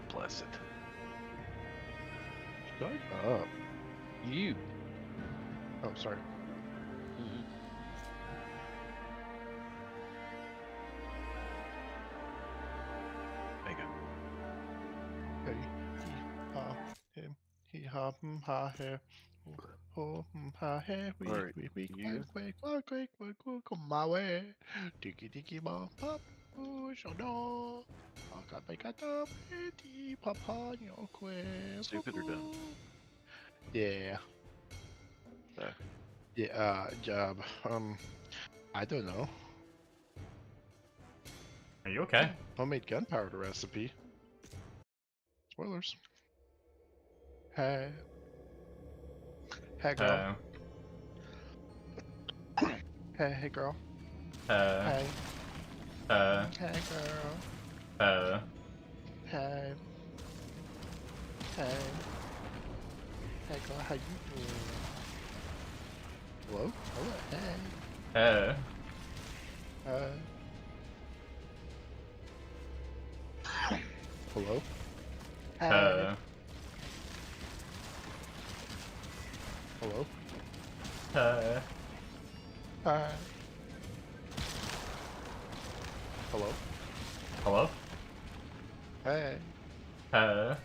Bless it. Shut up. You. Oh, sorry. Mhm. Mega. Hey, ha, him, he, ha, ha, he, ho, ha, he, Alright, quack, you. quack, quack, quack, quack, quack, come my way. Tiki, tiki, bop, pop, push, oh no. Aka, beka, da, pretty, papa, yo, quack, Stupid or dumb? yeah, No. yeah, job. I don't know. Are you okay? Homemade gunpowder recipe. Spoilers. Hey, hey, girl. Hey, girl. Hey, hey, girl. Hey, hey, hey, girl. How you doing? Hello? Hello? Hey. Hello? Hey. Hello? Hi. Hello? Hello? Hey. Uh,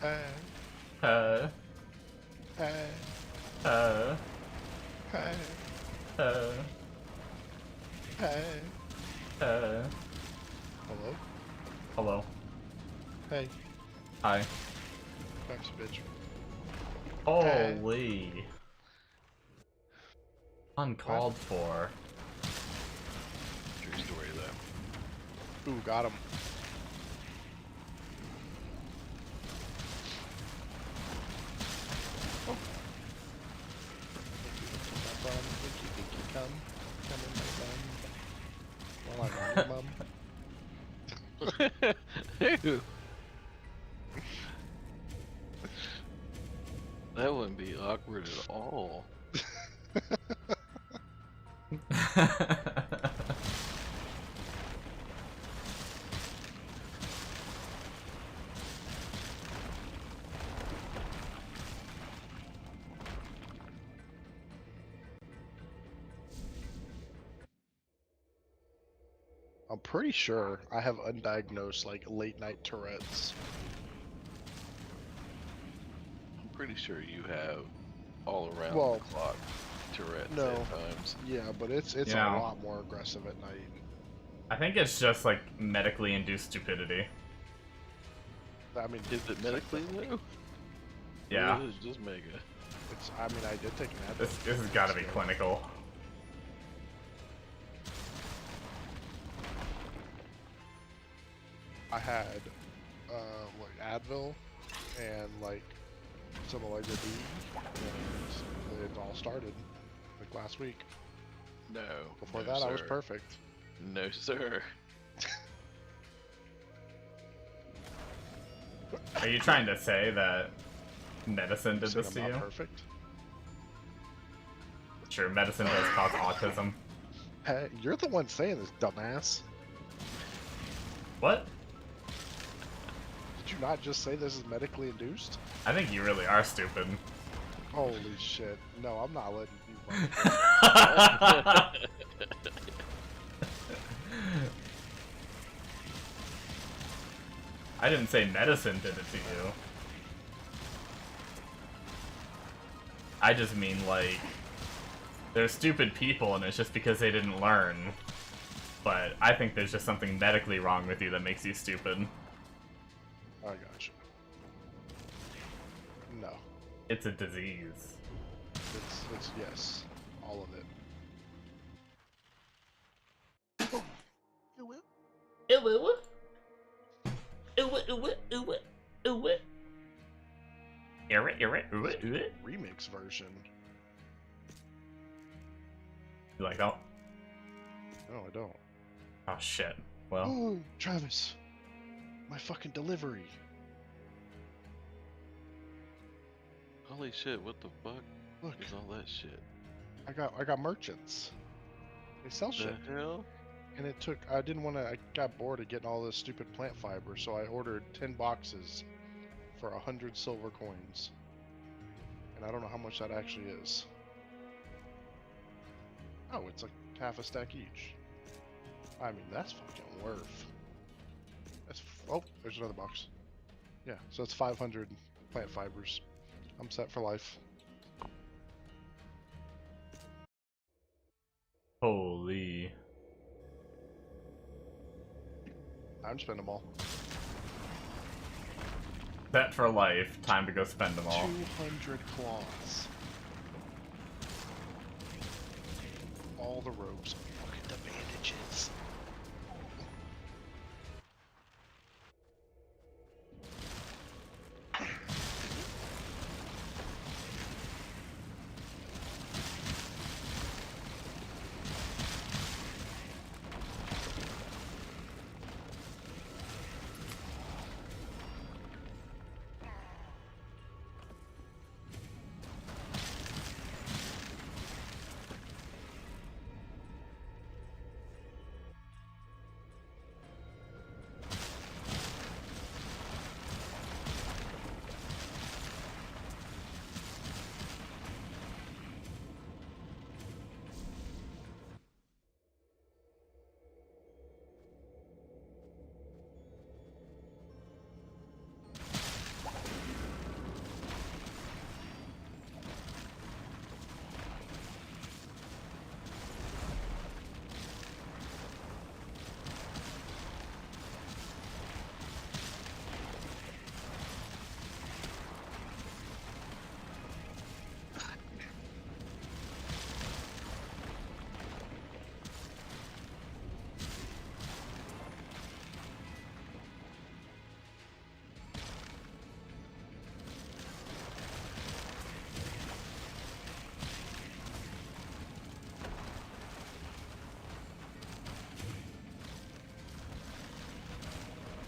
Hey. uh, Hey. uh, Hey. uh, Hey. uh, Hello? hello. Hey. Hi. Thanks, bitch. Holy. Uncalled for. True story, though. Ooh, got him. Oh. My bum, dinky, come. Come in my bum. While I'm on your mum. Ew. That wouldn't be awkward at all. I'm pretty sure I have undiagnosed, like, late night Tourette's. I'm pretty sure you have all around Well, the clock Tourette's no. at times. Yeah, but it's You a know. lot more aggressive at night. I think it's just like medically induced stupidity. I mean, Is it medically though? Yeah. Or is it just mega? it's. I mean, I did take an Advil. This has got to be clinical. I had, like Advil and like some of like the D, and it all started like last week. No. Before no, that, sir. I was perfect. No, sir. Are you trying to say that medicine did Said this I'm to not you? perfect. Sure, medicine does cause autism. Hey, you're the one saying this, dumbass. What? Did you not just say this is medically induced? I think you really are stupid. Holy shit! No, I'm not letting you run. I didn't say medicine did it to you. I just mean, like, they're stupid people and it's just because they didn't learn. But I think there's just something medically wrong with you that makes you stupid. I gotcha. No, It's a disease. it's yes, all of it. Remix version. You like that? No, I don't. Oh shit. Well, Oh, Travis, my fucking delivery. Holy shit, what the fuck Look, is all that shit? I got merchants. They sell The shit. hell? And it took, I didn't want to, I got bored of getting all this stupid plant fiber, so I ordered 10 boxes for 100 silver coins. And I don't know how much that actually is. Oh, it's like half a stack each. I mean, that's fucking worth. Oh, there's another box. Yeah, so it's 500 plant fibers. I'm set for life. Holy. I'm spend them all. Set for life. Time to go spend them all. 200 claws. All the robes. Look at the bandages.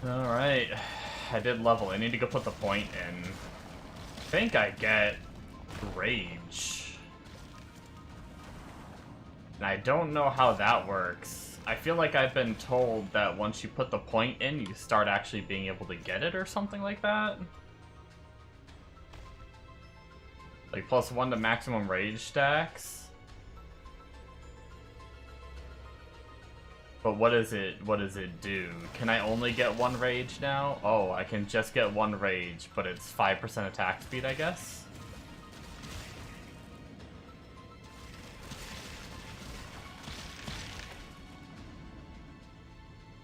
Alright. I did level. I need to go put the point in. I think I get Rage. And I don't know how that works. I feel like I've been told that once you put the point in, you start actually being able to get it or something like that. Like +1 to maximum rage stacks. But what does it do? Can I only get 1 rage now? Oh, I can just get 1 rage, but it's 5% attack speed, I guess?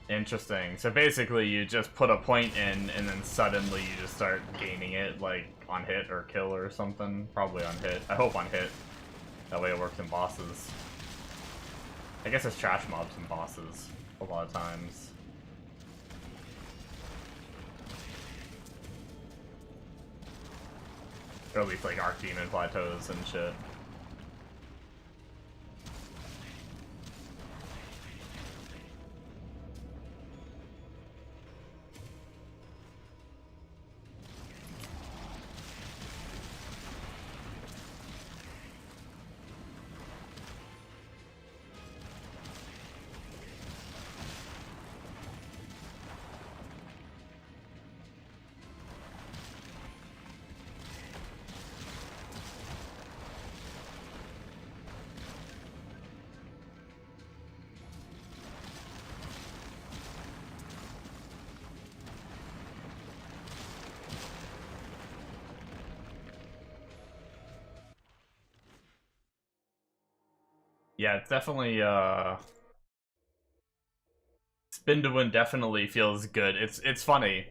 Interesting. So basically you just put a point in and then suddenly you just start gaining it, like, on hit or kill or something. Probably on hit. I hope on hit. That way it works in bosses. I guess it's trash mobs and bosses a lot of times. Or at least like Archdemon plateaus and shit. Yeah, it's definitely, Spin to Win definitely feels good. It's funny,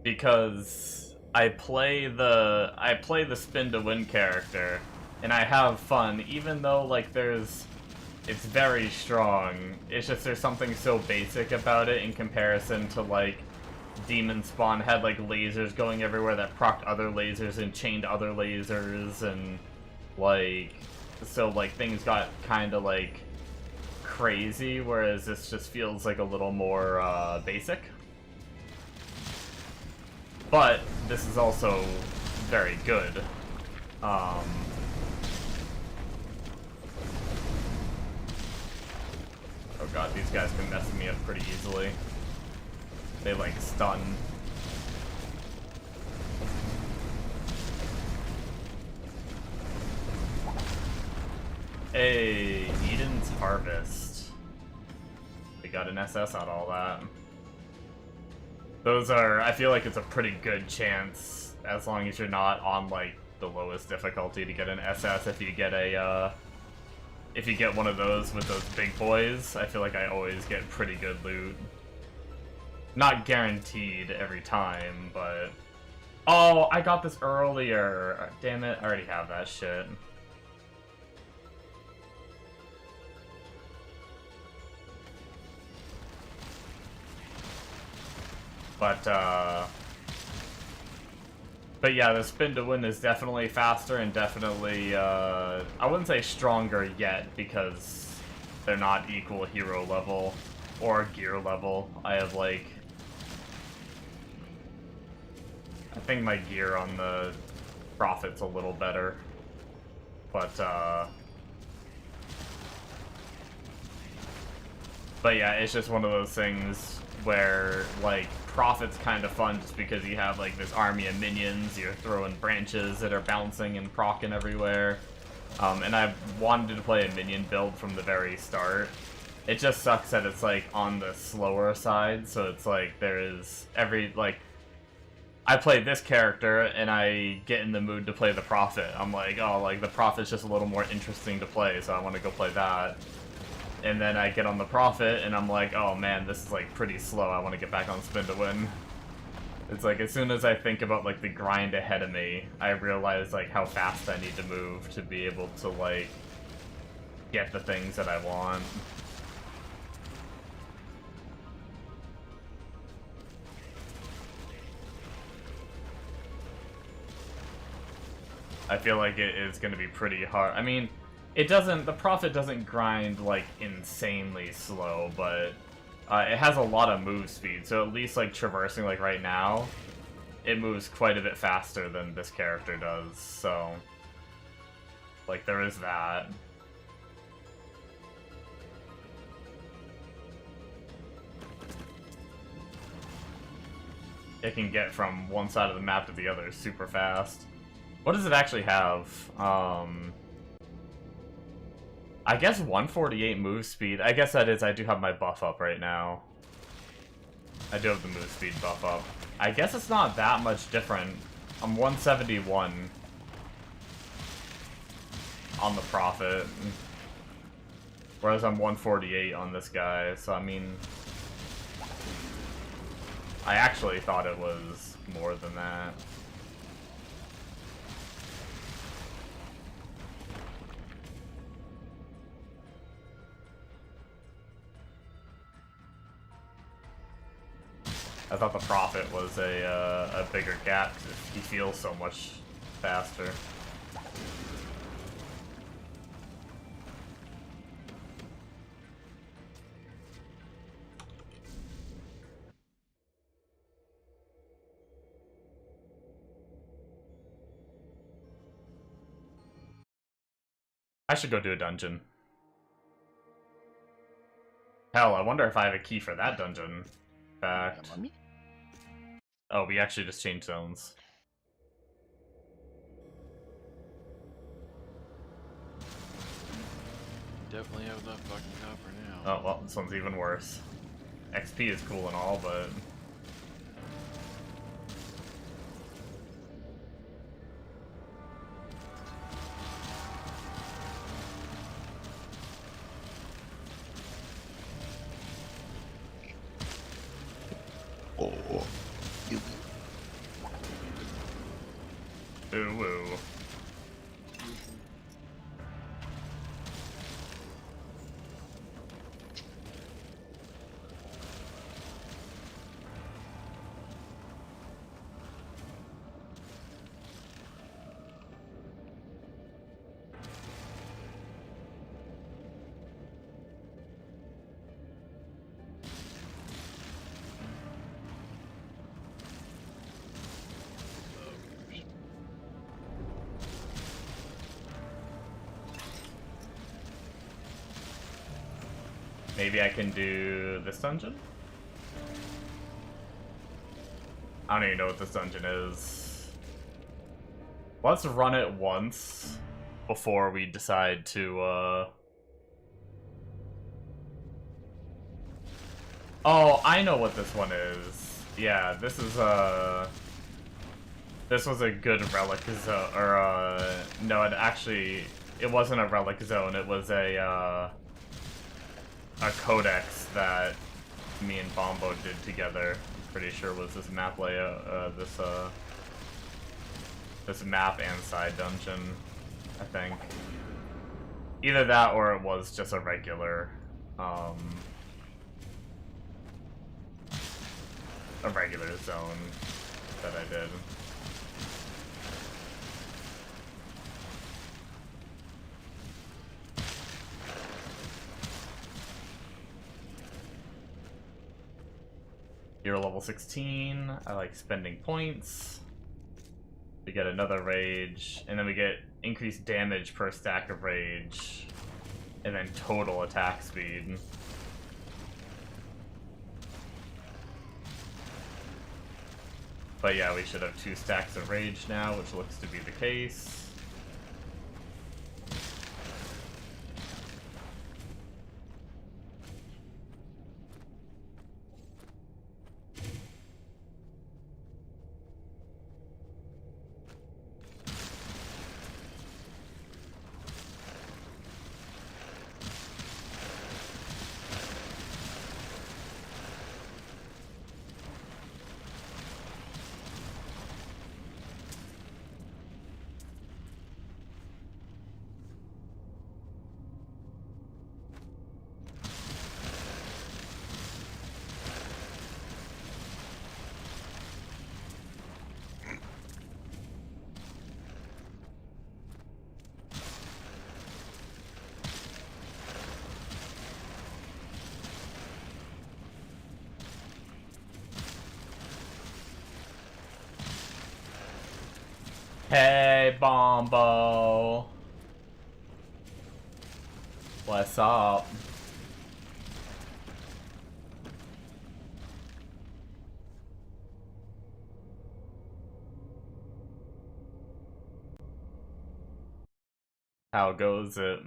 because I play the Spin to Win character, and I have fun, even though, like, it's very strong. It's just there's something so basic about it in comparison to, like, Demon Spawn had, like, lasers going everywhere that procced other lasers and chained other lasers, and, like... So, like, things got kind of, like, crazy, whereas this just feels, like, a little more, basic. But, this is also very good. Oh forgot these guys can mess me up pretty easily. They like stun. Hey, Eden's Harvest. We got an SS out of all that. Those are, I feel like it's a pretty good chance, as long as you're not on like the lowest difficulty, to get an SS. If you get a, if you get one of those with those big boys, I feel like I always get pretty good loot. Not guaranteed every time, but... Oh, I got this earlier! Damn it, I already have that shit. But yeah, the spin to win is definitely faster and definitely, I wouldn't say stronger yet, because they're not equal hero level or gear level. I have like... I think my gear on the Prophet's a little better. But yeah, it's just one of those things where, like, Prophet's kind of fun just because you have, like, this army of minions, you're throwing branches that are bouncing and proccing everywhere. And I wanted to play a minion build from the very start. It just sucks that it's, like, on the slower side, so it's like, there is every, like, I play this character, and I get in the mood to play the Prophet. I'm like, oh, like, the Prophet's just a little more interesting to play, so I want to go play that. And then I get on the Prophet, and I'm like, oh man, this is like pretty slow, I want to get back on spin to win. It's like, as soon as I think about like the grind ahead of me, I realize like how fast I need to move to be able to like get the things that I want. I feel like it is going to be pretty hard. I mean, it doesn't, the Prophet doesn't grind, like, insanely slow, but it has a lot of move speed, so at least, like, traversing, like, right now, it moves quite a bit faster than this character does, so, like, there is that. It can get from one side of the map to the other super fast. What does it actually have? I guess 148 move speed. I guess that is, I do have my buff up right now. I do have the move speed buff up. I guess it's not that much different. I'm 171 on the Prophet, whereas I'm 148 on this guy, so I mean... I actually thought it was more than that. I thought the Prophet was a bigger gap because he feels so much faster. I should go do a dungeon. Hell, I wonder if I have a key for that dungeon. In fact... Oh, we actually just changed zones. Definitely have enough fucking copper now. Oh, well, this one's even worse. XP is cool and all, but... Oh, you. Ooh, ooh. Maybe I can do this dungeon? I don't even know what this dungeon is. Let's run it once before we decide to, Oh, I know what this one is. Yeah, this is, this was a good relic zone, or, no, it wasn't a relic zone, it was a codex that me and Bombo did together. I'm pretty sure was this map layout, this map and side dungeon, I think. Either that or it was just a regular zone that I did. You're level 16. I like spending points. We get another rage, and then we get increased damage per stack of rage, and then total attack speed. But yeah, we should have 2 stacks of rage now, which looks to be the case. Hey, Bombo. What's up? How goes it?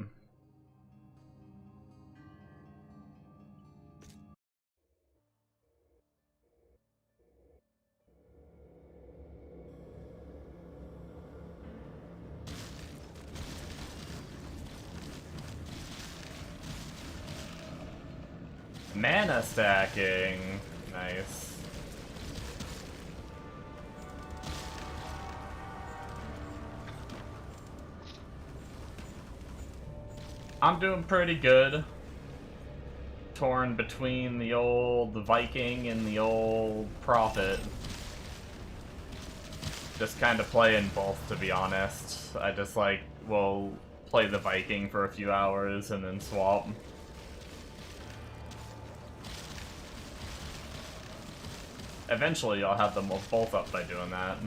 Mana stacking. Nice. I'm doing pretty good. Torn between the old Viking and the old Prophet. Just kind of playing both, to be honest. I just like, will play the Viking for a few hours and then swap. Eventually, I'll have them both up by doing that.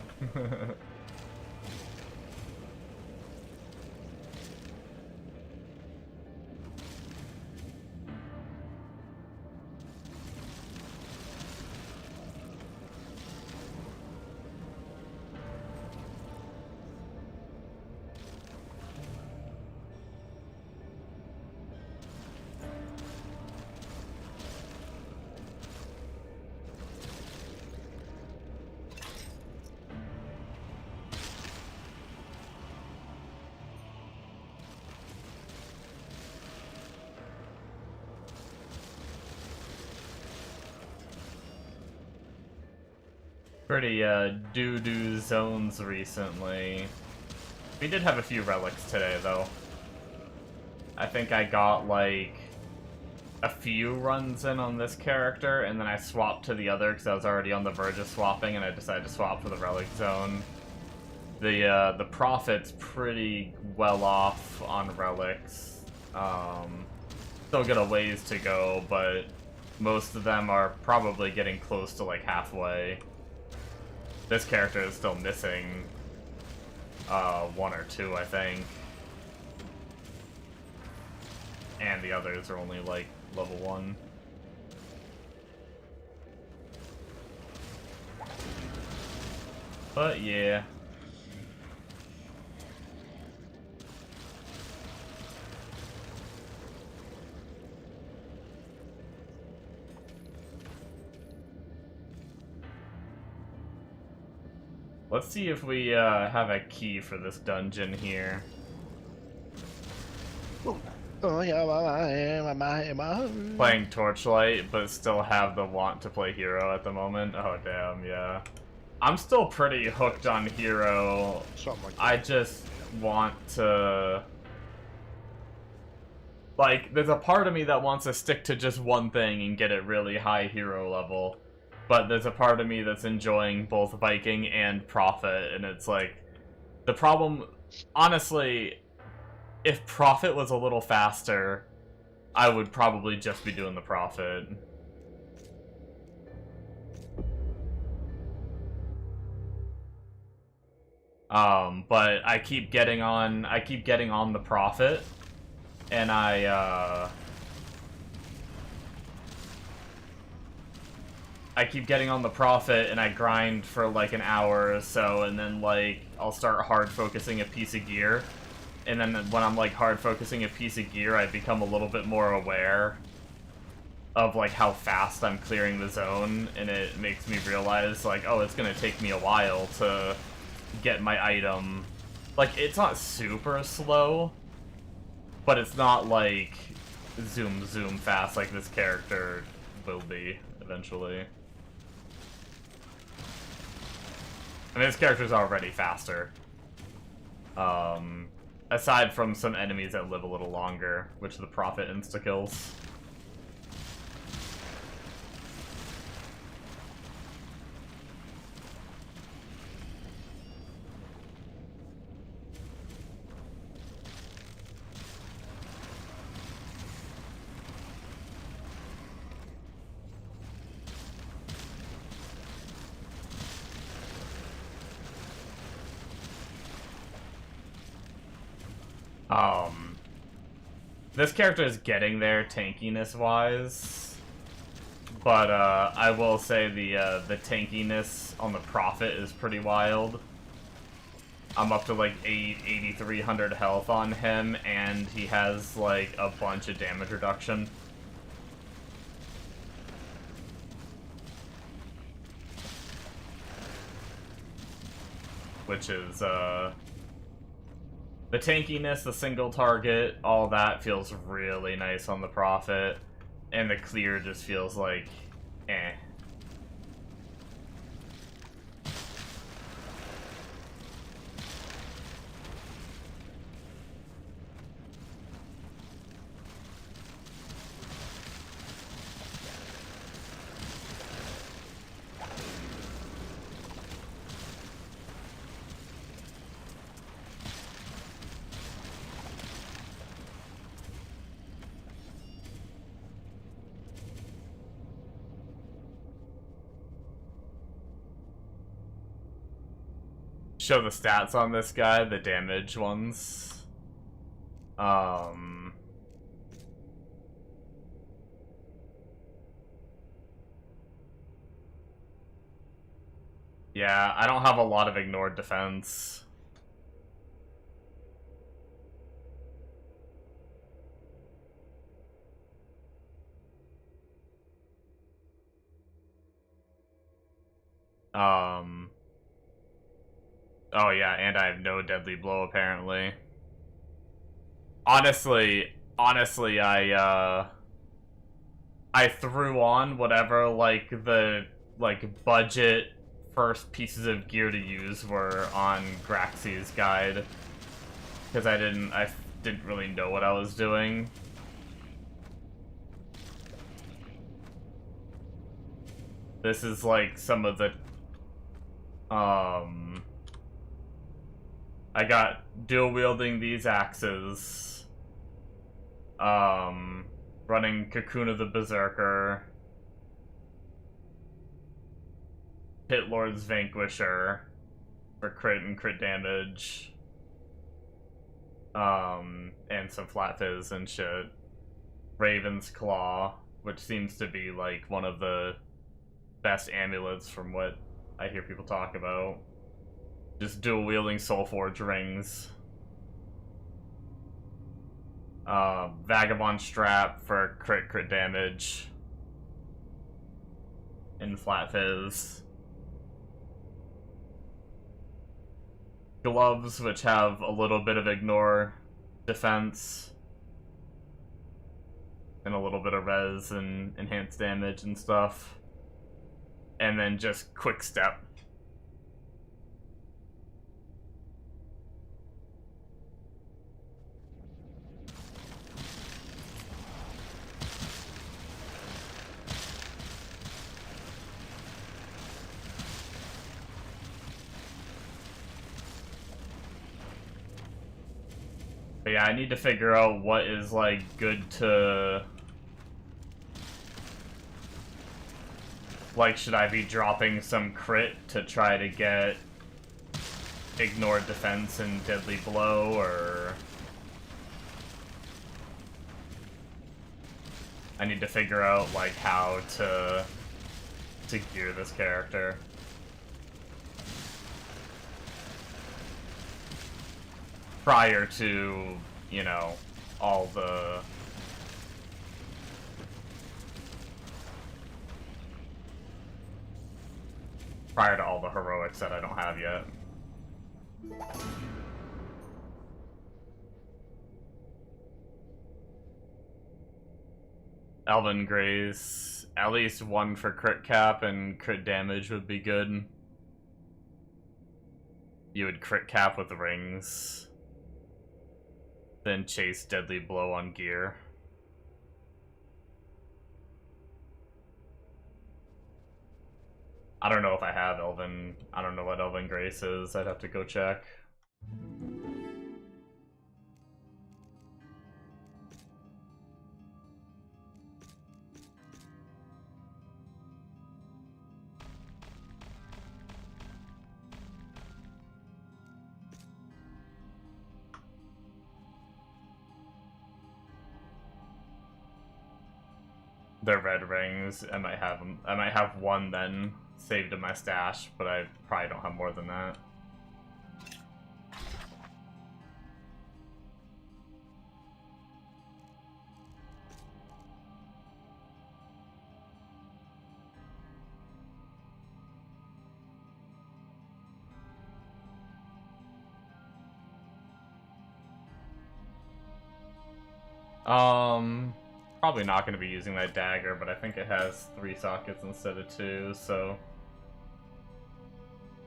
Pretty doo-doo zones recently. We did have a few relics today, though. I think I got, like, a few runs in on this character, and then I swapped to the other because I was already on the verge of swapping, and I decided to swap for the relic zone. The Prophet's pretty well off on relics. Still got a ways to go, but most of them are probably getting close to, like, halfway. This character is still missing 1 or 2, I think. and the others are only like level 1. But yeah. Let's see if we have a key for this dungeon here. Playing Torchlight, but still have the want to play Hero at the moment. Oh damn, yeah. I'm still pretty hooked on Hero. Something like that. I just want to... Like, there's a part of me that wants to stick to just one thing and get it really high Hero level. But there's a part of me that's enjoying both Viking and Prophet, and it's like... The problem... Honestly, if Prophet was a little faster, I would probably just be doing the Prophet. But I keep getting on the Prophet, and I keep getting on the Prophet, and I grind for like an hour or so, and then like I'll start hard focusing a piece of gear, and then when I'm like hard focusing a piece of gear, I become a little bit more aware of like how fast I'm clearing the zone, and it makes me realize like, oh, it's gonna take me a while to get my item. Like, it's not super slow, but it's not like zoom fast like this character will be eventually. I mean, this character's already faster. Aside from some enemies that live a little longer, which the Prophet insta-kills. This character is getting there tankiness-wise, but I will say the tankiness on the Prophet is pretty wild. I'm up to like 8,300 health on him, and he has like a bunch of damage reduction. Which is, the tankiness, the single target, all that feels really nice on the Prophet, and the clear just feels like, eh. Show the stats on this guy, the damage ones. Yeah, I don't have a lot of ignored defense. Oh yeah, and I have no deadly blow apparently. Honestly, I threw on whatever like the budget first pieces of gear to use were on Graxy's guide, because I didn't really know what I was doing. This is like some of the I got dual wielding these axes, running Cocoon of the Berserker, Pit Lord's Vanquisher for crit and crit damage, and some flat fizz and shit. Raven's Claw, which seems to be like one of the best amulets from what I hear people talk about. Just dual wielding Soulforge rings. Vagabond Strap for crit damage. In Flat Fizz. Gloves, which have a little bit of ignore defense. And a little bit of res and enhanced damage and stuff. And then just Quick Step. But yeah, I need to figure out what is, like, good to... Like, should I be dropping some crit to try to get ignored defense and deadly blow, or... I need to figure out, like, how to gear this character. Prior to, you know, all the... Prior to all the heroics that I don't have yet. Elven Grace, at least one for crit cap and crit damage would be good. You would crit cap with rings. Then chase Deadly Blow on gear. I don't know if I have Elven. I don't know what Elven Grace is. I'd have to go check. They're red rings. I might have them. I might have one then saved in my stash, but I probably don't have more than that. Probably not going to be using that dagger, but I think it has 3 sockets instead of 2, so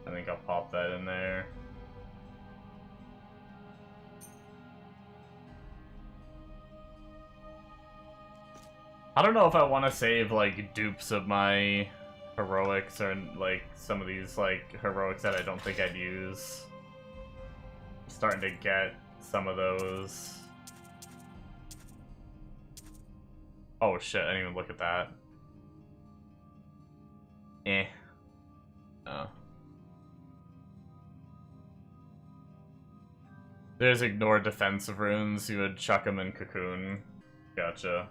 I think I'll pop that in there. I don't know if I want to save, like, dupes of my heroics or, like, some of these, like, heroics that I don't think I'd use. I'm starting to get some of those. Oh shit, I didn't even look at that. Oh. There's ignore defensive runes, you would chuck them in Cocoon. Gotcha.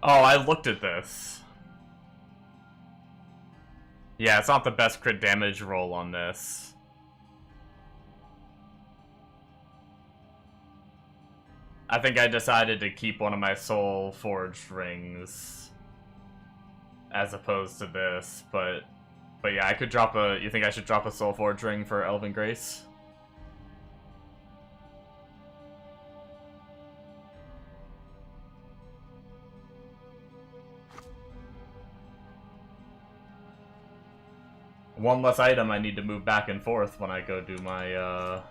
Oh, I looked at this. Yeah, it's not the best crit damage roll on this. I think I decided to keep one of my soul forged rings as opposed to this, but yeah, I could drop a... You think I should drop a soul forged ring for Elven Grace? One less item I need to move back and forth when I go do my,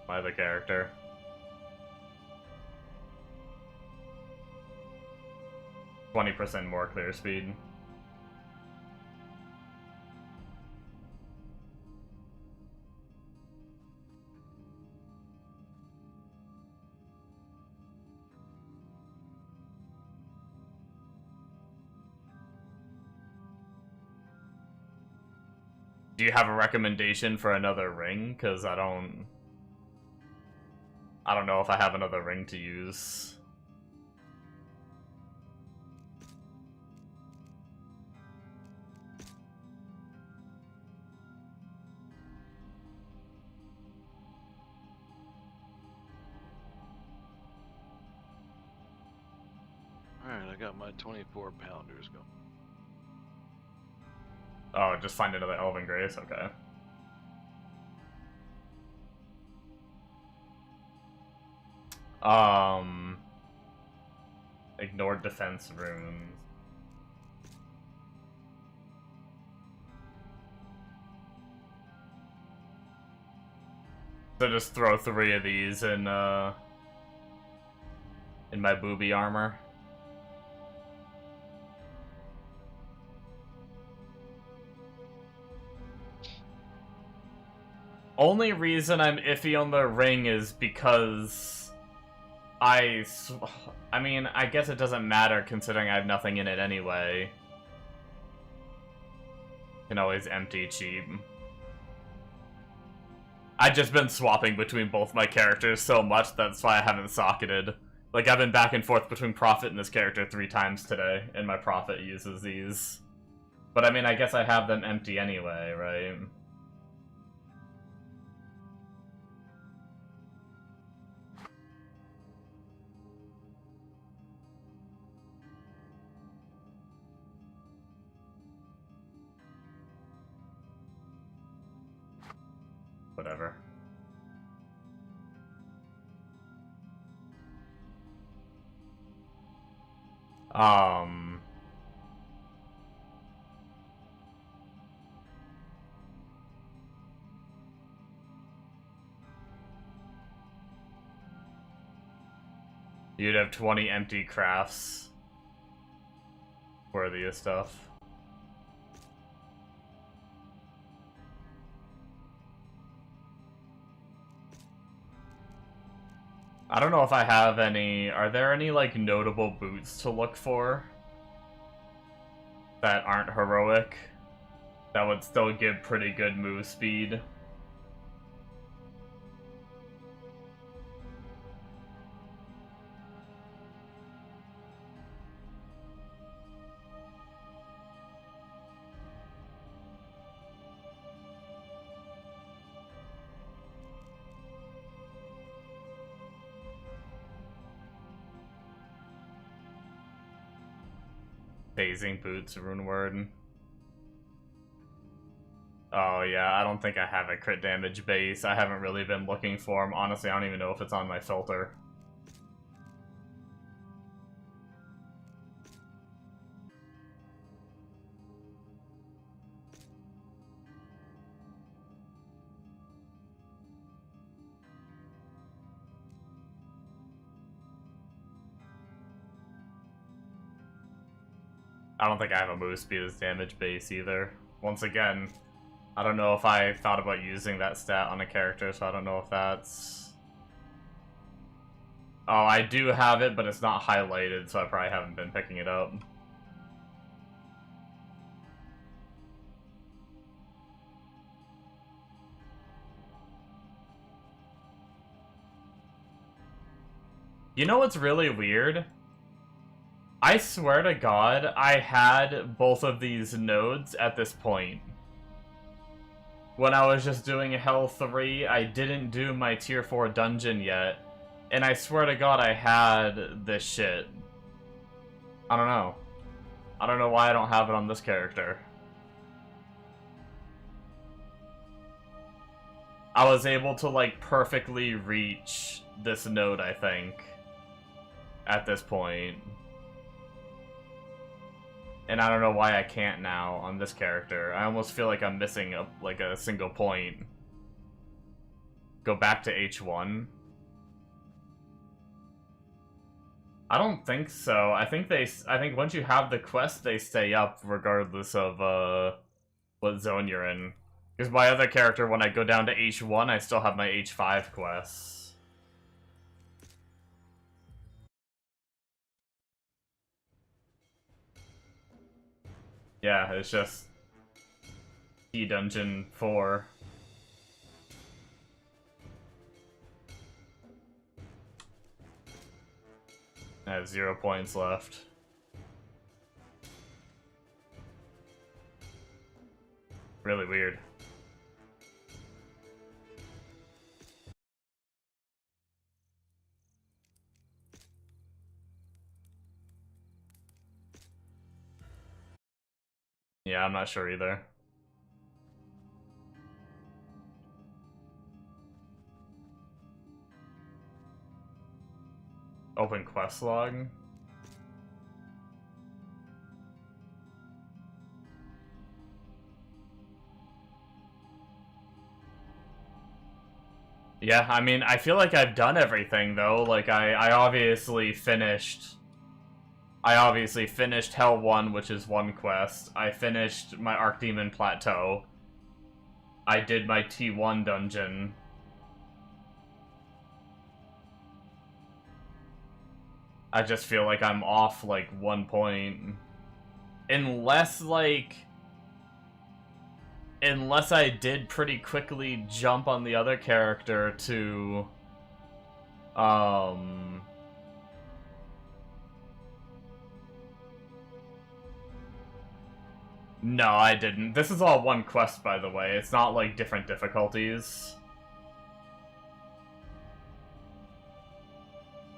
my other character. 20% more clear speed. Do you have a recommendation for another ring? Because I don't know if I have another ring to use. Alright, I got my 24 pounders going. Oh, just find another Elven Grace? Okay. Ignored defense runes. So just throw 3 of these in my booby armor. Only reason I'm iffy on the ring is because I mean, I guess it doesn't matter considering I have nothing in it anyway. Can always empty cheap. I've just been swapping between both my characters so much that's why I haven't socketed. Like, I've been back and forth between Prophet and this character 3 times today, and my Prophet uses these. But I mean, I guess I have them empty anyway, right? Whatever. You'd have 20 empty crafts worthy of stuff. I don't know if I have any... Are there any, like, notable boots to look for that aren't heroic? That would still give pretty good move speed? Phasing boots, rune word. Oh yeah, I don't think I have a crit damage base. I haven't really been looking for them. Honestly, I don't even know if it's on my filter. I don't think I have a move speed as damage base either. Once again, I don't know if I thought about using that stat on a character, so I don't know if that's... Oh, I do have it, but it's not highlighted, so I probably haven't been picking it up. You know what's really weird? I swear to God, I had both of these nodes at this point. When I was just doing Hell 3, I didn't do my Tier 4 dungeon yet. And I swear to God, I had this shit. I don't know. I don't know why I don't have it on this character. I was able to, like, perfectly reach this node, I think. At this point. And I don't know why I can't now on this character. I almost feel like I'm missing a single point. Go back to H1. I don't think so. I think once you have the quest, they stay up regardless of what zone you're in. Because my other character, when I go down to H1, I still have my H5 quests. Yeah, it's just Key Dungeon 4. I have 0 points left. Really weird. Yeah, I'm not sure either. Open quest log. Yeah, I mean, I feel like I've done everything, though. Like, I obviously finished... I obviously finished Hell 1, which is one quest. I finished my Archdemon Plateau. I did my T1 dungeon. I just feel like I'm off, like, 1 point. Unless, like... Unless I did pretty quickly jump on the other character to... No, I didn't. This is all one quest, by the way. It's not, like, different difficulties.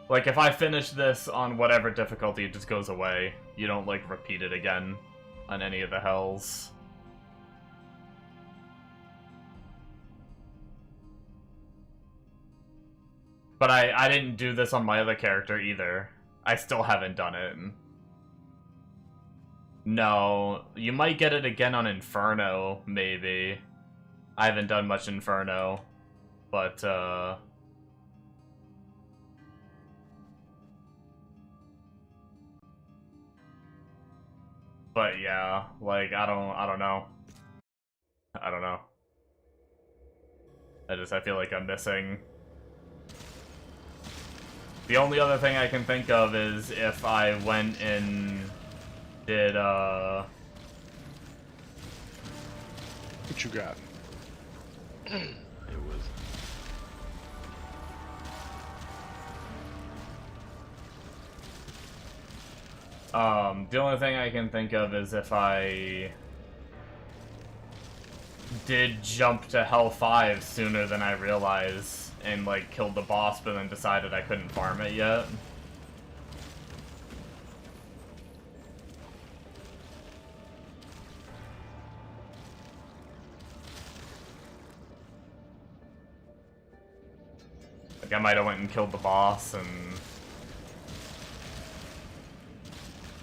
Like, if I finish this on whatever difficulty, it just goes away. You don't, like, repeat it again on any of the hells. But I didn't do this on my other character either. I still haven't done it. No, you might get it again on Inferno, maybe. I haven't done much Inferno, but, But yeah, like, I don't know. I don't know. I feel like I'm missing. The only other thing I can think of is if I went and did, What you got? It was the only thing I can think of is if I did jump to Hell 5 sooner than I realized and, like, killed the boss but then decided I couldn't farm it yet. Like, I might have went and killed the boss and...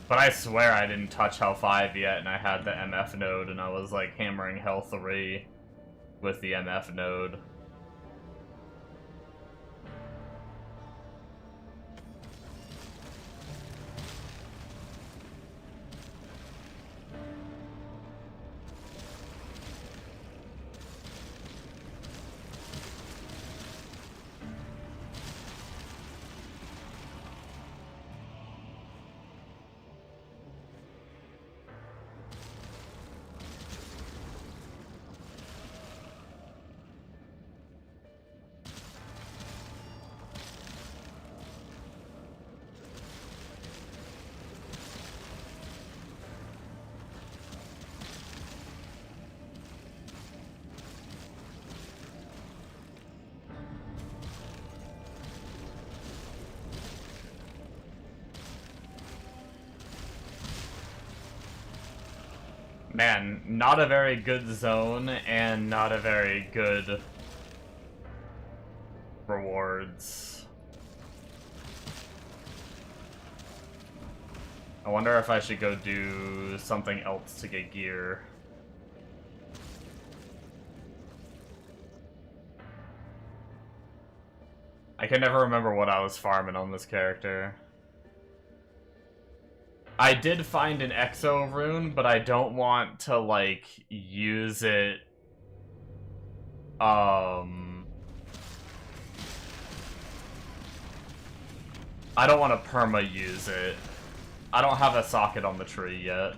But I swear I didn't touch Hell 5 yet, and I had the MF node, and I was, like, hammering Hell 3 with the MF node. Man, not a very good zone, and not a very good rewards. I wonder if I should go do something else to get gear. I can never remember what I was farming on this character. I did find an exo rune, but I don't want to, like, use it, I don't want to perma use it. I don't have a socket on the tree yet.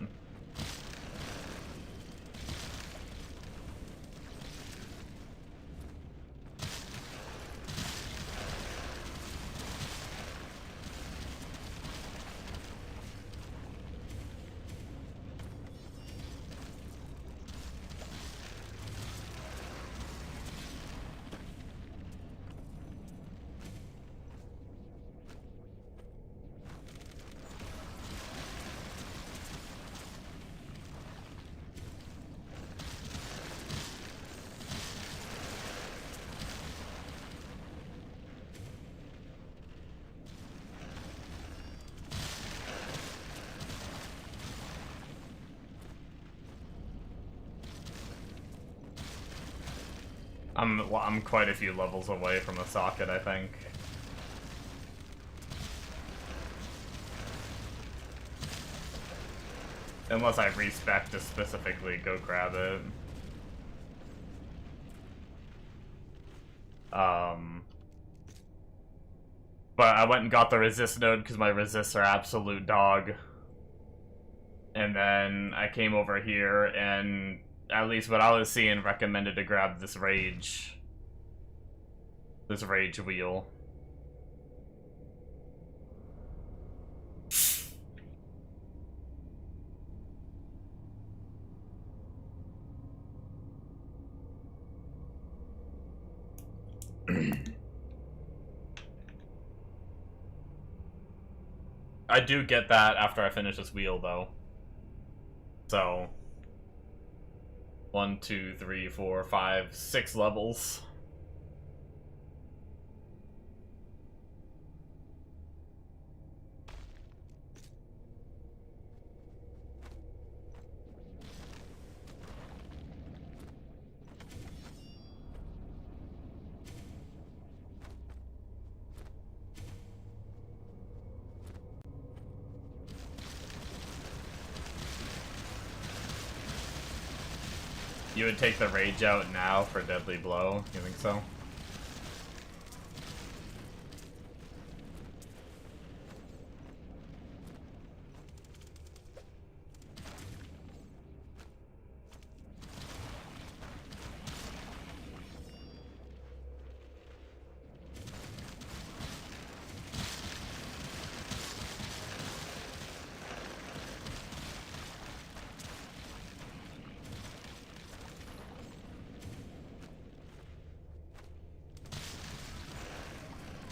I'm quite a few levels away from a socket, I think. Unless I respec to specifically go grab it. But I went and got the resist node because my resists are absolute dog. And then I came over here and at least what I was seeing recommended to grab this rage wheel. I do get that after I finish this wheel though. So 1, 2, 3, 4, 5, 6 levels. You would take the rage out now for deadly blow? You think so?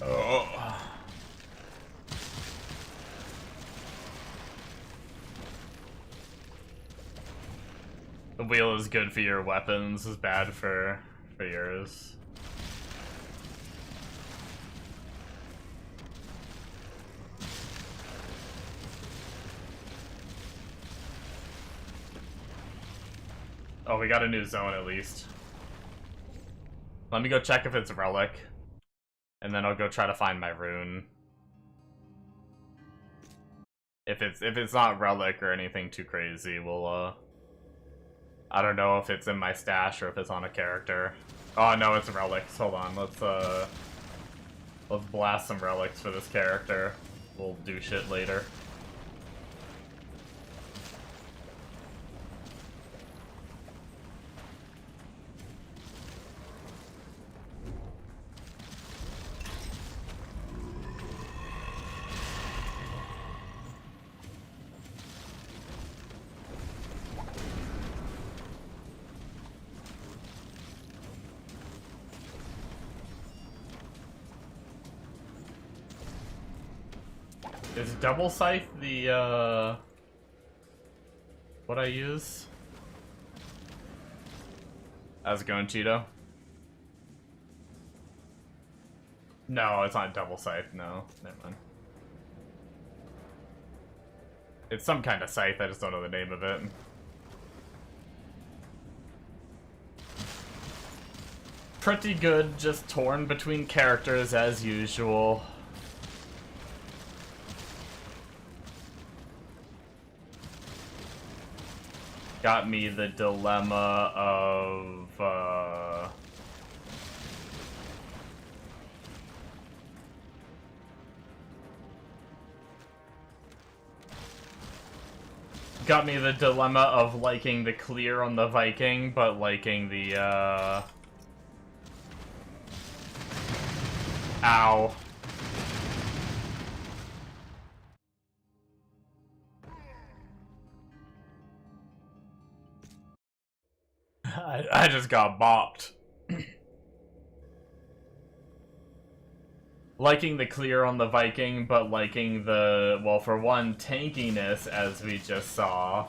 Oh. The wheel is good for your weapons, is bad for yours. Oh, we got a new zone at least. Let me go check if it's relic. And then I'll go try to find my rune. If it's not relic or anything too crazy, we'll I don't know if it's in my stash or if it's on a character. Oh no, it's relics. Hold on, let's blast some relics for this character. We'll do shit later. Is double scythe the what I use? How's it going, Cheeto? No, it's not double scythe, no. Never mind. It's some kind of scythe, I just don't know the name of it. Pretty good, just torn between characters as usual. got me the dilemma of, got me the dilemma of liking the clear on the Viking, but liking the, ow. I just got bopped. Liking the clear on the Viking, but liking the, well, for one, tankiness, as we just saw.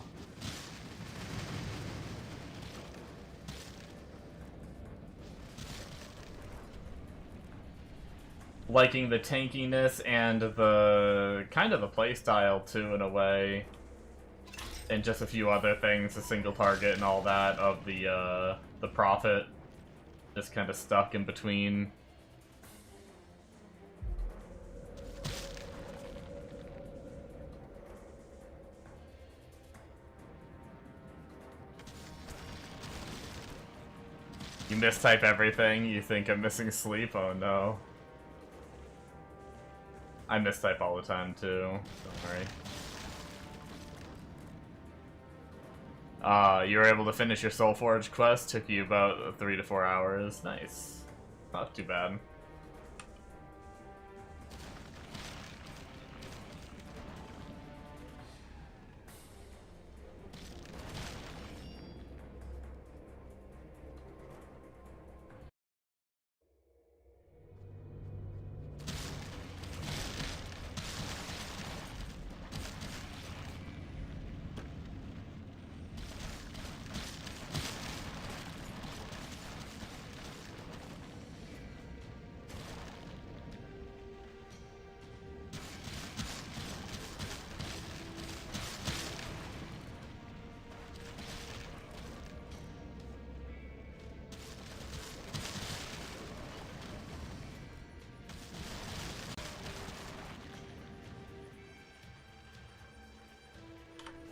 Liking the tankiness and the, kind of the playstyle, too, in a way. And just a few other things, the single target and all that of the Prophet. Just kind of stuck in between. You mistype everything, you think I'm missing sleep? Oh no. I mistype all the time too, don't worry. You were able to finish your Soul Forge quest, took you about 3 to 4 hours. Nice. Not too bad.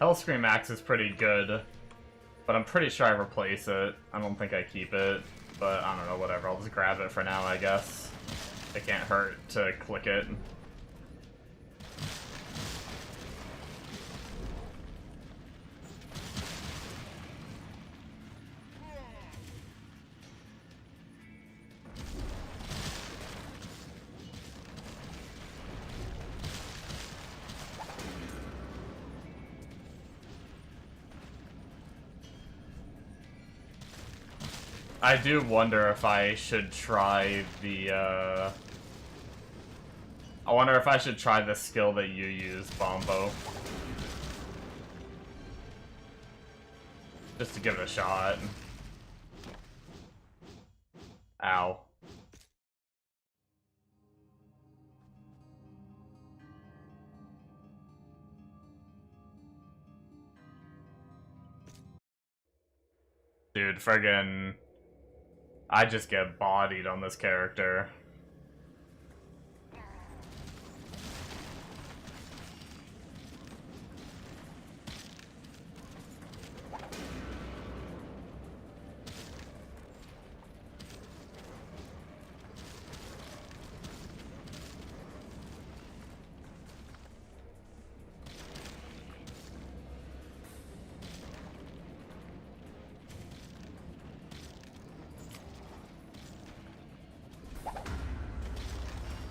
Hellscream Axe is pretty good, but I'm pretty sure I replace it. I don't think I keep it, but I don't know, whatever. I'll just grab it for now, I guess. It can't hurt to click it. I do wonder if I should try the, I wonder if I should try the skill that you use, Bombo. Just to give it a shot. Ow. Dude, friggin'... I just get bodied on this character.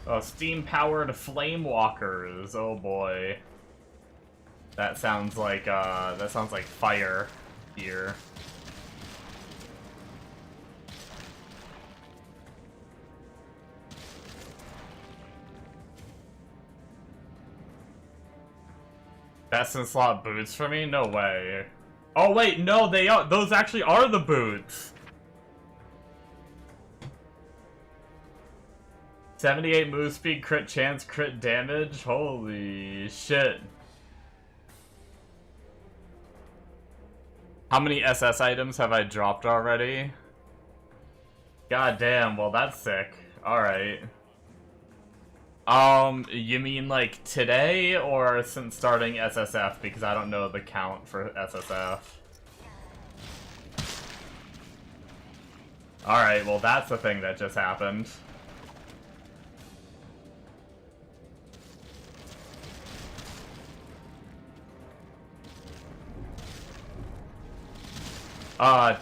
Oh, steam-powered flame walkers. Oh boy. That sounds like fire here. Best in slot boots for me? No way. Oh wait, no, they are. Those actually are the boots. 78 move speed, crit chance, crit damage. Holy shit. How many SS items have I dropped already? God damn, well that's sick. Alright. You mean like today or since starting SSF? Because I don't know the count for SSF. Alright, well that's the thing that just happened.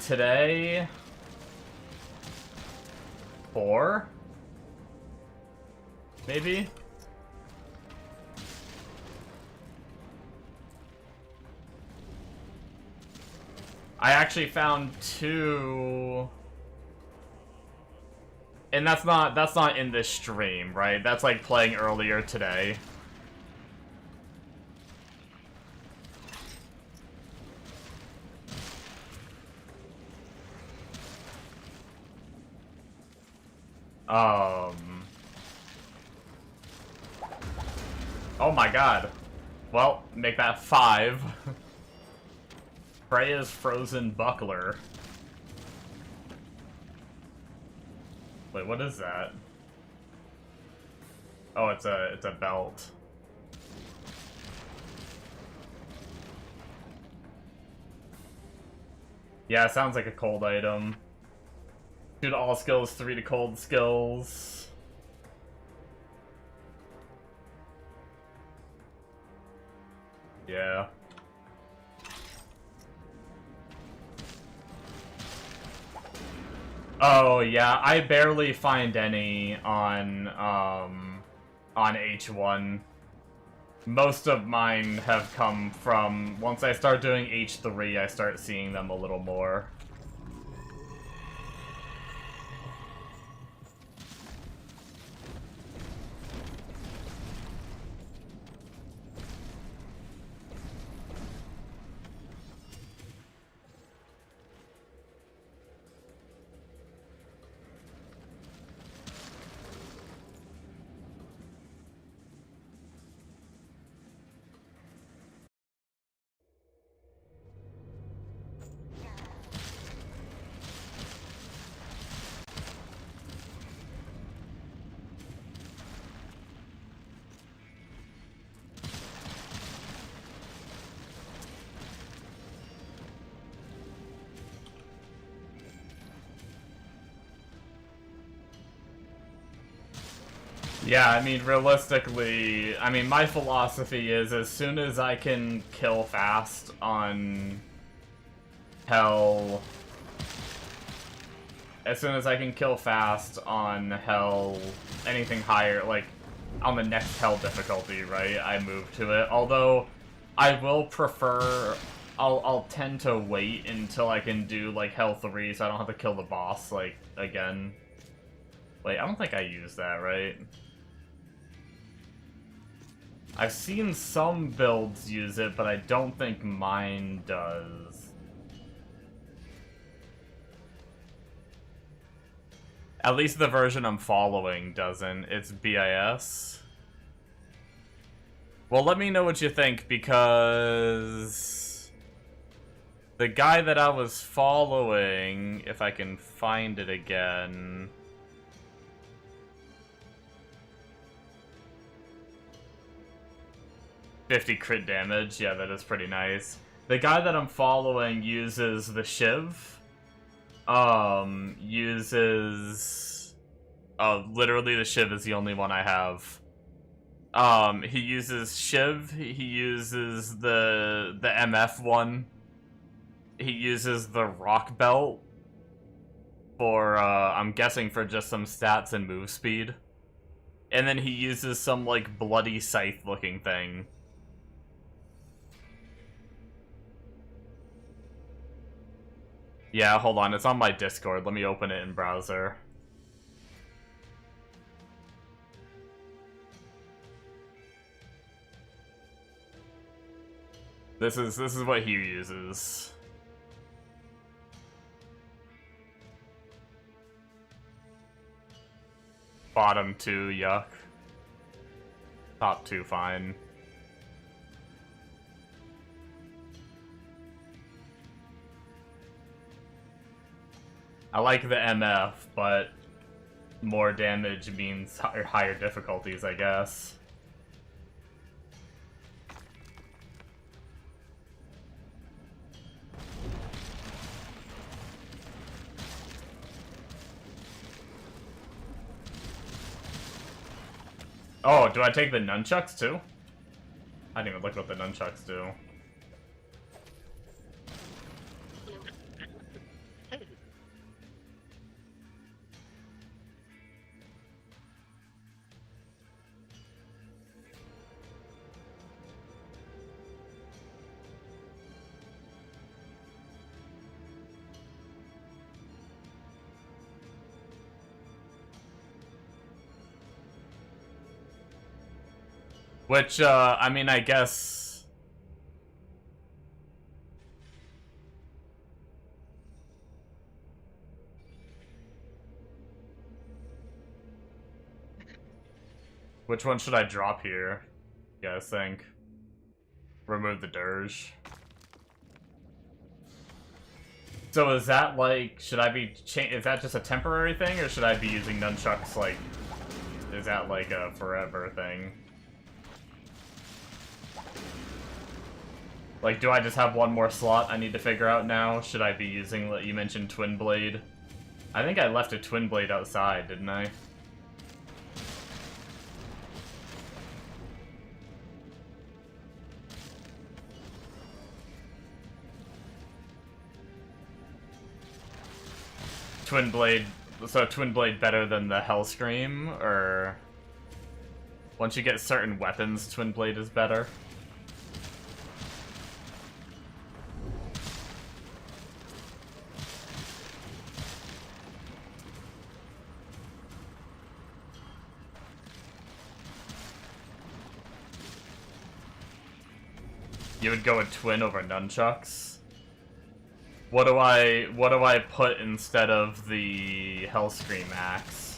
Today... 4? Maybe? I actually found 2... And that's not in this stream, right? That's like playing earlier today. Oh my god. Well, make that 5. Freya's Frozen Buckler. Wait, what is that? Oh, it's a belt. Yeah, it sounds like a cold item. 2 to all skills, 3 to cold skills. Yeah. Oh, yeah, I barely find any on H1. Most of mine have come from... Once I start doing H3, I start seeing them a little more. Yeah, I mean, realistically, I mean, my philosophy is as soon as I can kill fast on Hell... As soon as I can kill fast on Hell, anything higher, like, on the next Hell difficulty, right, I move to it. Although, I will prefer... I'll tend to wait until I can do, like, Hell 3, so I don't have to kill the boss, like, again. Wait, I don't think I used that, right? I've seen some builds use it, but I don't think mine does. At least the version I'm following doesn't. It's BIS. Well, let me know what you think, because the guy that I was following, if I can find it again... 50 crit damage, yeah, that is pretty nice. The guy that I'm following uses the Shiv. Literally the Shiv is the only one I have. He uses Shiv, he uses the MF one. He uses the Rock Belt for, I'm guessing for just some stats and move speed. And then he uses some, like, bloody scythe looking thing. Yeah, hold on, it's on my Discord. Let me open it in browser. This is what he uses. Bottom 2, yuck. Top 2, fine. I like the MF, but more damage means higher difficulties, I guess. Oh, do I take the nunchucks too? I didn't even look what the nunchucks do. Which, I mean, I guess... Which one should I drop here? You guys think? Remove the dirge. So is that like, should I be, is that just a temporary thing, or should I be using nunchucks like, is that like a forever thing? Like, do I just have one more slot I need to figure out now? Should I be using, you mentioned Twin Blade? I think I left a Twin Blade outside, didn't I? Twin Blade, so Twin Blade better than the Hellscream, or... Once you get certain weapons, Twin Blade is better? You would go with Twin over Nunchucks? What do I put instead of the Hellscream axe?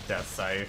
Death Scythe.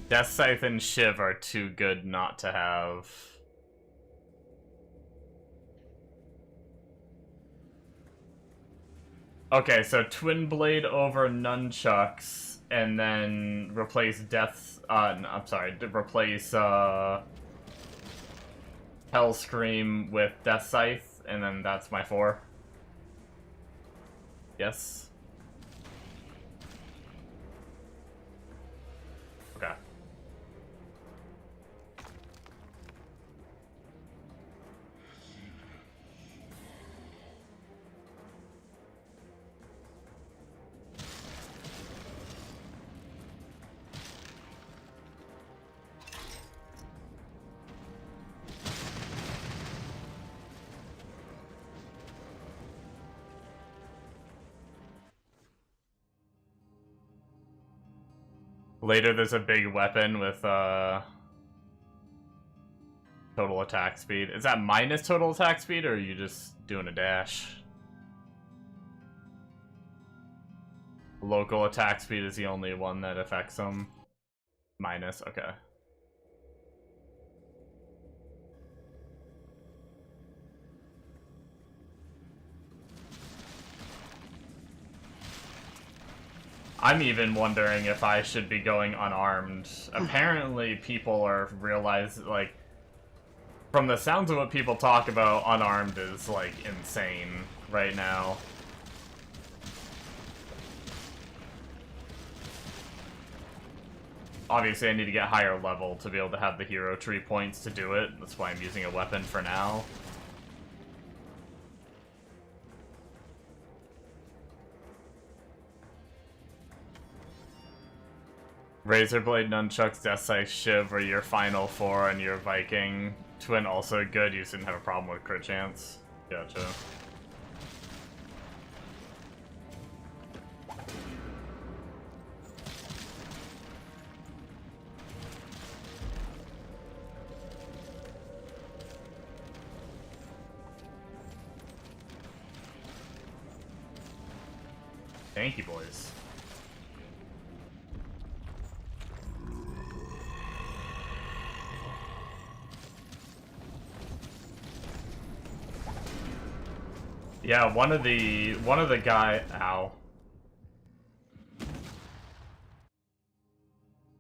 Death Scythe and Shiv are too good not to have. Okay, so Twin Blade over Nunchucks, and then replace Death... no, I'm sorry, replace, Hellscream with Death Scythe, and then that's my 4. Yes? Okay. Later, there's a big weapon with, total attack speed. Is that minus total attack speed, or are you just doing a dash? Local attack speed is the only one that affects them. Minus, okay. I'm even wondering if I should be going unarmed. Apparently people are like, from the sounds of what people talk about, unarmed is, like, insane right now. Obviously, I need to get higher level to be able to have the hero tree points to do it. That's why I'm using a weapon for now. Razorblade, Nunchucks, Death Scythe, Shiv are your final 4, and your Viking Twin also good. You just didn't have a problem with crit chance. Gotcha. Thank you, boys. Yeah, one of the guy. Ow.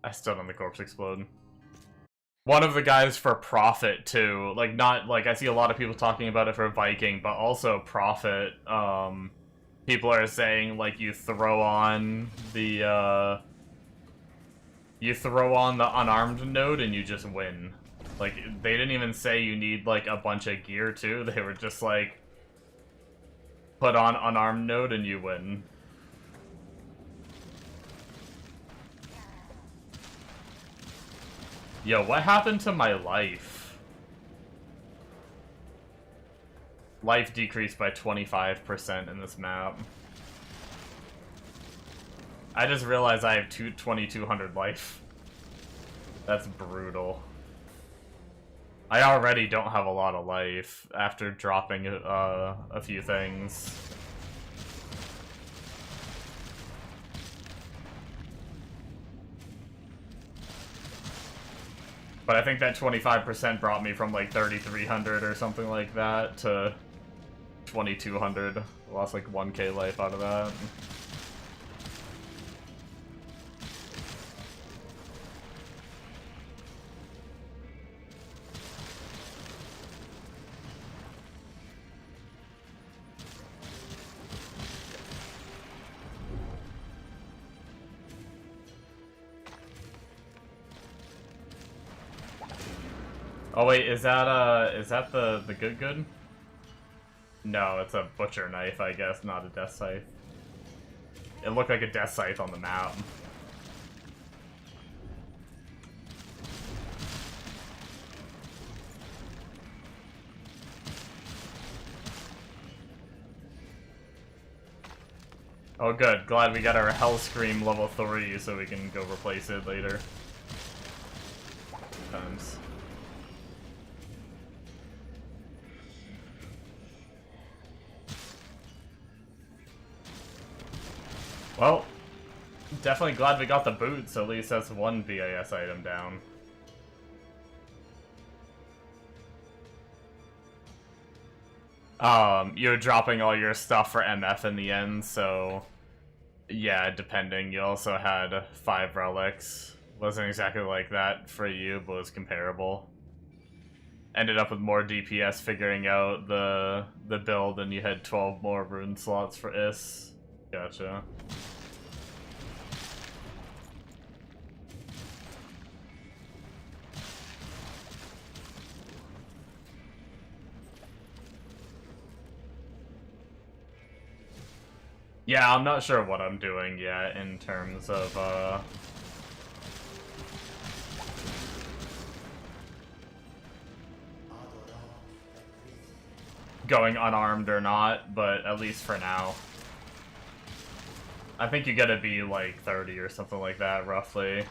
I stood on the corpse explode. One of the guys for Prophet too. Like, not like I see a lot of people talking about it for Viking, but also Prophet. People are saying like you throw on the unarmed node and you just win. Like, they didn't even say you need like a bunch of gear too. They were just like, put on unarmed node and you win. Yo, what happened to my life? Life decreased by 25% in this map. I just realized I have 2,200 life. That's brutal. I already don't have a lot of life after dropping a few things. But I think that 25% brought me from like 3,300 or something like that to 2,200. Lost like 1k life out of that. Oh wait, is that the good? No, it's a butcher knife, I guess, not a death scythe. It looked like a death scythe on the map. Oh good, glad we got our Hellscream level 3 so we can go replace it later. Times. Well, definitely glad we got the boot, so at least that's one BAS item down. You're dropping all your stuff for MF in the end, so yeah, depending. You also had 5 relics. Wasn't exactly like that for you, but was comparable. Ended up with more DPS figuring out the build, and you had 12 more rune slots for IS. Gotcha. Yeah, I'm not sure what I'm doing yet in terms of, going unarmed or not, but at least for now. I think you gotta be like 30 or something like that, roughly.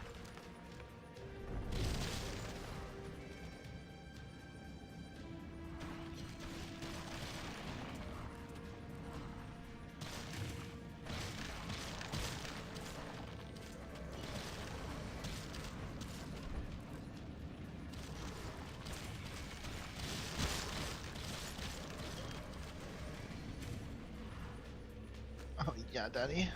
Oh yeah, daddy.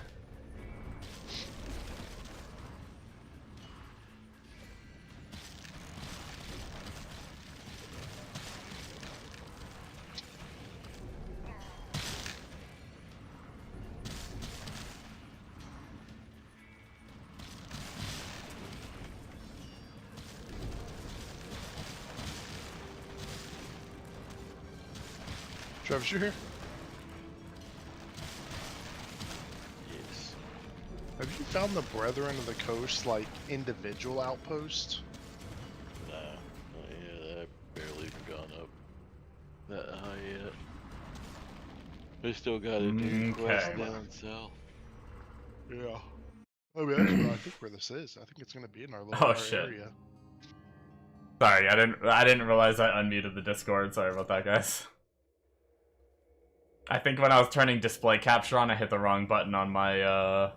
Travis, you here? Yes. Have you found the Brethren of the Coast, like, individual outposts? Nah. Yeah, I've barely even gone up that high yet. We still gotta do quests Okay. down south. Yeah. I mean, that's what I think where this is. I think it's gonna be in our little Oh, our shit. area. Sorry, I didn't realize I unmuted the Discord. Sorry about that, guys. I think when I was turning display capture on, I hit the wrong button on my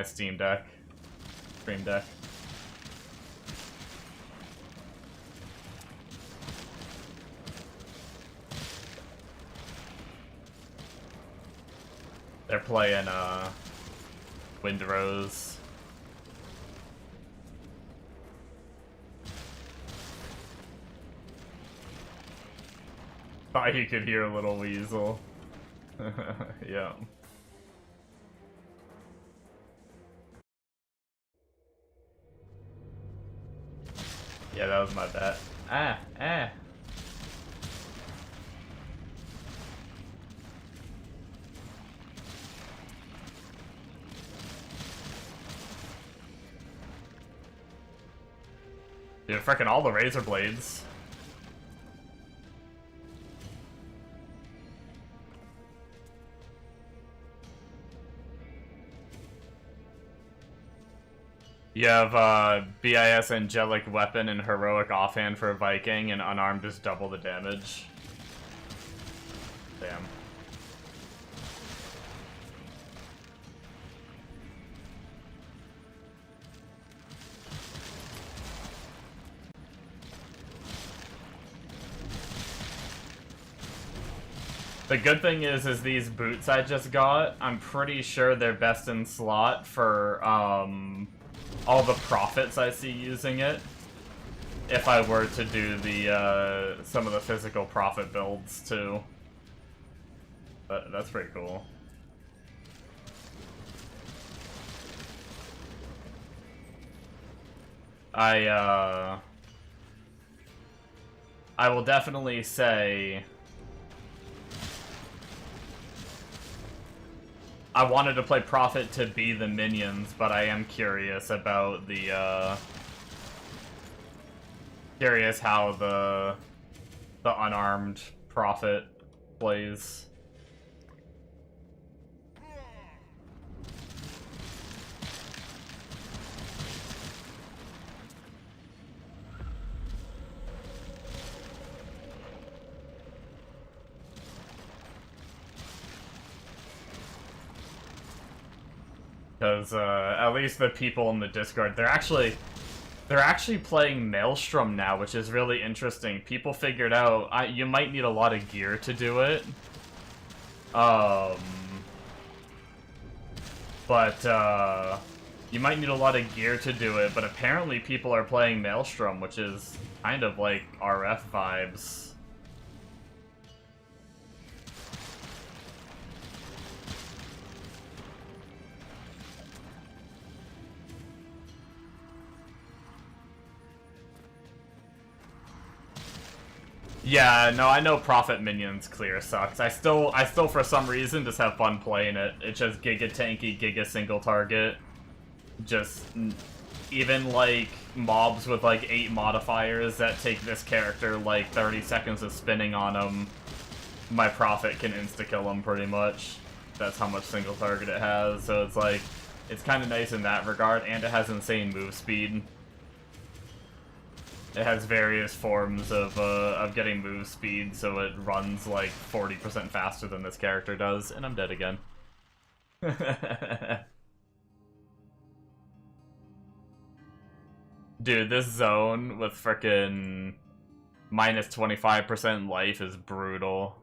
Steam Deck. Stream Deck. They're playing Windrose. Thought you could hear a little weasel. Yeah. Yeah, that was my bet. Ah. Dude, frickin' all the razor blades. You have BIS Angelic Weapon and Heroic Offhand for Viking, and Unarmed is double the damage. Damn. The good thing is these boots I just got, I'm pretty sure they're best in slot for, all the profits I see using it. If I were to do the, some of the physical profit builds, too. But that's pretty cool. I will definitely say I wanted to play Prophet to be the minions, but I am curious about the, curious how the unarmed Prophet plays. Because at least the people in the Discord, they're actually playing Maelstrom now, which is really interesting. People figured out you might need a lot of gear to do it. You might need a lot of gear to do it, but apparently people are playing Maelstrom, which is kind of like RF vibes. Yeah, no, I know Prophet Minions clear sucks. I still for some reason just have fun playing it. It's just giga tanky, giga single target. Just even like mobs with like 8 modifiers that take this character like 30 seconds of spinning on them, my Prophet can insta-kill them pretty much. That's how much single target it has. So it's like, it's kind of nice in that regard, and it has insane move speed. It has various forms of getting move speed, so it runs like 40% faster than this character does, and I'm dead again. Dude, this zone with frickin' minus 25% life is brutal.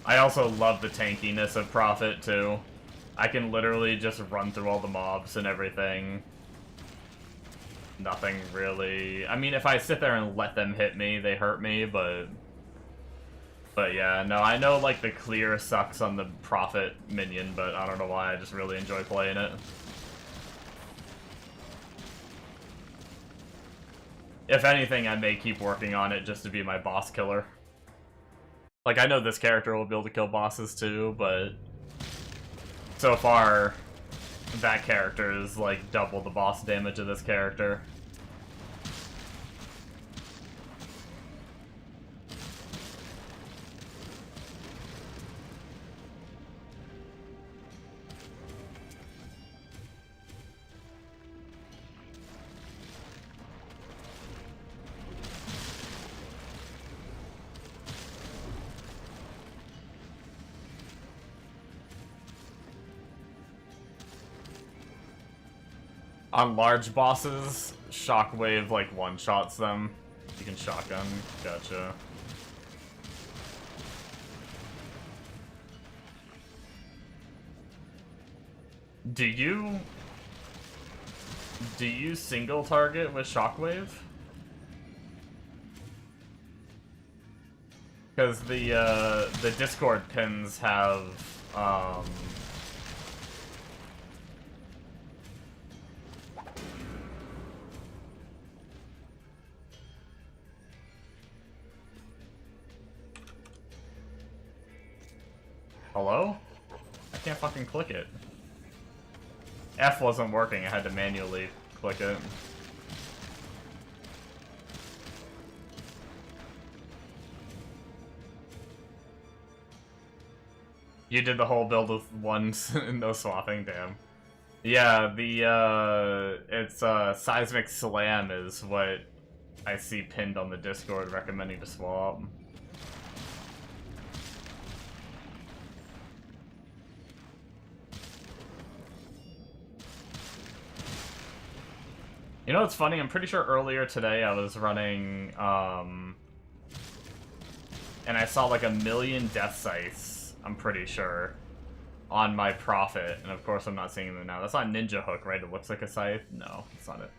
I also love the tankiness of Prophet, too. I can literally just run through all the mobs and everything. Nothing really... I mean, if I sit there and let them hit me, they hurt me, but... But yeah, no, I know like the clear sucks on the Prophet minion, but I don't know why, I just really enjoy playing it. If anything, I may keep working on it just to be my boss killer. Like, I know this character will be able to kill bosses too, but so far, that character is like double the boss damage of this character. On large bosses, Shockwave like one-shots them. You can shotgun. Gotcha. Do you single target with Shockwave? Because the Discord pins have hello? I can't fucking click it. F wasn't working, I had to manually click it. You did the whole build with ones, no swapping, damn. Yeah, it's Seismic Slam is what I see pinned on the Discord recommending to swap. You know what's funny? I'm pretty sure earlier today I was running, and I saw like 1,000,000 death scythes, I'm pretty sure, on my Prophet, and of course I'm not seeing them now. That's not Ninja Hook, right? It looks like a scythe? No, it's not it.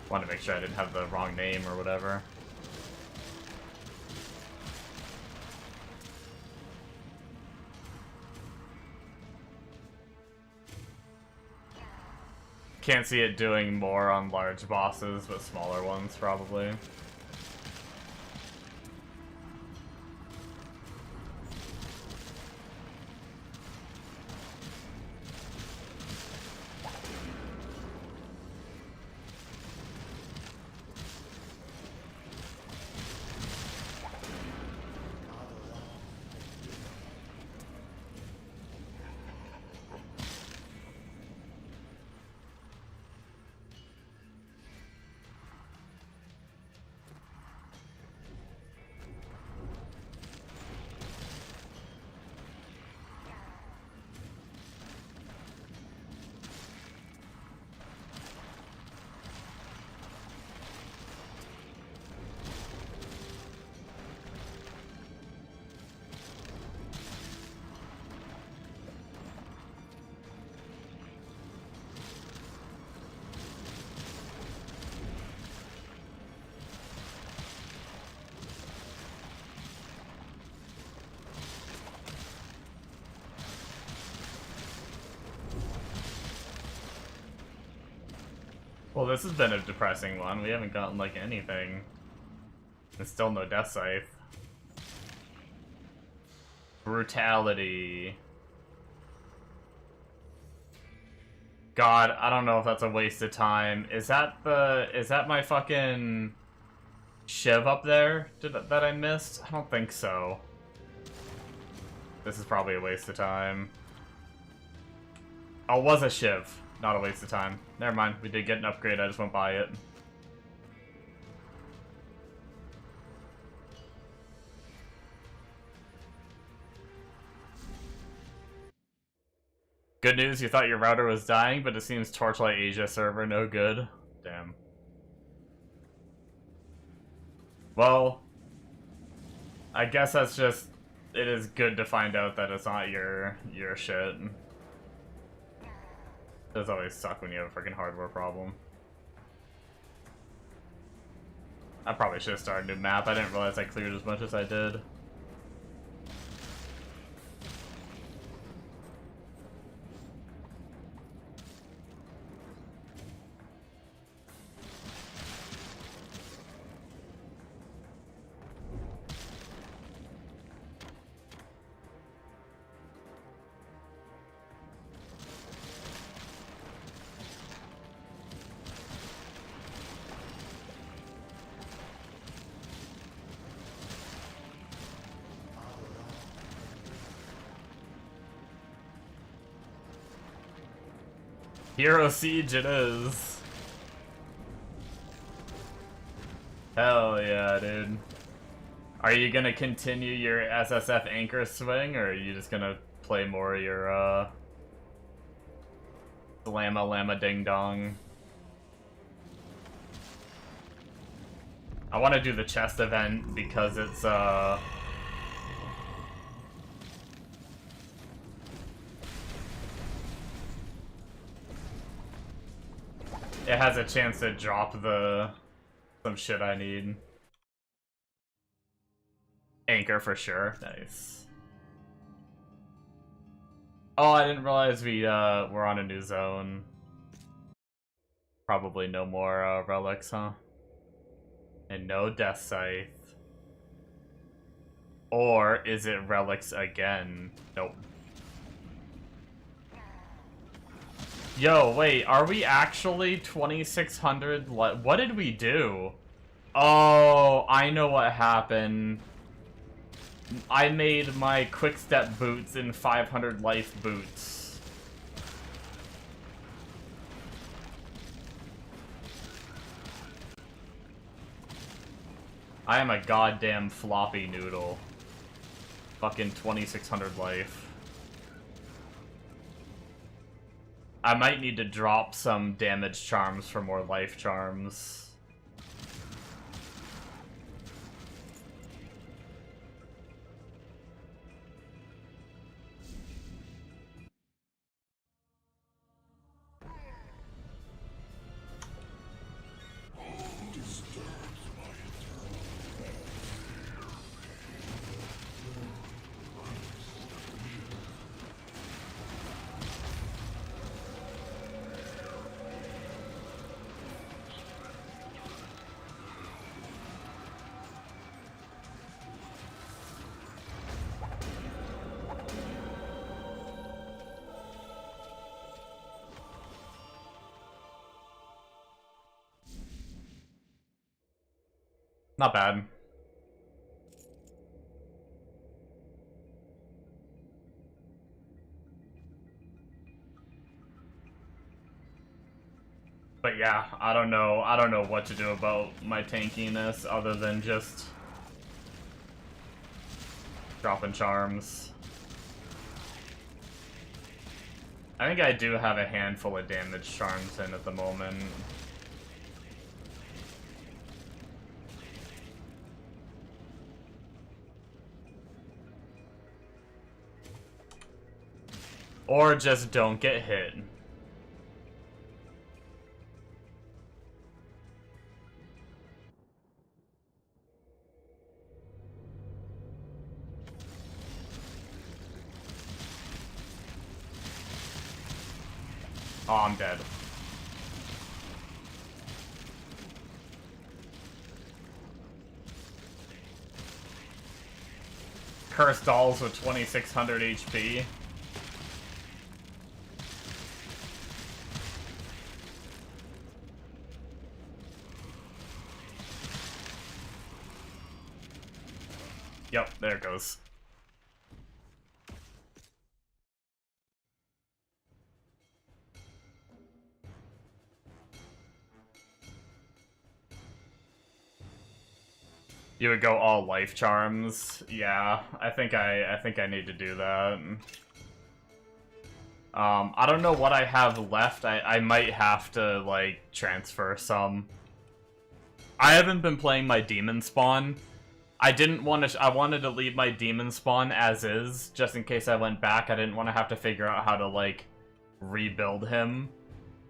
Wanted to make sure I didn't have the wrong name or whatever. Can't see it doing more on large bosses, but smaller ones probably. Well, this has been a depressing one. We haven't gotten, like, anything. And still no Death Scythe. Brutality. God, I don't know if that's a waste of time. Is that my fucking Shiv up there that I missed? I don't think so. This is probably a waste of time. Oh, it was a Shiv. Not a waste of time. Never mind, we did get an upgrade, I just went by it. Good news, you thought your router was dying, but it seems Torchlight Asia server no good. Damn. Well, I guess that's just... It is good to find out that it's not your shit. It does always suck when you have a freaking hardware problem. I probably should have started a new map. I didn't realize I cleared as much as I did. Hero Siege it is. Hell yeah, dude. Are you gonna continue your SSF anchor swing, or are you just gonna play more of your, Llama Llama Ding Dong? I want to do the chest event because it's, it has a chance to drop some shit I need. Anchor for sure. Nice. Oh, I didn't realize we're on a new zone. Probably no more relics, huh? And no Death Scythe. Or is it relics again? Nope. Yo, wait, are we actually 2600? What did we do? Oh, I know what happened. I made my quick-step boots in 500 life boots. I am a goddamn floppy noodle. Fucking 2600 life. I might need to drop some damage charms for more life charms. Not bad. But yeah, I don't know what to do about my tankiness other than just dropping charms. I think I do have a handful of damage charms in at the moment. Or just don't get hit. Oh, I'm dead. Cursed dolls with 2600 HP. Yep, there it goes. You would go all life charms. Yeah, I think I need to do that. I don't know what I have left. I might have to like transfer some. I haven't been playing my demon spawn. I wanted to leave my demon spawn as is, just in case I went back. I didn't want to have to figure out how to like rebuild him.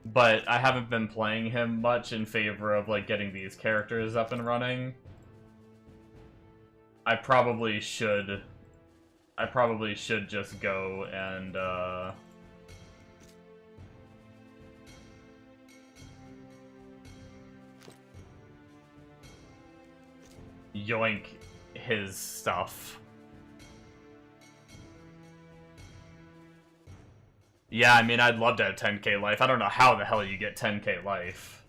but I haven't been playing him much in favor of, like, getting these characters up and running. I probably should just go and, yoink his stuff. Yeah, I mean, I'd love to have 10k life. I don't know how the hell you get 10k life.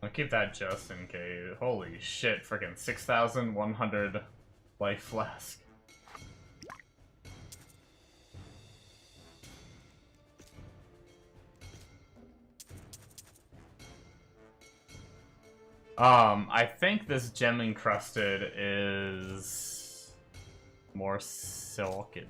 I'll keep that just in case. Holy shit, freaking 6,100 life flask. I think this gem encrusted is more silicate.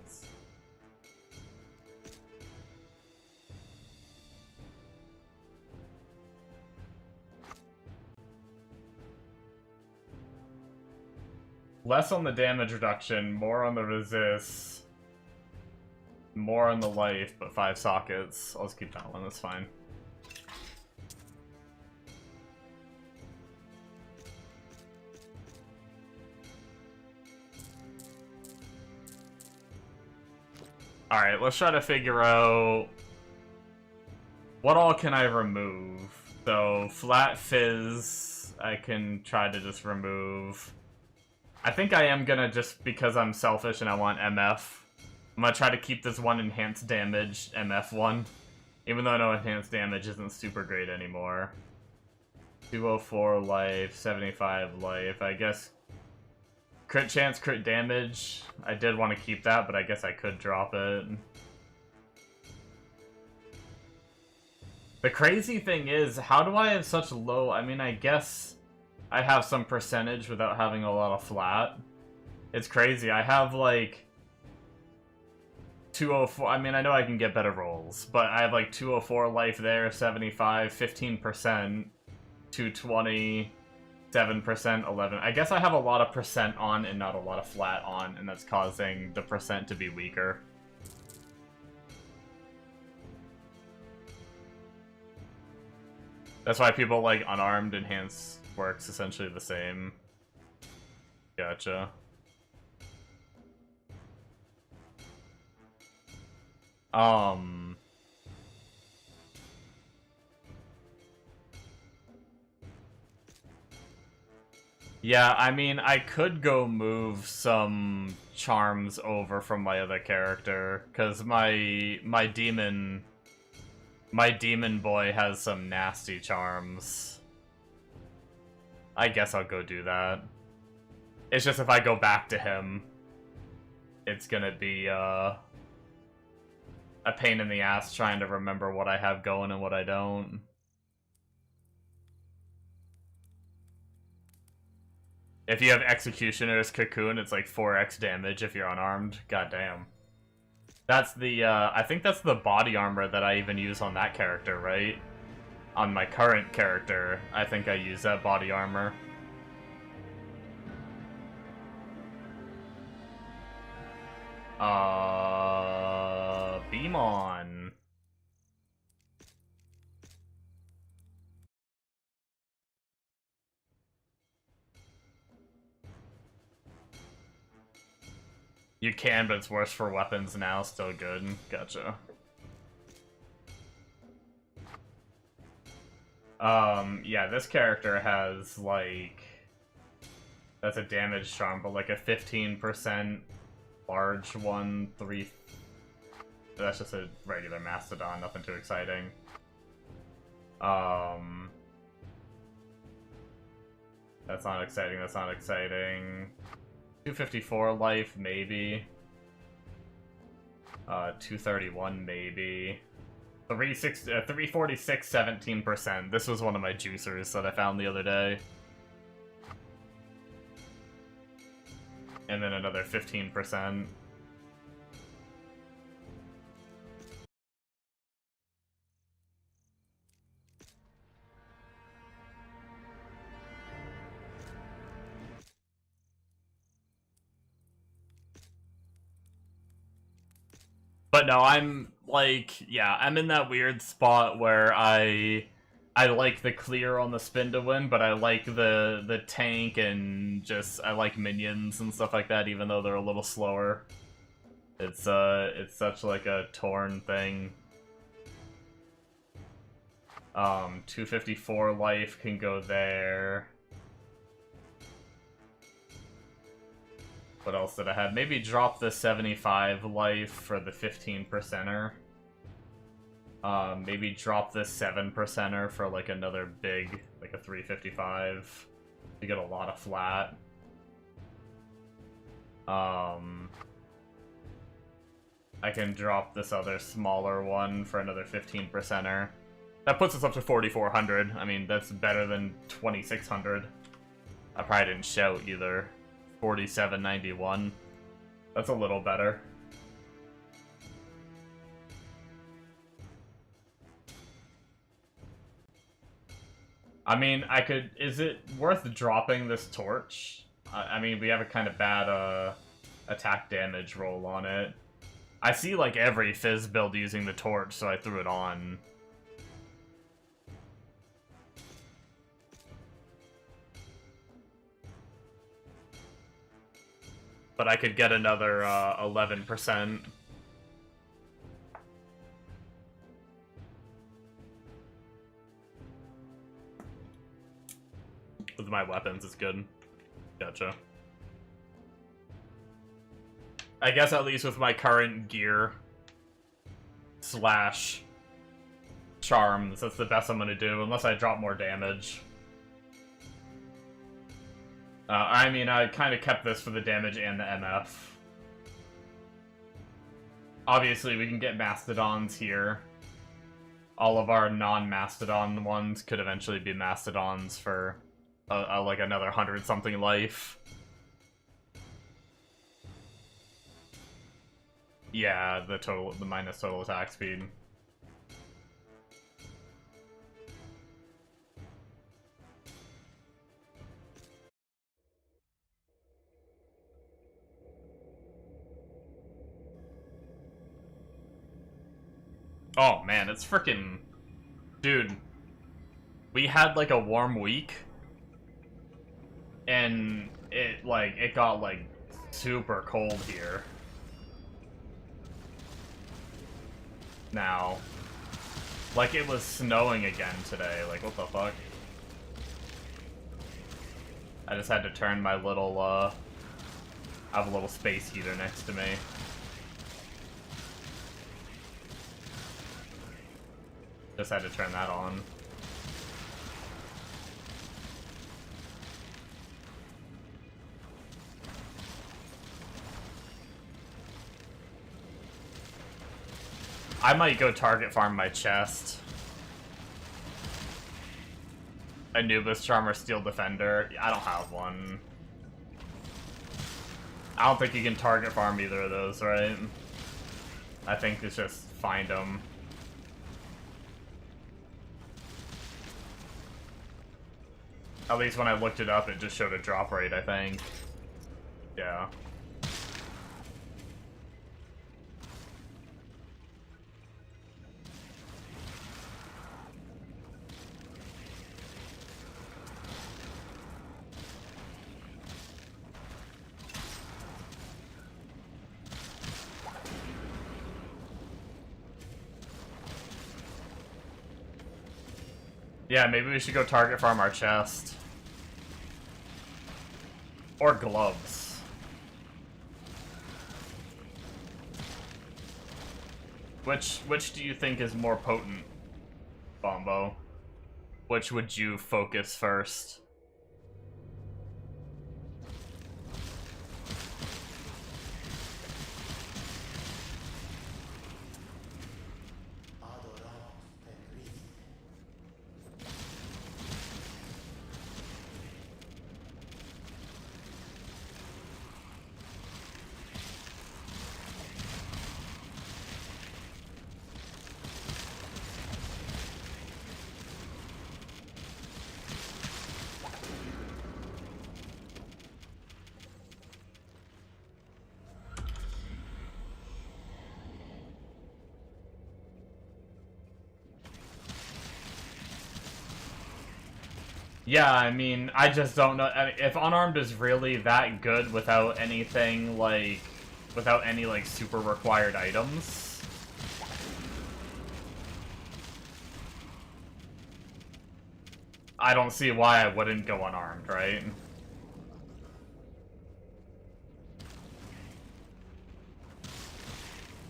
Less on the damage reduction, more on the resist, more on the life, but 5 sockets. I'll just keep that one, that's fine. Alright, let's try to figure out what all can I remove. So, flat fizz, I can try to just remove. I think I am gonna, just because I'm selfish and I want MF, I'm gonna try to keep this one enhanced damage, MF one. Even though I know enhanced damage isn't super great anymore. 204 life, 75 life, I guess. Crit chance, crit damage. I did want to keep that, but I guess I could drop it. The crazy thing is, how do I have such low... I mean, I guess I have some percentage without having a lot of flat. It's crazy. I have, like, 204... I mean, I know I can get better rolls, but I have, like, 204 life there, 75, 15%, 220... 7%, 11. I guess I have a lot of percent on and not a lot of flat on, and that's causing the percent to be weaker. That's why people like unarmed enhance works essentially the same. Gotcha. Yeah, I mean, I could go move some charms over from my other character, because my demon boy has some nasty charms. I guess I'll go do that. It's just if I go back to him, it's gonna be a pain in the ass trying to remember what I have going and what I don't. If you have Executioner's Cocoon, it's like 4x damage if you're unarmed. Goddamn. That's the, I think that's the body armor that I even use on that character, right? On my current character, I think I use that body armor. Beam on. You can, but it's worse for weapons now. Still good. Gotcha. Yeah, this character has, like... That's a damage charm, but like a 15% large one, 3... That's just a regular Mastodon, nothing too exciting. That's not exciting, that's not exciting. 254 life, maybe. 231, maybe. 346, 17%. This was one of my juicers that I found the other day. And then another 15%. But no, I'm like, yeah, I'm in that weird spot where I like the clear on the spin to win, but I like the tank and just I like minions and stuff like that, even though they're a little slower. It's such like a torn thing. 254 life can go there. What else did I have? Maybe drop the 75 life for the 15%er. Maybe drop this 7%er for like another big, like a 355 to get a lot of flat. I can drop this other smaller one for another 15%er. That puts us up to 4,400. I mean, that's better than 2,600. I probably didn't shout either. 4791. That's a little better. I mean, I could... Is it worth dropping this torch? I mean, we have a kind of bad attack damage roll on it. I see, like, every Fizz build using the torch, so I threw it on. But I could get another 11%. With my weapons, it's good. Gotcha. I guess at least with my current gear slash charms, that's the best I'm gonna do, unless I drop more damage. I mean, I kind of kept this for the damage and the MF. Obviously, we can get Mastodons here. All of our non-Mastodon ones could eventually be Mastodons for like another 100-something life. Yeah, the minus total attack speed. Oh man, it's freaking... Dude, we had like a warm week, and it got like super cold here. Now. Like it was snowing again today, like what the fuck? I just had to turn my little, I have a little space heater next to me. Just had to turn that on. I might go target farm my chest. Anubis Charmer Steel Defender. I don't have one. I don't think you can target farm either of those, right? I think it's just find them. At least when I looked it up, it just showed a drop rate, I think. Yeah. Yeah, maybe we should go target farm our chest. Or gloves. Which do you think is more potent, Bombo? Which would you focus first? Yeah, I mean, I just don't know. I mean, if unarmed is really that good without anything, like, without any, like, super required items, I don't see why I wouldn't go unarmed, right?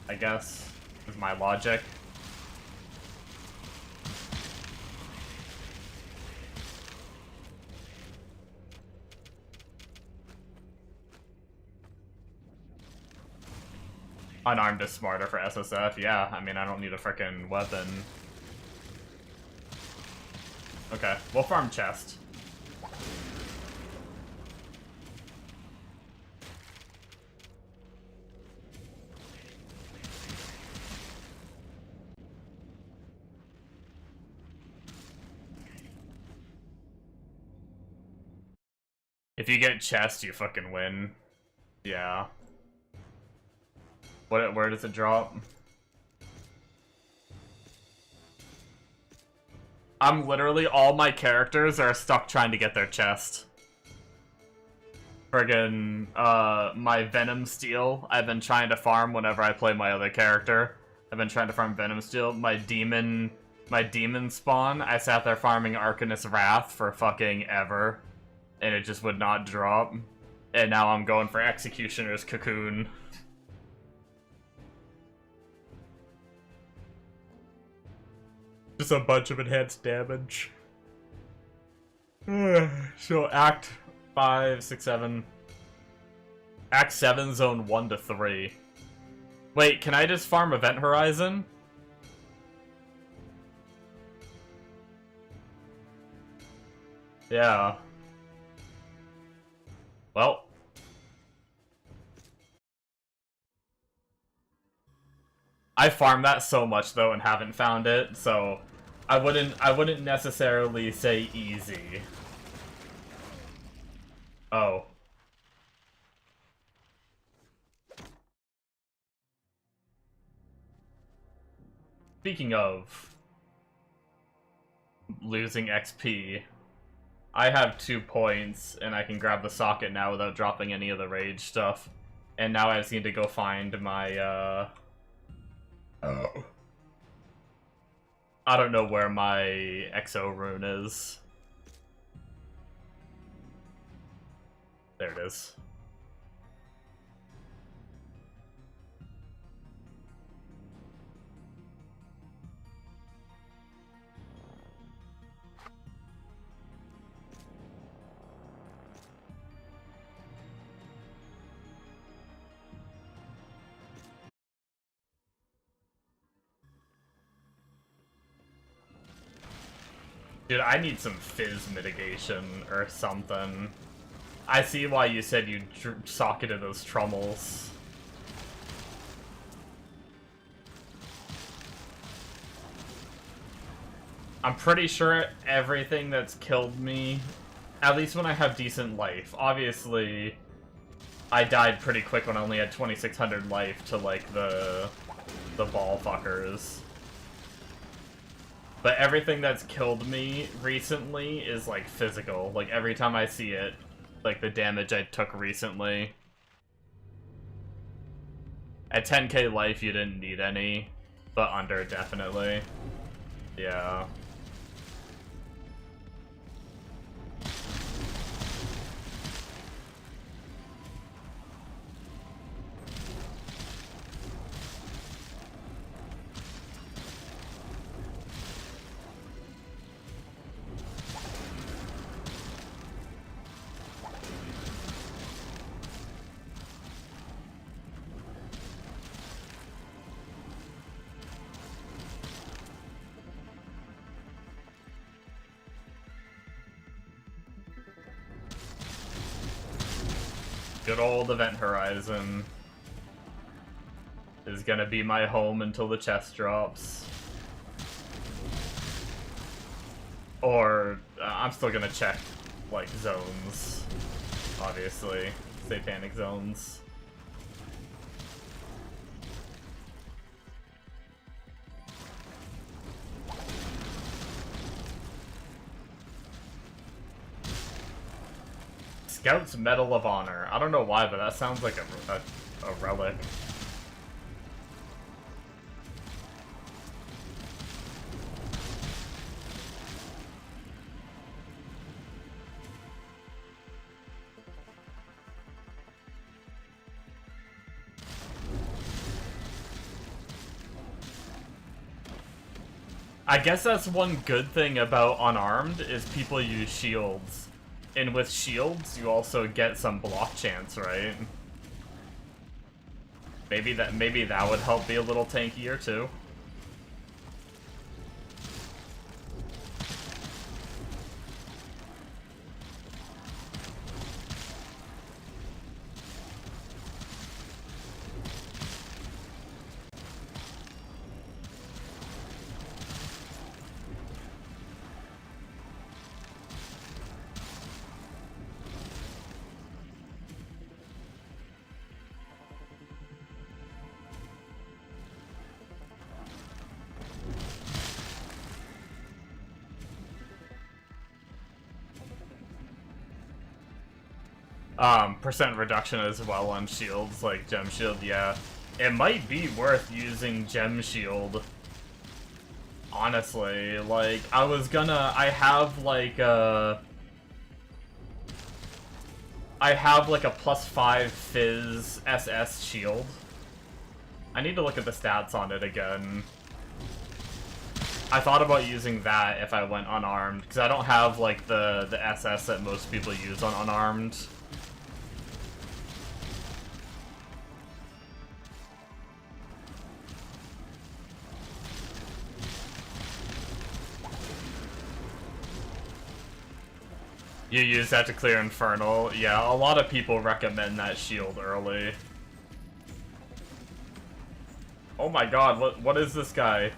I guess, is my logic. Unarmed is smarter for SSF, yeah. I mean, I don't need a frickin' weapon. Okay, we'll farm chest. If you get chest, you fucking win. Yeah. Where does it drop? I'm literally, all my characters are stuck trying to get their chest. Friggin', my Venom Steel, I've been trying to farm whenever I play my other character. I've been trying to farm Venom Steel. My demon spawn, I sat there farming Arcanist Wrath for fucking ever. And it just would not drop. And now I'm going for Executioner's Cocoon. Just a bunch of enhanced damage. So Act 5, 6, 7. Act 7, Zone 1 to 3. Wait, can I just farm Event Horizon? Yeah. Well. I farmed that so much though and haven't found it, so I wouldn't necessarily say easy. Oh. Speaking of losing XP, I have 2 points and I can grab the socket now without dropping any of the rage stuff. And now I just need to go find my I don't know where my Exo rune is. There it is. Dude, I need some fizz mitigation or something. I see why you said you socketed those trommels. I'm pretty sure everything that's killed me, at least when I have decent life. Obviously, I died pretty quick when I only had 2,600 life to, like, the ball fuckers. But everything that's killed me recently is, like, physical. Like, every time I see it, like, the damage I took recently. At 10k life, you didn't need any, but under, definitely. Yeah. Good old Event Horizon is gonna be my home until the chest drops. Or, I'm still gonna check, like, zones. Obviously. Satanic zones. Scout's Medal of Honor. I don't know why, but that sounds like a relic. I guess that's one good thing about Unarmed, is people use shields. And with shields, you also get some block chance, right? Maybe that would help be a little tankier too. Percent reduction as well on shields, like Gem Shield, yeah. It might be worth using Gem Shield. Honestly, like, I have like a +5 Fizz SS shield. I need to look at the stats on it again. I thought about using that if I went unarmed, because I don't have like the SS that most people use on unarmed. You use that to clear Infernal? Yeah, a lot of people recommend that shield early. Oh my god, what is this guy?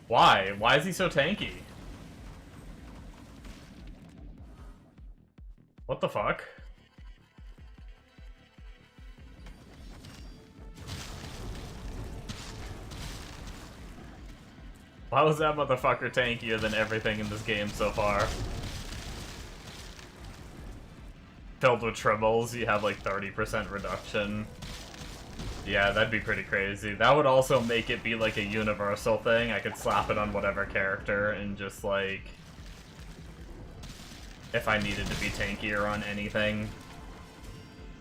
Why? Why is he so tanky? What the fuck? Why was that motherfucker tankier than everything in this game so far? Filled with tribbles, you have like 30% reduction. Yeah, that'd be pretty crazy. That would also make it be like a universal thing. I could slap it on whatever character and just like... if I needed to be tankier on anything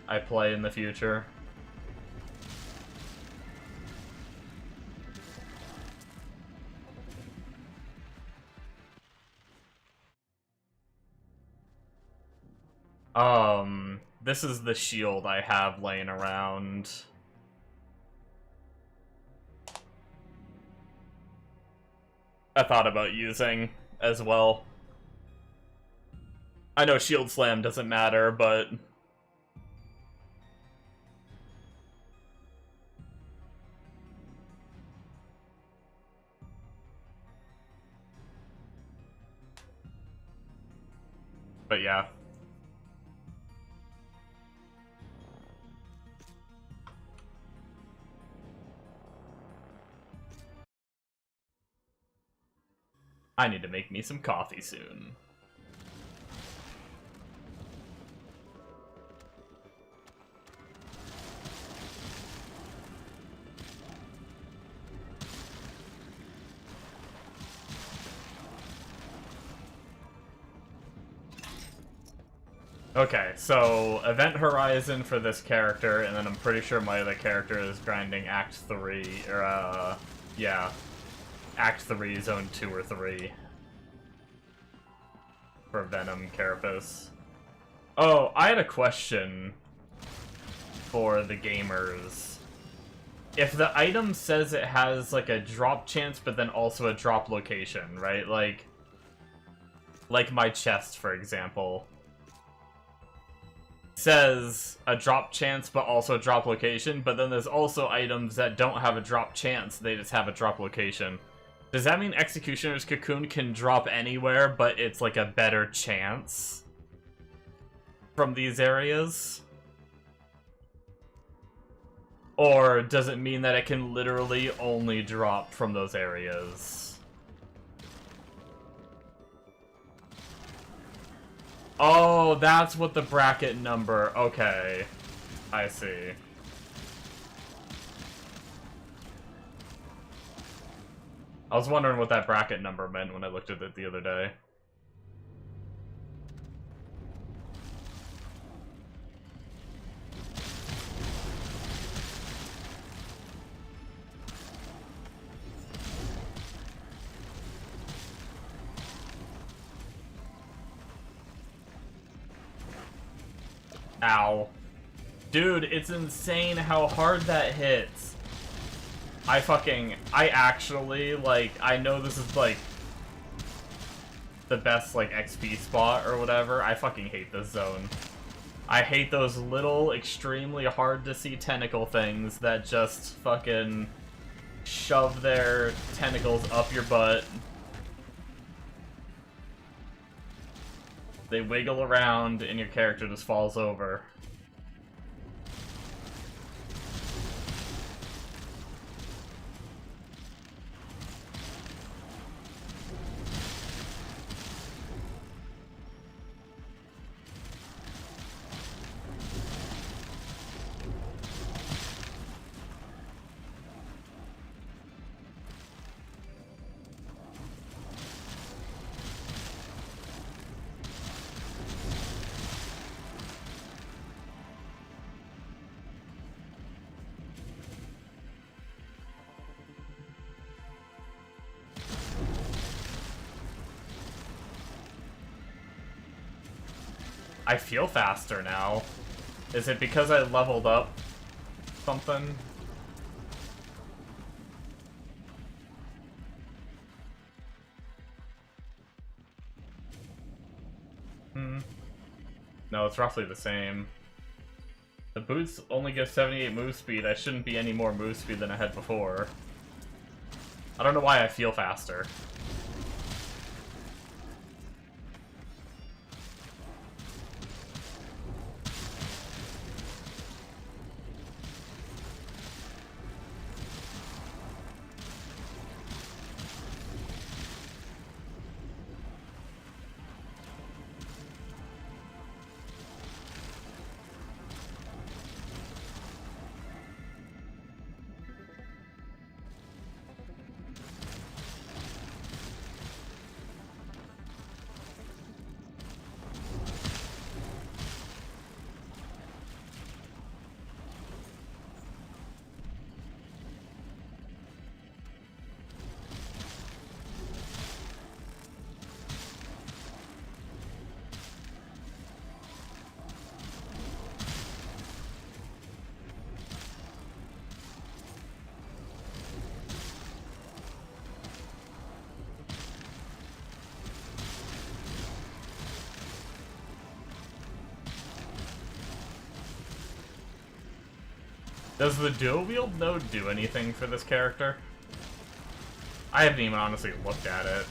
I play in the future. This is the shield I have laying around. I thought about using as well. I know Shield Slam doesn't matter, but... but yeah. I need to make me some coffee soon. Okay, so Event Horizon for this character, and then I'm pretty sure my other character is grinding Act 3, or, yeah. Act 3, Zone 2 or 3. For Venom Carapace. Oh, I had a question for the gamers. If the item says it has, like, a drop chance, but then also a drop location, right? Like my chest, for example. says a drop chance but also drop location, but then there's also items that don't have a drop chance, they just have a drop location. Does that mean Executioner's Cocoon can drop anywhere, but it's like a better chance from these areas? Or does it mean that it can literally only drop from those areas? Oh, that's what the bracket number... Okay. I see. I was wondering what that bracket number meant when I looked at it the other day. Ow. Dude, it's insane how hard that hits. I actually, like, I know this is, like, the best, like, XP spot or whatever. I fucking hate this zone. I hate those little, extremely hard-to-see tentacle things that just fucking shove their tentacles up your butt. They wiggle around, and your character just falls over. I feel faster now. Is it because I leveled up something? No, it's roughly the same. The boots only give 78 move speed. I shouldn't be any more move speed than I had before. I don't know why I feel faster. Does the dual wield node do anything for this character? I haven't even honestly looked at it.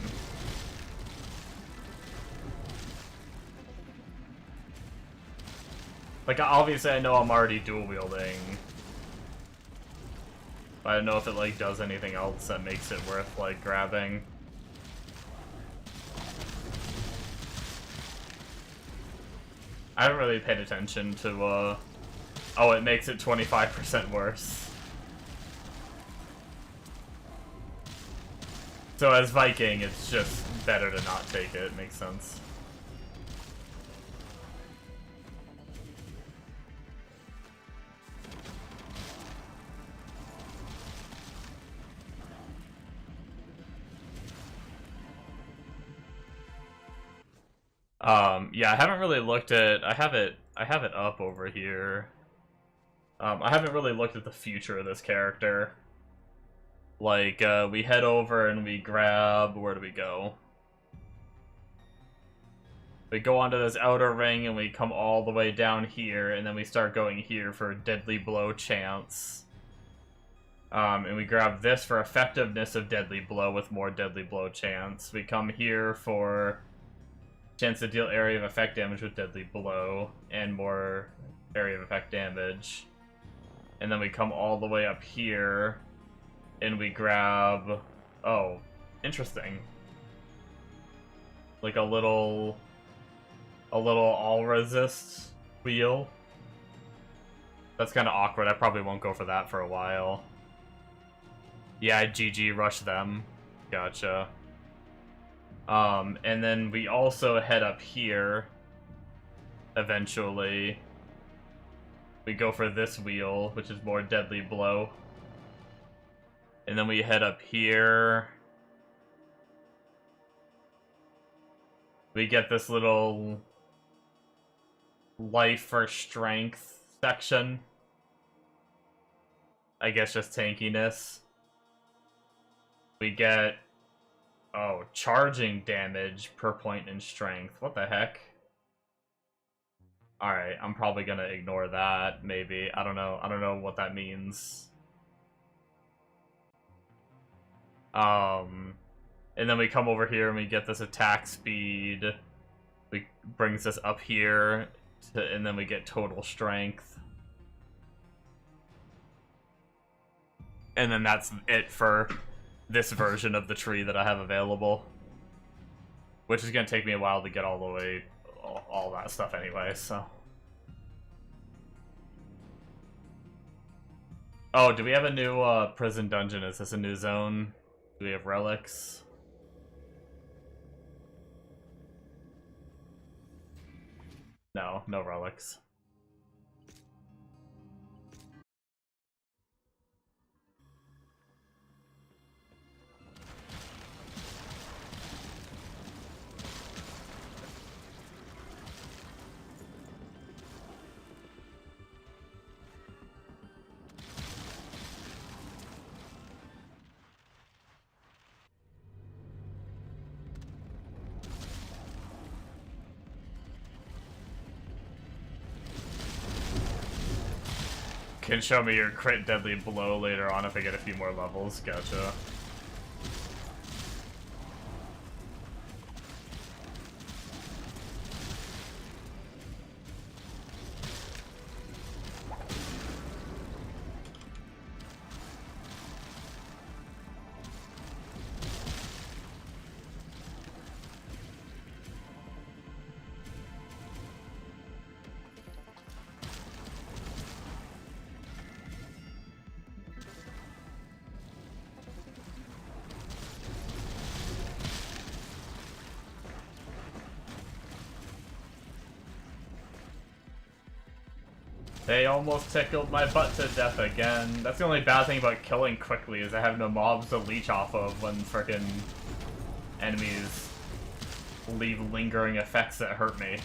Like, obviously I know I'm already dual wielding. But I don't know if it, like, does anything else that makes it worth, like, grabbing. I haven't really paid attention to, oh, it makes it 25% worse. So as Viking, it's just better to not take it. Makes sense. Yeah, I haven't really looked at... I have it up over here. I haven't really looked at the future of this character. Like, we head over and we grab... Where do we go? We go onto this outer ring and we come all the way down here, and then we start going here for Deadly Blow chance. And we grab this for effectiveness of Deadly Blow with more Deadly Blow chance. We come here for chance to deal area of effect damage with Deadly Blow and more area of effect damage. And then we come all the way up here and we grab... Oh, interesting. Like a little all resist wheel. That's kind of awkward. I probably won't go for that for a while. Yeah, GG, rush them. Gotcha. And then we also head up here. Eventually. We go for this wheel, which is more Deadly Blow. And then we head up here. We get this little life for strength section. I guess just tankiness. We get, oh, charging damage per point in strength. What the heck? Alright, I'm probably gonna ignore that, maybe. I don't know what that means. And then we come over here and we get this attack speed. We brings us up here, and then we get total strength. And then that's it for this version of the tree that I have available. Which is gonna take me a while to get all the way, all that stuff anyway, so. Oh, do we have a new prison dungeon? Is this a new zone? Do we have relics? No, no relics. Can show me your crit Deadly Blow later on if I get a few more levels. Gotcha. They almost tickled my butt to death again. That's the only bad thing about killing quickly, is I have no mobs to leech off of when frickin' enemies leave lingering effects that hurt me.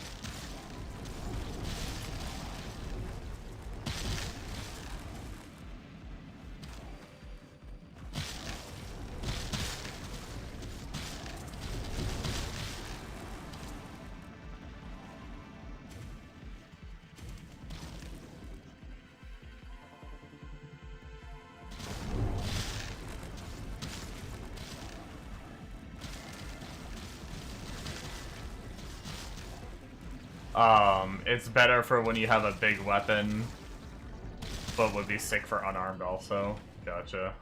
It's better for when you have a big weapon, but would be sick for unarmed also. Gotcha.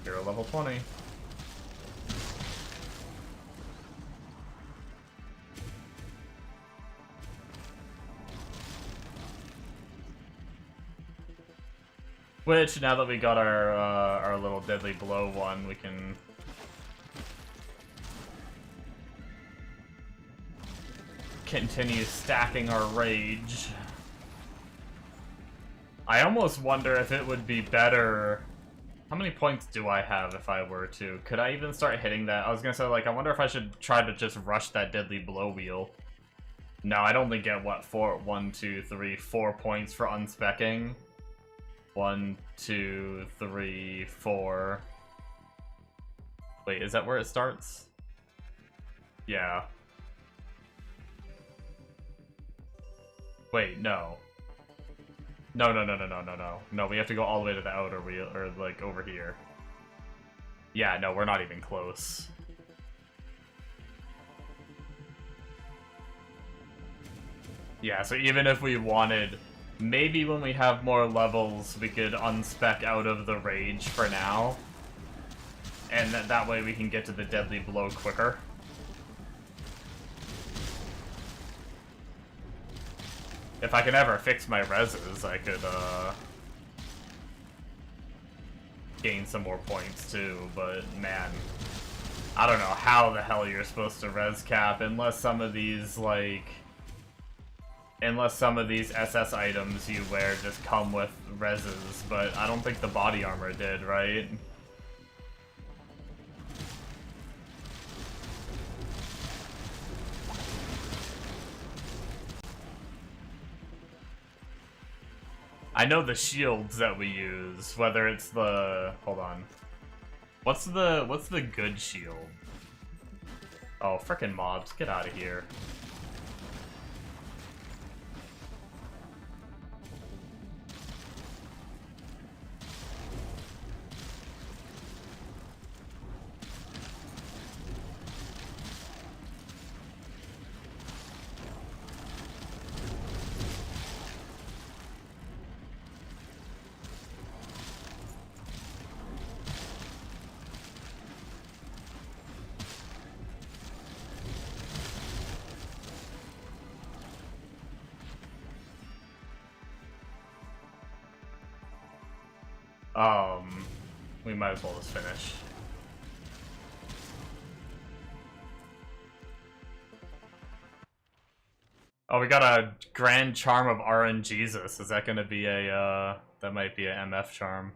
You're level 20. Which, now that we got our little Deadly Blow one, we can continue stacking our rage. I almost wonder if it would be better How many points do I have if I were to? Could I even start hitting that? I was gonna say, like, I wonder if I should try to just rush that deadly blow wheel. No, I'd only get, what, 4 points for unspecking. 1, 2, 3, 4. Wait, is that where it starts? Yeah. Wait, no. No. No, we have to go all the way to the outer wheel, or, like, over here. Yeah, no, we're not even close. Yeah, so even if we wanted, maybe when we have more levels, we could unspec out of the rage for now. And that way we can get to the deadly blow quicker. If I can ever fix my reses, I could, gain some more points too, but man, I don't know how the hell you're supposed to res cap unless some of these, like, SS items you wear just come with reses, but I don't think the body armor did, right? I know the shields that we use, whether it's the... Hold on. What's the good shield? Oh, frickin' mobs, get out of here. We might as well just finish. Oh, we got a Grand Charm of RNGesus. Is that gonna be a, that might be an MF charm.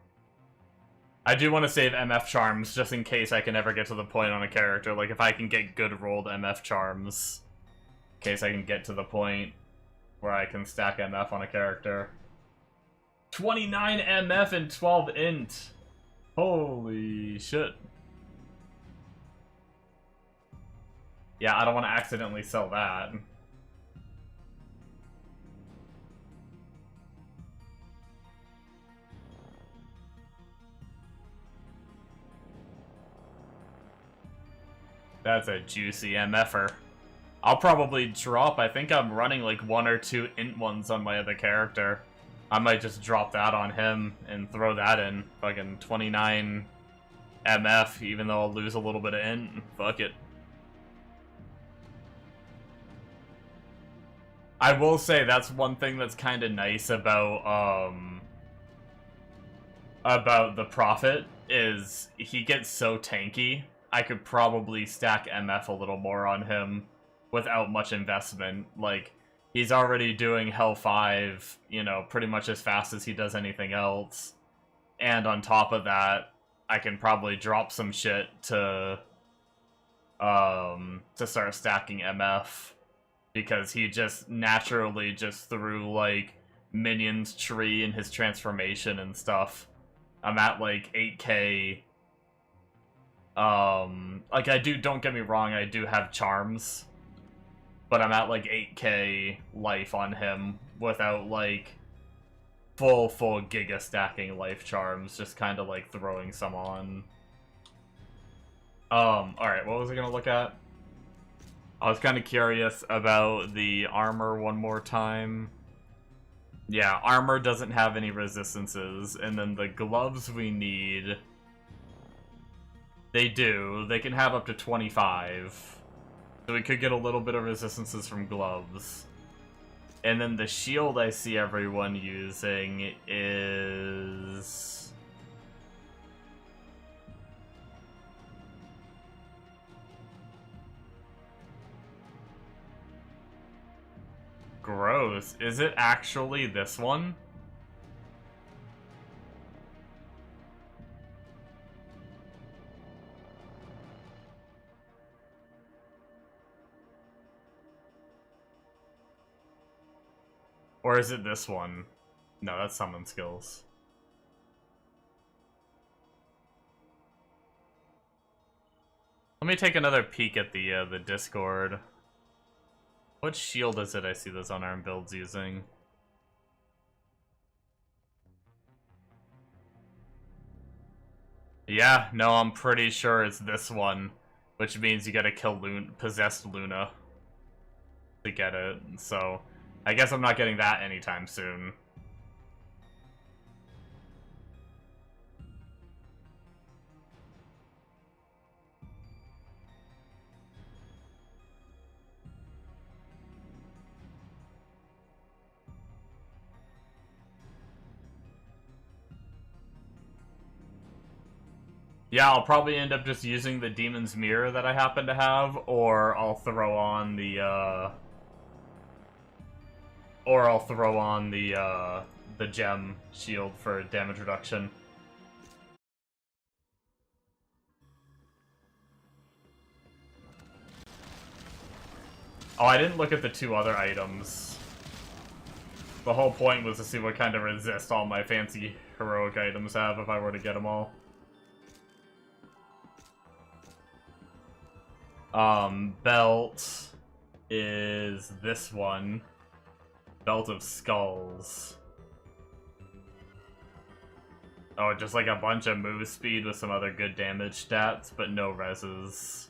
I do want to save MF charms, just in case I can ever get to the point on a character. Like, if I can get good rolled MF charms. In case I can get to the point where I can stack MF on a character. 29 MF and 12 int. Holy shit. Yeah, I don't want to accidentally sell that. That's a juicy MFer. I'll probably drop, I think I'm running like 1 or 2 int ones on my other character. I might just drop that on him and throw that in. Fucking 29 MF, even though I'll lose a little bit of int. Fuck it. I will say that's one thing that's kind of nice about the Prophet, is he gets so tanky. I could probably stack MF a little more on him without much investment. Like, he's already doing Hell 5, you know, pretty much as fast as he does anything else. And on top of that, I can probably drop some shit to start stacking MF. Because he just naturally just threw, like, minions tree in his transformation and stuff. I'm at, like, 8k. Like, don't get me wrong, I do have charms. But I'm at, like, 8k life on him without, like, full giga stacking life charms, just kind of, like, throwing some on. Alright, what was I gonna look at? I was kind of curious about the armor one more time. Yeah, armor doesn't have any resistances, and then the gloves we need... They do. They can have up to 25. So we could get a little bit of resistances from gloves. And then the shield I see everyone using is... Gross. Is it actually this one? Or is it this one? No, that's summon skills. Let me take another peek at the Discord. What shield is it I see those unarmed builds using? Yeah, no, I'm pretty sure it's this one, which means you gotta kill possessed Luna to get it, so I guess I'm not getting that anytime soon. Yeah, I'll probably end up just using the Demon's Mirror that I happen to have, or I'll throw on the gem shield for damage reduction. Oh, I didn't look at the 2 other items. The whole point was to see what kind of resist all my fancy heroic items have if I were to get them all. Belt is this one. Belt of Skulls. Oh, just like a bunch of move speed with some other good damage stats, but no reses.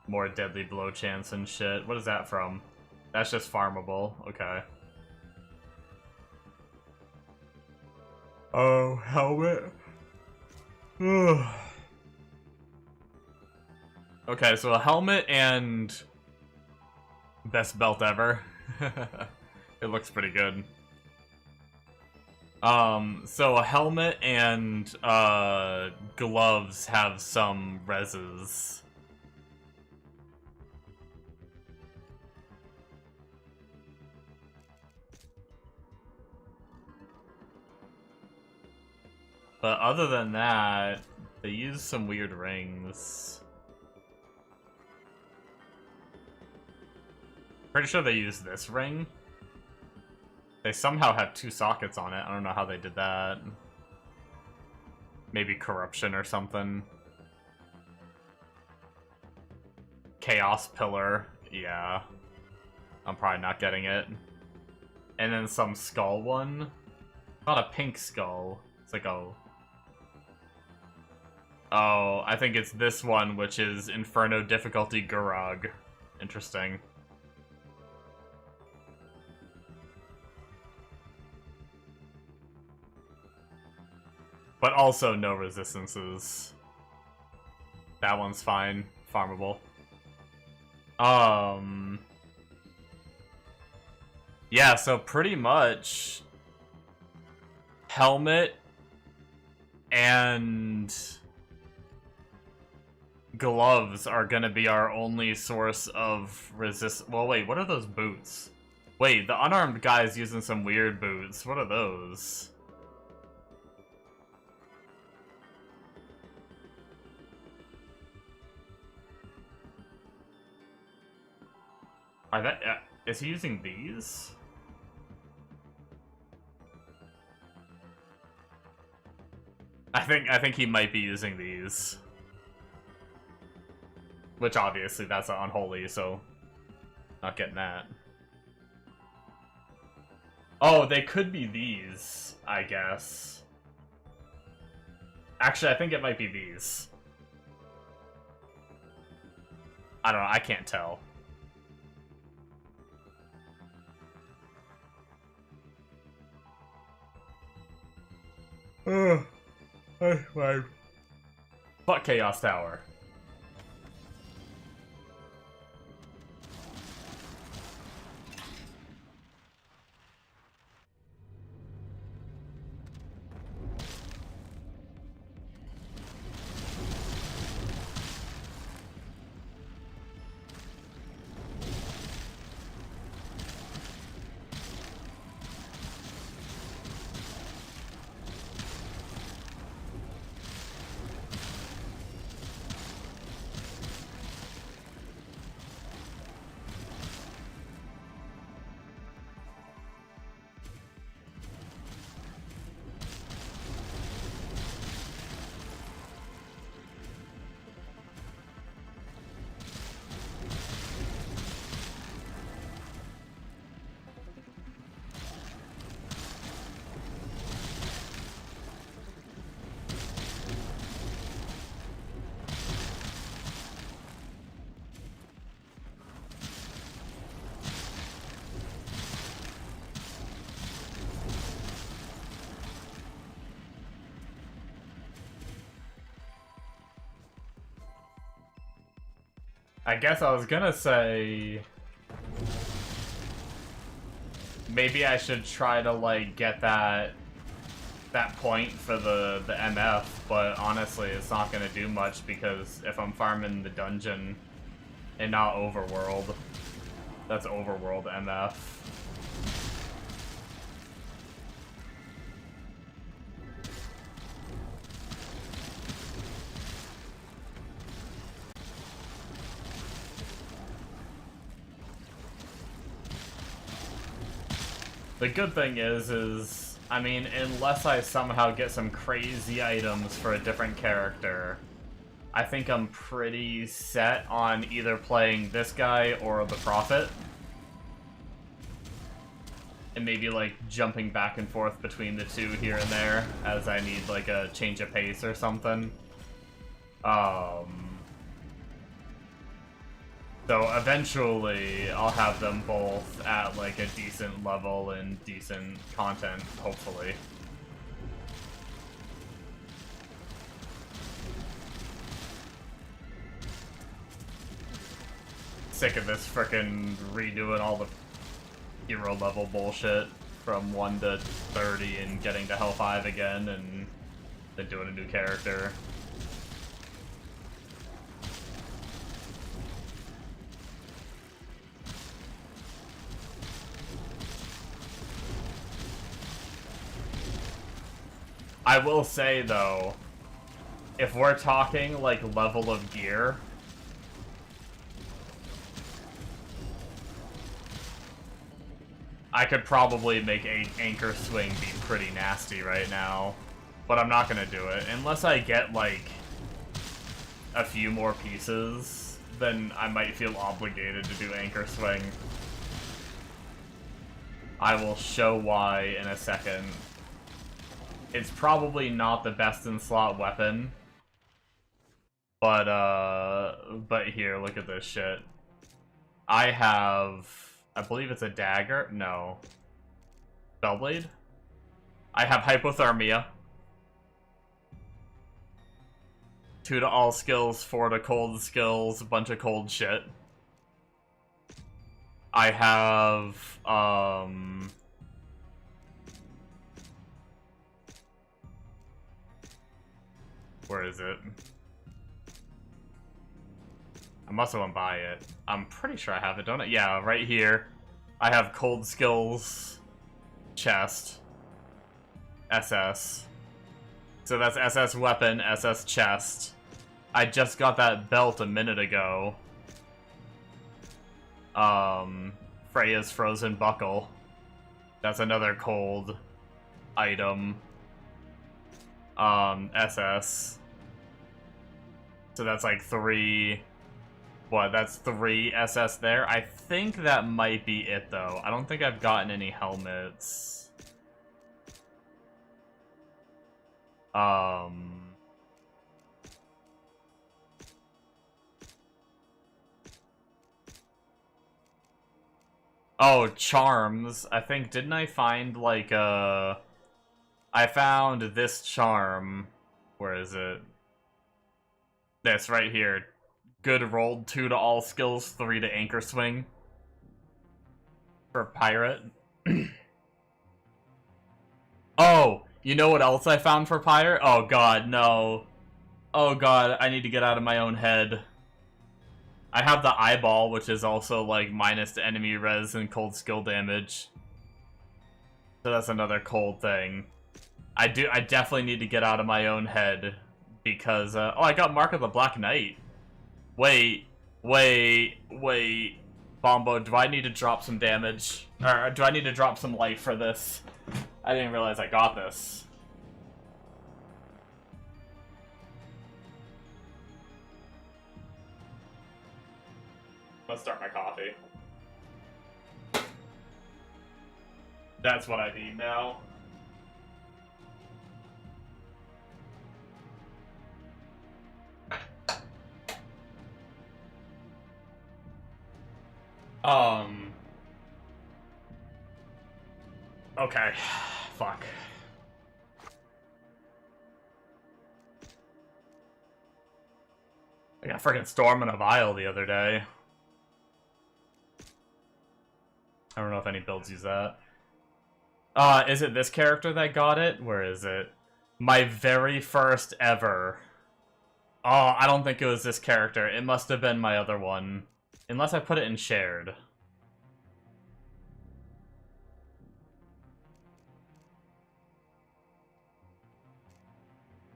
More deadly blow chance and shit. What is that from? That's just farmable. Okay. Oh, helmet. Okay, so a helmet and best belt ever. It looks pretty good. So a helmet and gloves have some reses. But other than that, they use some weird rings. Pretty sure they use this ring. They somehow have 2 sockets on it. I don't know how they did that. Maybe corruption or something. Chaos Pillar. Yeah. I'm probably not getting it. And then some skull one. Not a pink skull. It's like a... Oh, I think it's this one, which is Inferno Difficulty Gurug. Interesting. But also no resistances. That one's fine. Farmable. Yeah, so pretty much... Helmet... and... gloves are gonna be our only source of resist. Well, wait, what are those boots? Wait, the unarmed guy's using some weird boots. What are those? Are that... is he using these? I think he might be using these. Which obviously that's unholy, so not getting that. Oh, they could be these, I guess. Actually, I think it might be these. I don't know, I can't tell. Fuck Chaos Tower. I guess I was gonna say maybe I should try to like get that point for the MF, but honestly it's not gonna do much because if I'm farming the dungeon and not overworld, that's overworld MF. The good thing is, I mean, unless I somehow get some crazy items for a different character, I think I'm pretty set on either playing this guy or the Prophet. And maybe, like, jumping back and forth between the two here and there, as I need, like, a change of pace or something. So eventually, I'll have them both at, like, a decent level and decent content, hopefully. Sick of this frickin' redoing all the hero level bullshit from 1 to 30 and getting to Hell 5 again and then doing a new character. I will say, though, if we're talking, like, level of gear, I could probably make Anchor Swing be pretty nasty right now, but I'm not gonna do it. Unless I get, like, a few more pieces, then I might feel obligated to do Anchor Swing. I will show why in a second. It's probably not the best in slot weapon, but here, look at this shit. I have, I believe it's a dagger. No, Spellblade. I have hypothermia. 2 to all skills, 4 to cold skills, a bunch of cold shit. I have where is it? I must have went by it. I'm pretty sure I have it, don't I? Yeah, right here. I have cold skills, chest, SS. So that's SS weapon, SS chest. I just got that belt a minute ago. Freya's Frozen Buckle. That's another cold item. SS. So that's like 3... What, that's 3 SS there? I think that might be it, though. I don't think I've gotten any helmets. Oh, charms. I think, didn't I find, like, I found this charm. Where is it? This, right here. Good rolled, 2 to all skills, 3 to anchor swing. For pirate. Oh, you know what else I found for pirate? Oh god, no. Oh god, I need to get out of my own head. I have the eyeball, which is also like minus the enemy res and cold skill damage. So that's another cold thing. I definitely need to get out of my own head because oh, I got Mark of the Black Knight. Wait, Bombo, do I need to drop some damage? Or do I need to drop some life for this? I didn't realize I got this. Let's start my coffee. That's what I need now. Okay. Fuck. I got freaking Storm and a Vial the other day. I don't know if any builds use that. Is it this character that got it? Where is it? My very first ever. Oh, I don't think it was this character. It must have been my other one. Unless I put it in shared.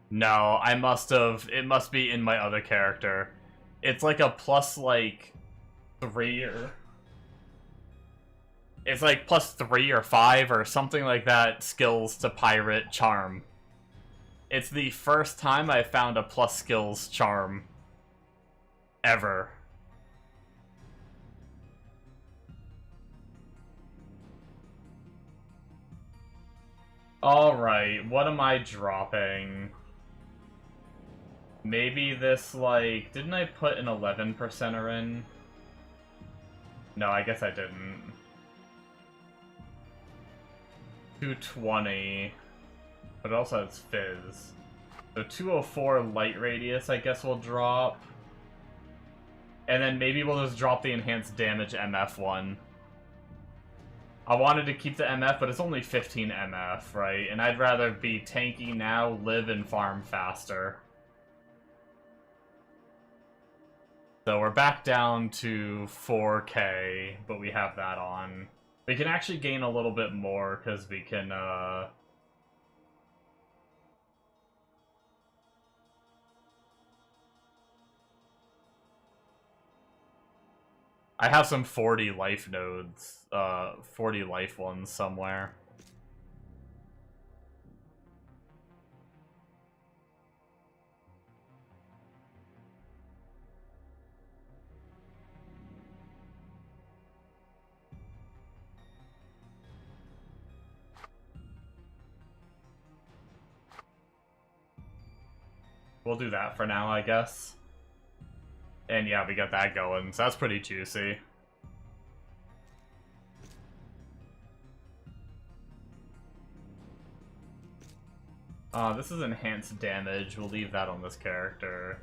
No, I must have. It must be in my other character. It's like a plus, like, 3 or... It's like plus 3 or 5 or something like that skills to Pirate Charm. It's the first time I found a plus skills charm. Ever. Alright, what am I dropping? Maybe this, like... Didn't I put an 11%er in? No, I guess I didn't. 220. But it also has Fizz. So 204 light radius, I guess we'll drop. And then maybe we'll just drop the enhanced damage MF one. I wanted to keep the MF, but it's only 15 MF, right? And I'd rather be tanky now, live and farm faster. So we're back down to 4K, but we have that on. We can actually gain a little bit more, because we can, I have some 40 life nodes, 40 life ones somewhere. We'll do that for now, I guess. And yeah, we got that going, so that's pretty juicy. This is enhanced damage. We'll leave that on this character.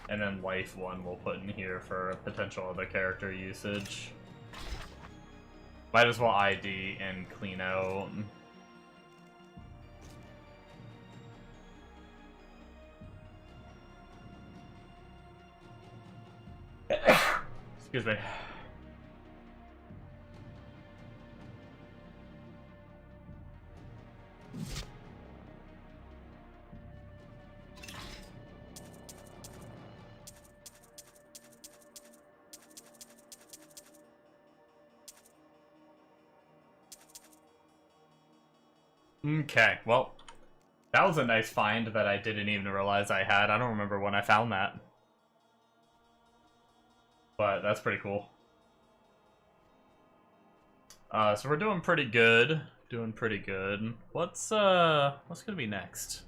And then life one we'll put in here for potential other character usage. Might as well ID and clean out. Excuse me. Okay, well, that was a nice find that I didn't even realize I had. I don't remember when I found that. But that's pretty cool. So we're doing pretty good. Doing pretty good. What's gonna be next?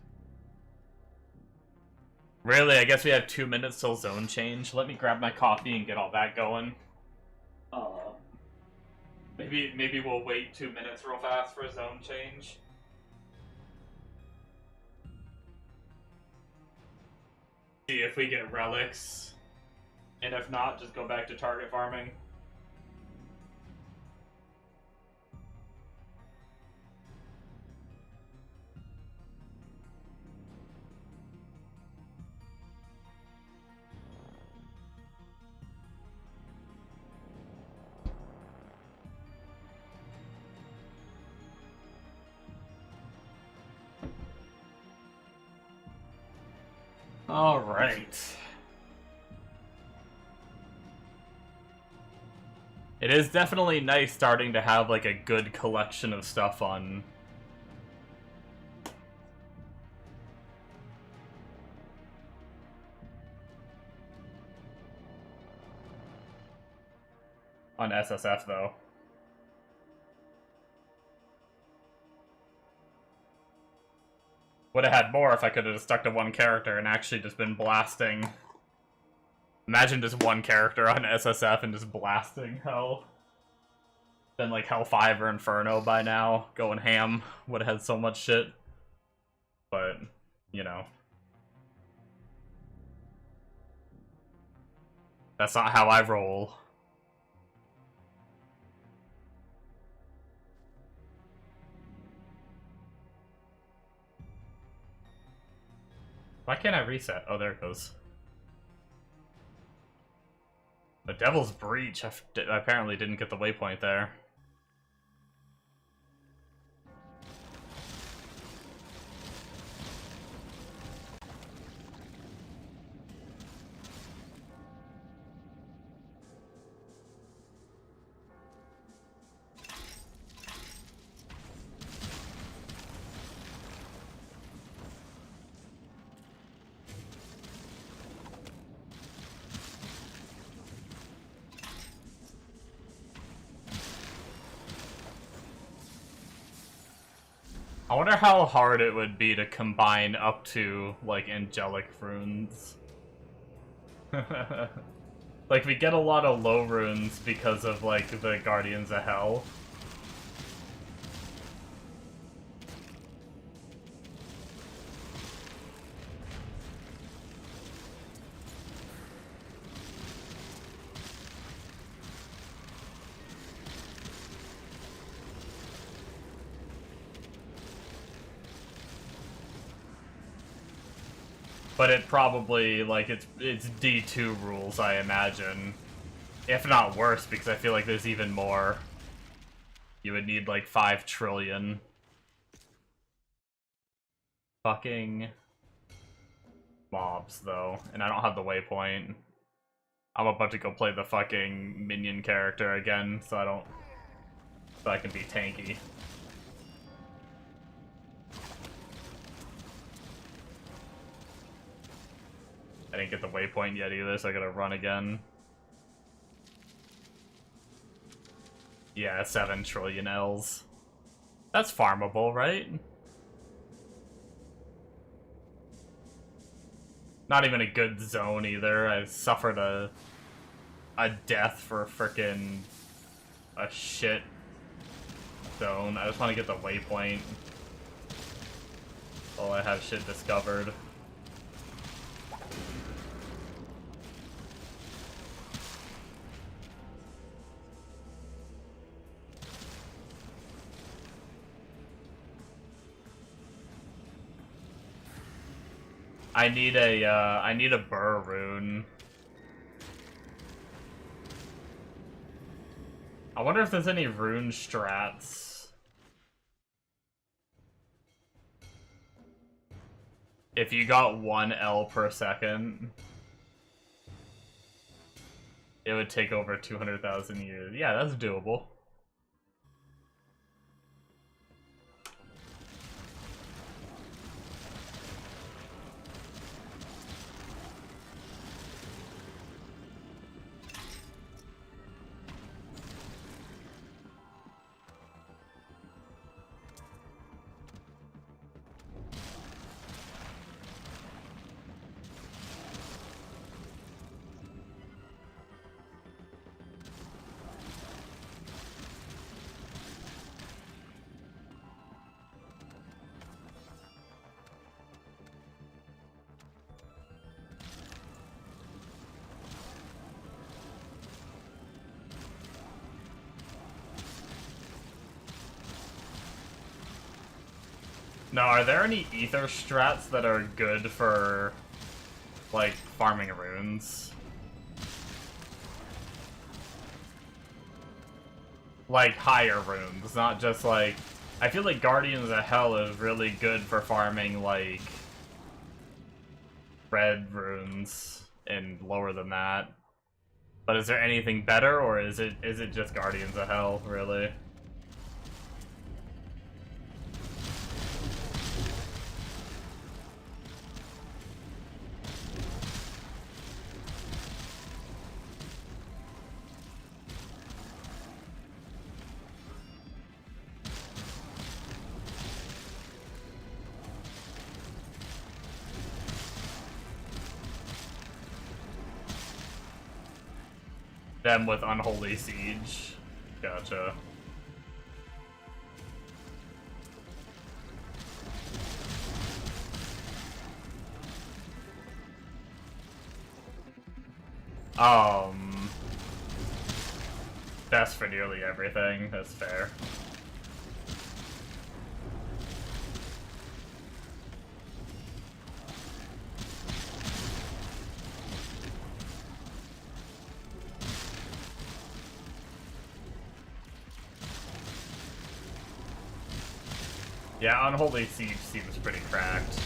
Really, I guess we have 2 minutes till zone change. Let me grab my coffee and get all that going. Maybe we'll wait 2 minutes real fast for a zone change. See if we get relics. And if not, just go back to target farming. All right. It is definitely nice starting to have like a good collection of stuff on SSF though. Would have had more if I could have just stuck to one character and actually just been blasting. Imagine just one character on SSF and just blasting hell. Been like Hell 5 or Inferno by now, going ham. Would have had so much shit. But, you know. That's not how I roll. Why can't I reset? Oh, there it goes. The Devil's Breach. I apparently didn't get the waypoint there. I wonder how hard it would be to combine up to, like, angelic runes. Like, we get a lot of low runes because of, like, the Guardians of Hell. But it probably, like, it's D2 rules, I imagine. If not worse, because I feel like there's even more. You would need, like, 5 trillion. Fucking mobs, though. And I don't have the waypoint. I'm about to go play the fucking minion character again, so I can be tanky. I didn't get the waypoint yet either, so I gotta run again. Yeah, 7 trillion Ls. That's farmable, right? Not even a good zone either. I suffered a death for frickin' a shit zone. I just want to get the waypoint. Oh, I have shit discovered. I need a burr rune. I wonder if there's any rune strats. If you got 1 L per second, it would take over 200,000 years. Yeah, that's doable. Now, are there any ether strats that are good for, like, farming runes? Like, higher runes, not just, like... I feel like Guardians of Hell is really good for farming, like, red runes, and lower than that. But is there anything better, or is it just Guardians of Hell, really? Them with Unholy Siege. Gotcha. Best for nearly everything, that's fair. Yeah, Unholy Siege seems pretty cracked.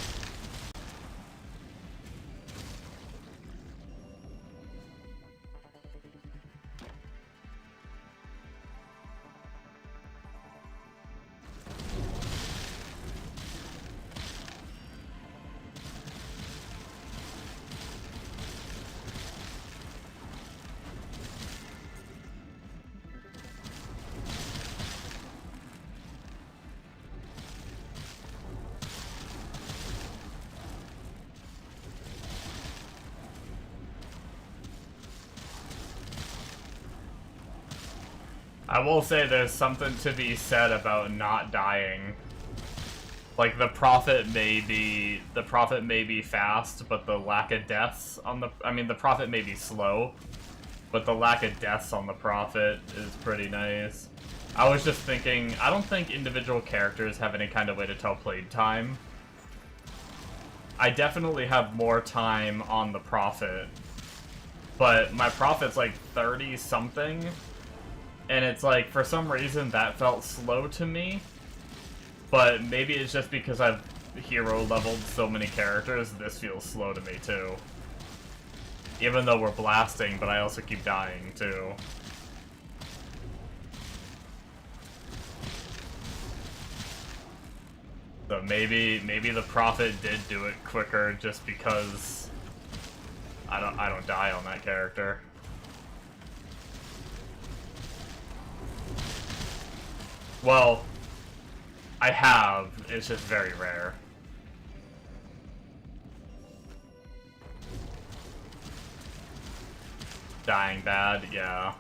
I will say there's something to be said about not dying. Like, the Prophet may be fast, but the lack of deaths on the... I mean, the Prophet may be slow, but the lack of deaths on the Prophet is pretty nice. I was just thinking, I don't think individual characters have any kind of way to tell played time. I definitely have more time on the Prophet, but my Prophet's like 30-something, and it's like, for some reason, that felt slow to me. But maybe it's just because I've hero leveled so many characters, this feels slow to me too. Even though we're blasting, but I also keep dying too. So maybe the Prophet did do it quicker just because I don't die on that character. Well, I have, it's just very rare. Dying bad, yeah.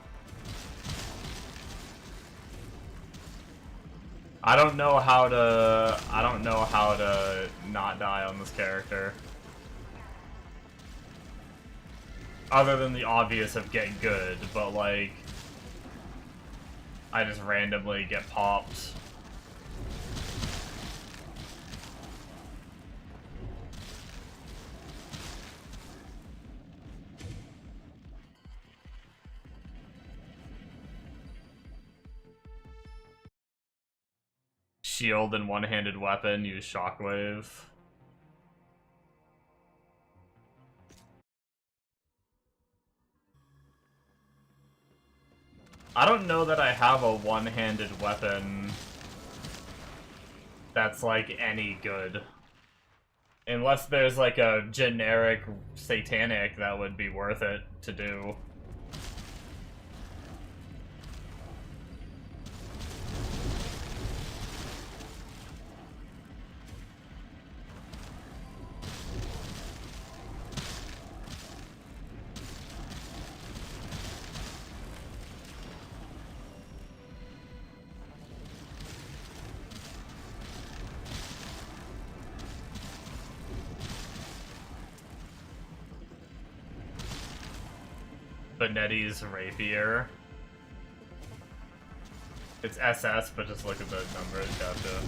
I don't know how to not die on this character. Other than the obvious of get good, but like, I just randomly get popped. Shield and one-handed weapon, use shockwave. I don't know that I have a one-handed weapon that's like any good. Unless there's like a generic satanic that would be worth it to do. Benetti's Rapier. It's SS, but just look at the numbers, gotcha.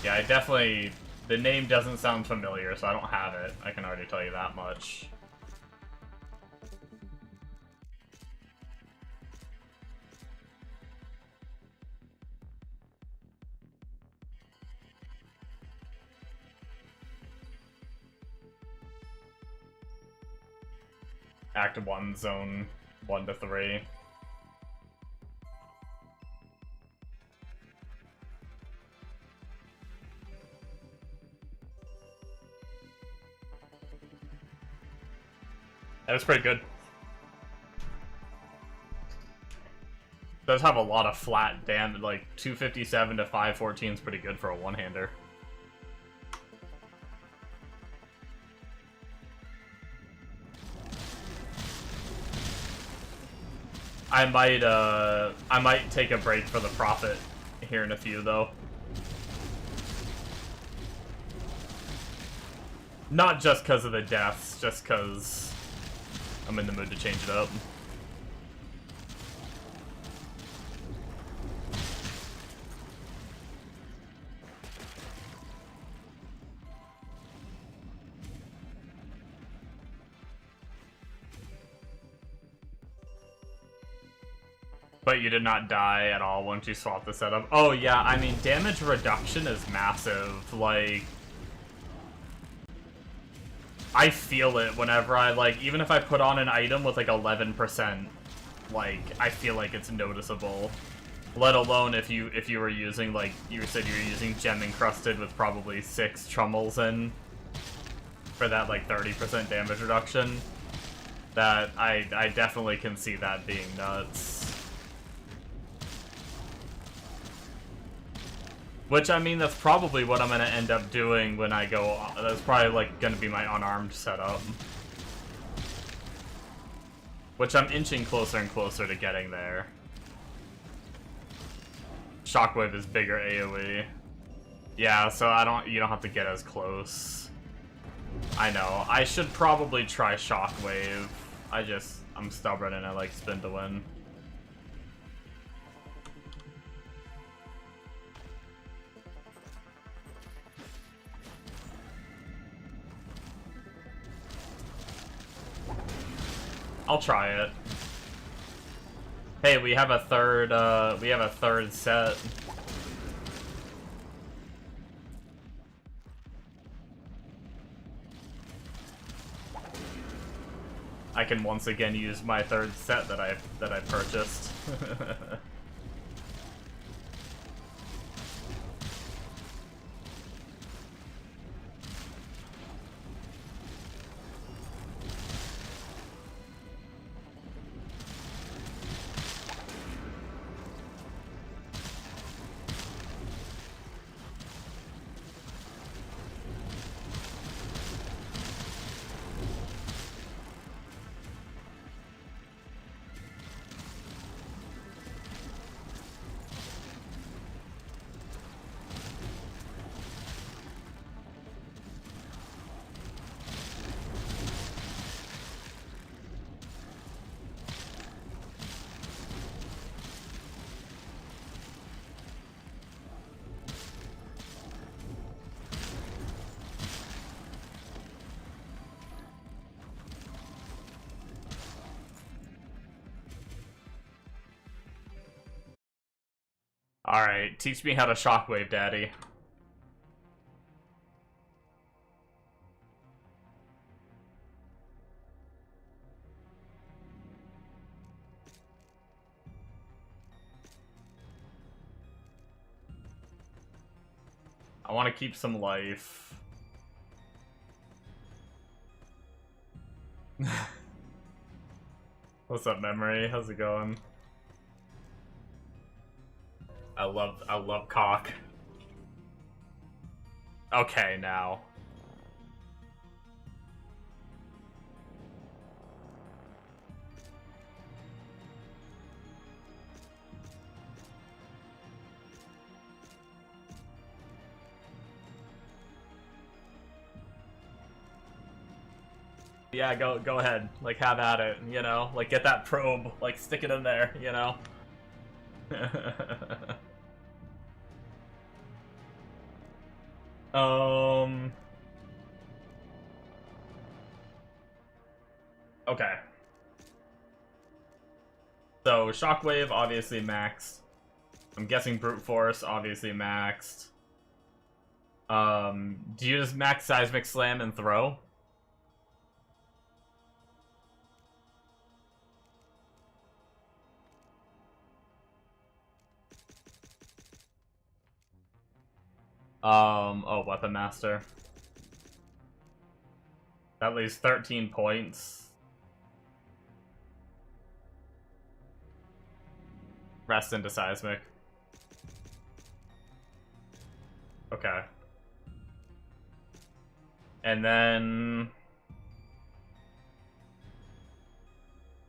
Yeah, I definitely... The name doesn't sound familiar, so I don't have it. I can already tell you that much. Act 1, Zone 1 to 3. That was pretty good. Does have a lot of flat damage, like 257 to 514 is pretty good for a one-hander. I might take a break for the Prophet here in a few, though. Not just because of the deaths, just because I'm in the mood to change it up. But you did not die at all once you swapped the setup. Oh yeah, I mean, damage reduction is massive. Like, I feel it whenever I, like, even if I put on an item with like 11%, like, I feel like it's noticeable. Let alone if you were using, like, you said you were using gem encrusted with probably 6 trummels in for that like 30% damage reduction. That I definitely can see that being nuts. Which, I mean, that's probably what I'm gonna end up doing when I go. That's probably like gonna be my unarmed setup. Which I'm inching closer and closer to getting there. Shockwave is bigger AoE. Yeah, so you don't have to get as close. I know. I should probably try Shockwave. I'm stubborn and I like spin to win. I'll try it. Hey, we have a third set. I can once again use my third set that I purchased. Alright, teach me how to shockwave, daddy. I want to keep some life. What's up, Memory? How's it going? I love cock. Okay, now. Yeah, go ahead. Like, have at it, you know? Like, get that probe, like, stick it in there, you know? Okay. So, Shockwave, obviously maxed. I'm guessing Brute Force, obviously maxed. Do you just max Seismic Slam and throw? Oh, Weapon Master. That leaves 13 points. Rest into Seismic. Okay. And then...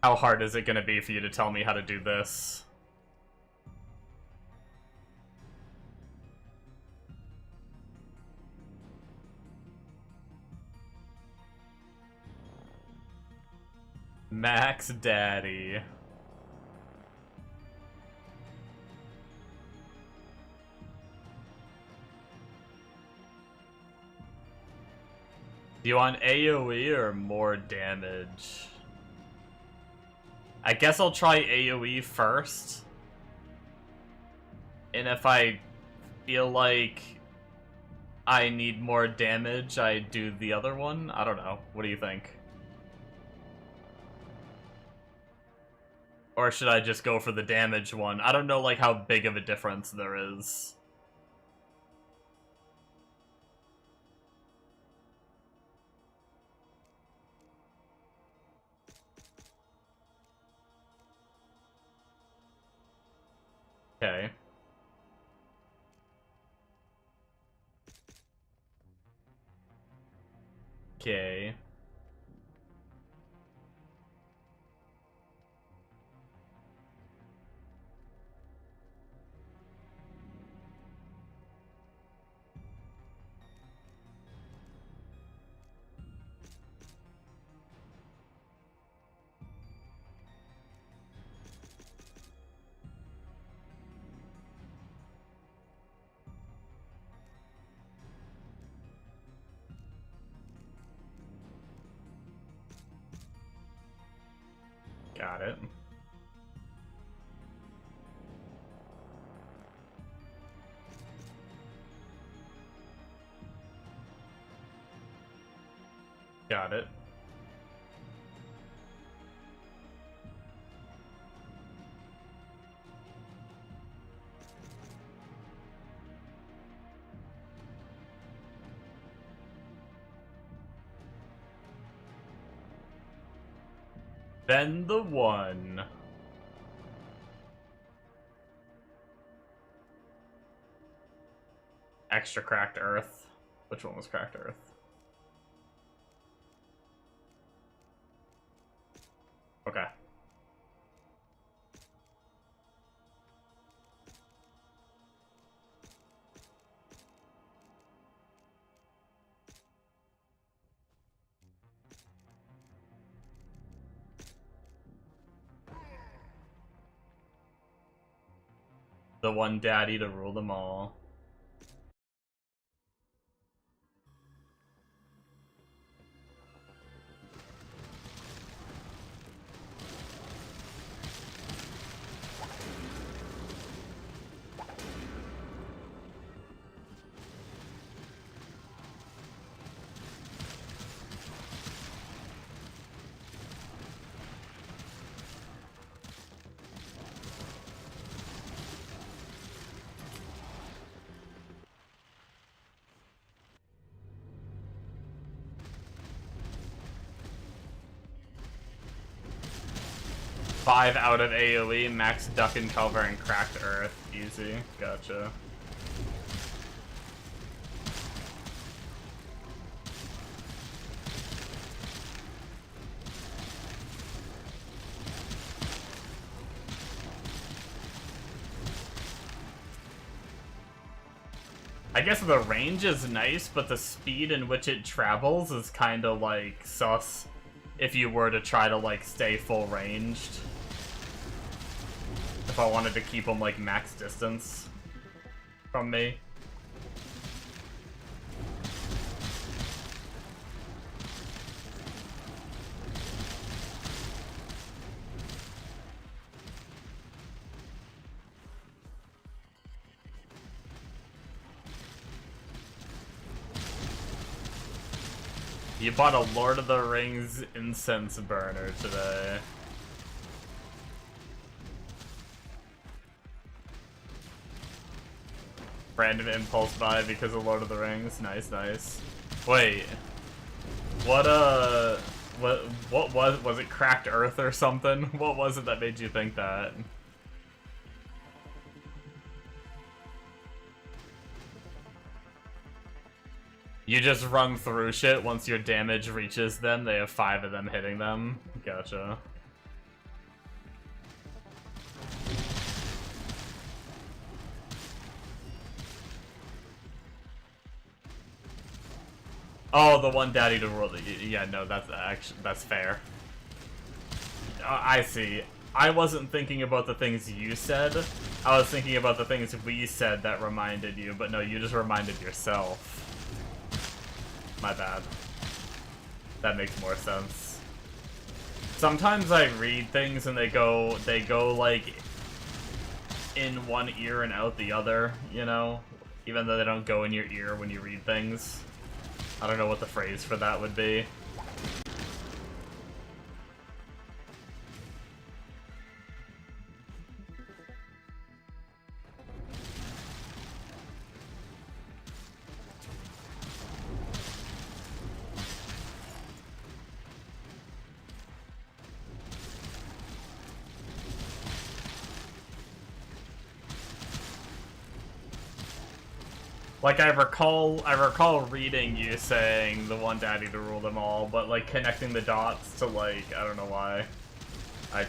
how hard is it gonna be for you to tell me how to do this? Max Daddy. Do you want AoE or more damage? I guess I'll try AoE first. And if I feel like I need more damage, I do the other one? I don't know. What do you think? Or should I just go for the damage one? I don't know, like, how big of a difference there is. Okay. Okay. Got it. Got it. Then the one. Extra cracked earth. Which one was cracked earth? Okay. The one daddy to rule them all. Five out of AoE, max duck and cover, and cracked earth. Easy. Gotcha. I guess the range is nice, but the speed in which it travels is kind of like sus if you were to try to like stay full ranged. If I wanted to keep them like max distance from me. You bought a Lord of the Rings incense burner today. Random impulse buy because of Lord of the Rings. Nice, nice. Wait. What was it cracked earth or something? What was it that made you think that? You just run through shit once your damage reaches them. They have 5 of them hitting them. Gotcha. Oh, the one daddy to rule. Yeah, no, that's actually that's fair. I see. I wasn't thinking about the things you said. I was thinking about the things we said that reminded you, but no, you just reminded yourself. My bad. That makes more sense. Sometimes I read things and they go like in one ear and out the other, you know? Even though they don't go in your ear when you read things. I don't know what the phrase for that would be. Like, I recall reading you saying the one daddy to rule them all, but, like, connecting the dots to, like, I don't know why. I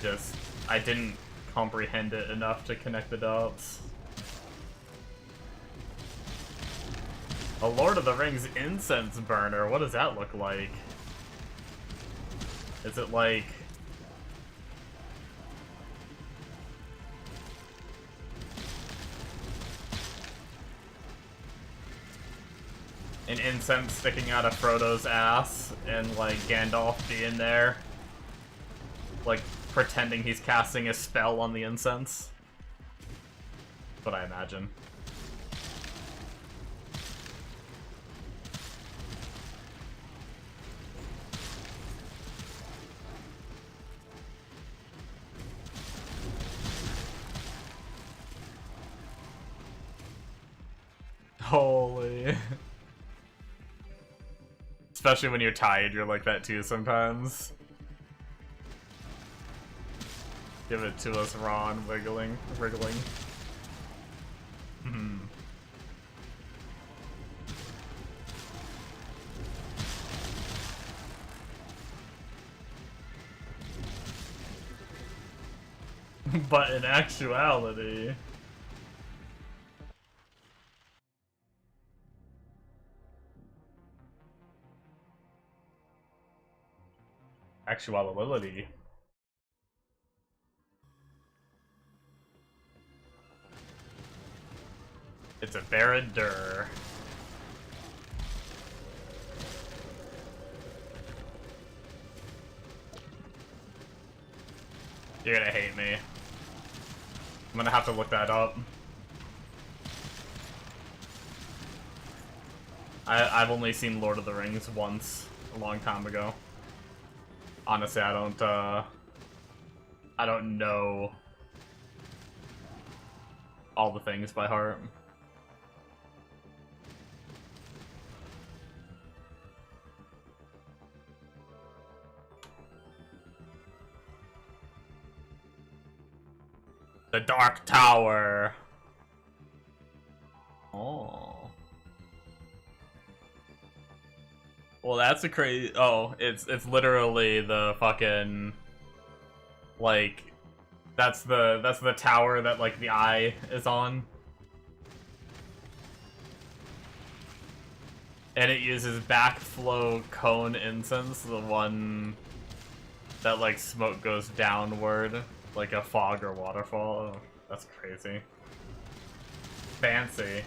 didn't comprehend it enough to connect the dots. A Lord of the Rings incense burner, what does that look like? Is it, like... an incense sticking out of Frodo's ass, and, like, Gandalf being there, like, pretending he's casting a spell on the incense? That's what I imagine. Holy... Especially when you're tired, you're like that too sometimes. Give it to us, Ron, wriggling. But in actuality... Actuality. It's a Baradur. You're gonna hate me. I'm gonna have to look that up. I've only seen Lord of the Rings once, a long time ago. Honestly, I don't know all the things by heart. The Dark Tower. Oh. Well, that's a crazy. Oh, it's literally the fucking, like, that's the tower that, like, the eye is on, and it uses backflow cone incense, the one that, like, smoke goes downward like a fog or waterfall. Oh, that's crazy. Fancy.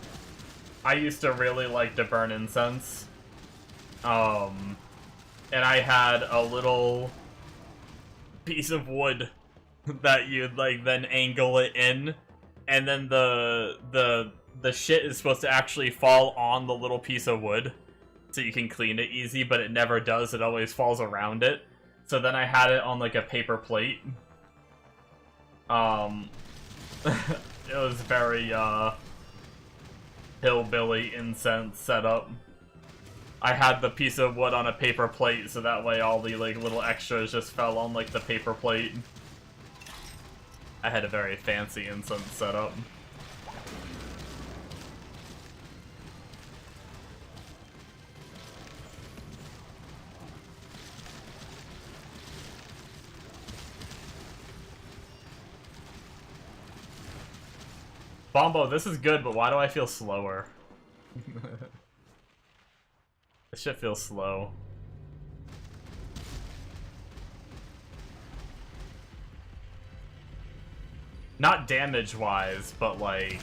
I used to really like to burn incense. And I had a little piece of wood that you'd, like, then angle it in, and then the shit is supposed to actually fall on the little piece of wood, so you can clean it easy, but it never does. It always falls around it. So then I had it on, like, a paper plate. It was very, hillbilly incense setup. I had the piece of wood on a paper plate, so that way all the, like, little extras just fell on, like, the paper plate. I had a very fancy incense setup. Bombo, this is good, but why do I feel slower? This shit feels slow. Not damage-wise, but like...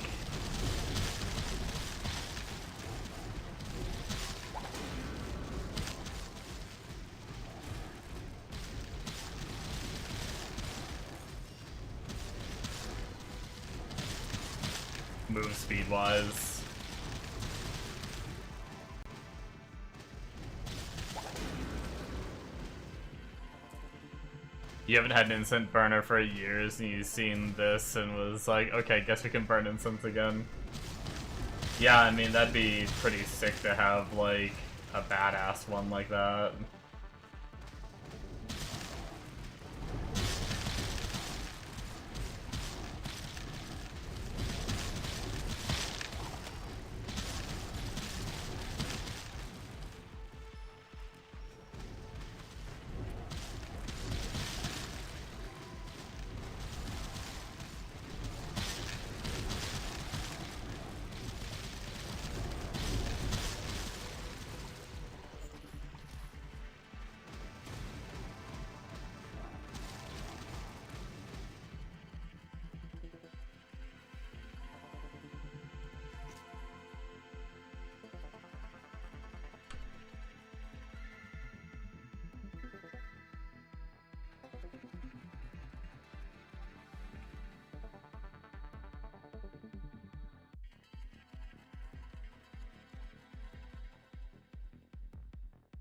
move speed-wise. You haven't had an instant burner for years, and you've seen this and was like, okay, guess we can burn instants again. Yeah, I mean, that'd be pretty sick to have, like, a badass one like that.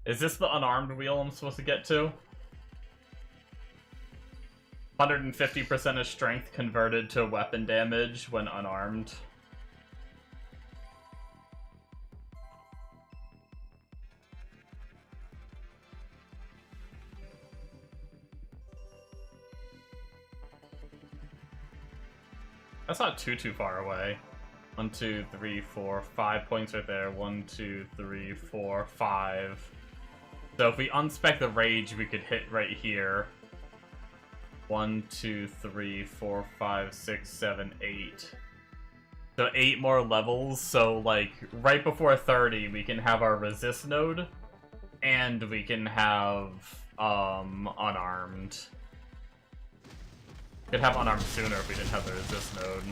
Is this the unarmed wheel I'm supposed to get to? 150% of strength converted to weapon damage when unarmed. That's not too far away. 1, 2, 3, 4, 5 points right there. 1, 2, 3, 4, 5. So if we unspec the rage, we could hit right here. 1, 2, 3, 4, 5, 6, 7, 8. So 8 more levels. So like right before 30, we can have our resist node, and we can have unarmed. Could have unarmed sooner if we didn't have the resist node.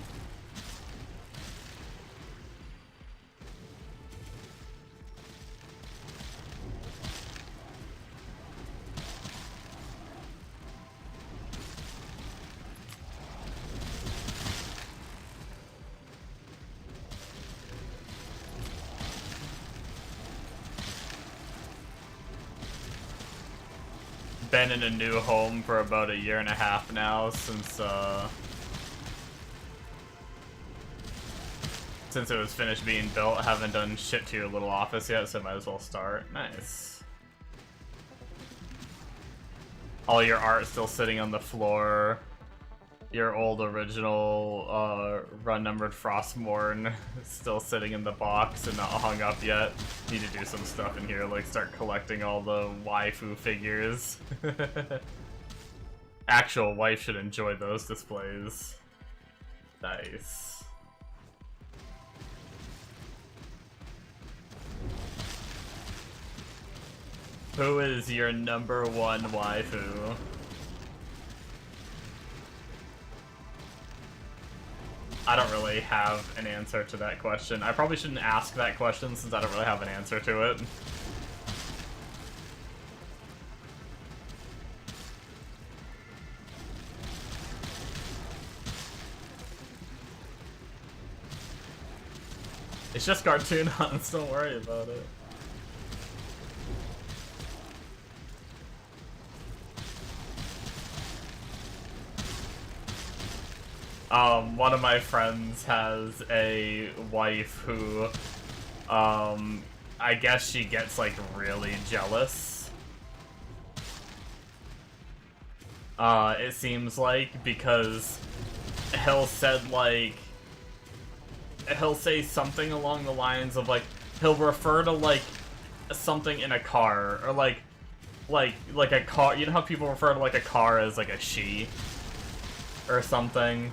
Been in a new home for about 1.5 years now, since it was finished being built. I haven't done shit to your little office yet, so might as well start. Nice. All your art still sitting on the floor. Your old original run-numbered Frostmourne still sitting in the box and not hung up yet. Need to do some stuff in here, like start collecting all the waifu figures. Actual wife should enjoy those displays. Nice. Who is your #1 waifu? I don't really have an answer to that question. I probably shouldn't ask that question since I don't really have an answer to it. It's just cartoon hunts, don't worry about it. One of my friends has a wife who, I guess she gets, like, really jealous. It seems like, because he'll say something along the lines of, like, he'll refer to, like, something in a car, or, like a car, you know how people refer to, like, a car as, like, a she? Or something.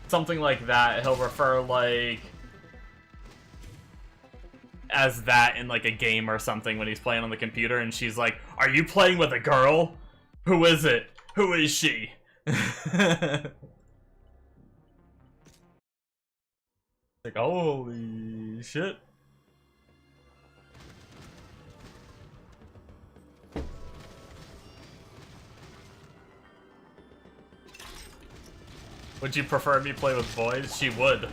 Something like that. He'll refer, like, as that in, like, a game or something when he's playing on the computer, and she's like, "Are you playing with a girl? Who is it? Who is she? Like, holy shit. Would you prefer me play with boys? She would.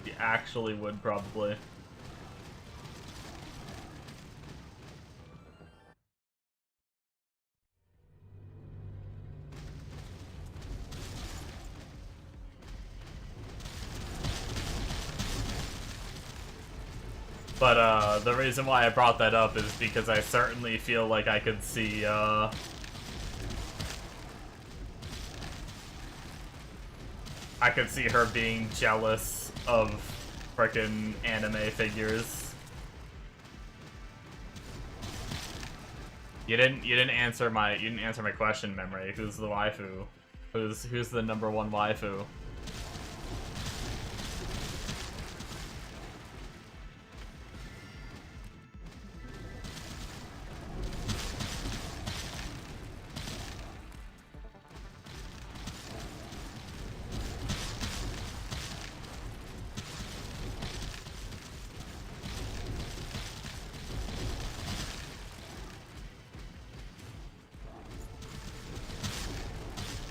She actually would, probably. But, the reason why I brought that up is because I certainly feel like I could see, I could see her being jealous of frickin' anime figures. You didn't answer my question, Memory. Who's the waifu? Who's the number one waifu?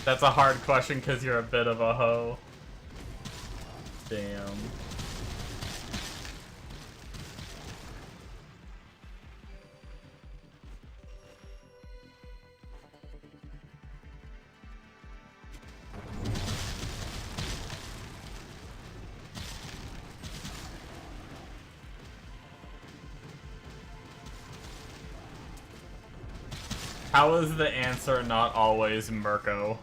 That's a hard question because you're a bit of a hoe. Damn. How is the answer not always Mirko?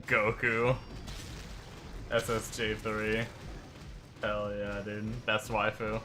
Goku. SSJ3. Hell yeah, dude. Best waifu.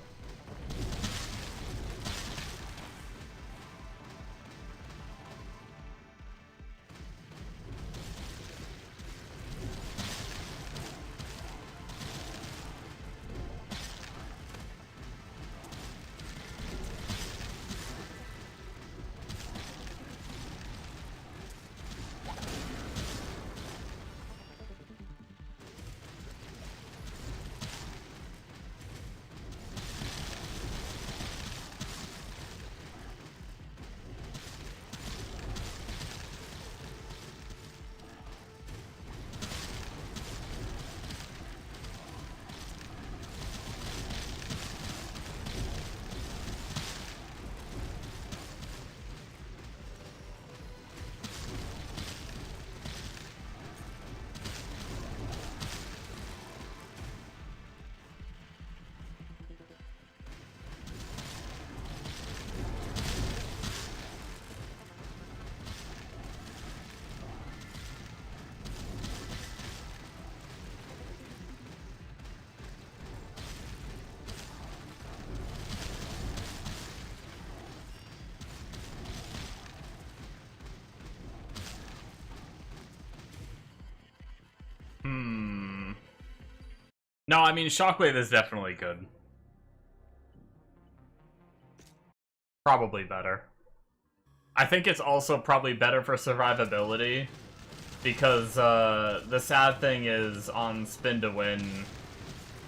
No, I mean, Shockwave is definitely good. Probably better. I think it's also probably better for survivability, because the sad thing is on Spin to Win,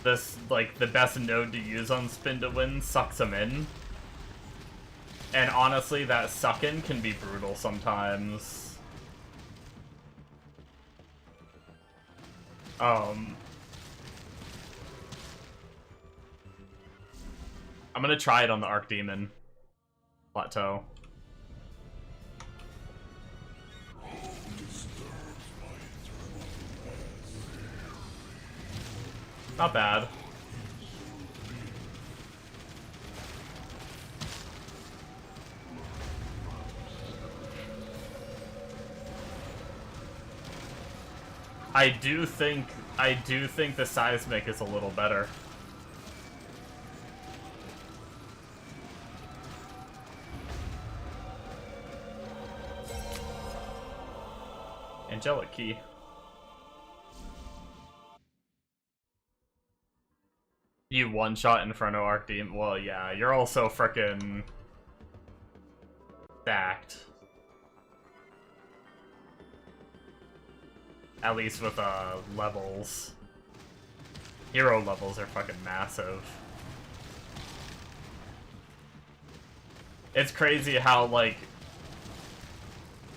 this, like, the best node to use on Spin to Win sucks them in. And honestly, that suck-in can be brutal sometimes. I'm gonna try it on the Archdemon plateau. Not bad. I do think the seismic is a little better. Angelic key. You one-shot Inferno Arc Demon. Well, yeah, you're also frickin' stacked. At least with levels. Hero levels are fucking massive. It's crazy how, like,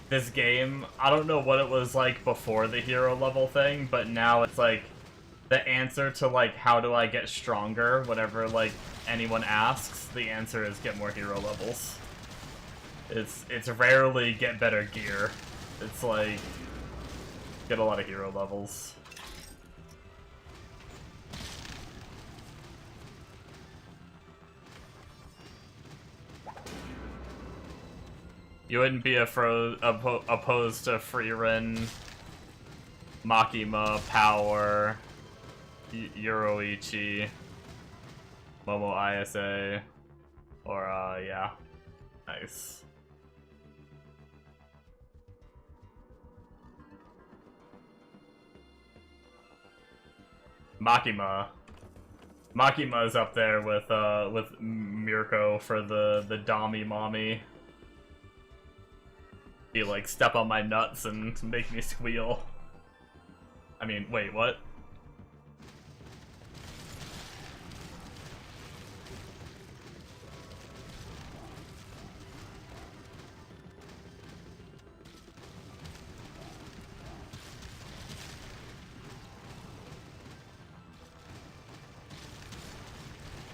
this game, I don't know what it was like before the hero level thing, but now it's like the answer to, like, how do I get stronger, whatever, like, anyone asks, the answer is get more hero levels. It's rarely get better gear. It's like, get a lot of hero levels. You wouldn't be opposed to Freerin, Makima, Power, Euroichi, Momo ISA, or, yeah. Nice. Makima's up there with Mirko for the Dami Mommy. He, like, step on my nuts and make me squeal. I mean, wait, what?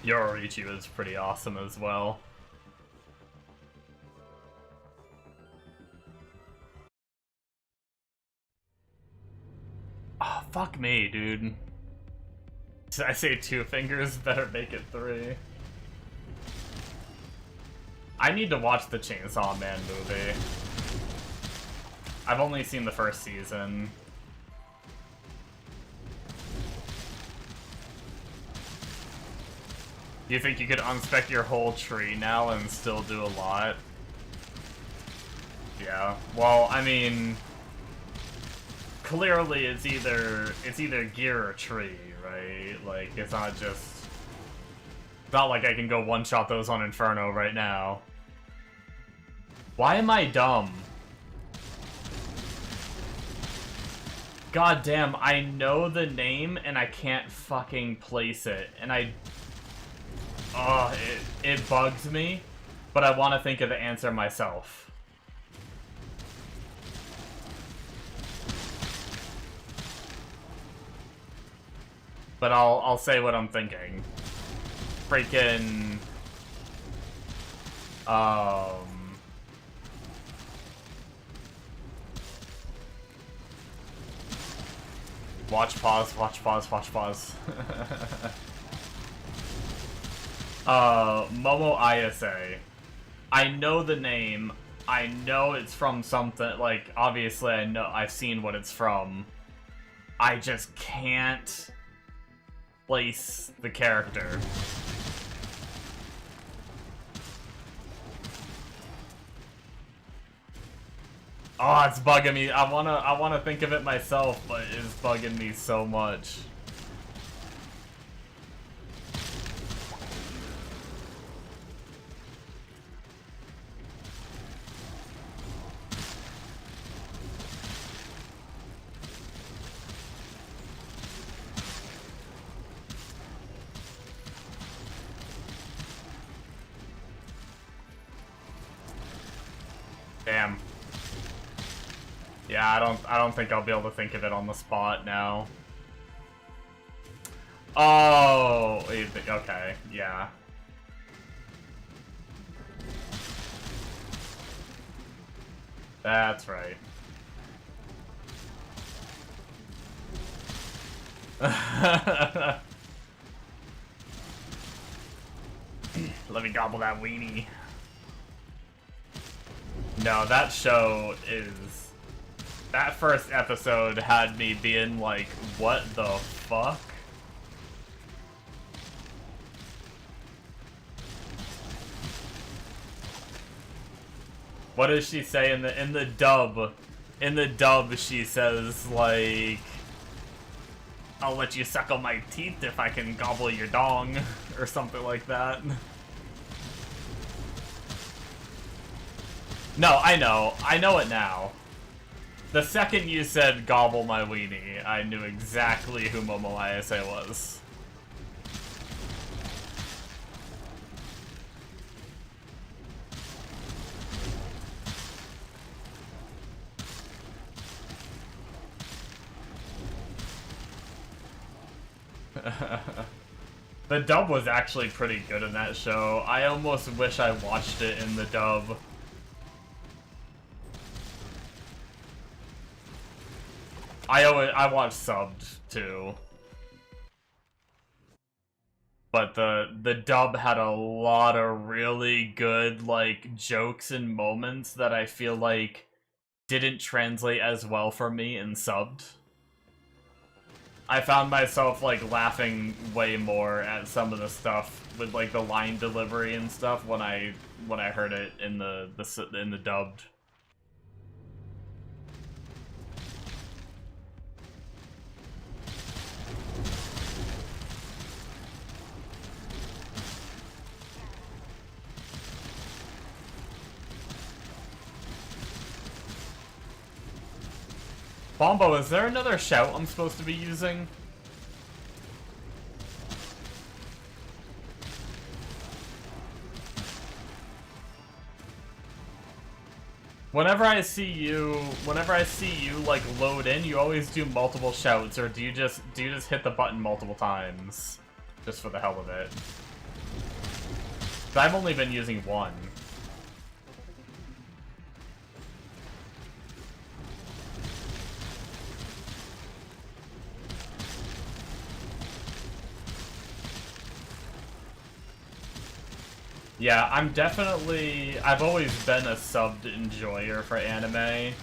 Yororichi was pretty awesome as well. Oh, fuck me, dude. Did I say 2 fingers? Better make it 3. I need to watch the Chainsaw Man movie. I've only seen the first season. Do you think you could unspec your whole tree now and still do a lot? Yeah. Well, I mean, clearly it's either gear or tree, right? Like, it's not like I can go one-shot those on Inferno right now. Why am I dumb? God damn, I know the name and I can't fucking place it. And it bugs me, but I want to think of the answer myself. But I'll say what I'm thinking. Freaking watch pause. Momo ISA. I know the name. I know it's from something, like, obviously I know, I've seen what it's from. I just can't place the character. Oh, it's bugging me. I wanna think of it myself, but it's bugging me so much. Damn. Yeah, I don't think I'll be able to think of it on the spot now. Oh, okay, yeah. That's right. Let me gobble that weenie. No, that show is That first episode had me being like, what the fuck? What does she say in the dub? In the dub, she says like, "I'll let you suckle my teeth if I can gobble your dong," or something like that. No, I know it now. The second you said "gobble my weenie," I knew exactly who Momo Ayase was. The dub was actually pretty good in that show. I almost wish I watched it in the dub. I watched subbed too. But the dub had a lot of really good like jokes and moments that I feel like didn't translate as well for me in subbed. I found myself like laughing way more at some of the stuff with like the line delivery and stuff when I heard it in the dubbed. Bombo, is there another shout I'm supposed to be using? Whenever I see you like load in, you always do multiple shouts, or do you just hit the button multiple times? Just for the hell of it. 'Cause I've only been using one. Yeah, I've always been a subbed enjoyer for anime,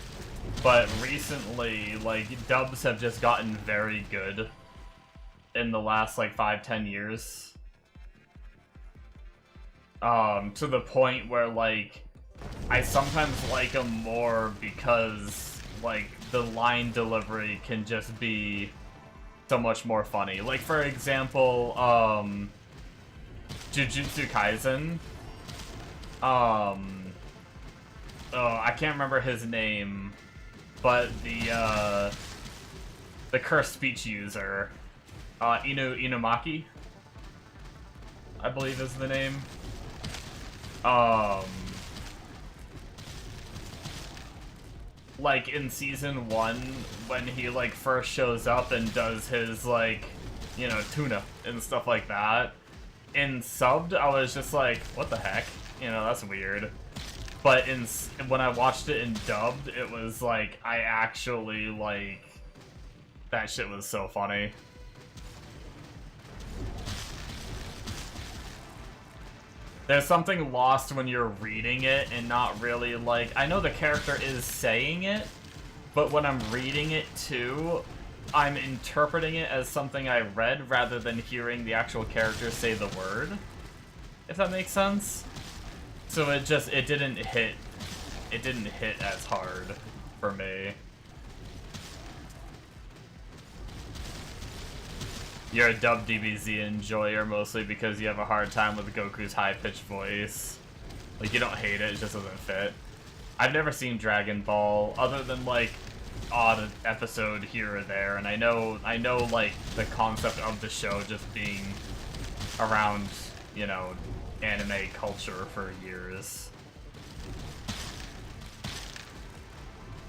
but recently, like, dubs have just gotten very good in the last, like, 5-10 years. To the point where, like, I sometimes like them more because, like, the line delivery can just be so much more funny. Like, for example, Jujutsu Kaisen. Oh, I can't remember his name, but the cursed speech user, Inumaki, I believe is the name. Like in season 1, when he like first shows up and does his like, you know, tuna and stuff like that. In subbed, I was just like, what the heck? You know, that's weird. But when I watched it in dubbed, it was like, I actually, like, that shit was so funny. There's something lost when you're reading it and not really, like, I know the character is saying it, but when I'm reading it too, I'm interpreting it as something I read rather than hearing the actual character say the word, if that makes sense. So it didn't hit as hard for me. You're a dub DBZ enjoyer mostly because you have a hard time with Goku's high-pitched voice. Like, you don't hate it, it just doesn't fit. I've never seen Dragon Ball other than like odd episode here or there, and I know like the concept of the show just being around, you know, anime culture for years.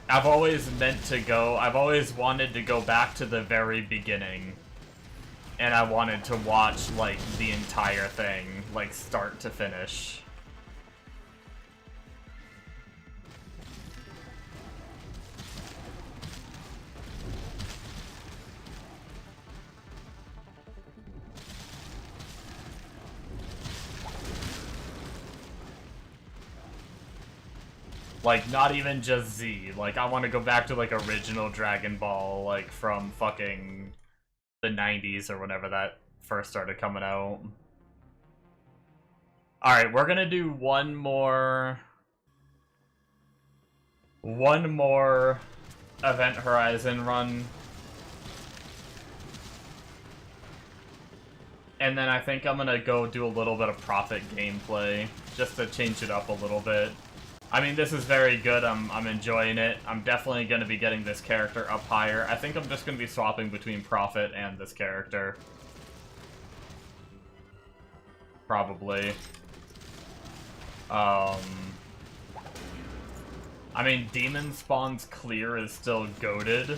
I've always wanted to go back to the very beginning, and I wanted to watch like the entire thing, like start to finish. Like, not even just Z. Like, I want to go back to, like, original Dragon Ball, like, from fucking the 90s or whenever that first started coming out. Alright, we're gonna do one more Event Horizon run. And then I think I'm gonna go do a little bit of Prophet gameplay, just to change it up a little bit. I mean, this is very good, I'm enjoying it. I'm definitely gonna be getting this character up higher. I think I'm just gonna be swapping between Prophet and this character. Probably. I mean, Demon Spawn's clear is still goated,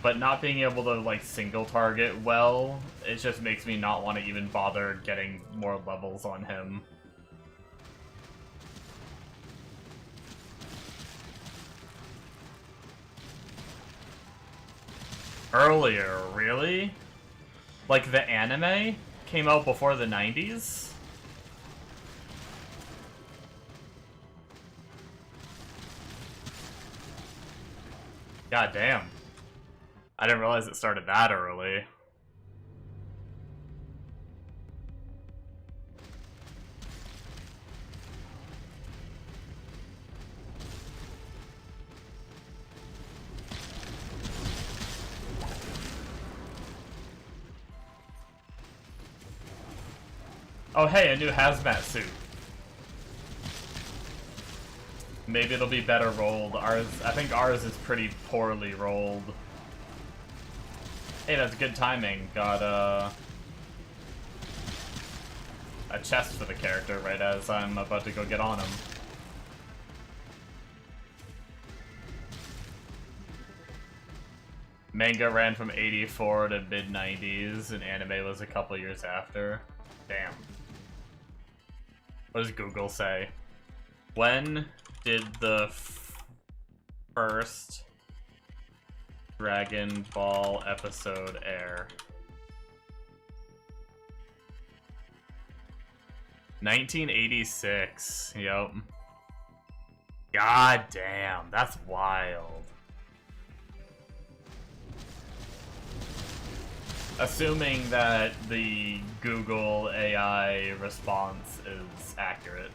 but not being able to, like, single target well, it just makes me not want to even bother getting more levels on him. Earlier, really? Like, the anime came out before the 90s? God damn. I didn't realize it started that early. Oh hey, a new hazmat suit. Maybe it'll be better rolled. I think ours is pretty poorly rolled. Hey, that's good timing. Got a chest for the character right as I'm about to go get on him. Manga ran from 84 to mid-90s, and anime was a couple years after. Damn. What does Google say? When did the first Dragon Ball episode air? 1986. Yep. God damn, that's wild. Assuming that the Google AI response is accurate.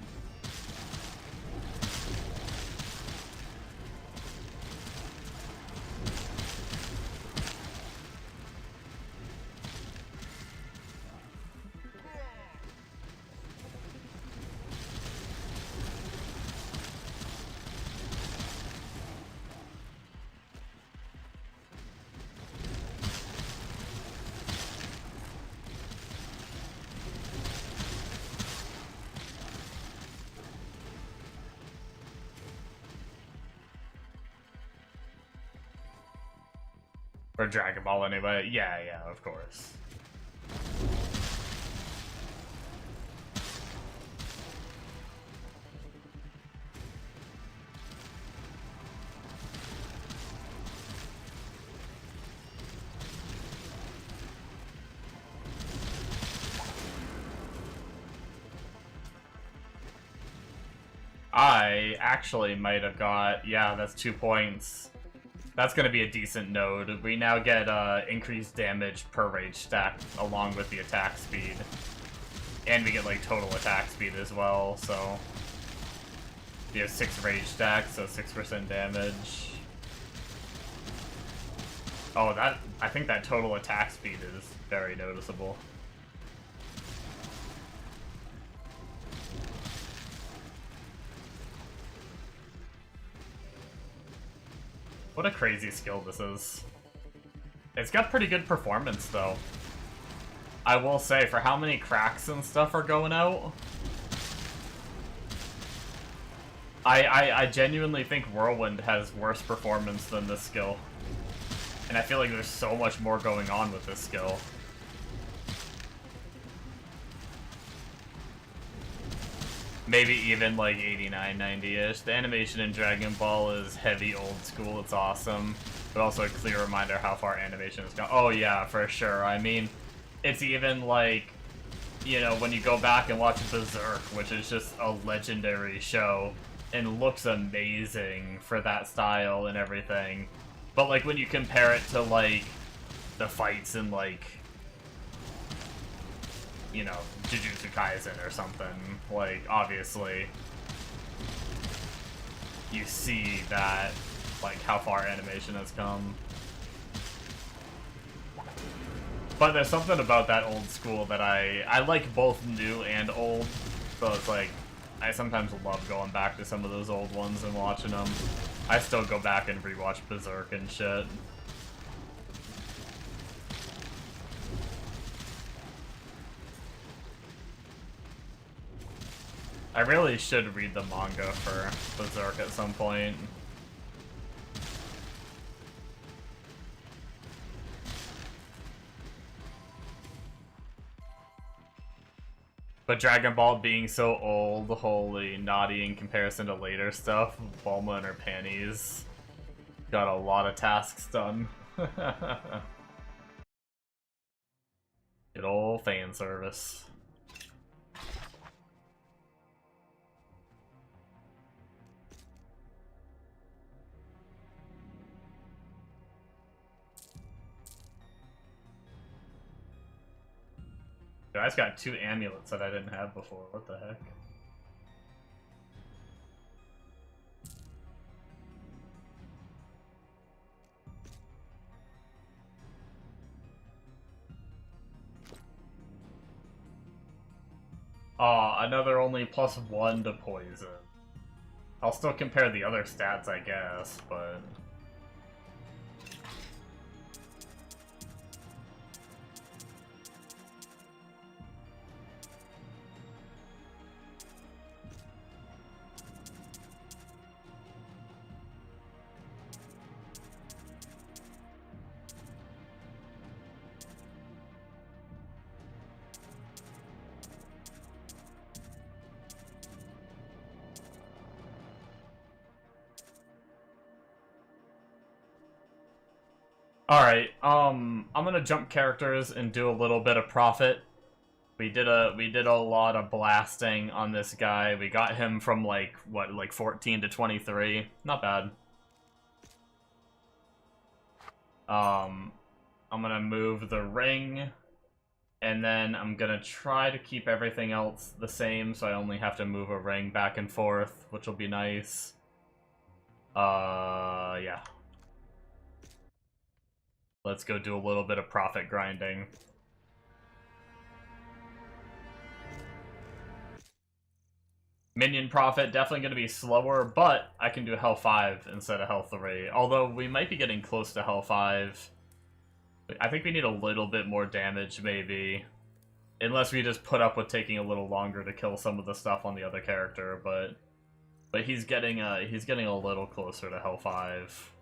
For Dragon Ball anyway. Yeah, of course. I actually might have got, yeah, that's 2 points. That's gonna be a decent node. We now get increased damage per rage stack along with the attack speed. And we get like total attack speed as well, so we have 6 rage stacks, so 6% damage. Oh, I think that total attack speed is very noticeable. What a crazy skill this is. It's got pretty good performance, though. I will say, for how many cracks and stuff are going out, I genuinely think Whirlwind has worse performance than this skill. And I feel like there's so much more going on with this skill. Maybe even like 89, 90-ish. The animation in Dragon Ball is heavy old school, it's awesome. But also a clear reminder how far animation has gone. Oh yeah, for sure. I mean, it's even like, you know, when you go back and watch Berserk, which is just a legendary show, and looks amazing for that style and everything. But like when you compare it to like the fights in like, you know, Jujutsu Kaisen or something, like obviously you see that like how far animation has come. But there's something about that old school that I like both new and old. So it's like, I sometimes love going back to some of those old ones and watching them. I still go back and rewatch Berserk and shit. I really should read the manga for Berserk at some point. But Dragon Ball being so old, holy naughty in comparison to later stuff, Bulma in her panties got a lot of tasks done. Good old fan service. Dude, I just got 2 amulets that I didn't have before. What the heck? Aw, another only +1 to poison. I'll still compare the other stats, I guess, but... Alright, I'm gonna jump characters and do a little bit of profit. We did a lot of blasting on this guy. We got him from like, what, like 14 to 23. Not bad. I'm gonna move the ring, and then I'm gonna try to keep everything else the same, so I only have to move a ring back and forth, which will be nice. Yeah. Let's go do a little bit of profit grinding. Minion profit, definitely going to be slower, but I can do health 5 instead of health 3. Although we might be getting close to health 5. I think we need a little bit more damage, maybe. Unless we just put up with taking a little longer to kill some of the stuff on the other character, but he's getting a little closer to health 5.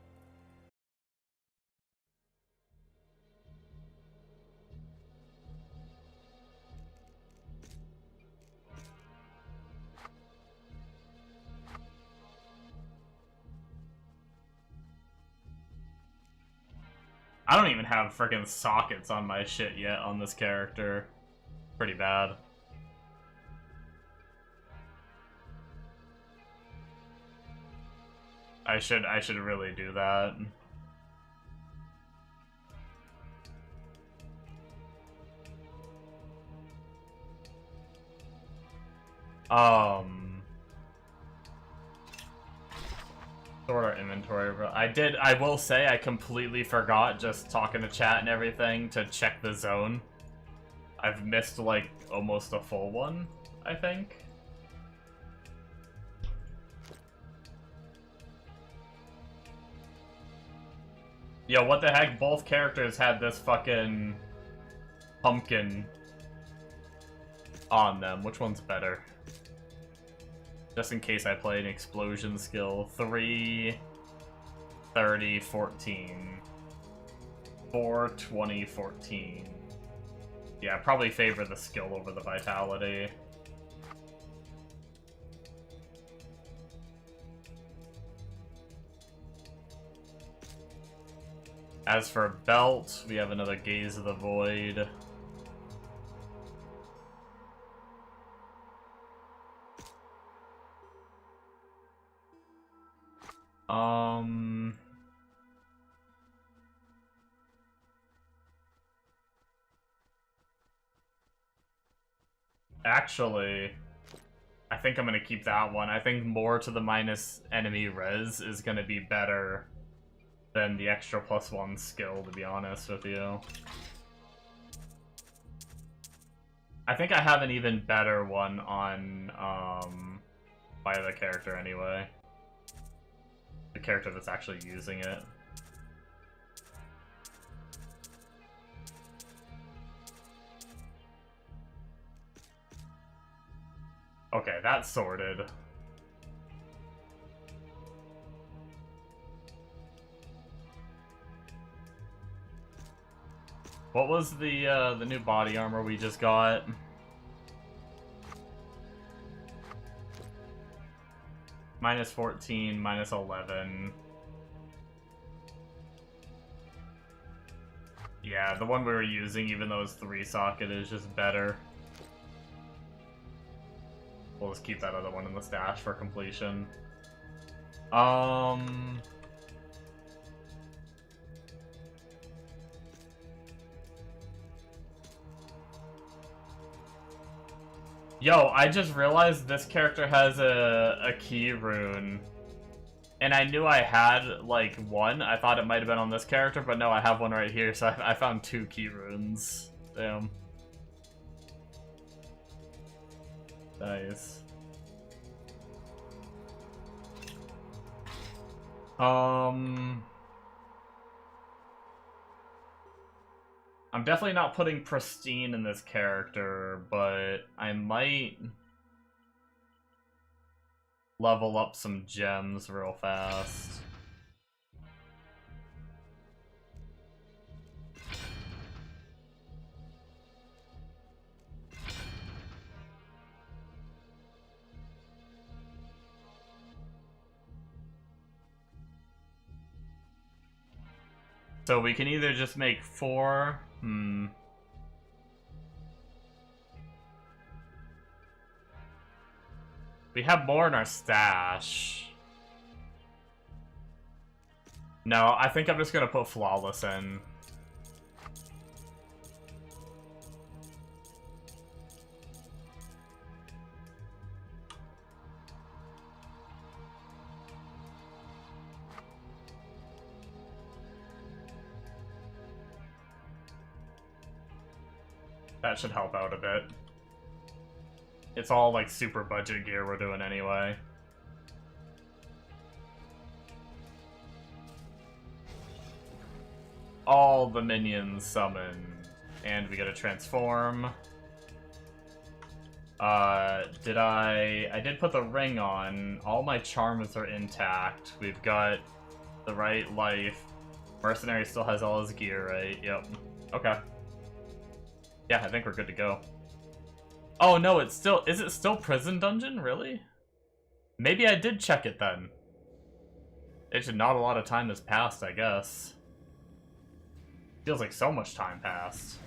I don't even have freaking sockets on my shit yet on this character. Pretty bad. I should really do that. Sort our inventory. I will say I completely forgot, just talking to chat and everything, to check the zone. I've missed like almost a full one, I think. Yo, what the heck? Both characters had this fucking pumpkin on them. Which one's better? Just in case I play an explosion skill. 3, 30, 14. 4, 20, 14. Yeah, I probably favor the skill over the vitality. As for belt, we have another Gaze of the Void. Actually, I think I'm gonna keep that one. I think more to the minus enemy res is gonna be better than the extra +1 skill, to be honest with you. I think I have an even better one on my other character anyway. The character that's actually using it. Okay, that's sorted. What was the new body armor we just got? -14, -11. Yeah, the one we were using, even though it's 3-socket, is just better. We'll just keep that other one in the stash for completion. Yo, I just realized this character has a key rune. And I knew I had, like, one. I thought it might have been on this character, but no, I have one right here, so I found 2 key runes. Damn. Nice. I'm definitely not putting pristine in this character, but I might level up some gems real fast. So we can either just make 4... We have more in our stash. No, I think I'm just gonna put Flawless in. That should help out a bit. It's all like super budget gear we're doing anyway. All the minions summon. And we get a transform. I did put the ring on. All my charms are intact. We've got the right life. Mercenary still has all his gear, right? Yep. Okay. Yeah, I think we're good to go. Oh no, it's still... Is it still Prison Dungeon? Really? Maybe I did check it then. It's just not a lot of time has passed, I guess. Feels like so much time passed.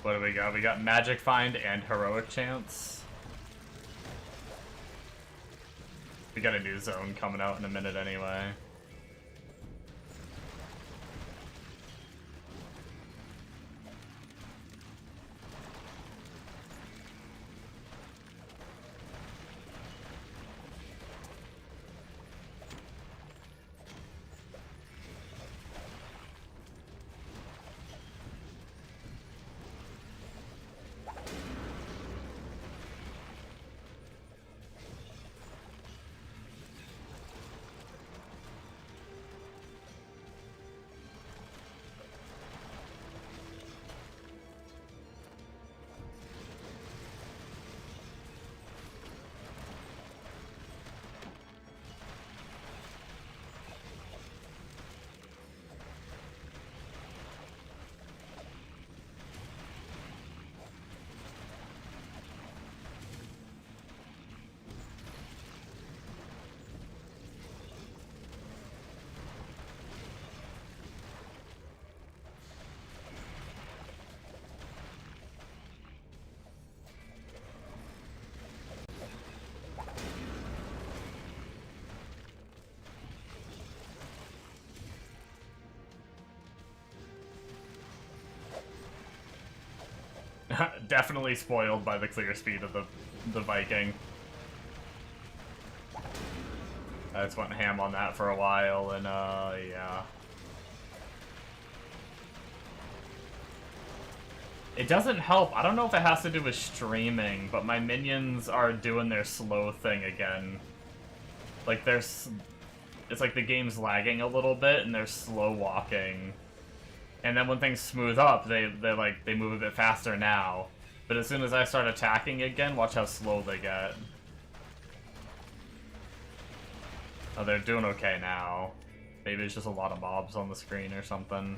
What do we got? We got Magic Find and Heroic Chance. We got a new zone coming out in a minute anyway. definitely spoiled by the clear speed of the Viking. I just went ham on that for a while, and yeah. It doesn't help. I don't know if it has to do with streaming, but my minions are doing their slow thing again. Like, it's like the game's lagging a little bit, and they're slow walking. And then when things smooth up, they move a bit faster now. But as soon as I start attacking again, watch how slow they get. Oh, they're doing okay now. Maybe it's just a lot of mobs on the screen or something.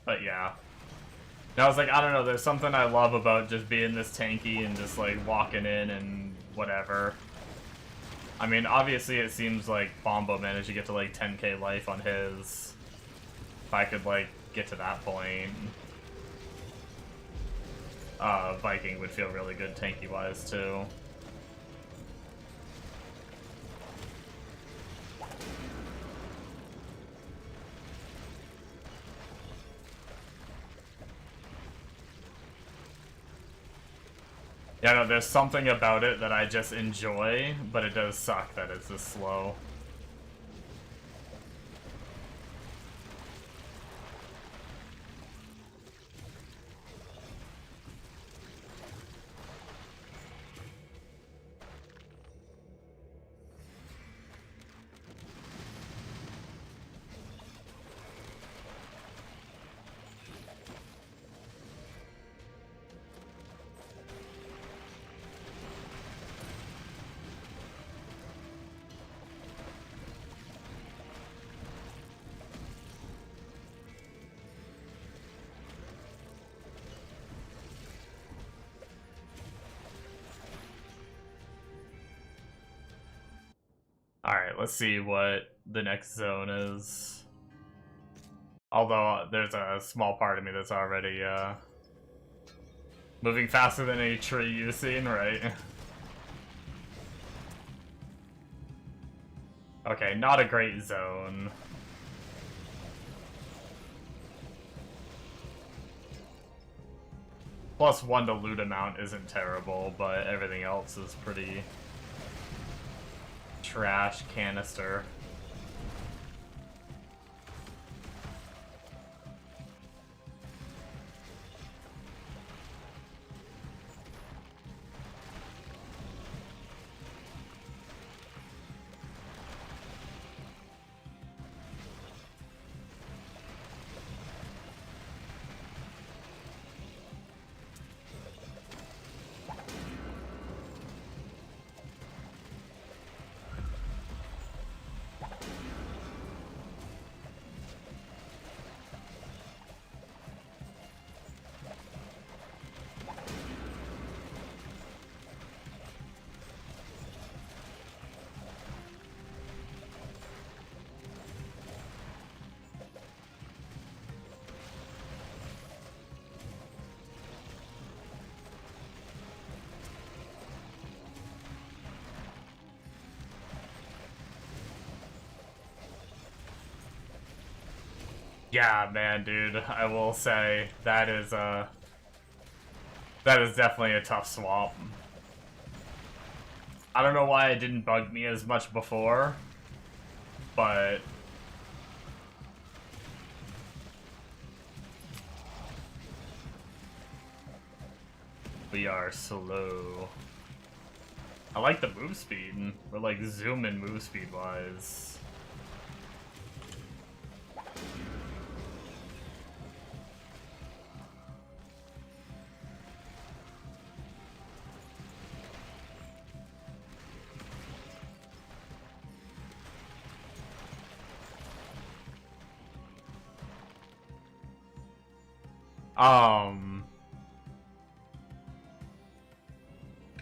But yeah. And I was like, I don't know, there's something I love about just being this tanky and just like walking in and whatever. I mean, obviously it seems like Bombo managed to get to like 10k life on his. If I could like get to that point. Viking would feel really good tanky wise too. Yeah, no, there's something about it that I just enjoy, but it does suck that it's this slow. Alright, let's see what the next zone is. Although, there's a small part of me that's already, moving faster than any tree you've seen, right? Okay, not a great zone. +1 to loot amount isn't terrible, but everything else is pretty trash canister. Yeah, man, dude, I will say that is definitely a tough swap. I don't know why it didn't bug me as much before, but we are slow. I like the move speed. We're like zoom in move speed wise.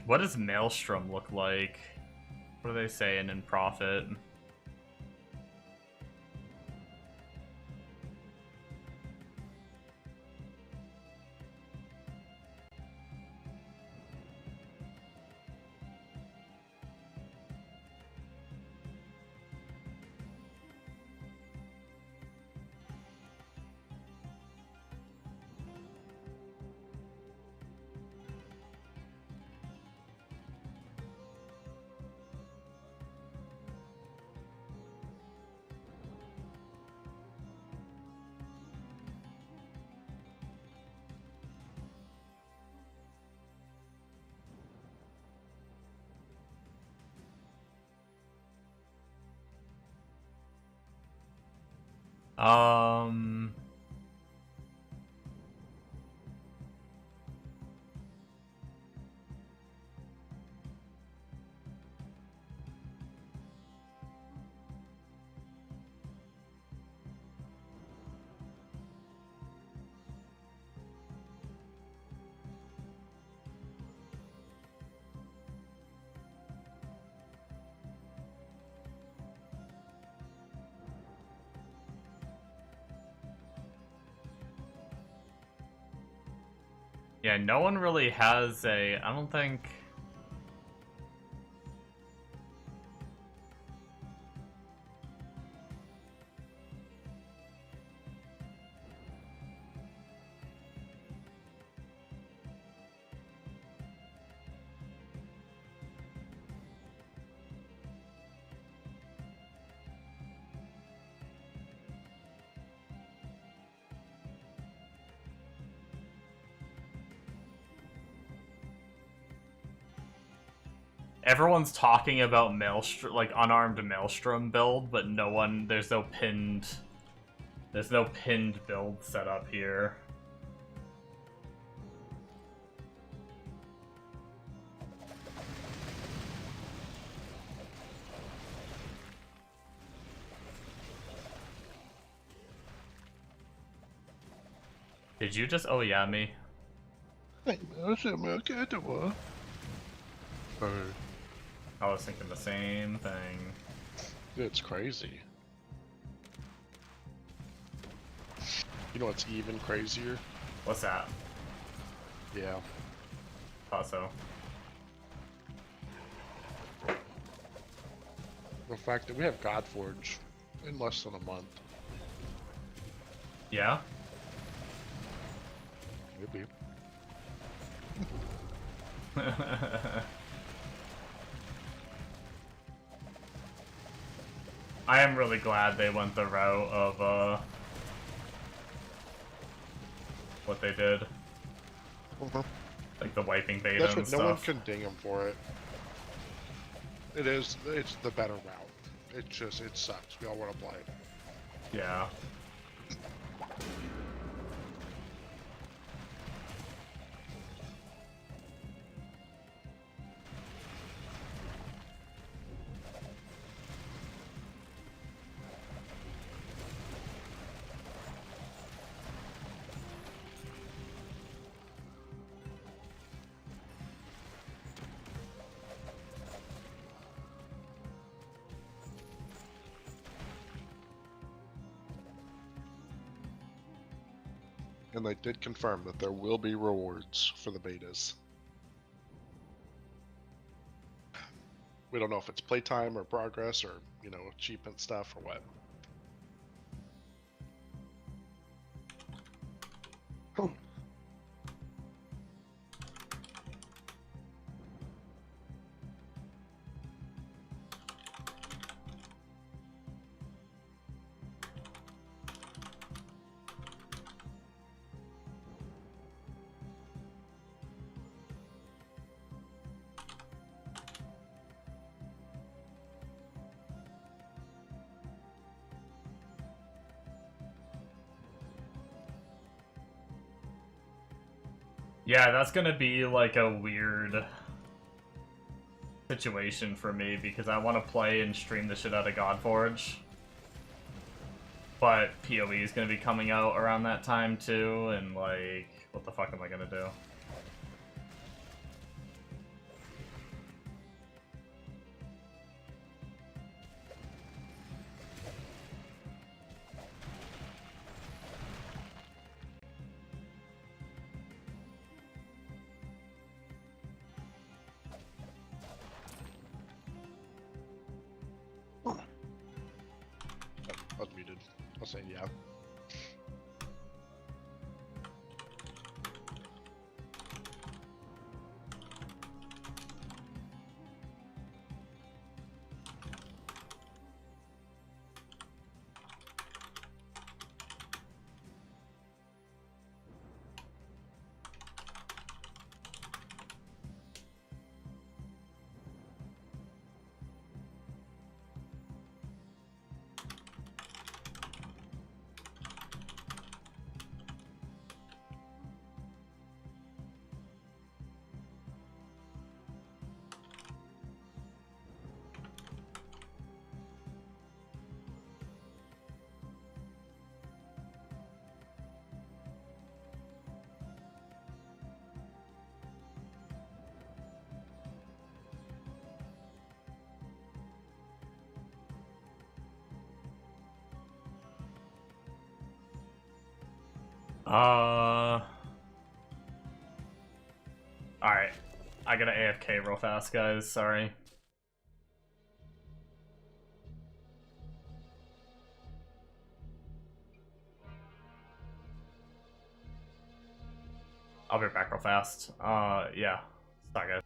What does Maelstrom look like? What are they saying in Prophet? Um. Yeah, no one really has a. I don't think. Everyone's talking about Maelstrom, like unarmed Maelstrom build, but no one. There's no pinned build set up here. Did you just? Oh yeah, me. Hey, man, okay, what? I was thinking the same thing. It's crazy. You know what's even crazier? What's that? Yeah. Thought so. The fact that we have Godforge in less than a month. Yeah. Maybe. I am really glad they went the route of what they did, like the wiping beta That's and what stuff. no one can ding him for it. It's the better route. It sucks. We all want to play it. Yeah. And they did confirm that there will be rewards for the betas. We don't know if it's playtime or progress or, you know, achievement stuff or what. Yeah, that's gonna be like a weird situation for me because I want to play and stream the shit out of Godforge. But PoE is gonna be coming out around that time too, and like, what the fuck am I gonna do? I was muted. I was saying yeah. Alright. I gotta AFK real fast, guys. Sorry. I'll be back real fast. Yeah. Sorry, guys.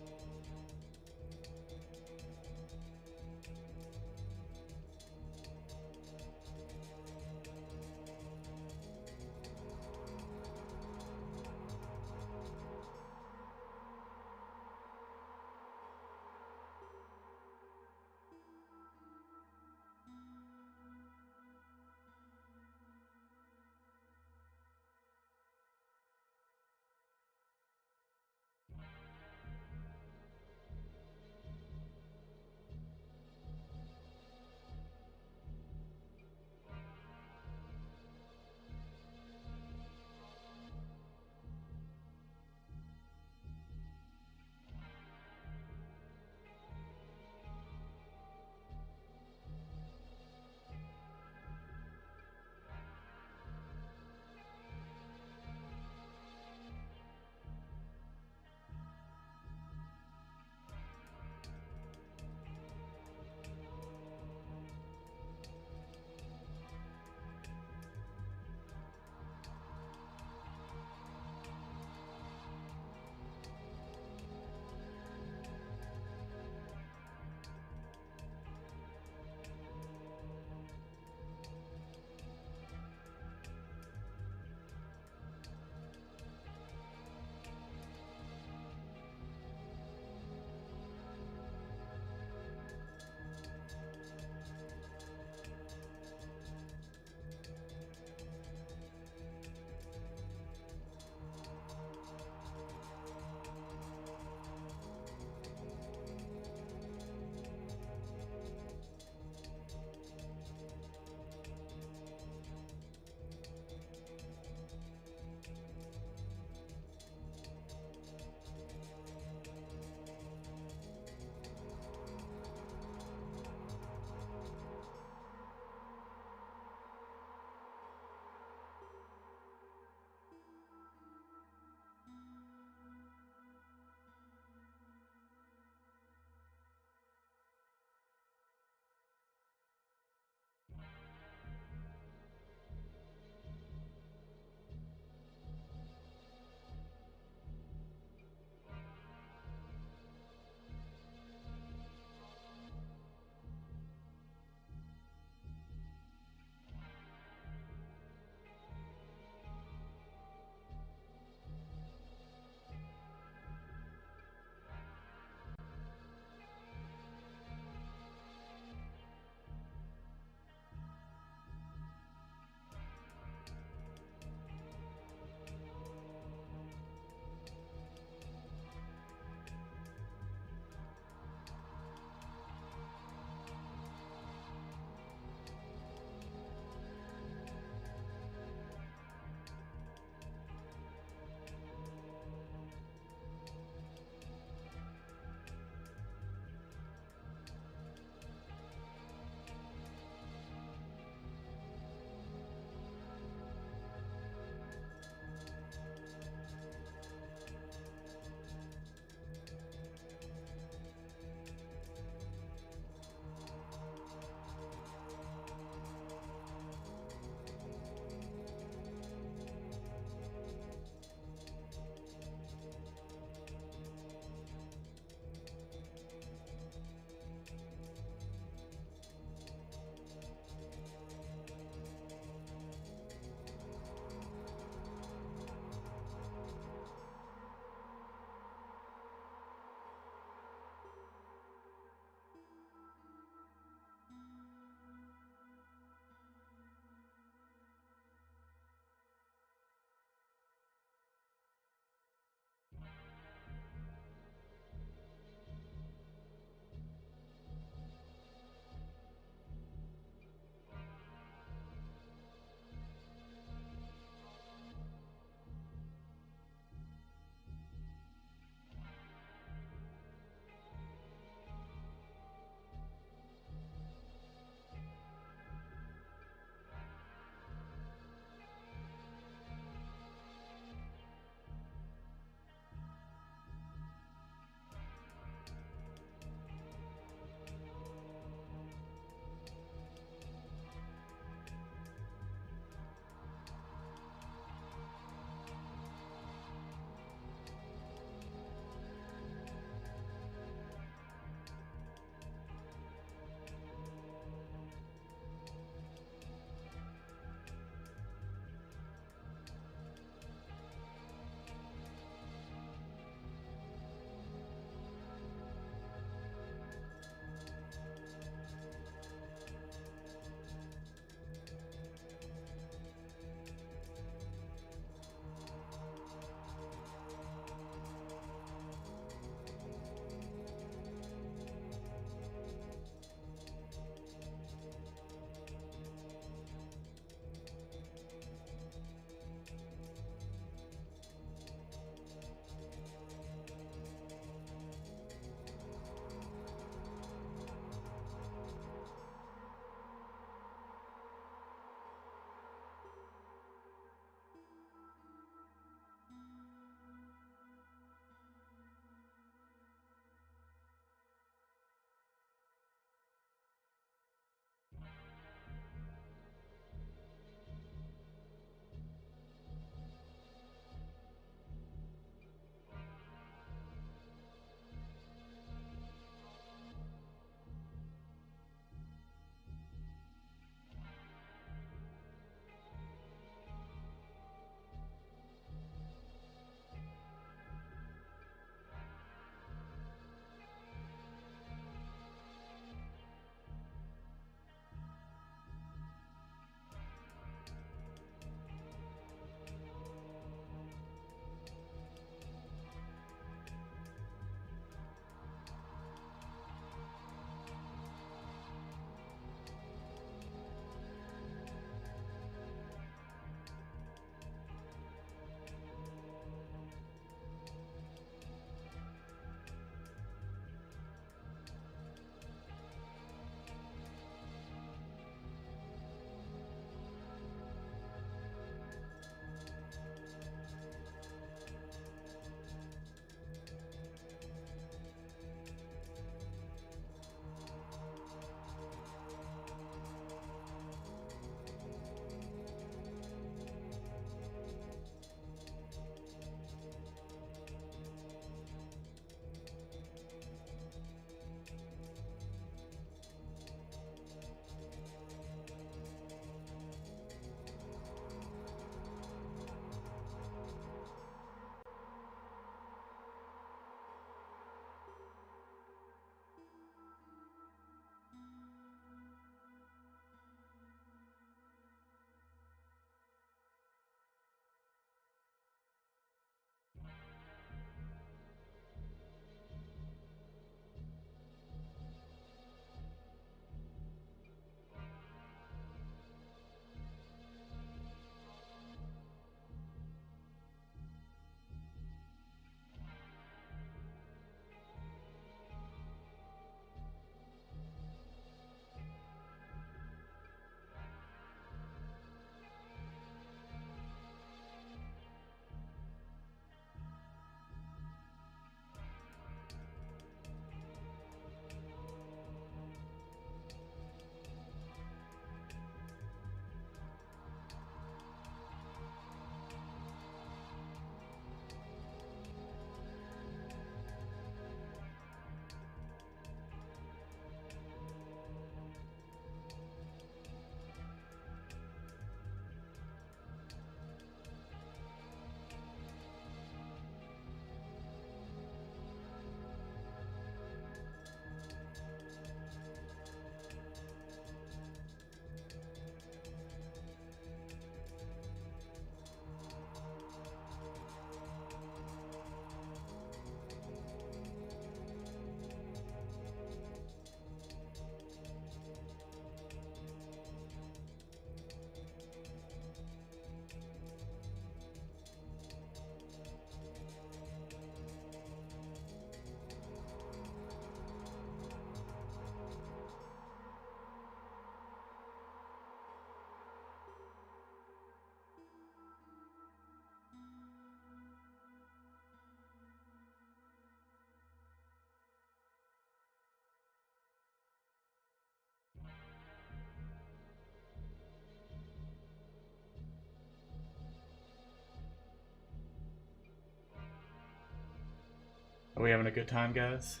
Are we having a good time, guys?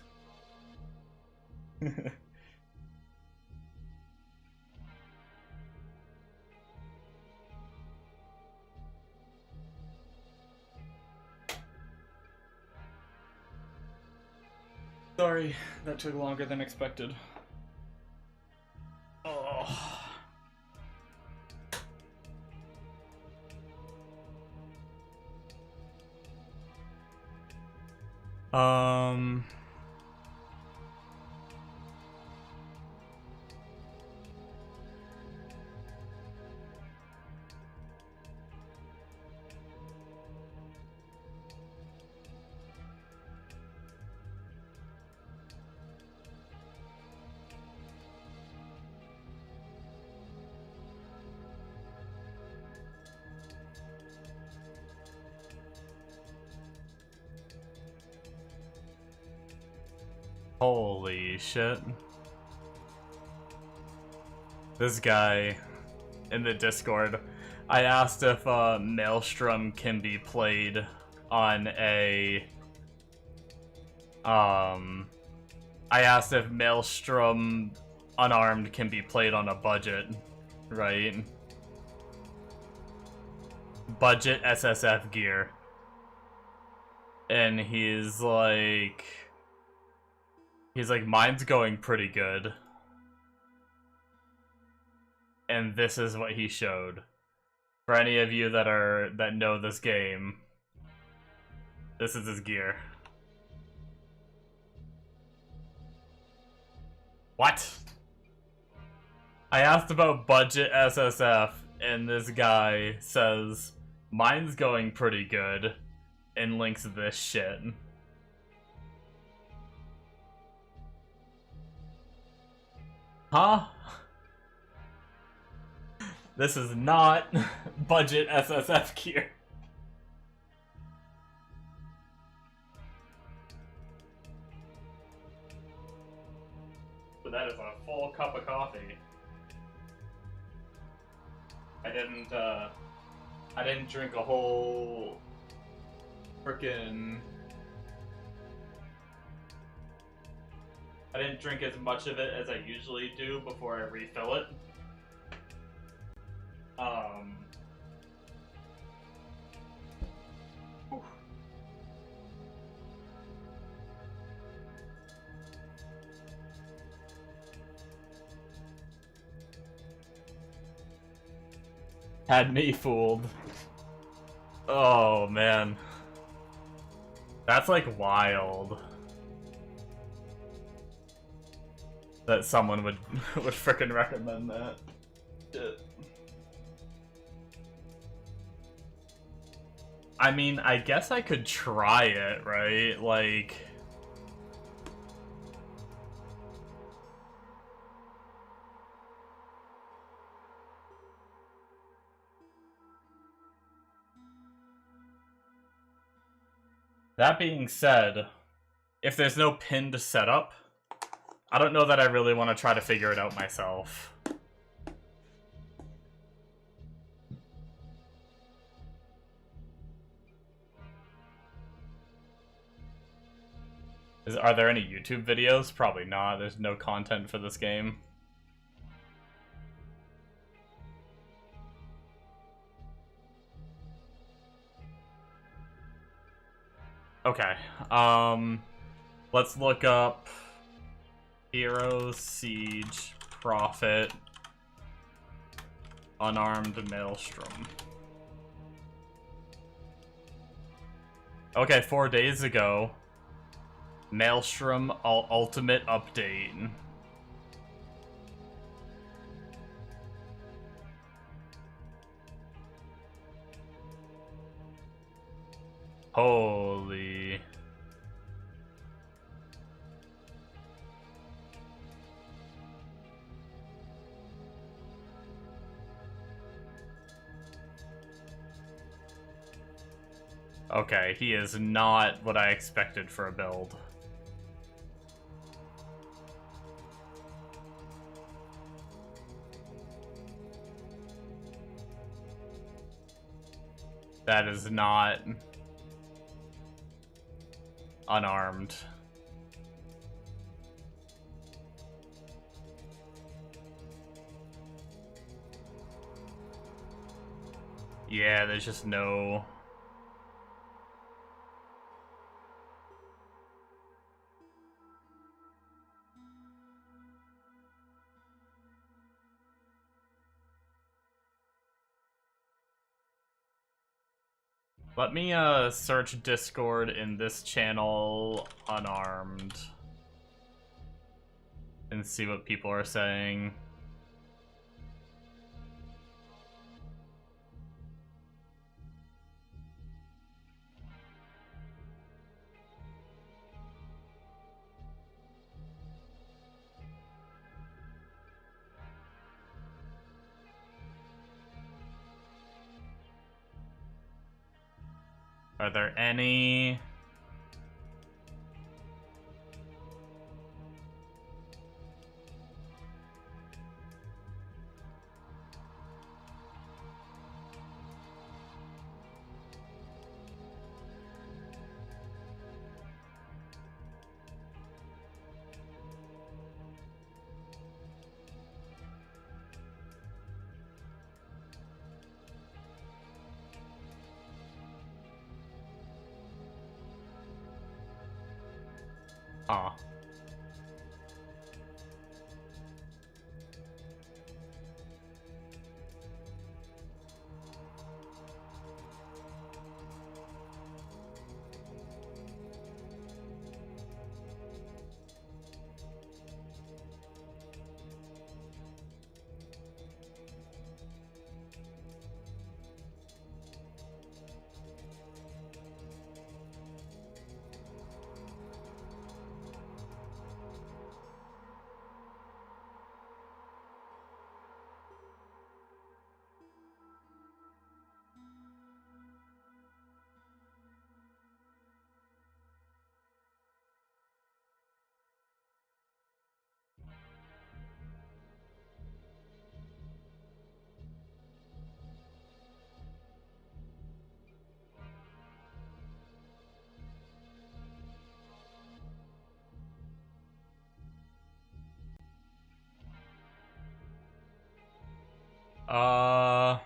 Sorry, that took longer than expected. Oh. Holy shit. This guy in the Discord, I asked if Maelstrom can be played on a... I asked if Maelstrom Unarmed can be played on a budget, right? Budget SSF gear. And he's like, mine's going pretty good. And this is what he showed. For any of you that know this game, this is his gear. What? I asked about budget SSF, and this guy says, mine's going pretty good, and links this shit. Huh? This is not budget SSF gear. But that is a full cup of coffee. I didn't drink a whole frickin'... I didn't drink as much of it as I usually do before I refill it. Whew. Had me fooled. Oh man. That's like wild. That someone would frickin' recommend that. Shit. I mean, I guess I could try it, right? Like... That being said, if there's no pinned setup, I don't know that I really want to try to figure it out myself. Are there any YouTube videos? Probably not. There's no content for this game. Okay. Let's look up Heroes, Siege, Prophet, Unarmed Maelstrom. Okay, 4 days ago. Maelstrom Ultimate Update. Holy. Okay, he is not what I expected for a build. That is not... unarmed. Yeah, there's just no... Let me search Discord in this channel unarmed and see what people are saying. Are there any... Huh. Uh...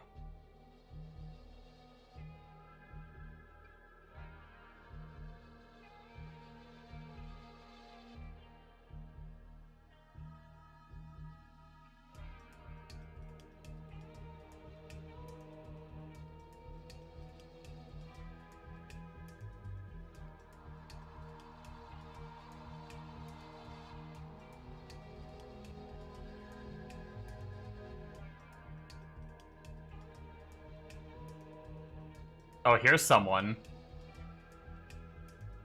Oh, here's someone.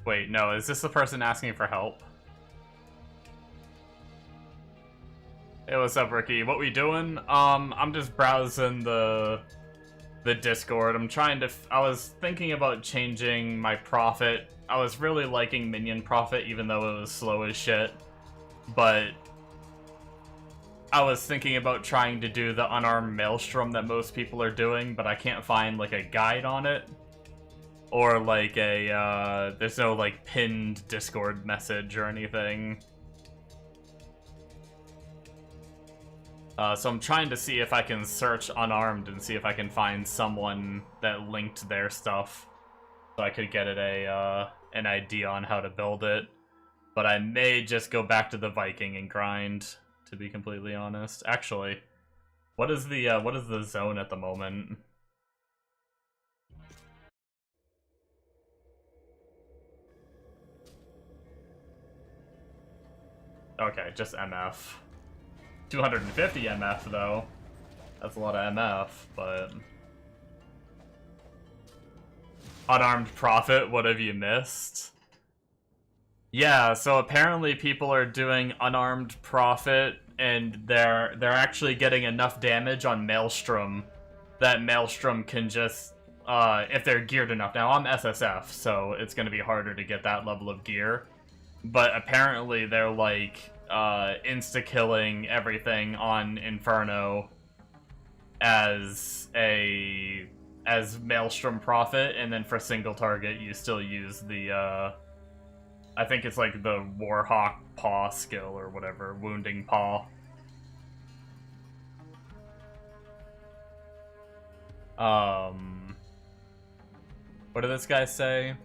Wait, no, is this the person asking for help? Hey, what's up, Ricky? What we doing? I'm just browsing the Discord. I'm trying to... I was thinking about changing my profit. I was really liking minion profit, even though it was slow as shit. But I was thinking about trying to do the unarmed maelstrom that most people are doing, but I can't find, like, a guide on it. Or, like, a, there's no, like, pinned Discord message or anything. So I'm trying to see if I can search unarmed and see if I can find someone that linked their stuff. So I could get it an idea on how to build it. But I may just go back to the Viking and grind, to be completely honest. Actually, what is the zone at the moment? Okay, just MF. 250 MF though. That's a lot of MF, but... Unarmed Prophet, what have you missed? Yeah, so apparently people are doing Unarmed Prophet, and they're actually getting enough damage on Maelstrom that Maelstrom can just, if they're geared enough. Now, I'm SSF, so it's gonna be harder to get that level of gear. But apparently they're, like, insta-killing everything on Inferno as Maelstrom Prophet, and then for single target you still use the I think it's like the Warhawk Paw skill or whatever, Wounding Paw. What did this guy say?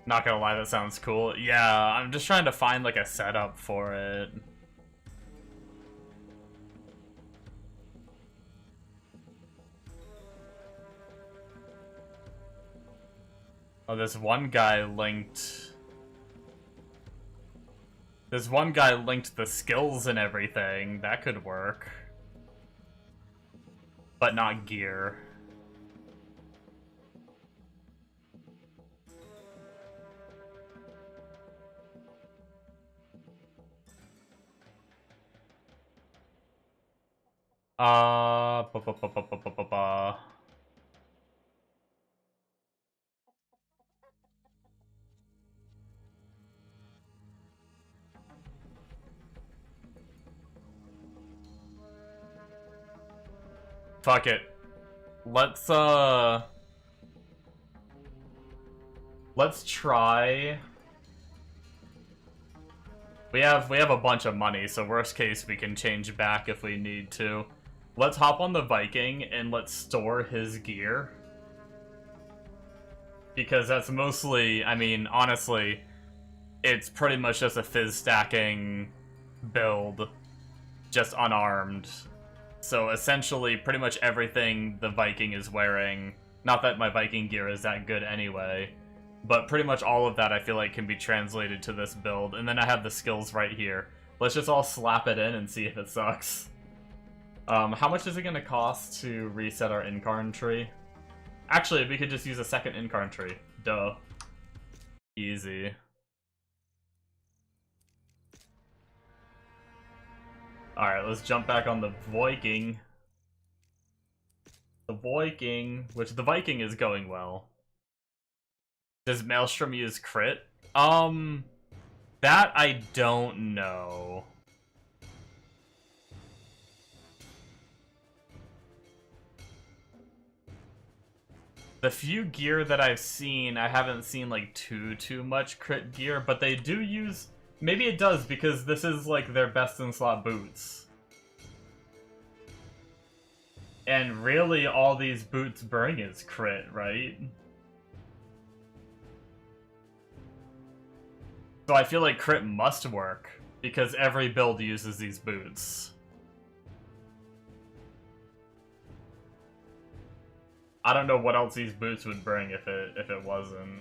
Not gonna lie, that sounds cool. Yeah, I'm just trying to find like a setup for it. Oh, this one guy linked the skills and everything. That could work. But not gear. Ba ba ba ba ba ba ba ba. Fuck it. Let's try. We have a bunch of money, so worst case we can change back if we need to. Let's hop on the Viking and let's store his gear. Because that's mostly, I mean, honestly, it's pretty much just a fizz stacking build, just unarmed. So essentially, pretty much everything the Viking is wearing, not that my Viking gear is that good anyway, but pretty much all of that I feel like can be translated to this build. And then I have the skills right here. Let's just all slap it in and see if it sucks. How much is it gonna cost to reset our Incarn tree? Actually, we could just use a second Incarn tree. Duh. Easy. Alright, let's jump back on the Viking. The Viking, which the Viking is going well. Does Maelstrom use crit? That I don't know. The few gear that I've seen, I haven't seen like too much crit gear, but they do use... Maybe it does, because this is like their best in slot boots. And really all these boots bring is crit, right? So I feel like crit must work, because every build uses these boots. I don't know what else these boots would bring if it wasn't.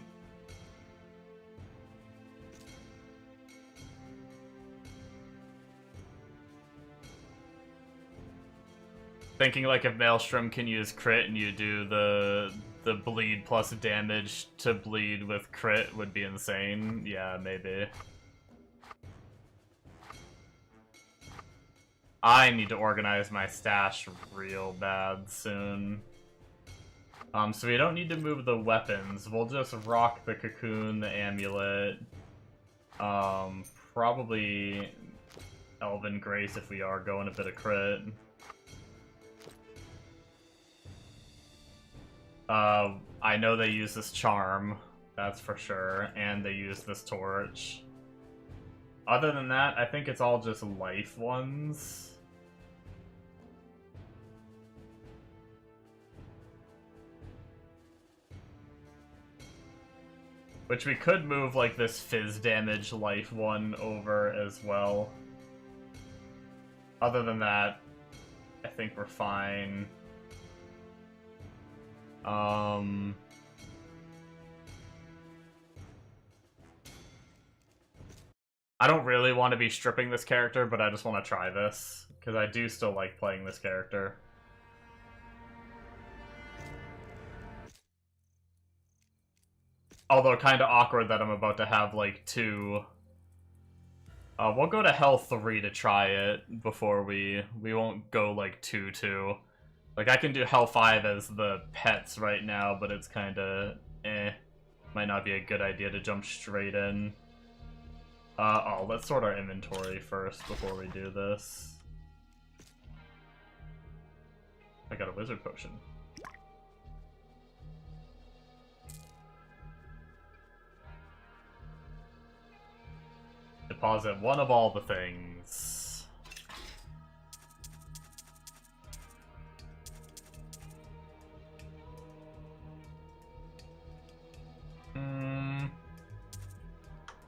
Thinking like if Maelstrom can use crit and you do the bleed plus damage to bleed with crit would be insane. Yeah, maybe. I need to organize my stash real bad soon. So we don't need to move the weapons. We'll just rock the cocoon, the amulet. Probably Elven Grace if we are going a bit of crit. I know they use this charm, that's for sure, and they use this torch. Other than that, I think it's all just life ones. Which we could move, like, this fizz damage life one over as well. Other than that, I think we're fine. I don't really want to be stripping this character, but I just want to try this, because I do still like playing this character. Although kind of awkward that I'm about to have, like, two... we'll go to Hell 3 to try it before we won't go, like, 2-2. Like, I can do Hell 5 as the pets right now, but it's kind of might not be a good idea to jump straight in. Oh, let's sort our inventory first before we do this. I got a wizard potion. Deposit one of all the things.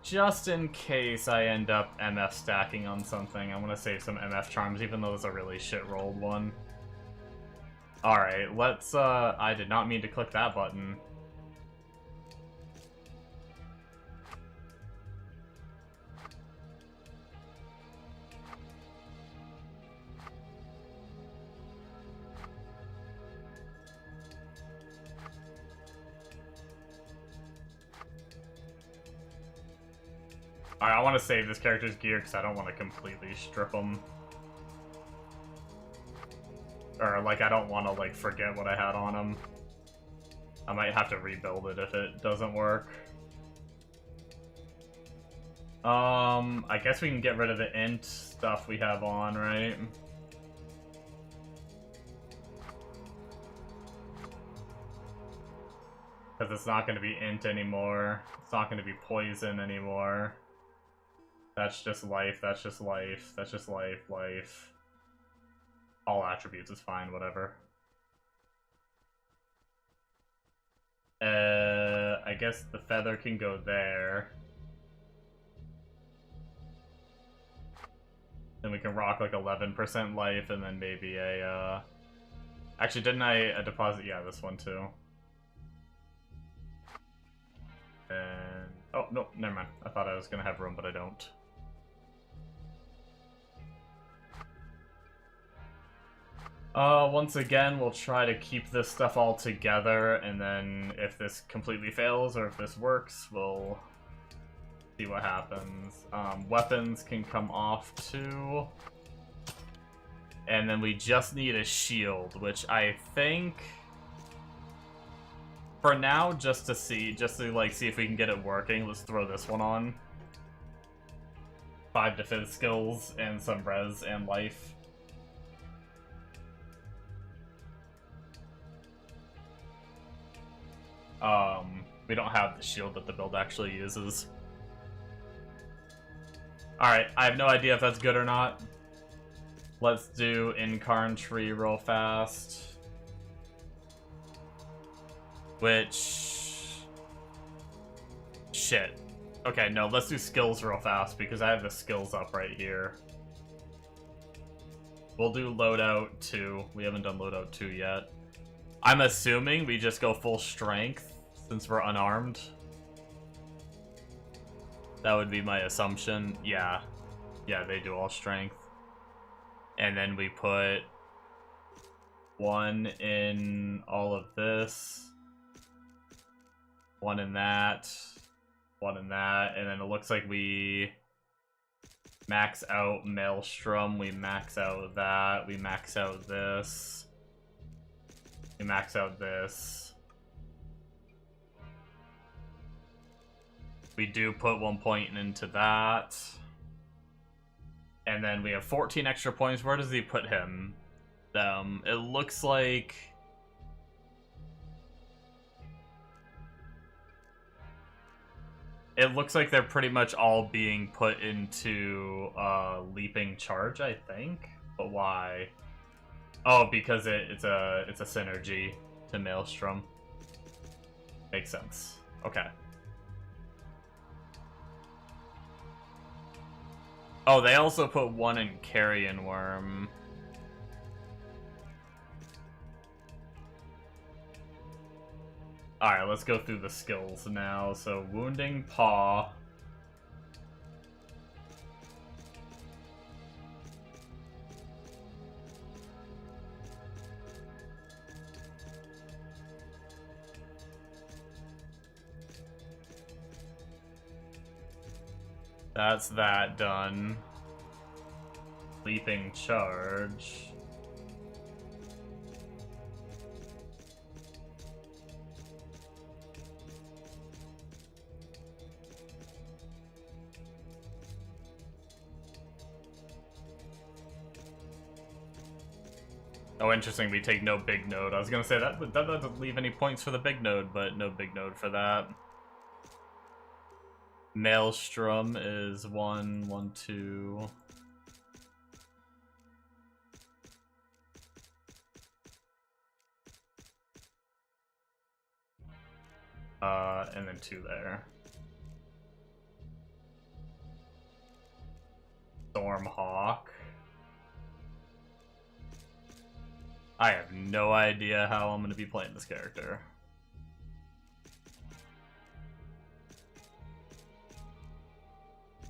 Just in case I end up MF stacking on something, I'm gonna save some MF charms, even though it's a really shit-rolled one. Alright, let's, I did not mean to click that button. Alright, I want to save this character's gear because I don't want to completely strip him. Or, like, I don't want to, like, forget what I had on him. I might have to rebuild it if it doesn't work. I guess we can get rid of the int stuff we have on, right? Because it's not going to be int anymore. It's not going to be poison anymore. That's just life, that's just life, that's just life, life. All attributes is fine, whatever. I guess the feather can go there. Then we can rock like 11% life and then maybe a, Actually, didn't I deposit? Yeah, this one too. And... oh, no, never mind. I thought I was gonna have room, but I don't. Once again, we'll try to keep this stuff all together, and then if this completely fails, or if this works, we'll see what happens. Weapons can come off too. And then we just need a shield, which I think... for now, just to see if we can get it working, let's throw this one on. 5 defense skills, and some res and life. We don't have the shield that the build actually uses. Alright, I have no idea if that's good or not. Let's do Incarn Tree real fast. Which... shit. Okay, no, let's do skills real fast because I have the skills up right here. We'll do loadout 2. We haven't done loadout 2 yet. I'm assuming we just go full strength since we're unarmed. That would be my assumption. Yeah. Yeah, they do all strength. And then we put 1 in all of this. 1 in that. 1 in that. And then it looks like we max out Maelstrom. We max out that. We max out this. We max out this. We do put 1 point into that. And then we have 14 extra points. Where does he put him? It looks like... it looks like they're pretty much all being put into Leaping Charge, I think. But why? Oh, because it's a synergy to Maelstrom. Makes sense. Okay. Oh, they also put 1 in Carrion Worm. Alright, let's go through the skills now. So, Wounding Paw. That's that done. Leaping Charge. Oh, interesting, we take no big node. I was gonna say, that doesn't leave any points for the big node, but no big node for that. Maelstrom is 1, 1, 2... and then 2 there. Stormhawk. I have no idea how I'm going to be playing this character.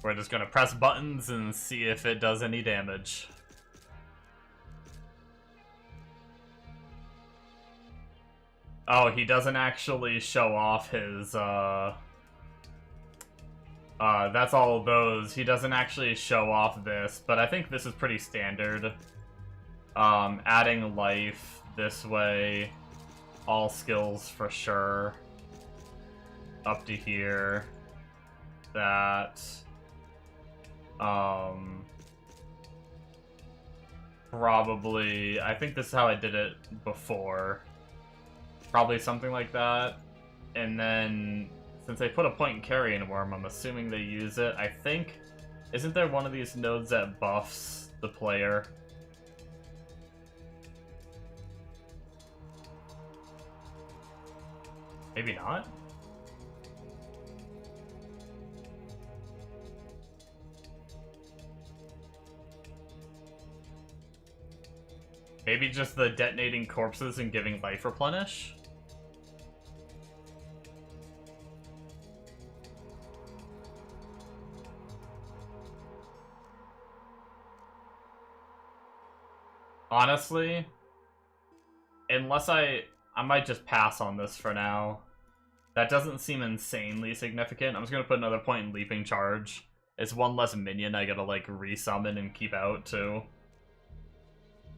We're just going to press buttons and see if it does any damage. Oh, he doesn't actually show off his, that's all of those. He doesn't actually show off this, but I think this is pretty standard. Adding life this way, all skills for sure. Up to here. That. Probably, I think this is how I did it before. Probably something like that. And then, since they put a point in carrying worm, I'm assuming they use it. I think, isn't there one of these nodes that buffs the player? Maybe not? Maybe just the detonating corpses and giving life replenish? Honestly, unless I might just pass on this for now. That doesn't seem insanely significant. I'm just gonna put another point in Leaping Charge. It's one less minion I gotta, like, resummon and keep out, too.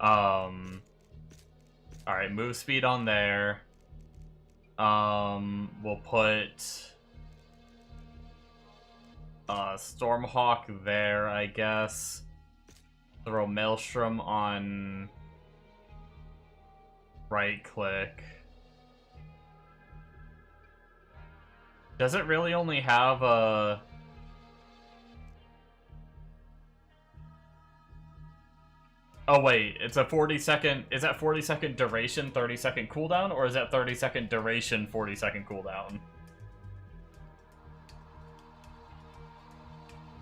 Alright, move speed on there. We'll put Stormhawk there, I guess. Throw Maelstrom on right click. Does it really only have a... Oh wait, it's a 40-second... Is that 40-second duration, 30-second cooldown? Or is that 30-second duration, 40-second cooldown?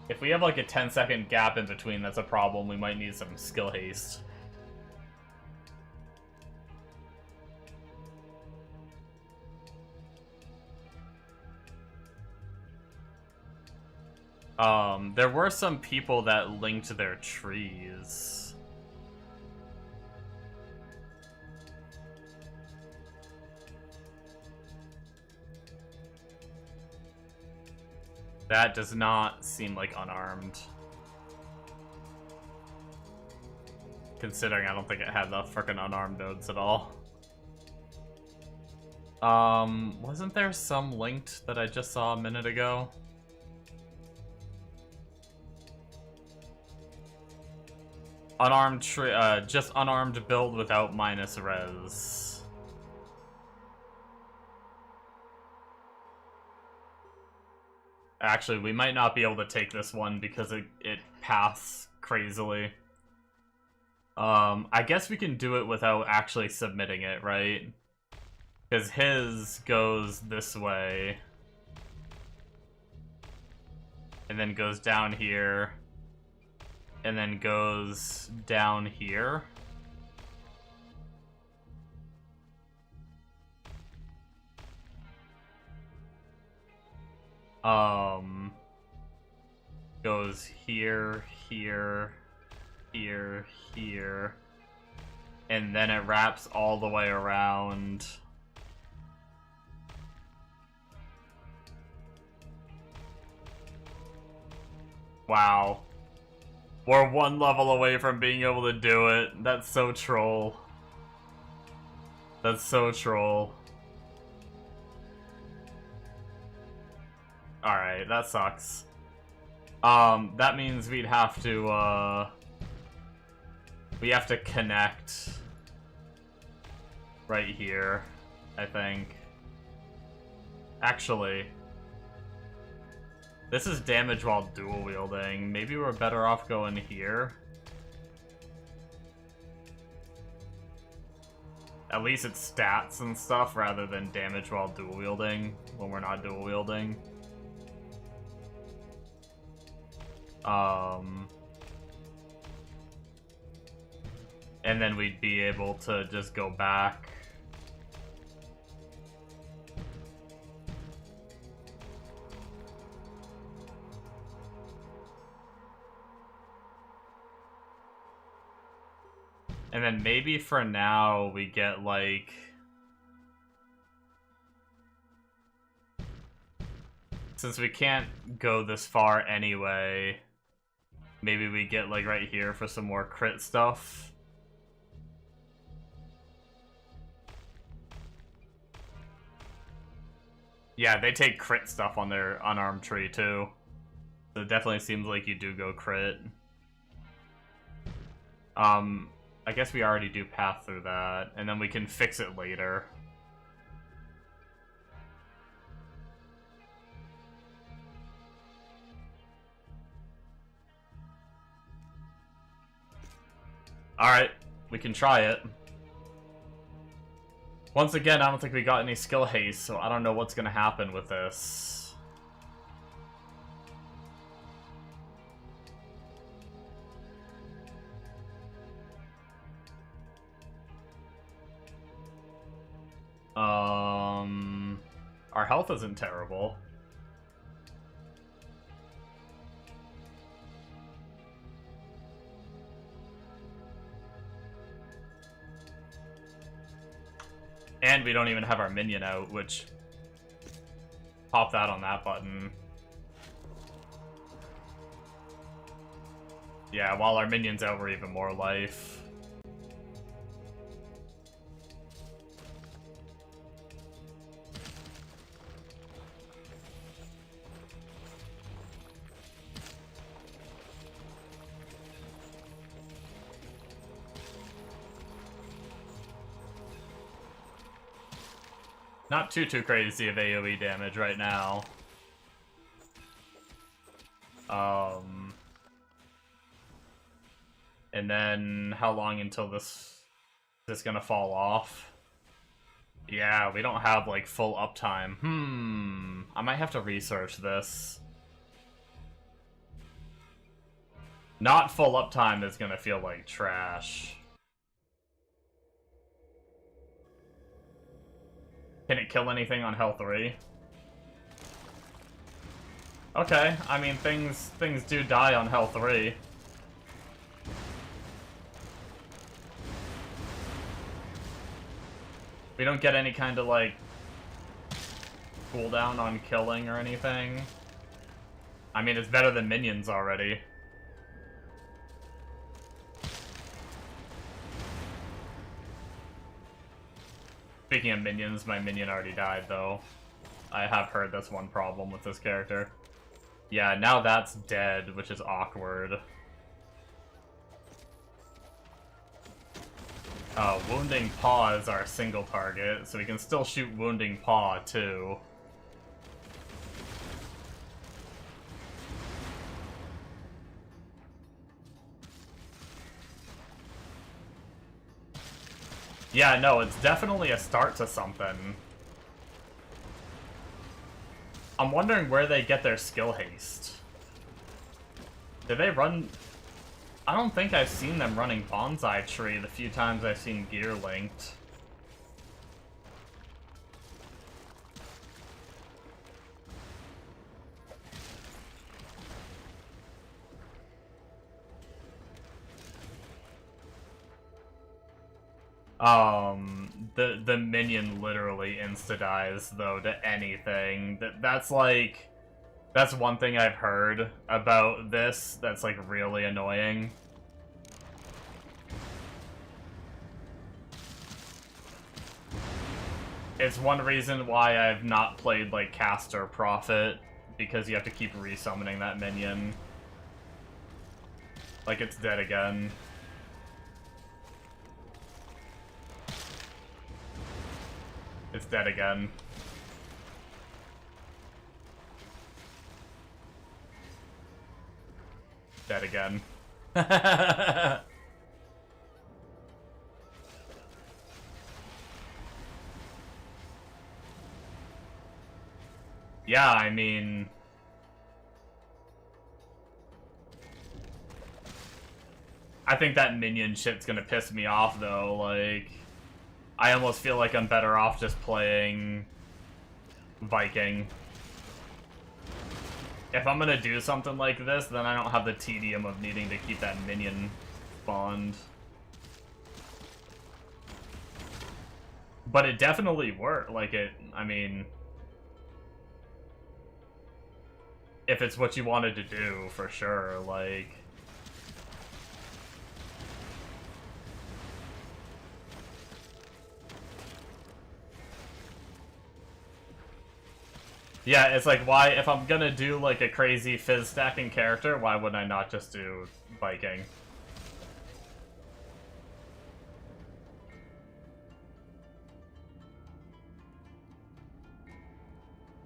If we have like a 10-second gap in between, that's a problem. We might need some skill haste. There were some people that linked their trees. That does not seem like unarmed. Considering I don't think it had the frickin' unarmed nodes at all. Wasn't there some linked that I just saw a minute ago? Unarmed tree, just unarmed build without minus res. Actually, we might not be able to take this one because it paths crazily. I guess we can do it without actually submitting it, right? Because his goes this way. And then goes down here. And then goes down here. Goes here, here, here, here. And then it wraps all the way around. Wow. We're one level away from being able to do it. That's so troll. That's so troll. Alright, that sucks. That means we'd have to, we have to connect right here, I think. Actually, this is damage while dual wielding. Maybe we're better off going here. At least it's stats and stuff rather than damage while dual wielding when we're not dual wielding. And then we'd be able to just go back. And then maybe for now we get like... Since we can't go this far anyway, maybe we get like right here for some more crit stuff. Yeah, they take crit stuff on their unarmed tree too. So it definitely seems like you do go crit. I guess we already do path through that, and then we can fix it later. Alright, we can try it. Once again, I don't think we got any skill haste, so I don't know what's gonna happen with this. Our health isn't terrible. And we don't even have our minion out, which... Pop that on that button. Yeah, while our minion's out, we're even more life. Not too crazy of AoE damage right now. And then how long until this is gonna fall off? Yeah, we don't have like full uptime. I might have to research this. Not full uptime is gonna feel like trash. Can it kill anything on health 3? Okay, I mean things do die on health 3. We don't get any kind of like cooldown on killing or anything. I mean, it's better than minions already. Speaking of minions, my minion already died, though. I have heard that's one problem with this character. Yeah, now that's dead, which is awkward. Wounding Paw is our single target, so we can still shoot Wounding Paw, too. Yeah, no, it's definitely a start to something. I'm wondering where they get their skill haste. Did they run... I don't think I've seen them running Bonsai Tree the few times I've seen gear linked. The minion literally insta-dies, though, to anything. That's like... That's one thing I've heard about this that's, like, really annoying. It's one reason why I've not played, like, Caster Prophet, because you have to keep resummoning that minion. Like, it's dead again. It's dead again. Dead again. Yeah, I mean... I think that minion shit's gonna piss me off, though. Like, I almost feel like I'm better off just playing Viking. If I'm gonna do something like this, then I don't have the tedium of needing to keep that minion spawned. But it definitely worked. Like, I mean... if it's what you wanted to do, for sure, like... yeah, it's like, why, if I'm gonna do, like, a crazy fizz stacking character, why would I not just do Viking?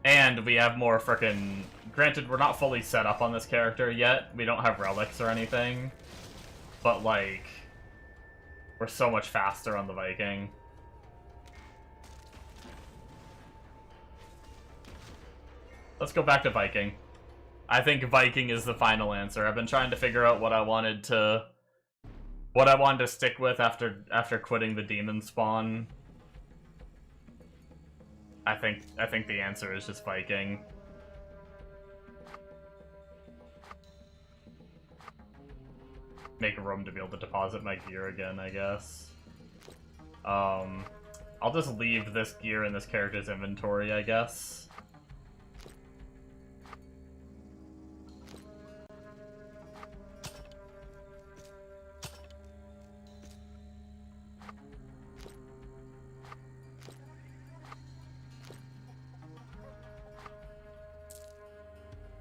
And we have more frickin'... granted, we're not fully set up on this character yet. We don't have relics or anything. But, like... we're so much faster on the Viking. Let's go back to Viking. I think Viking is the final answer. I've been trying to figure out what I wanted to stick with after quitting the demon spawn. I think the answer is just Viking. Make room to be able to deposit my gear again, I guess. I'll just leave this gear in this character's inventory, I guess.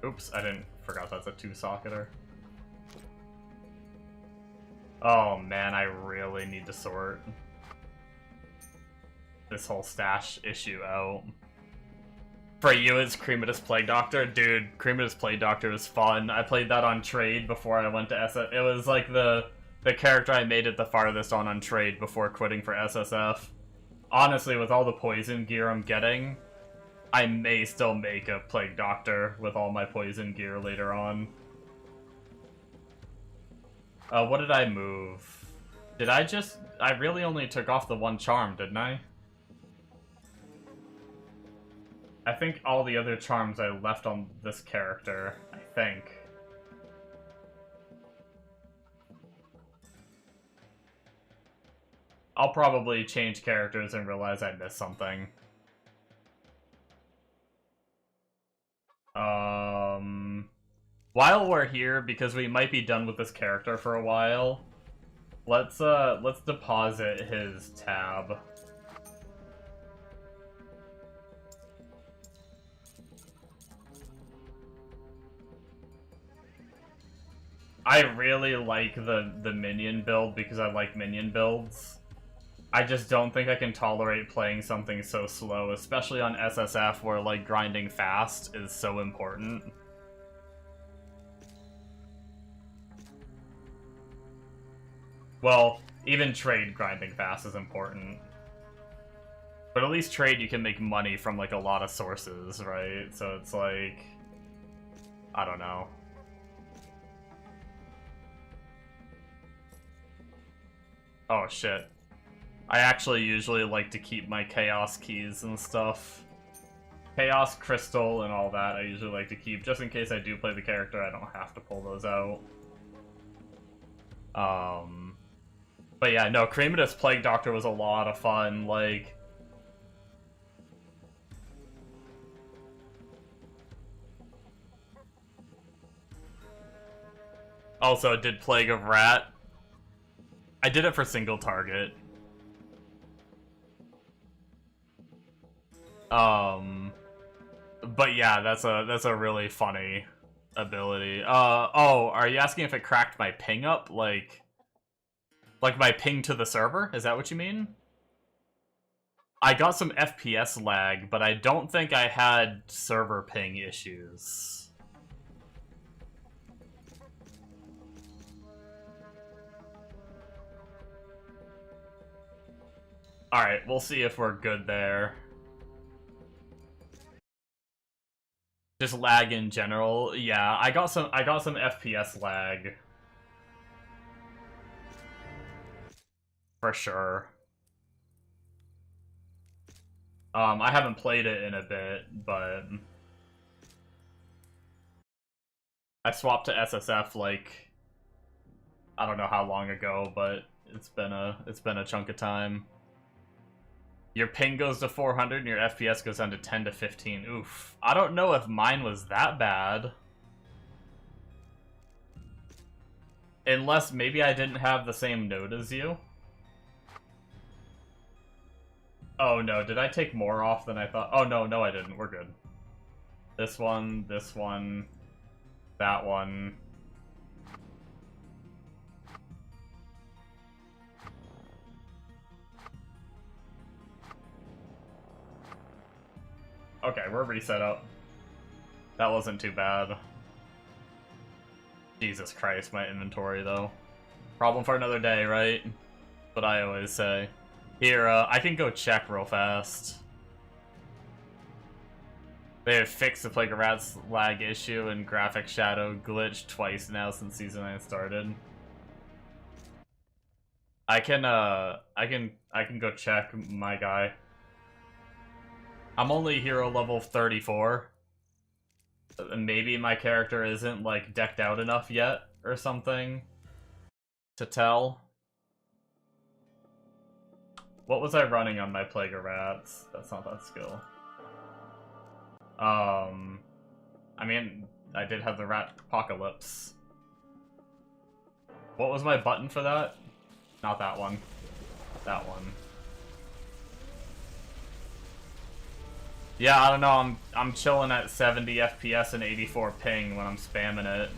Oops, forgot that's a 2-socketer. Oh man, I really need to sort this whole stash issue out. For you, it's Creamadus Plague Doctor? Dude, Creamadus Plague Doctor is fun. I played that on trade before I went to SF. It was like the character I made it the farthest on trade before quitting for SSF. Honestly, with all the poison gear I'm getting, I may still make a Plague Doctor with all my poison gear later on. What did I move? I really only took off the one charm, didn't I? I think all the other charms I left on this character, I think. I'll probably change characters and realize I missed something. While we're here, because we might be done with this character for a while, let's deposit his tab. I really like the minion build because I like minion builds. I just don't think I can tolerate playing something so slow, especially on SSF where, like, grinding fast is so important. Well, even trade grinding fast is important. But at least trade you can make money from, like, a lot of sources, right? So it's like... I don't know. Oh, shit. I actually usually like to keep my Chaos keys and stuff. Chaos Crystal and all that I usually like to keep, just in case I do play the character, I don't have to pull those out. But yeah, no, Creamadus Plague Doctor was a lot of fun, like... Also, did Plague of Rat. I did it for single target. But yeah, that's a really funny ability. Oh, are you asking if it cracked my ping up? Like my ping to the server? Is that what you mean? I got some FPS lag, but I don't think I had server ping issues. Alright, we'll see if we're good there. Just lag in general. Yeah, I got some FPS lag. For sure. I haven't played it in a bit, but I swapped to SSF like I don't know how long ago, but it's been a chunk of time. Your ping goes to 400 and your FPS goes down to 10 to 15. Oof. I don't know if mine was that bad. Unless maybe I didn't have the same node as you. Oh no, did I take more off than I thought? Oh no I didn't. We're good. This one, that one. Okay, we're reset up. That wasn't too bad. Jesus Christ, my inventory though. Problem for another day, right? What I always say. Here, I can go check real fast. They have fixed the Plague of Rats lag issue and graphic shadow glitch twice now since Season 9 started. I can go check my guy. I'm only hero level 34. Maybe my character isn't, like, decked out enough yet, or something, to tell. What was I running on my Plague of Rats? That's not that skill. I mean, I did have the Rat Apocalypse. What was my button for that? Not that one. That one. Yeah, I don't know, I'm chilling at 70 FPS and 84 ping when I'm spamming it.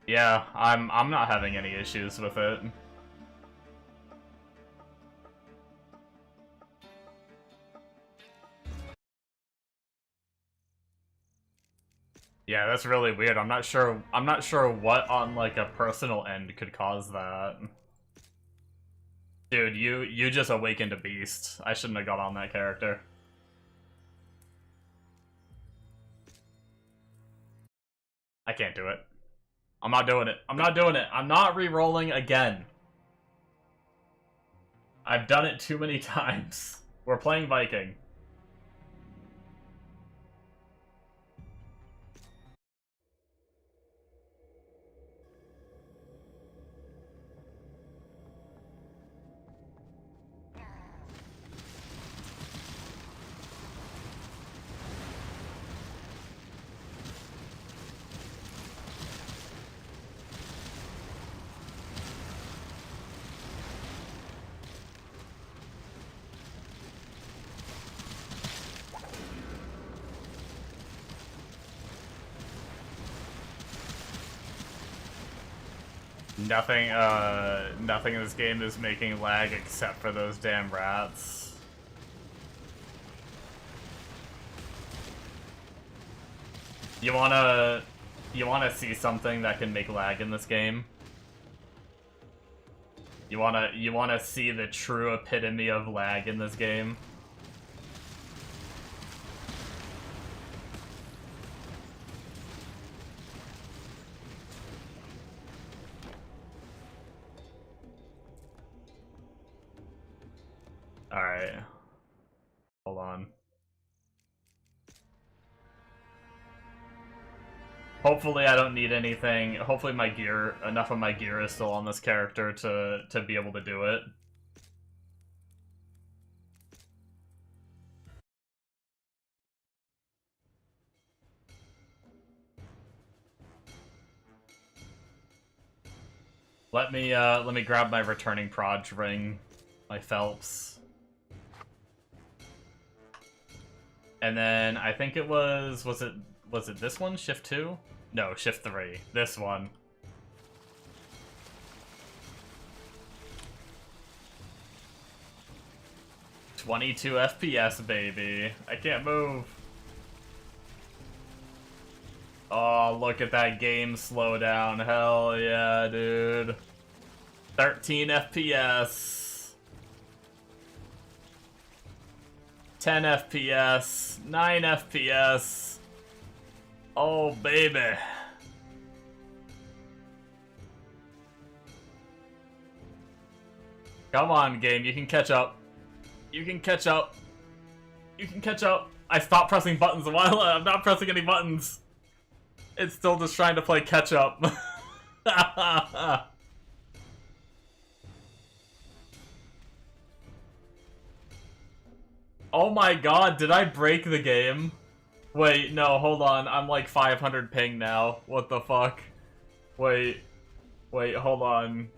Yeah, I'm not having any issues with it. Yeah, that's really weird. I'm not sure what on like a personal end could cause that. Dude, you just awakened a beast. I shouldn't have got on that character. I can't do it. I'm not doing it. I'm not doing it. I'm not re-rolling again. I've done it too many times. We're playing Viking. Nothing in this game is making lag except for those damn rats. You wanna see something that can make lag in this game? You wanna see the true epitome of lag in this game? Alright. Hold on. Hopefully I don't need anything. Hopefully my gear, enough of my gear is still on this character to be able to do it. Let me grab my returning proj ring, my Phelps. And then I think it was it this one? Shift 2? No, Shift 3. This one. "22 FPS, baby. I can't move." Oh, look at that game slowdown. Hell yeah, dude. 13 FPS. 10 FPS. 9 FPS. Oh, baby. Come on, game. You can catch up. You can catch up. You can catch up. I stopped pressing buttons a while. I'm not pressing any buttons. It's still just trying to play catch up. Oh my god, did I break the game? Wait, no, hold on. I'm like 500 ping now. What the fuck? Wait, hold on.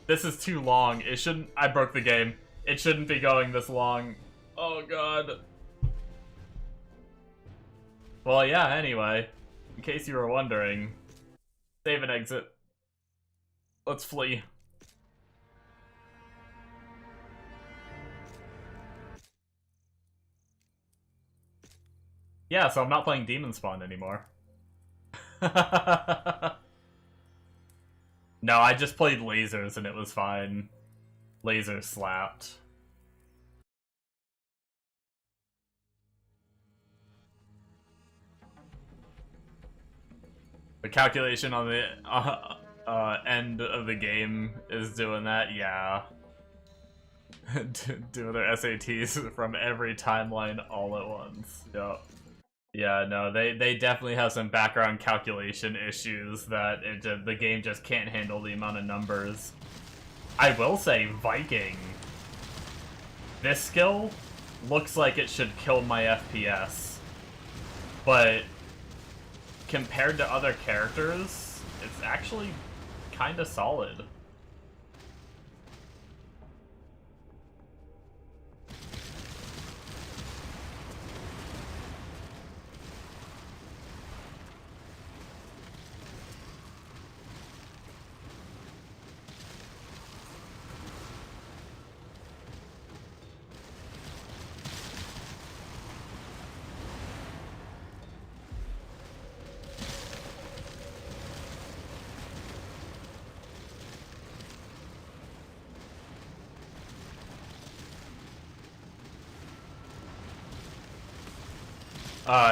This is too long. It shouldn't. I broke the game. It shouldn't be going this long. Oh god. Well, yeah, anyway. In case you were wondering. Save and exit. Let's flee. Yeah, so I'm not playing Demon Spawn anymore. No, I just played lasers and it was fine. Lasers slapped. The calculation on the end of the game is doing that, yeah. Doing their SATs from every timeline all at once. Yep. Yeah, no, they definitely have some background calculation issues that the game just can't handle the amount of numbers. I will say, Viking. This skill looks like it should kill my FPS. But compared to other characters, it's actually kinda solid.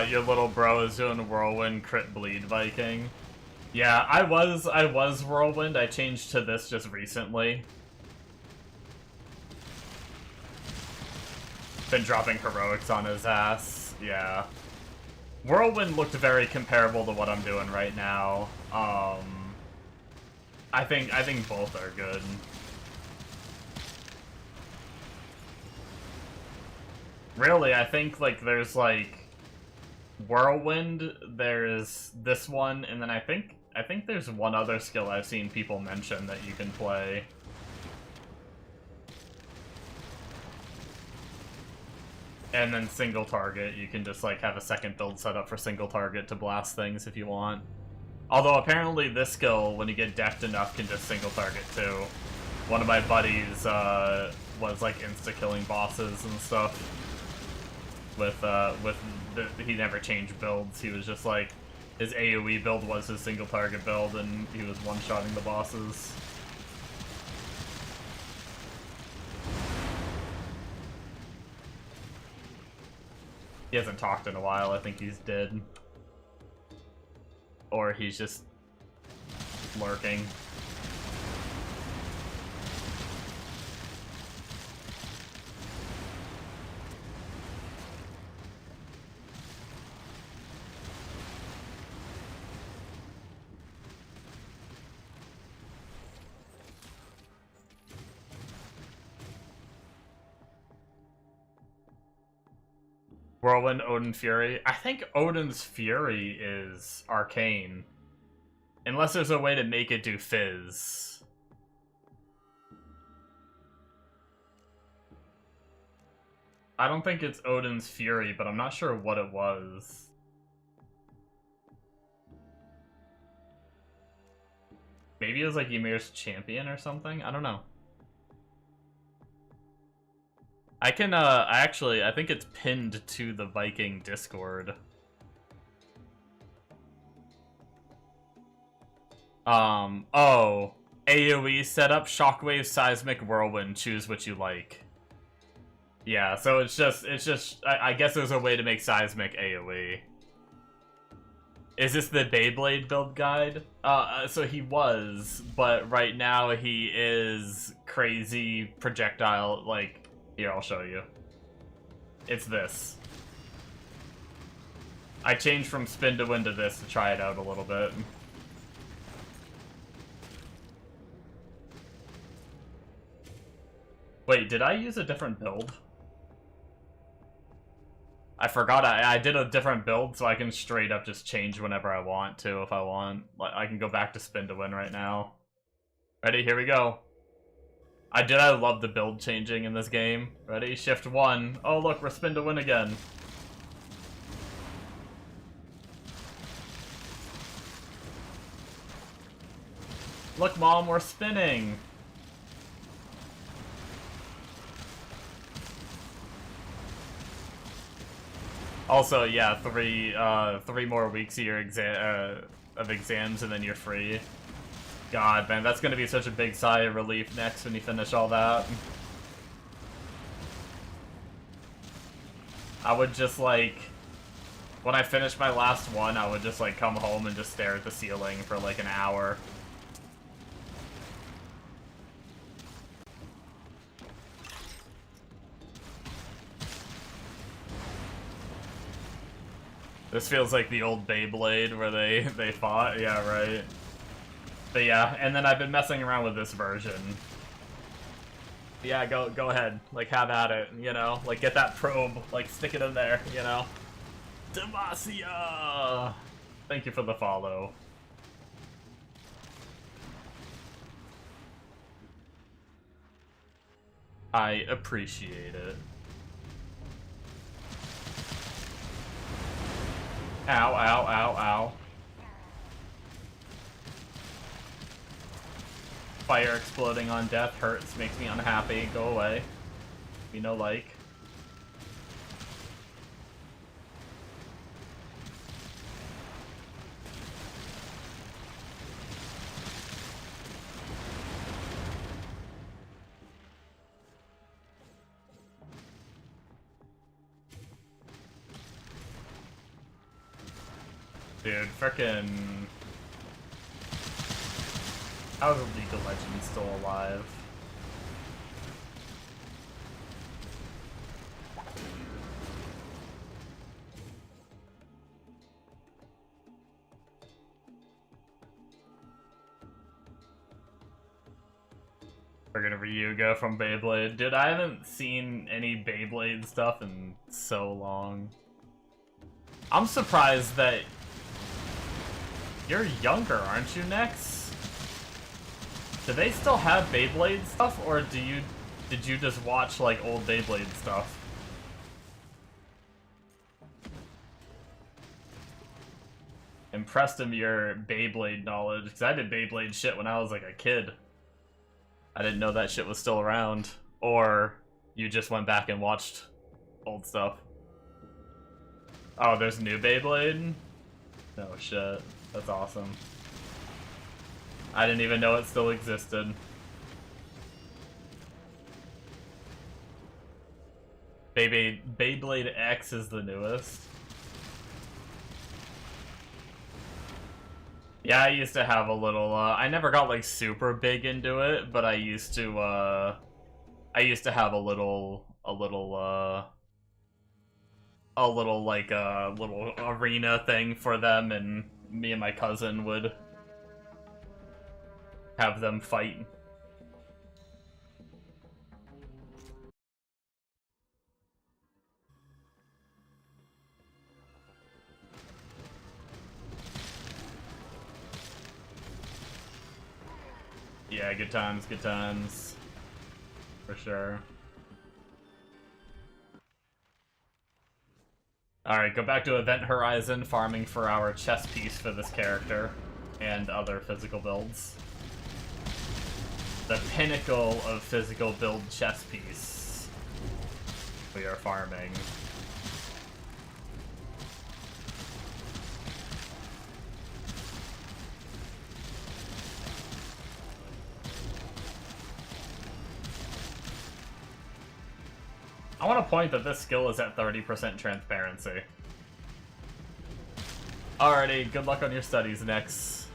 Your little bro is doing Whirlwind crit bleed Viking. Yeah, I was Whirlwind. I changed to this just recently. Been dropping heroics on his ass. Yeah. Whirlwind looked very comparable to what I'm doing right now. I think both are good. Really, I think like there's like Whirlwind, there's this one, and then I think there's one other skill I've seen people mention that you can play. And then single target, you can just like have a second build set up for single target to blast things if you want. Although apparently this skill, when you get decked enough, can just single target too. One of my buddies was like insta-killing bosses and stuff. He never changed builds. He was just like, his AoE build was his single target build, and he was one-shotting the bosses. He hasn't talked in a while. I think he's dead. Or he's just lurking. Whirlwind, Odin Fury. I think Odin's Fury is arcane. Unless there's a way to make it do Fizz. I don't think it's Odin's Fury, but I'm not sure what it was. Maybe it was like Ymir's Champion or something? I don't know. I can, I think it's pinned to the Viking Discord. Oh. AoE setup, Shockwave, Seismic, Whirlwind, choose what you like. Yeah, so it's just, I guess there's a way to make Seismic AoE. Is this the Beyblade build guide? So he was, but right now he is crazy projectile, like, here, I'll show you. It's this. I changed from spin to win to this to try it out a little bit. Wait, did I use a different build? I forgot I did a different build, so I can straight up just change whenever I want to, if I want. Like, I can go back to spin to win right now. Ready? Here we go. I love the build changing in this game. Ready? Shift 1. Oh look, we're spin to win again. Look, Mom, we're spinning! Also, yeah, three more weeks of your exams and then you're free. God, man, that's gonna be such a big sigh of relief next when you finish all that. I would just, like, when I finish my last one, I would just, like, come home and just stare at the ceiling for, like, an hour. This feels like the old Beyblade where they fought. Yeah, right. But yeah, and then I've been messing around with this version. Yeah, go ahead. Like, have at it, you know? Like, get that probe, like, stick it in there, you know? Demacia! Thank you for the follow. I appreciate it. Ow, ow, ow, ow. Fire exploding on death hurts, makes me unhappy. Go away. Be no like. Dude, frickin'... How is League of Legends still alive? Friggin' Ryuga from Beyblade. Dude, I haven't seen any Beyblade stuff in so long. I'm surprised that... You're younger, aren't you, Nex? Do they still have Beyblade stuff, or did you just watch, like, old Beyblade stuff? Impressed him your Beyblade knowledge, because I did Beyblade shit when I was, like, a kid. I didn't know that shit was still around. Or you just went back and watched old stuff. Oh, there's new Beyblade? Oh shit. That's awesome. I didn't even know it still existed. Beyblade X is the newest. Yeah, I used to have a little, I never got, like, super big into it, but I used to have a little arena thing for them, and me and my cousin would have them fight. Yeah, good times, for sure. Alright, go back to Event Horizon, farming for our chess piece for this character, and other physical builds. The pinnacle of physical build chess piece. We are farming. I want to point that this skill is at 30% transparency. Alrighty, good luck on your studies, Nex.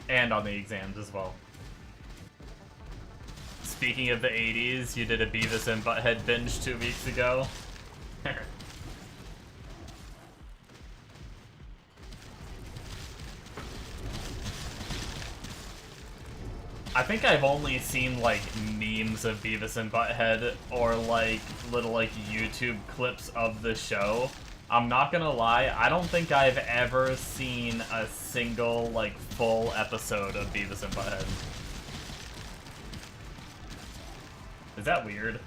And on the exams as well. Speaking of the 80s, you did a Beavis and Butthead binge 2 weeks ago. I think I've only seen, like, memes of Beavis and Butthead, or, like, little, like, YouTube clips of the show. I'm not gonna lie, I don't think I've ever seen a single, like, full episode of Beavis and Butthead. Is that weird?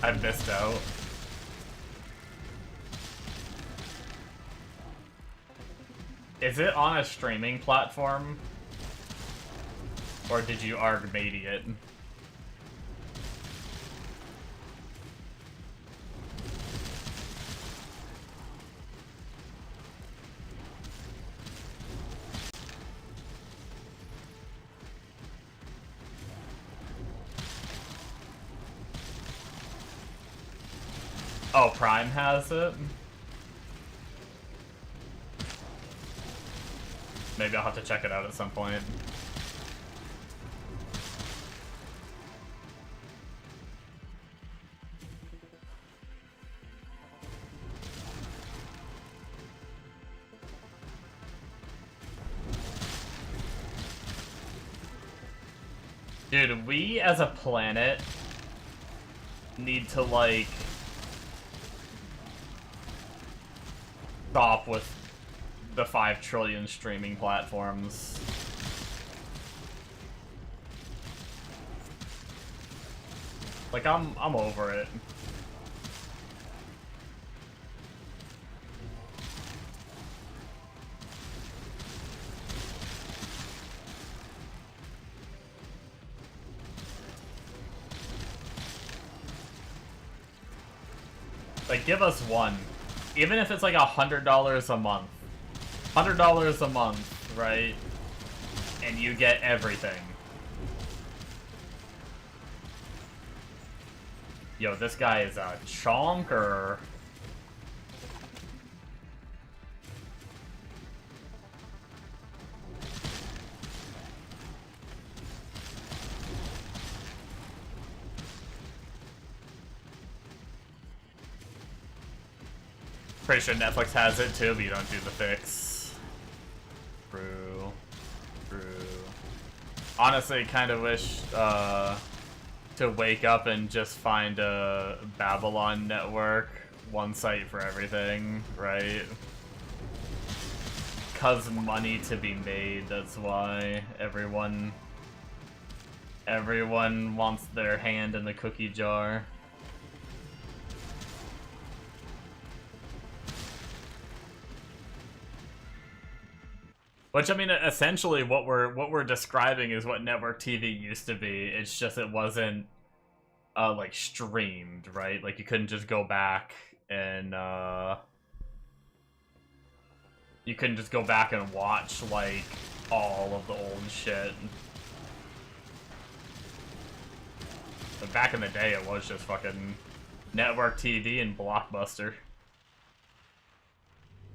I've missed out. Is it on a streaming platform? Or did you ARG-mate it? Oh, Prime has it? Maybe I'll have to check it out at some point. Dude, we as a planet need to, like, stop with the 5 trillion streaming platforms. Like, I'm over it. Like, give us one. Even if it's like $100 a month. $100 a month, right? And you get everything. Yo, this guy is a chonker. Pretty sure Netflix has it too, but you don't do the fix. True. Honestly, kind of wish to wake up and just find a Babylon network, one site for everything, right? 'Cause money to be made, that's why everyone wants their hand in the cookie jar. Which, I mean, essentially what we're describing is what network TV used to be. It's just it wasn't like streamed, right? Like you couldn't just go back and watch like all of the old shit. But back in the day, it was just fucking network TV and Blockbuster.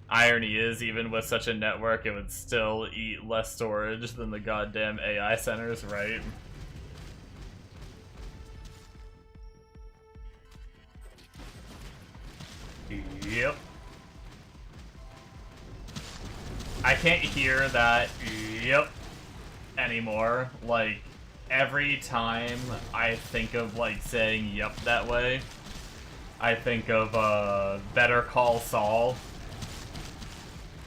Irony is, even with such a network, it would still eat less storage than the goddamn AI centers, right? Yep. I can't hear that yep anymore. Like, every time I think of, like, saying yep that way, I think of Better Call Saul,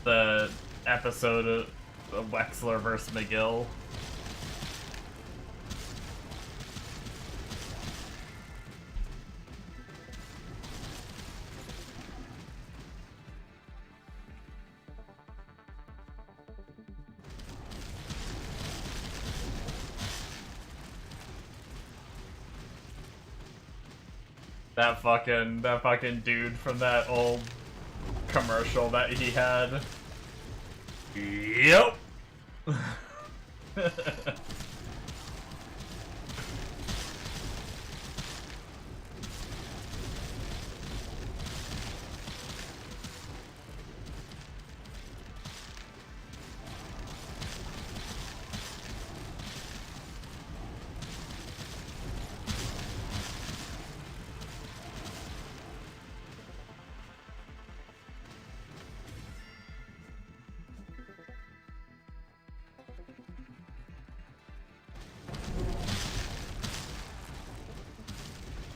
the episode of Wexler vs. McGill. That fucking dude from that old commercial that he had. Yep.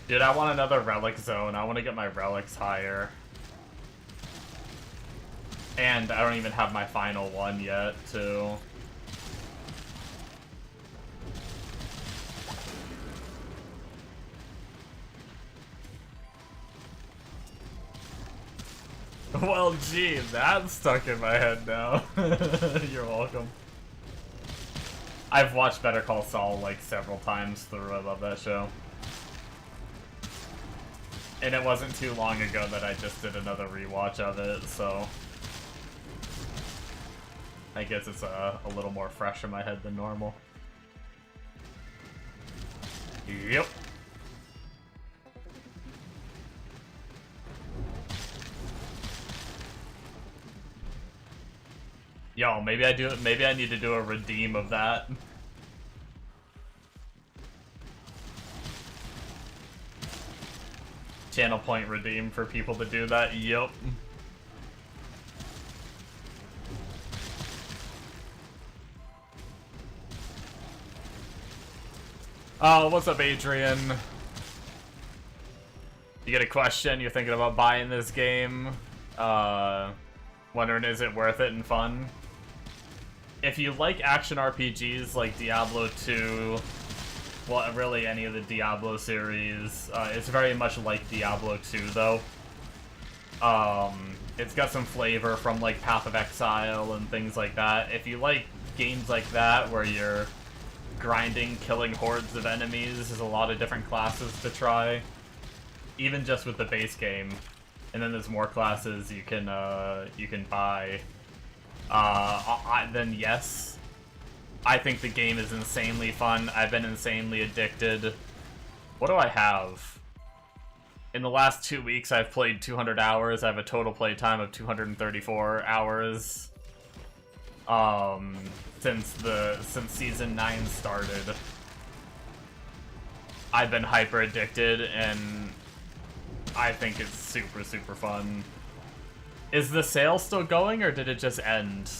Dude, I want another relic zone. I want to get my relics higher. And I don't even have my final one yet, too. Well, gee, that's stuck in my head now. You're welcome. I've watched Better Call Saul like several times through. I love that show. And it wasn't too long ago that I just did another rewatch of it, so I guess it's a little more fresh in my head than normal. Yep. Yo, maybe I need to do a redeem of that. Channel point redeem for people to do that. Yup. Oh, what's up, Adrian? You get a question? You're thinking about buying this game? Wondering, is it worth it and fun? If you like action RPGs like Diablo 2, well, really any of the Diablo series, it's very much like Diablo 2, though. It's got some flavor from, like, Path of Exile and things like that. If you like games like that, where you're grinding, killing hordes of enemies, there's a lot of different classes to try, even just with the base game. And then there's more classes you can buy. Then yes. I think the game is insanely fun. I've been insanely addicted. What do I have? In the last 2 weeks, I've played 200 hours. I have a total play time of 234 hours. Since Season 9 started. I've been hyper addicted, and I think it's super, super fun. Is the sale still going, or did it just end?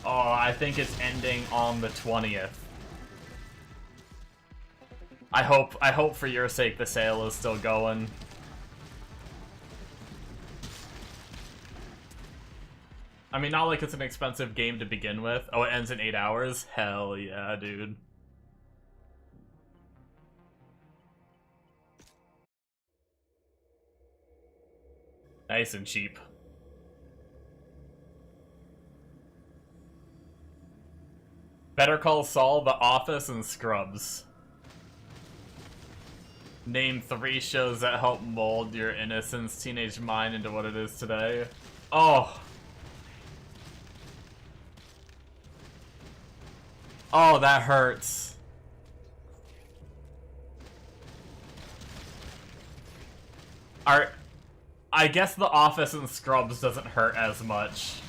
Oh, I think it's ending on the 20th. I hope for your sake the sale is still going. I mean, not like it's an expensive game to begin with. Oh, it ends in 8 hours? Hell yeah, dude. Nice and cheap. Better Call Saul, The Office, and Scrubs. Name 3 shows that help mold your innocence teenage mind into what it is today. Oh. Oh, that hurts. I guess The Office and Scrubs doesn't hurt as much.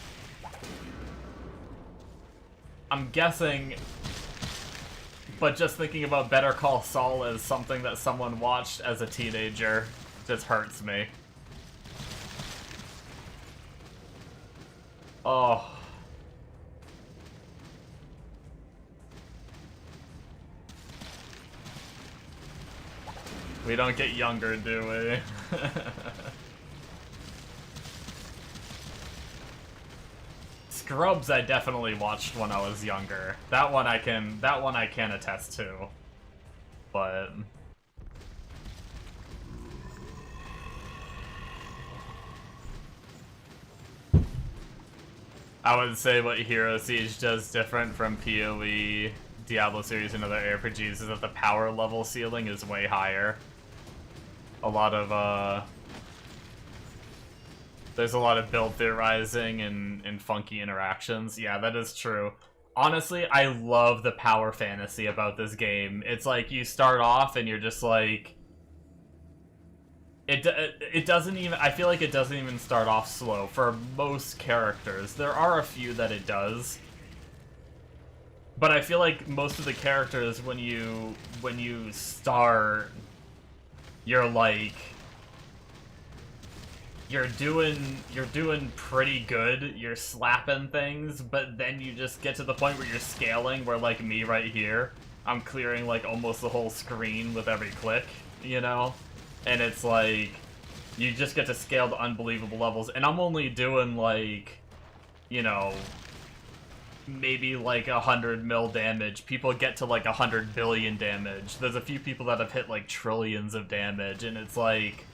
I'm guessing, but just thinking about Better Call Saul as something that someone watched as a teenager just hurts me. Oh. We don't get younger, do we? Scrubs I definitely watched when I was younger. That one I can attest to. But I would say what Hero Siege does different from PoE, Diablo series, and other RPGs is that the power level ceiling is way higher. There's a lot of build theorizing and funky interactions. Yeah, that is true. Honestly, I love the power fantasy about this game. It's like you start off and you're just like... It doesn't even... I feel like it doesn't even start off slow for most characters. There are a few that it does. But I feel like most of the characters, when you start, you're like... You're doing pretty good, you're slapping things, but then you just get to the point where you're scaling, where like me right here, I'm clearing like almost the whole screen with every click, you know? And it's like, you just get to scale to unbelievable levels, and I'm only doing like, you know, maybe like 100 mil damage. People get to like 100 billion damage. There's a few people that have hit like trillions of damage, and it's like,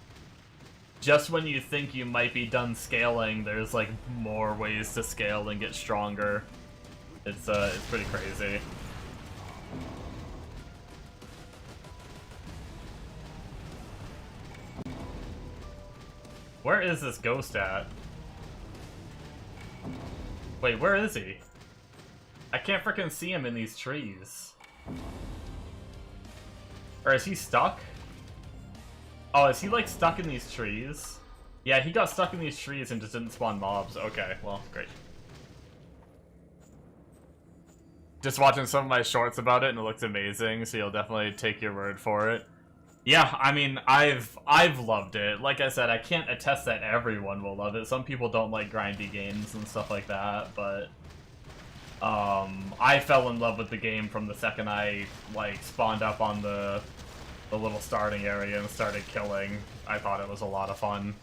just when you think you might be done scaling, there's like more ways to scale and get stronger. It's pretty crazy. Where is this ghost at? Wait, where is he? I can't frickin' see him in these trees. Or is he stuck? Oh, is he like stuck in these trees? Yeah, he got stuck in these trees and just didn't spawn mobs. Okay, well, great. Just watching some of my shorts about it and it looks amazing, so you'll definitely take your word for it. Yeah, I mean, I've loved it. Like I said, I can't attest that everyone will love it. Some people don't like grindy games and stuff like that, but I fell in love with the game from the second I like spawned up on the little starting area and started killing. I thought it was a lot of fun.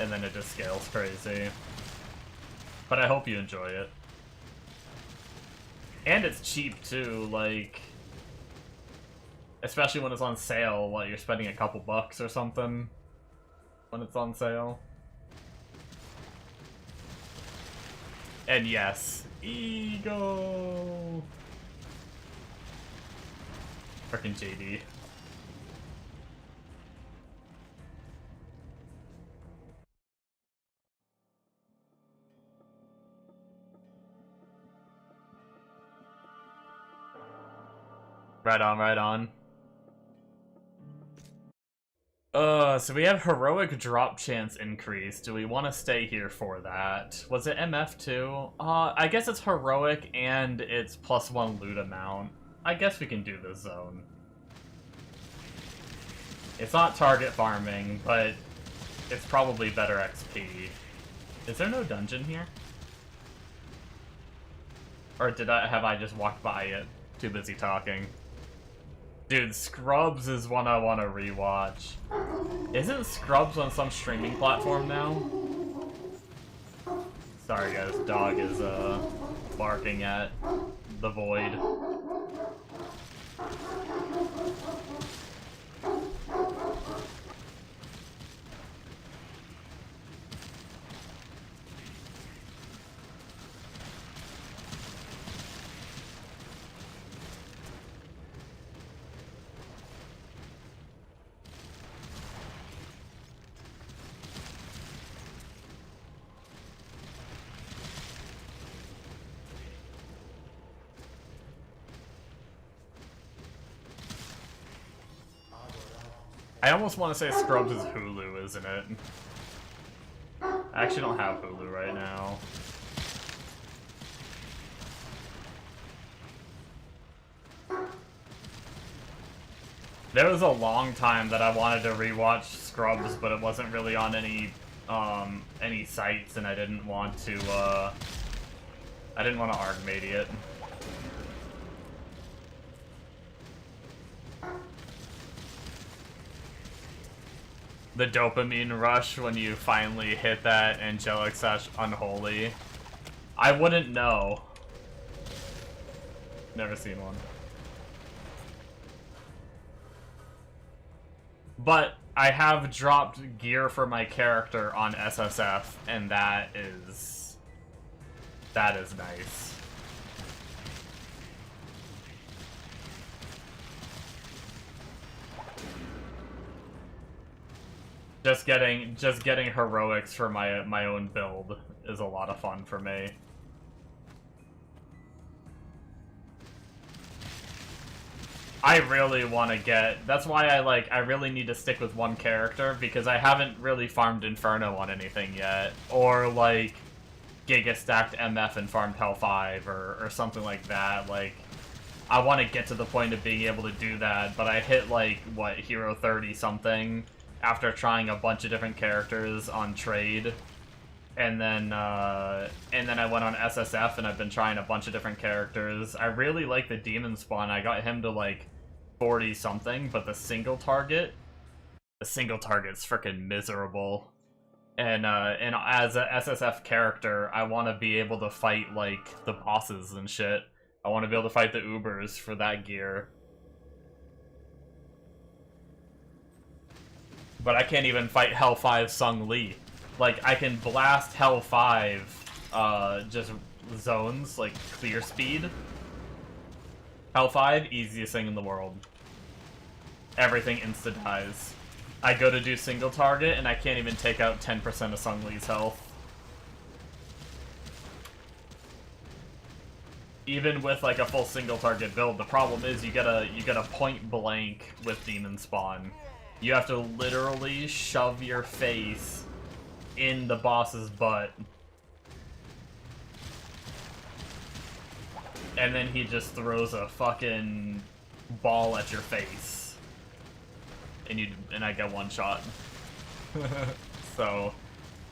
And then it just scales crazy. But I hope you enjoy it. And it's cheap too, like... Especially when it's on sale, like you're spending a couple bucks or something when it's on sale. And yes, ego! Frickin' JD. Right on, right on. So we have heroic drop chance increase. Do we want to stay here for that? Was it MF too? I guess it's heroic and it's +1 loot amount. I guess we can do this zone. It's not target farming, but it's probably better XP. Is there no dungeon here? Or have I just walked by it? Too busy talking. Dude, Scrubs is one I want to rewatch. Isn't Scrubs on some streaming platform now? Sorry guys, dog is barking at the void. I almost want to say Scrubs is Hulu, isn't it? I actually don't have Hulu right now. There was a long time that I wanted to rewatch Scrubs, but it wasn't really on any sites, and I didn't want to Argmate it. The dopamine rush when you finally hit that angelic/unholy. I wouldn't know. Never seen one. But I have dropped gear for my character on SSF, and that is nice. Just getting heroics for my own build is a lot of fun for me. I really want to get... That's why I really need to stick with one character, because I haven't really farmed Inferno on anything yet. Or, like, Giga stacked MF and farmed Hell 5, or something like that. Like, I want to get to the point of being able to do that, but I hit, like, what, Hero 30-something after trying a bunch of different characters on trade. And then I went on SSF, and I've been trying a bunch of different characters. I really like the Demon Spawn. I got him to, like, 40-something, but the single target's freaking miserable. And as a SSF character, I want to be able to fight, like, the bosses and shit. I want to be able to fight the Ubers for that gear. But I can't even fight Hell 5 Sung Lee. Like, I can blast Hell 5, just zones, like, clear speed. Hell 5, easiest thing in the world. Everything insta-dies. I go to do single target, and I can't even take out 10% of Sung Lee's health. Even with, like, a full single target build, the problem is you get a point blank with Demon Spawn. You have to literally shove your face in the boss's butt. And then he just throws a fucking ball at your face. And I get one shot. So,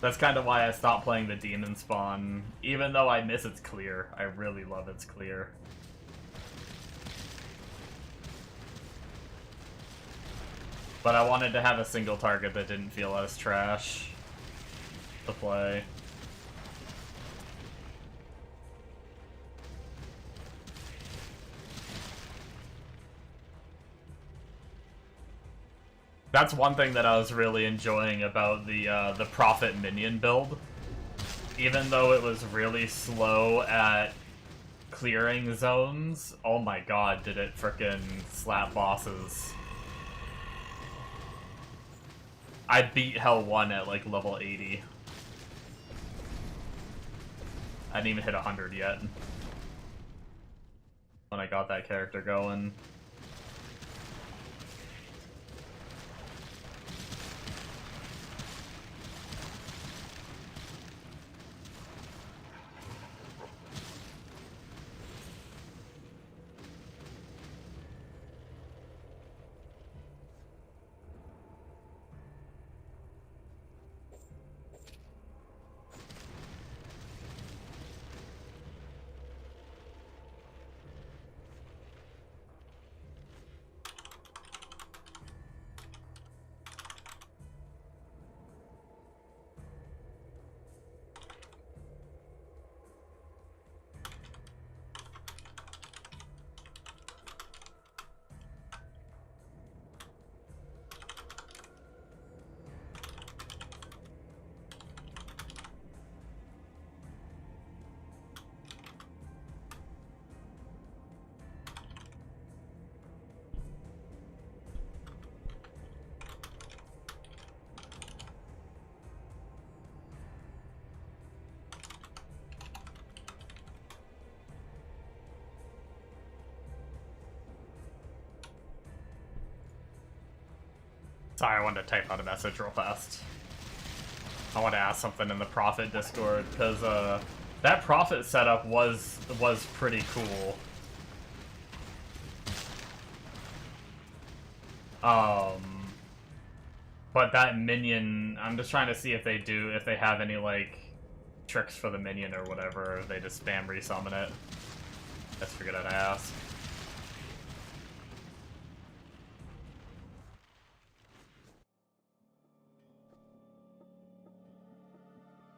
that's kind of why I stopped playing the Demon Spawn. Even though I miss its clear. I really love its clear. But I wanted to have a single target that didn't feel as trash to play. That's one thing that I was really enjoying about the Prophet minion build. Even though it was really slow at clearing zones, oh my god, did it frickin' slap bosses. I beat Hell 1 at like level 80. I didn't even hit 100 yet when I got that character going. Sorry, I wanted to type out a message real fast. I want to ask something in the Prophet Discord, because that Prophet setup was pretty cool. But that minion, I'm just trying to see if they have any, like, tricks for the minion or whatever, or if they just spam resummon it. Let's figure out to ask.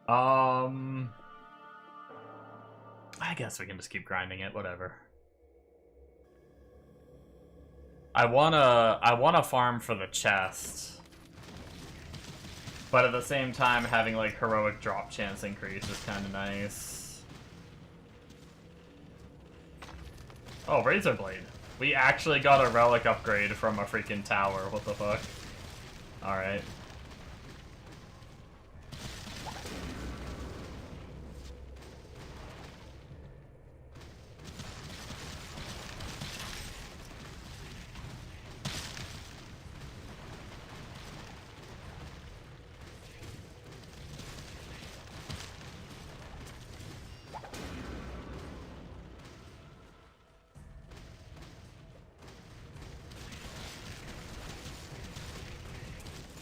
I guess we can just keep grinding it, whatever. I wanna farm for the chest. But at the same time, having like heroic drop chance increase is kinda nice. Oh, Razor Blade. We actually got a relic upgrade from a freaking tower, what the fuck? Alright.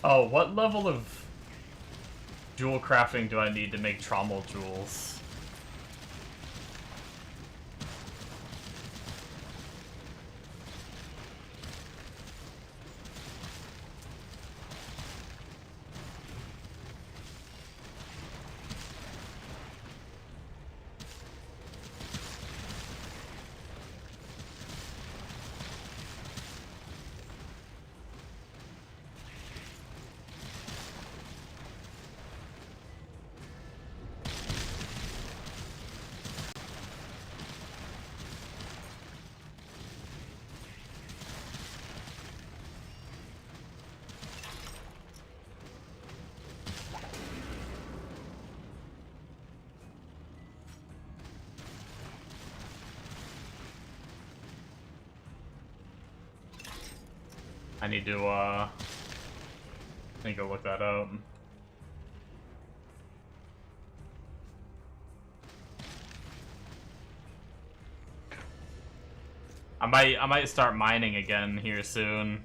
Oh, what level of jewel crafting do I need to make trommel jewels? I need to go look that up. I might start mining again here soon.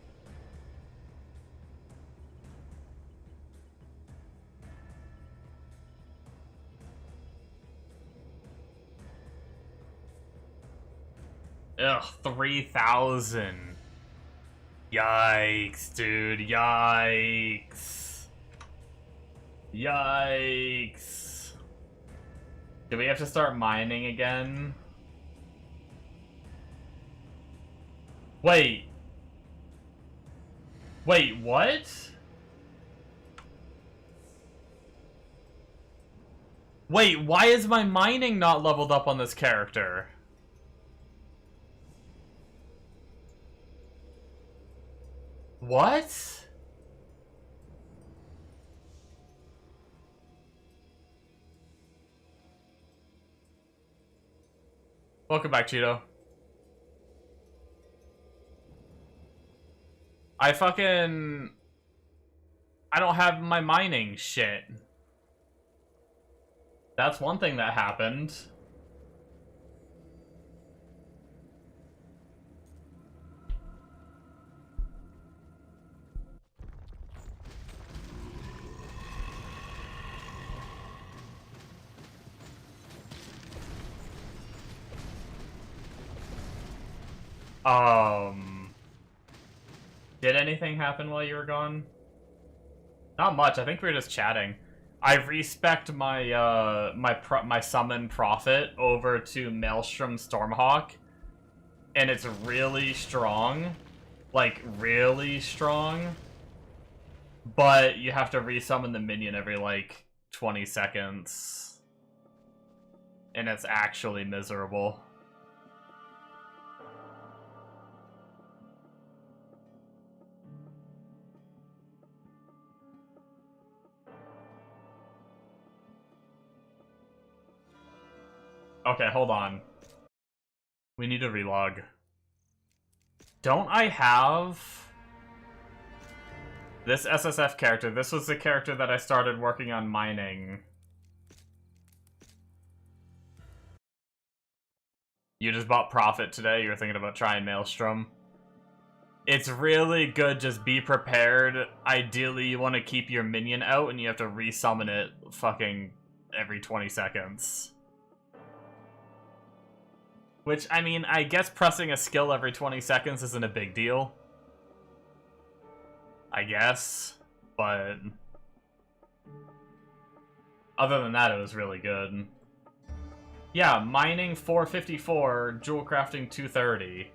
Ugh, 3,000. Yikes, dude. Yikes. Yikes. Do we have to start mining again? Wait. Wait, what? Wait, why is my mining not leveled up on this character? What? Welcome back, Cheeto. I don't have my mining shit. That's one thing that happened. Did anything happen while you were gone? Not much. I think we were just chatting. I respect my my summon prophet over to Maelstrom Stormhawk, and it's really strong, like really strong. But you have to resummon the minion every like 20 seconds, and it's actually miserable. Okay, hold on. We need to relog. Don't I have this SSF character? This was the character that I started working on mining. You just bought Prophet today? You're thinking about trying Maelstrom? It's really good, just be prepared. Ideally, you want to keep your minion out, and you have to resummon it fucking every 20 seconds. Which, I mean, I guess pressing a skill every 20 seconds isn't a big deal. I guess. But Other than that, it was really good. Yeah, mining 454, jewel crafting 230.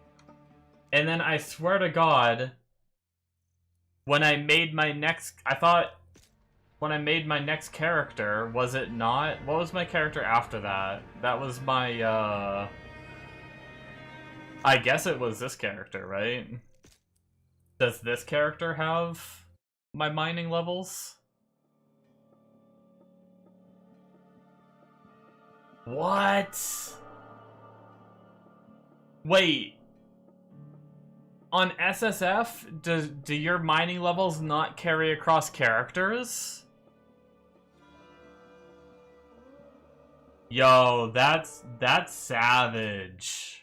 And then I swear to God, when I made my next... I thought when I made my next character, was it not? What was my character after that? That was my, I guess it was this character, right? Does this character have my mining levels? What? Wait. On SSF, do your mining levels not carry across characters? Yo, that's savage.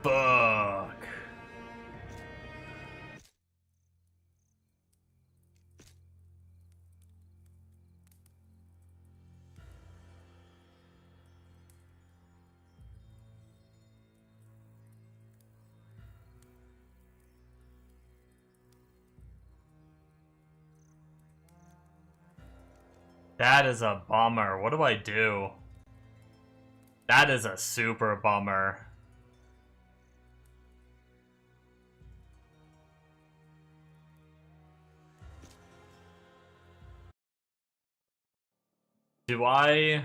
Fuck. That is a bummer. What do I do? That is a super bummer. Do I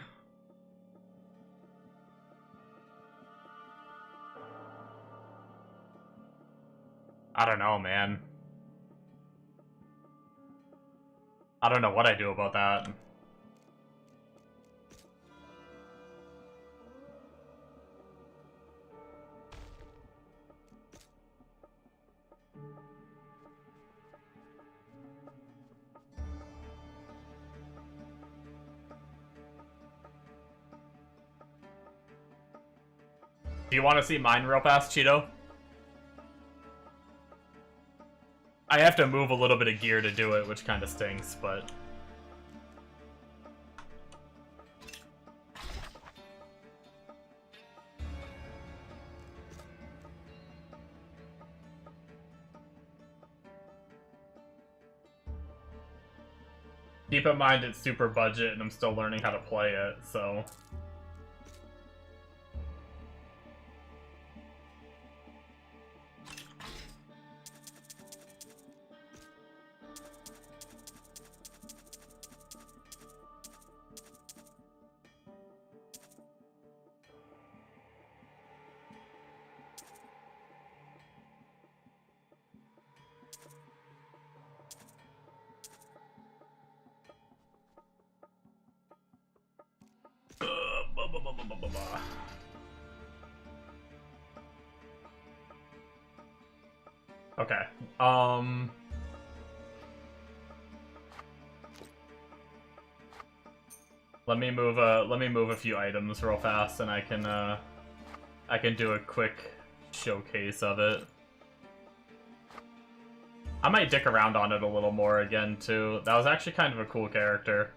don't know, man. I don't know what I do about that. Do you want to see mine real fast, Cheeto? I have to move a little bit of gear to do it, which kind of stinks, but... Keep in mind it's super budget and I'm still learning how to play it, so... Okay. Let me move a few items real fast and I can do a quick showcase of it. I might dick around on it a little more again too. That was actually kind of a cool character.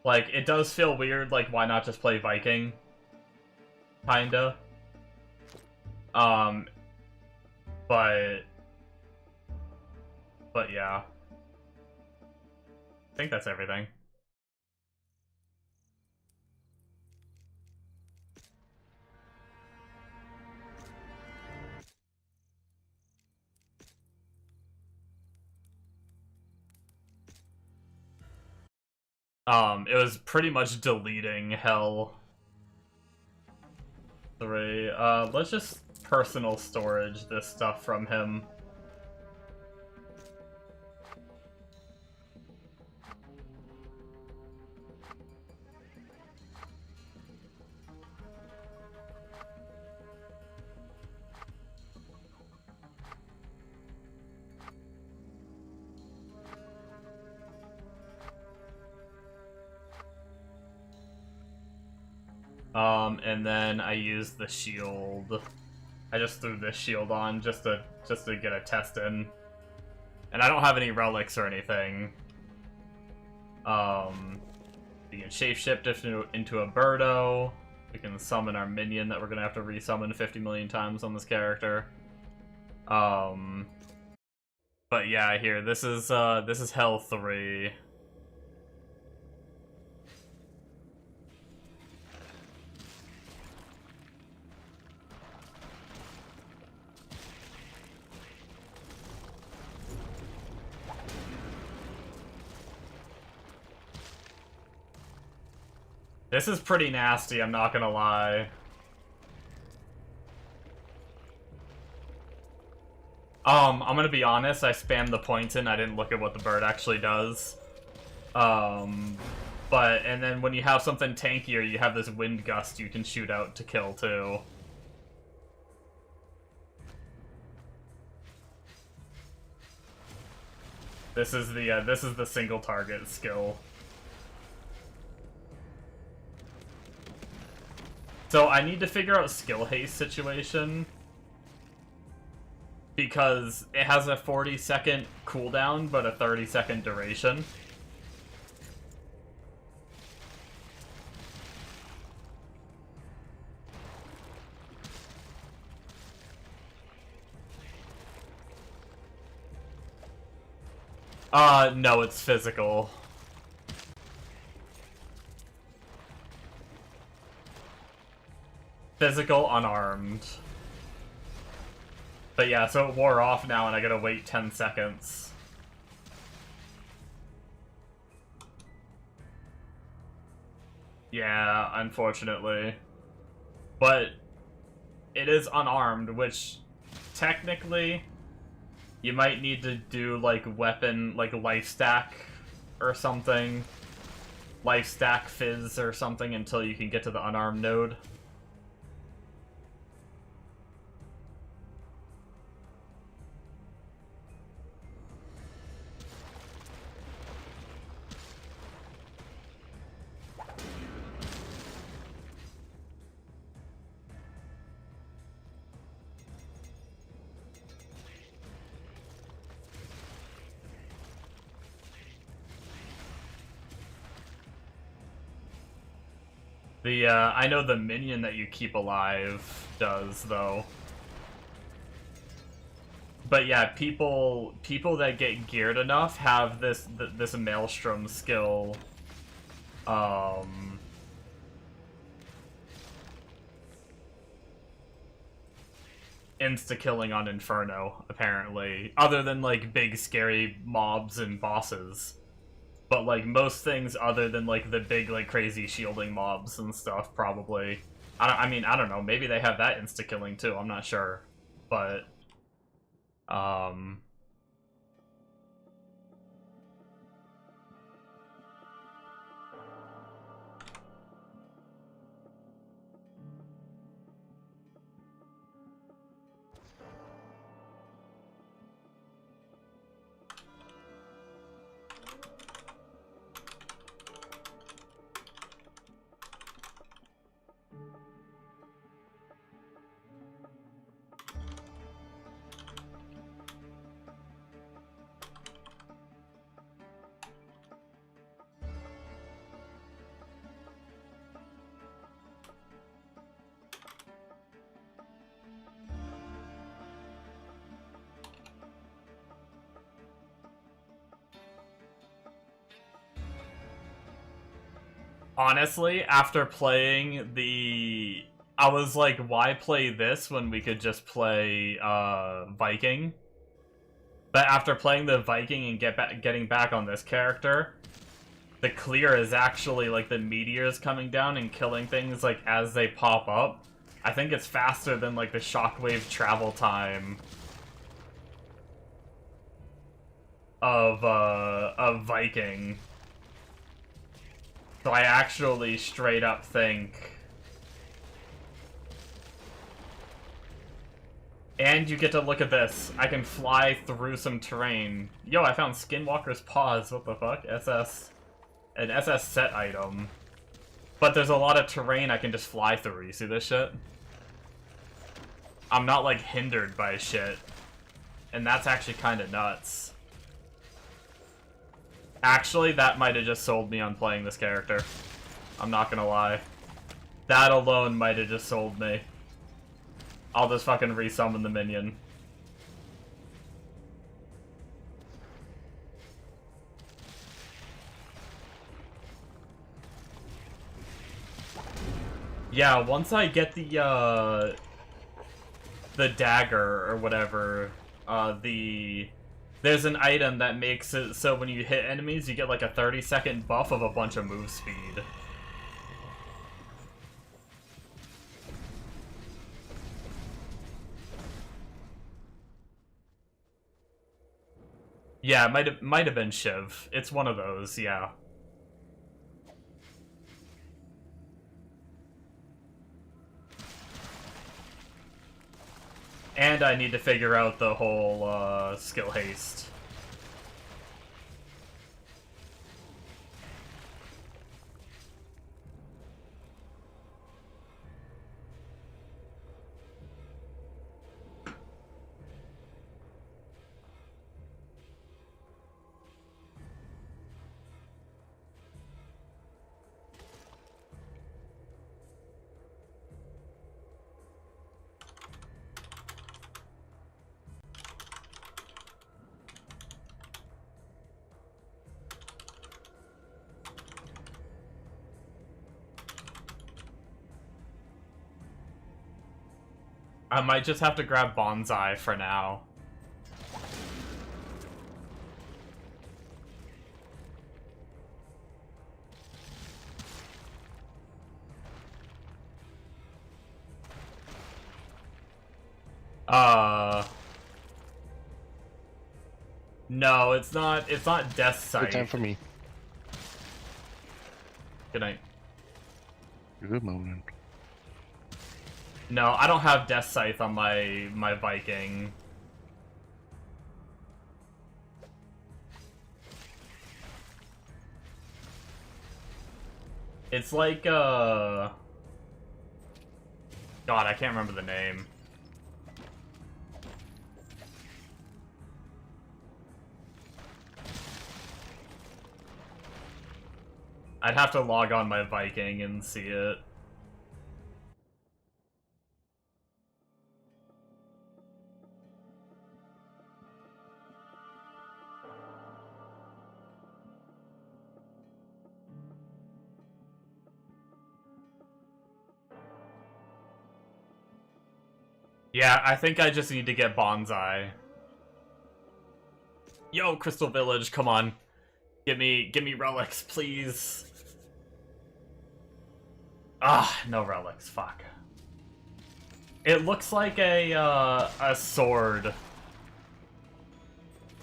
Like, it does feel weird, like, why not just play Viking? Kinda. But yeah. I think that's everything. It was pretty much deleting Hell 3. Let's just personal storage this stuff from him. And then I used the shield. I just threw this shield on just to get a test in. And I don't have any relics or anything. You can shapeshift into a birdo. We can summon our minion that we're gonna have to resummon 50 million times on this character. But yeah, here, this is Hell 3. This is pretty nasty, I'm not gonna lie. I'm gonna be honest, I spammed the point in, I didn't look at what the bird actually does. And then when you have something tankier, you have this wind gust you can shoot out to kill too. This is the single target skill. So I need to figure out skill haste situation, because it has a 40-second cooldown, but a 30-second duration. No, it's physical. Physical, unarmed. But yeah, so it wore off now and I gotta wait 10 seconds. Yeah, unfortunately. But it is unarmed, which technically you might need to do like weapon, like life stack or something. Life stack fizz or something until you can get to the unarmed node. I know the minion that you keep alive does, though. But yeah, people that get geared enough have this Maelstrom skill. Insta-killing on Inferno, apparently. Other than, like, big, scary mobs and bosses. But, like, most things other than, like, the big, like, crazy shielding mobs and stuff, probably. I mean, I don't know. Maybe they have that insta-killing, too. I'm not sure. But, honestly, after playing the... I was like, why play this when we could just play, Viking? But after playing the Viking and getting back on this character, the clear is actually, like, the meteors coming down and killing things, like, as they pop up. I think it's faster than, like, the shockwave travel time of Viking. So I actually straight up think... And you get to look at this. I can fly through some terrain. Yo, I found Skinwalker's Paws. What the fuck? An SS set item. But there's a lot of terrain I can just fly through. You see this shit? I'm not, like, hindered by shit. And that's actually kind of nuts. Actually, that might have just sold me on playing this character. I'm not gonna lie. That alone might have just sold me. I'll just fucking resummon the minion. Yeah, once I get the dagger or whatever, there's an item that makes it so when you hit enemies, you get like a 30-second buff of a bunch of move speed. Yeah, it might have been Shiv. It's one of those, yeah. And I need to figure out the whole skill haste. I might just have to grab Bonsai for now. No, it's not Death Sight. Good time for me. Good night. Good moment. No, I don't have Death Scythe on my Viking. It's like, God, I can't remember the name. I'd have to log on my Viking and see it. Yeah, I think I just need to get Bonsai. Yo, Crystal Village, come on. Give me relics, please. Ah, no relics, fuck. It looks like a sword.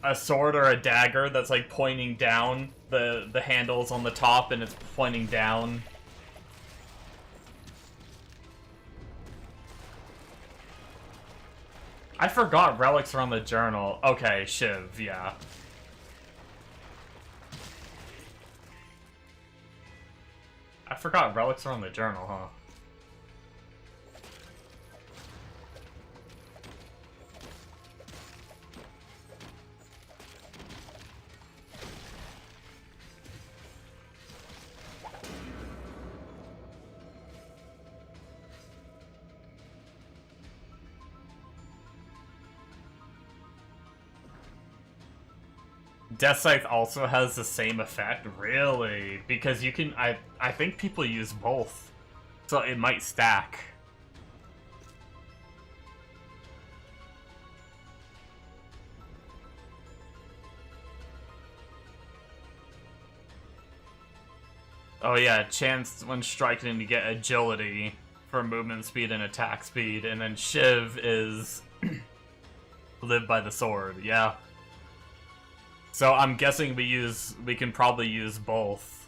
A sword or a dagger that's like pointing down. The handle's on the top and it's pointing down. I forgot relics are on the journal. Okay, Shiv, yeah. I forgot relics are on the journal, huh? Death Scythe also has the same effect? Really? Because you can... I think people use both. So it might stack. Oh yeah, chance when striking to get agility for movement speed and attack speed, and then Shiv is live by the sword, yeah. So I'm guessing we can probably use both.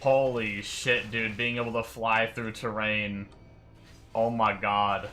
Holy shit, dude, being able to fly through terrain. Oh my god.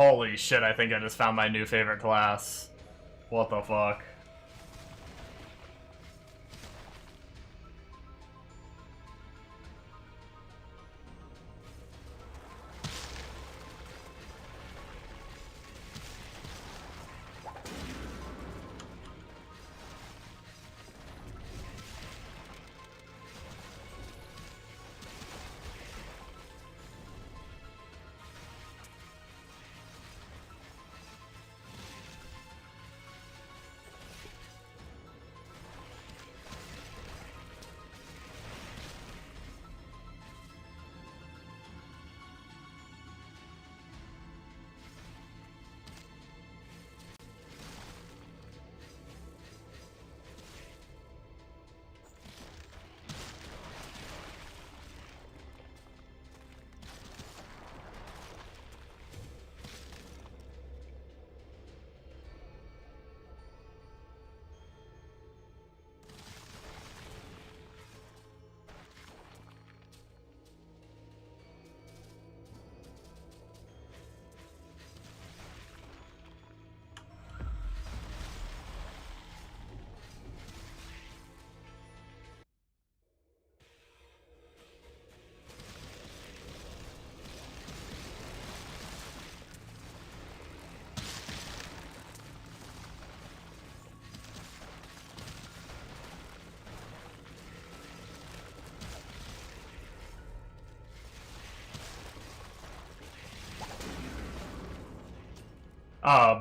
Holy shit, I think I just found my new favorite class. What the fuck?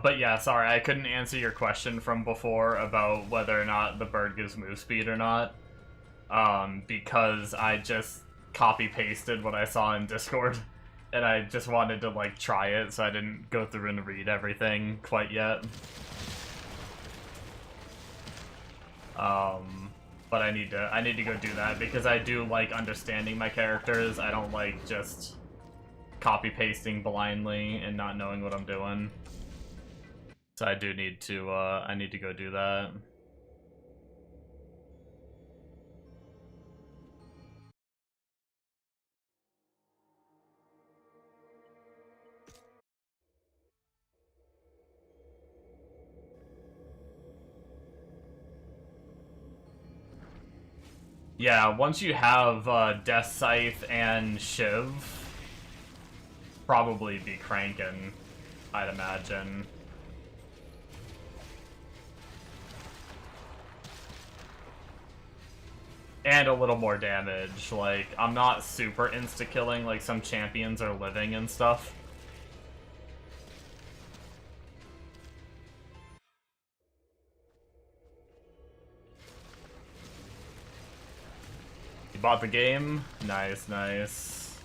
But yeah, sorry, I couldn't answer your question from before about whether or not the bird gives move speed or not. Because I just copy-pasted what I saw in Discord, and I just wanted to, like, try it, so I didn't go through and read everything quite yet. But I need to go do that, because I do like understanding my characters. I don't like just copy-pasting blindly and not knowing what I'm doing. So I do need to, I need to go do that. Yeah, once you have, Death Scythe and Shiv, probably be cranking, I'd imagine. And a little more damage. Like, I'm not super insta-killing like some champions are living and stuff. You bought the game? Nice, nice.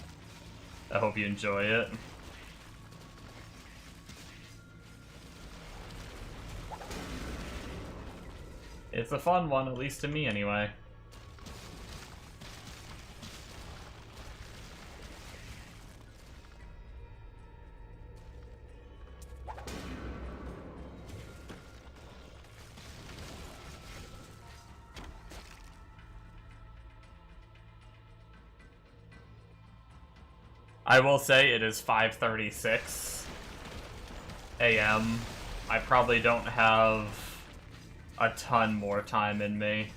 I hope you enjoy it. It's a fun one, at least to me anyway. I will say it is 5:36 a.m. I probably don't have a ton more time in me.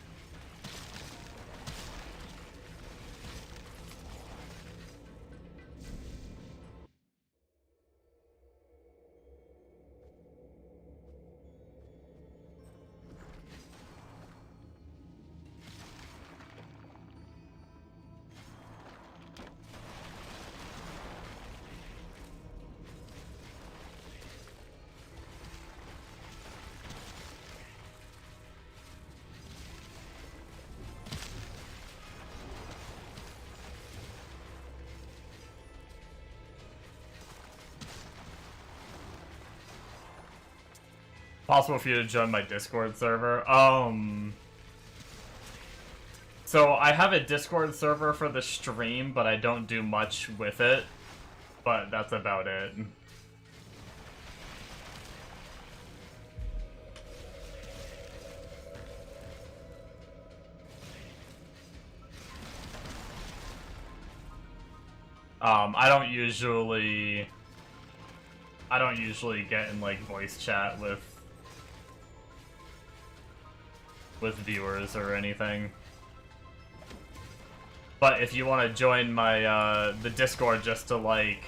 Possible for you to join my Discord server? So I have a Discord server for the stream, but I don't do much with it. But that's about it. I don't usually I don't usually get in like voice chat with viewers or anything. But if you want to join my the Discord just to like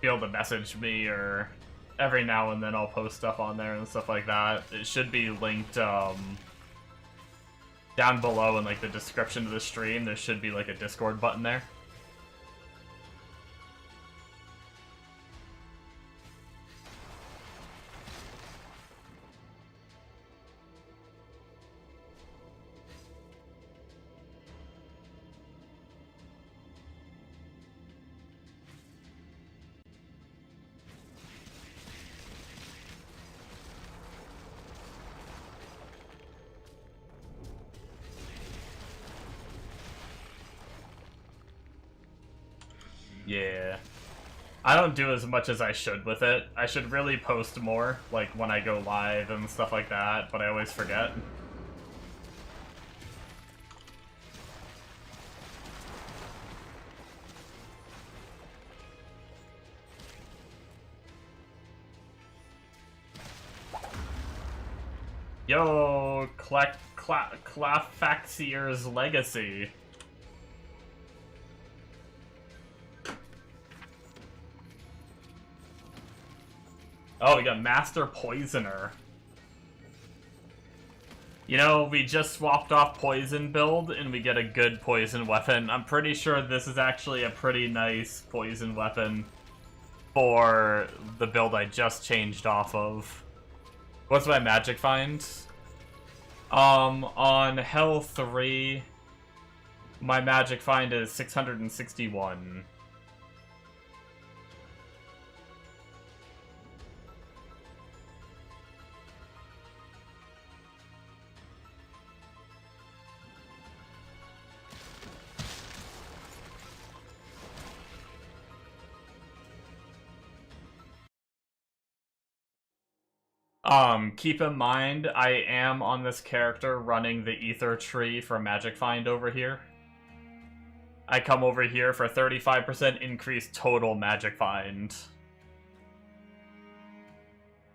be able to message me, or every now and then I'll post stuff on there and stuff like that, it should be linked down below in like the description of the stream. There should be like a Discord button there. Yeah. I don't do as much as I should with it. I should really post more, like when I go live and stuff like that, but I always forget. Yo, Clafaxier's Legacy. Oh, we got Master Poisoner. You know, we just swapped off Poison build, and we get a good Poison weapon. I'm pretty sure this is actually a pretty nice Poison weapon for the build I just changed off of. What's my magic find? On Hell 3, my magic find is 661. Keep in mind, I am on this character running the Ether Tree for Magic Find over here. I come over here for 35% increased total Magic Find.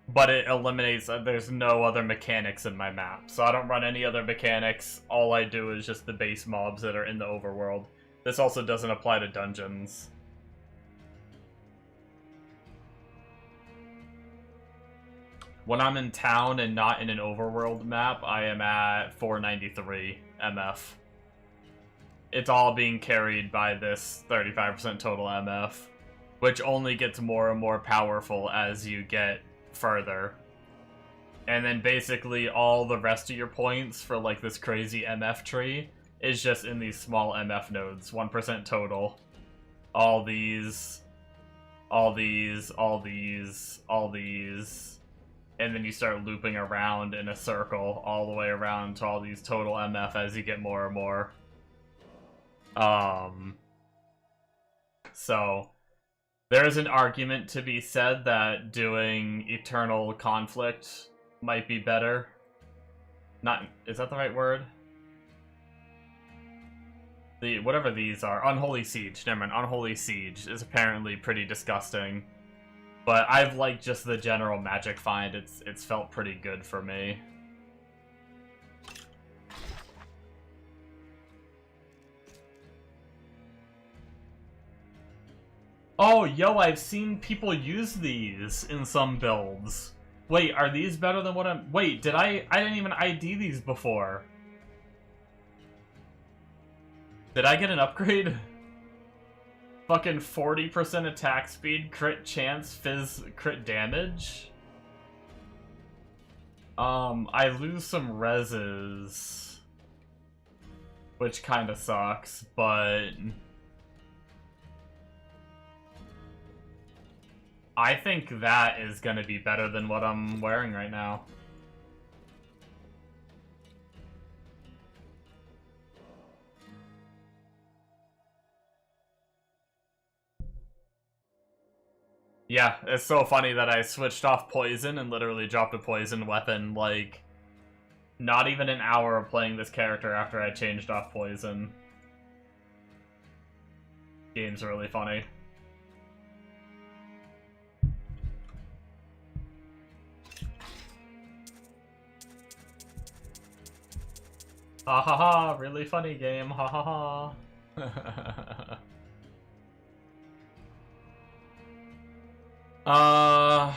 But it eliminates, there's no other mechanics in my map, so I don't run any other mechanics. All I do is just the base mobs that are in the overworld. This also doesn't apply to dungeons. When I'm in town and not in an overworld map, I am at 493 MF. It's all being carried by this 35% total MF, which only gets more and more powerful as you get further. And then basically all the rest of your points for like this crazy MF tree is just in these small MF nodes, 1% total. All these, all these, all these, all these. And then you start looping around in a circle all the way around to all these total MF as you get more and more. So there's an argument to be said that doing Eternal Conflict might be better. Not, is that the right word? Whatever these are, Unholy Siege, never mind, Unholy Siege is apparently pretty disgusting. But I've liked just the general magic find. It's felt pretty good for me. Oh, yo, I've seen people use these in some builds. Wait, are these better than what I'm... Wait, I didn't even ID these before. Did I get an upgrade? Fucking 40% attack speed, crit chance, fizz, crit damage. I lose some reses, which kind of sucks, but I think that is gonna be better than what I'm wearing right now. Yeah, it's so funny that I switched off poison and literally dropped a poison weapon, like, not even an hour of playing this character after I changed off poison. Game's really funny. Ha ha ha, really funny game, ha ha ha.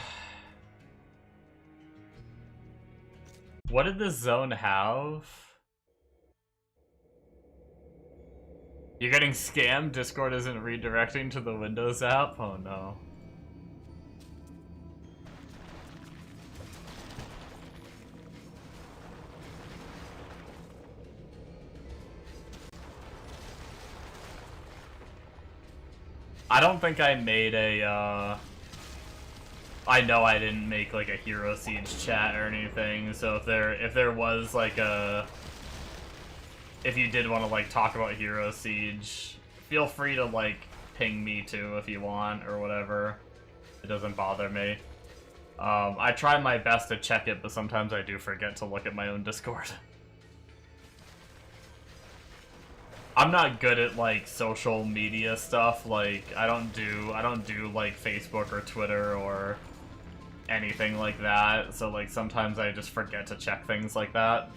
What did this zone have? You're getting scammed? Discord isn't redirecting to the Windows app? Oh no. I don't think I made a, I know I didn't make like a Hero Siege chat or anything, so if there was like a, if you did want to like talk about Hero Siege, feel free to like ping me too if you want or whatever. It doesn't bother me. I try my best to check it, but sometimes I do forget to look at my own Discord. I'm not good at like social media stuff. Like I don't do like Facebook or Twitter or anything like that. So like sometimes I just forget to check things like that.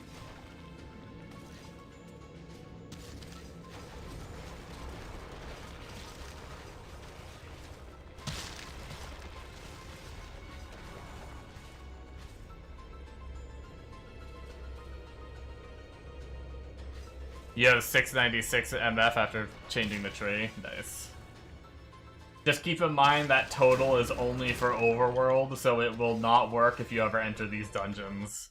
You have 696 MF after changing the tree. Nice. Just keep in mind that total is only for overworld, so it will not work if you ever enter these dungeons.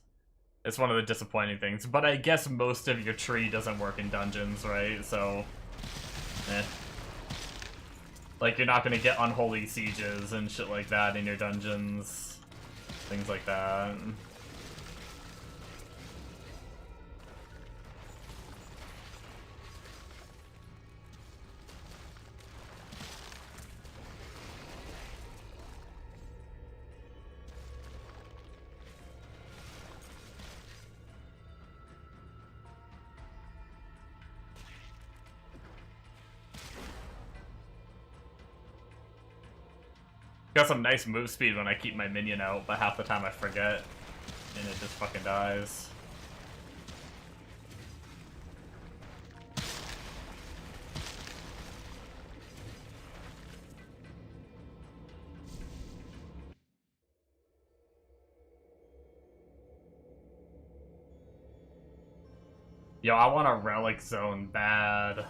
It's one of the disappointing things. But I guess most of your tree doesn't work in dungeons, right? So, eh. Like, you're not gonna get unholy sieges and shit like that in your dungeons. Things like that. Got some nice move speed when I keep my minion out, but half the time I forget, and it just fucking dies. Yo, I want a relic zone bad.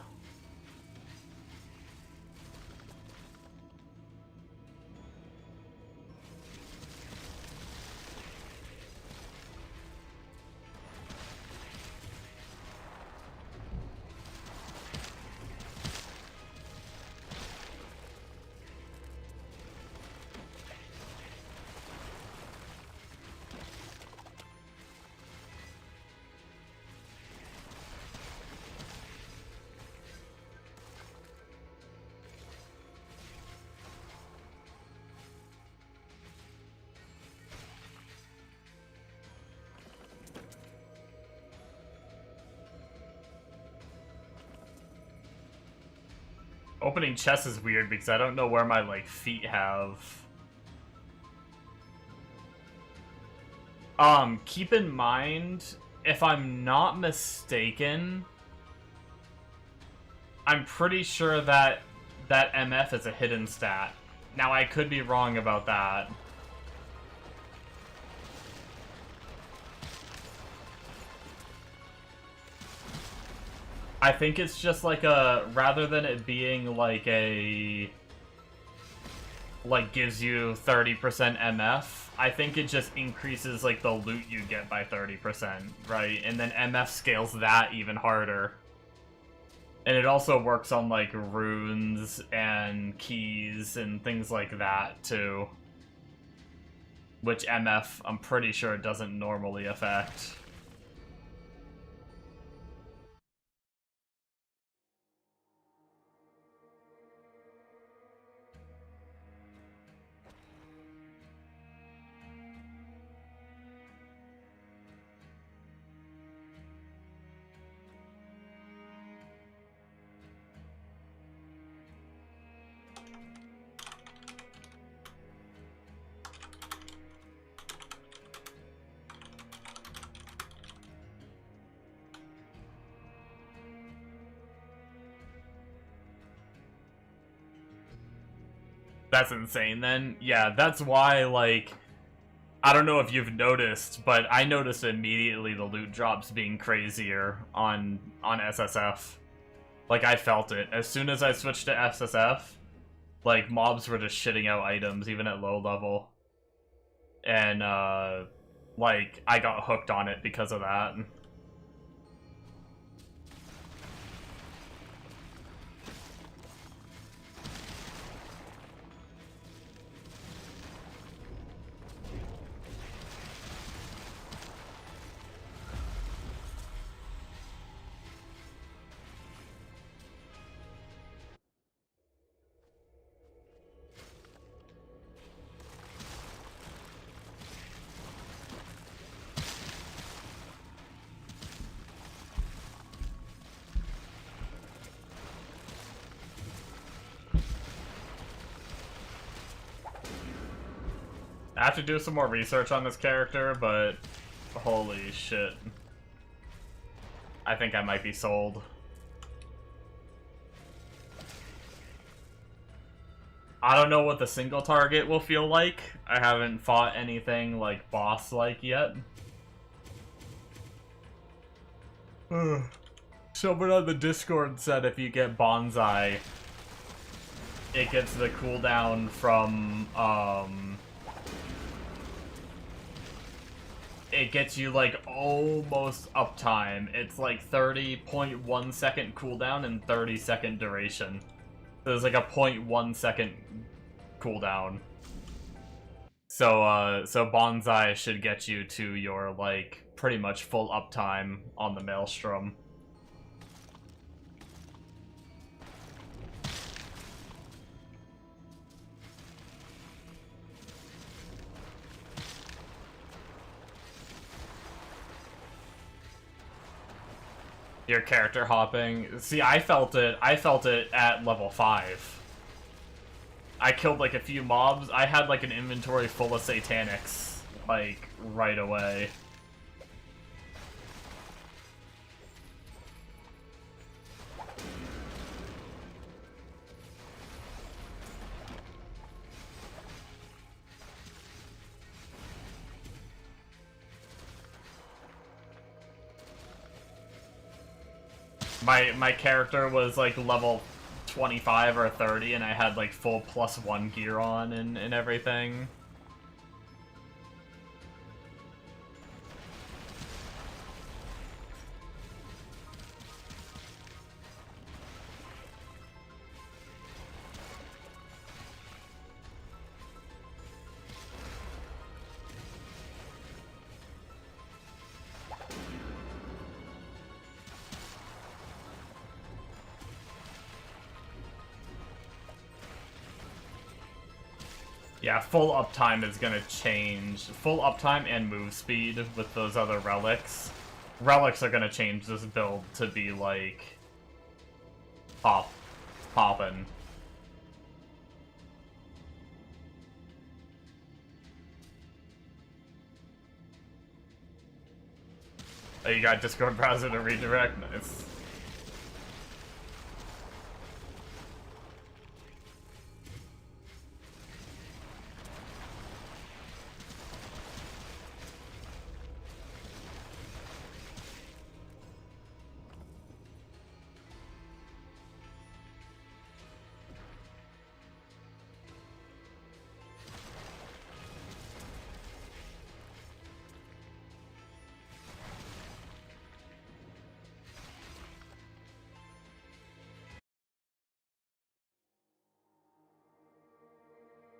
Opening chests is weird because I don't know where my, like, feet have. Keep in mind, if I'm not mistaken, I'm pretty sure that that MF is a hidden stat. Now, I could be wrong about that. I think it's just like a, rather than it being like a, like gives you 30% MF, I think it just increases like the loot you get by 30%, right? And then MF scales that even harder. And it also works on like runes and keys and things like that too. Which MF, I'm pretty sure, doesn't normally affect. That's insane then. Yeah, that's why, like, I don't know if you've noticed, but I noticed immediately the loot drops being crazier on SSF. Like, I felt it. As soon as I switched to SSF, like, mobs were just shitting out items, even at low level. And, like, I got hooked on it because of that. I have to do some more research on this character, but holy shit. I think I might be sold. I don't know what the single target will feel like. I haven't fought anything like boss-like yet. Someone on the Discord said if you get Bonsai, it gets the cooldown from, it gets you, like, almost uptime. It's, like, 30.1 second cooldown and 30-second duration. So there's, like, a 0.1 second cooldown. So, so Bonsai should get you to your, like, pretty much full uptime on the Maelstrom. Your character hopping. See, I felt it at level 5. I killed like a few mobs. I had like an inventory full of satanics, like, right away. My character was like level 25 or 30 and I had like full +1 gear on and everything. Yeah, full uptime is gonna change. Full uptime and move speed with those other relics. Relics are gonna change this build to be like poppin'. Oh, you got Discord browser to redirect? Nice.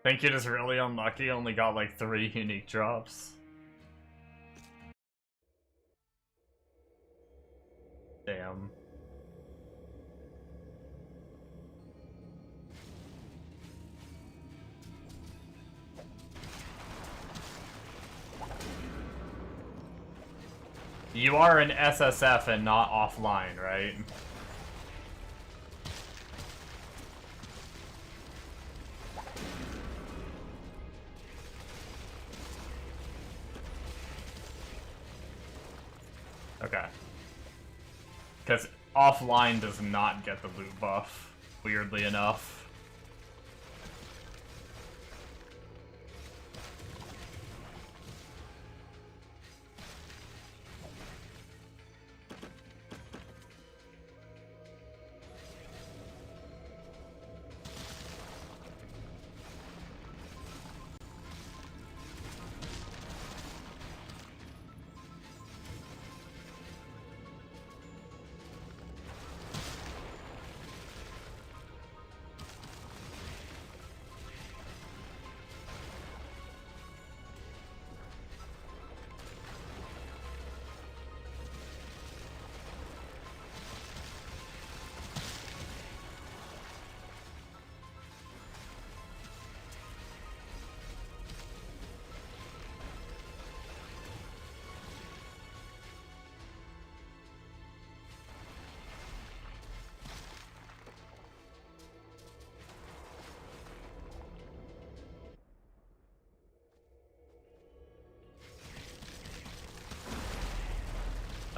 Think you're just really unlucky, only got like 3 unique drops. Damn. You are an SSF and not offline, right? Okay. Because offline does not get the loot buff, weirdly enough.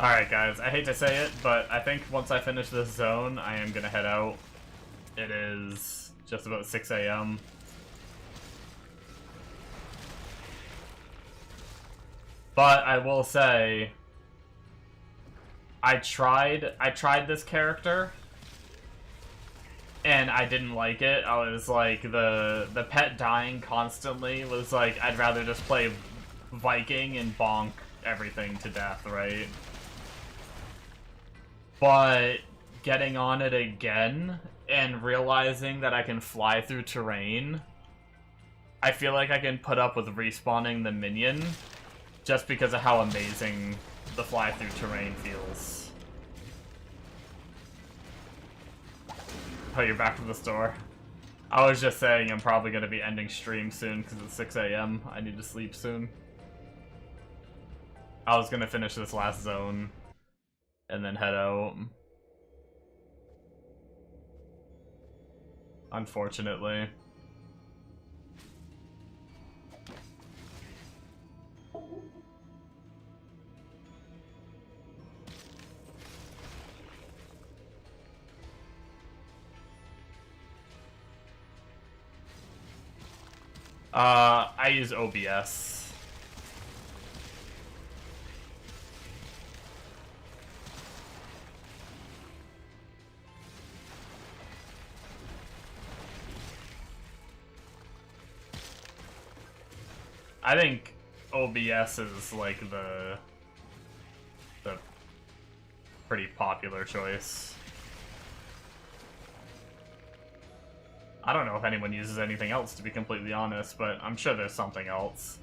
Alright guys, I hate to say it, but I think once I finish this zone, I am gonna head out. It is just about 6 a.m. But I will say, I tried this character, and I didn't like it. I was like, the pet dying constantly was like, I'd rather just play Viking and bonk everything to death, right? But getting on it again and realizing that I can fly through terrain, I feel like I can put up with respawning the minion just because of how amazing the fly through terrain feels. Oh, you're back from the store. I was just saying I'm probably going to be ending stream soon because it's 6 a.m. I need to sleep soon. I was going to finish this last zone and then head out. Unfortunately. I use OBS. I think OBS is like the pretty popular choice. I don't know if anyone uses anything else, to be completely honest, but I'm sure there's something else.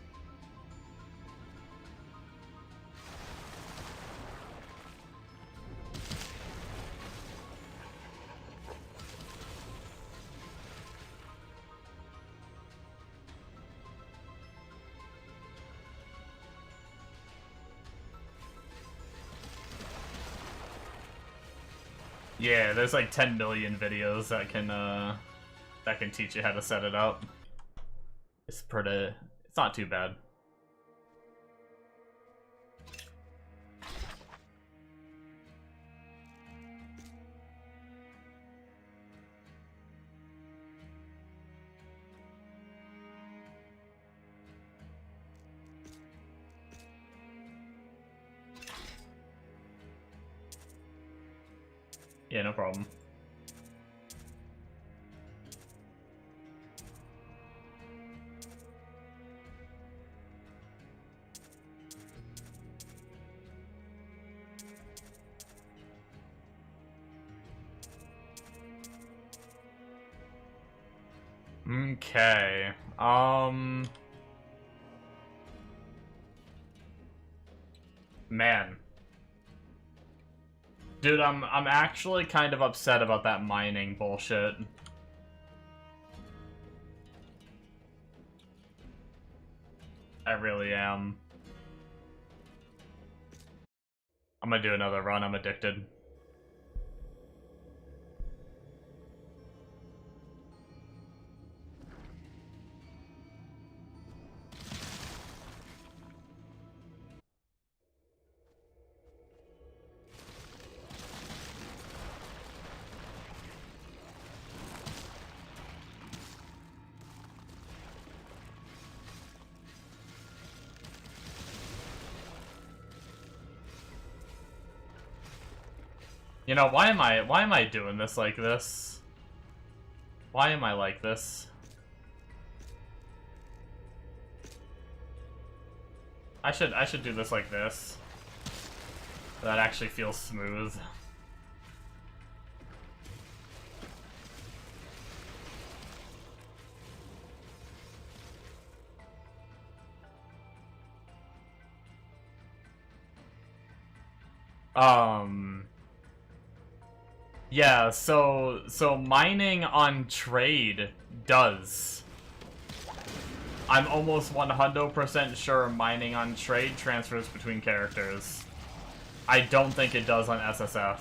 Yeah, there's like 10 million videos that can teach you how to set it up. It's not too bad. Yeah, no problem. Okay. Man. Dude, I'm actually kind of upset about that mining bullshit. I really am. I'm gonna do another run, I'm addicted. You know, why am I doing this like this? Why am I like this? I should do this like this. That actually feels smooth. Yeah, so mining on trade does. I'm almost 100% sure mining on trade transfers between characters. I don't think it does on SSF.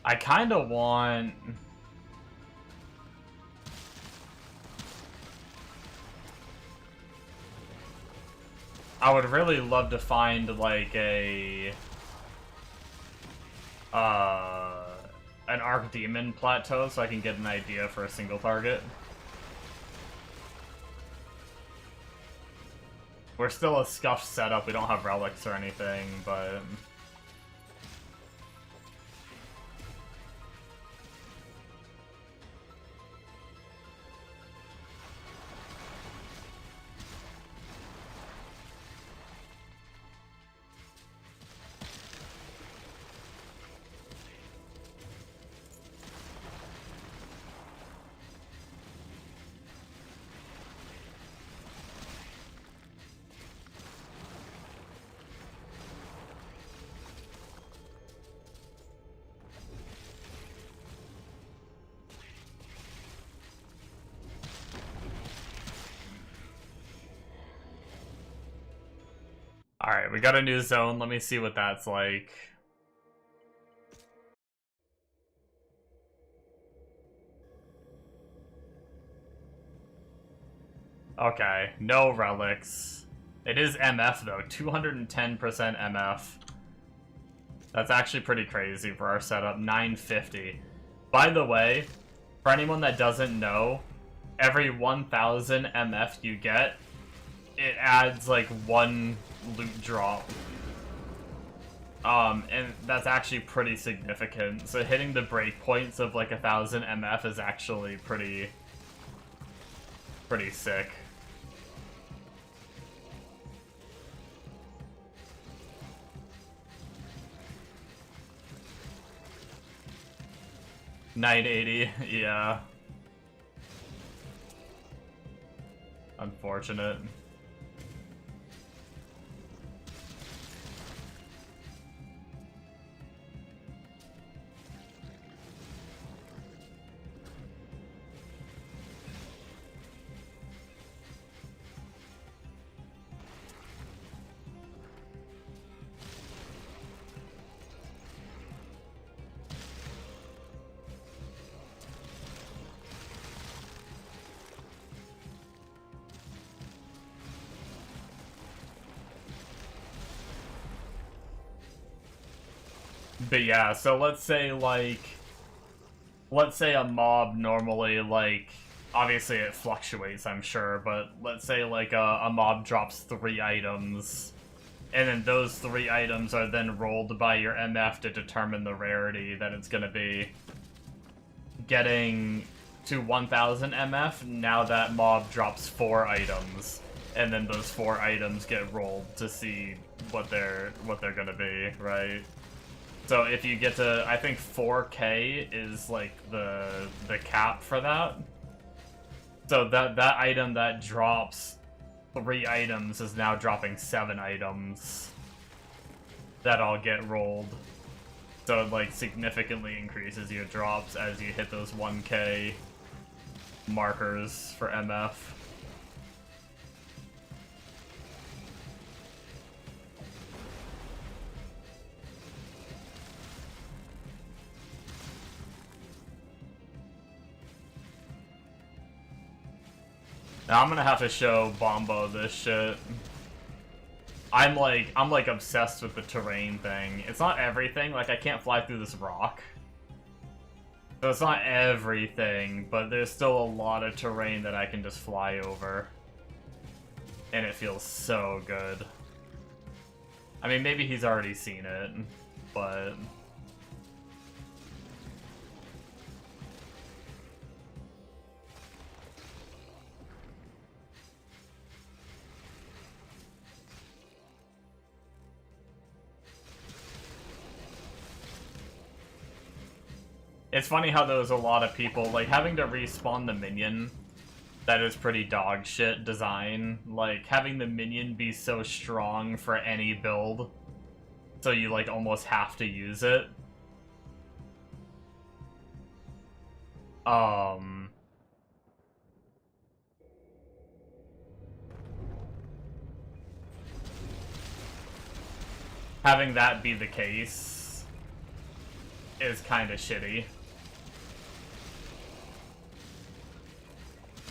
I kind of want... I would really love to find, like, an Archdemon plateau so I can get an idea for a single target. We're still a scuffed setup, we don't have relics or anything, but... Alright, we got a new zone. Let me see what that's like. Okay, no relics. It is MF though, 210% MF. That's actually pretty crazy for our setup, 950. By the way, for anyone that doesn't know, every 1000 MF you get, it adds like 1 loot drop. And that's actually pretty significant. So hitting the breakpoints of like 1000 MF is actually pretty sick. $980, yeah. Unfortunate. But yeah, so let's say a mob normally, like, obviously it fluctuates, I'm sure, but let's say like a mob drops 3 items, and then those 3 items are then rolled by your MF to determine the rarity that it's gonna be. Getting to 1000 MF, now that mob drops 4 items, and then those 4 items get rolled to see what they're gonna be, right? So if you get to, I think 4K is like the cap for that. So that item that drops 3 items is now dropping 7 items that all get rolled. So it like significantly increases your drops as you hit those 1K markers for MF. Now I'm gonna have to show Bombo this shit. I'm like obsessed with the terrain thing. It's not everything, like I can't fly through this rock. So it's not everything, but there's still a lot of terrain that I can just fly over. And it feels so good. I mean, maybe he's already seen it, but... It's funny how there's a lot of people, like, having to respawn the minion, that is pretty dog shit design. Like, having the minion be so strong for any build, so you, like, almost have to use it. Having that be the case is kind of shitty.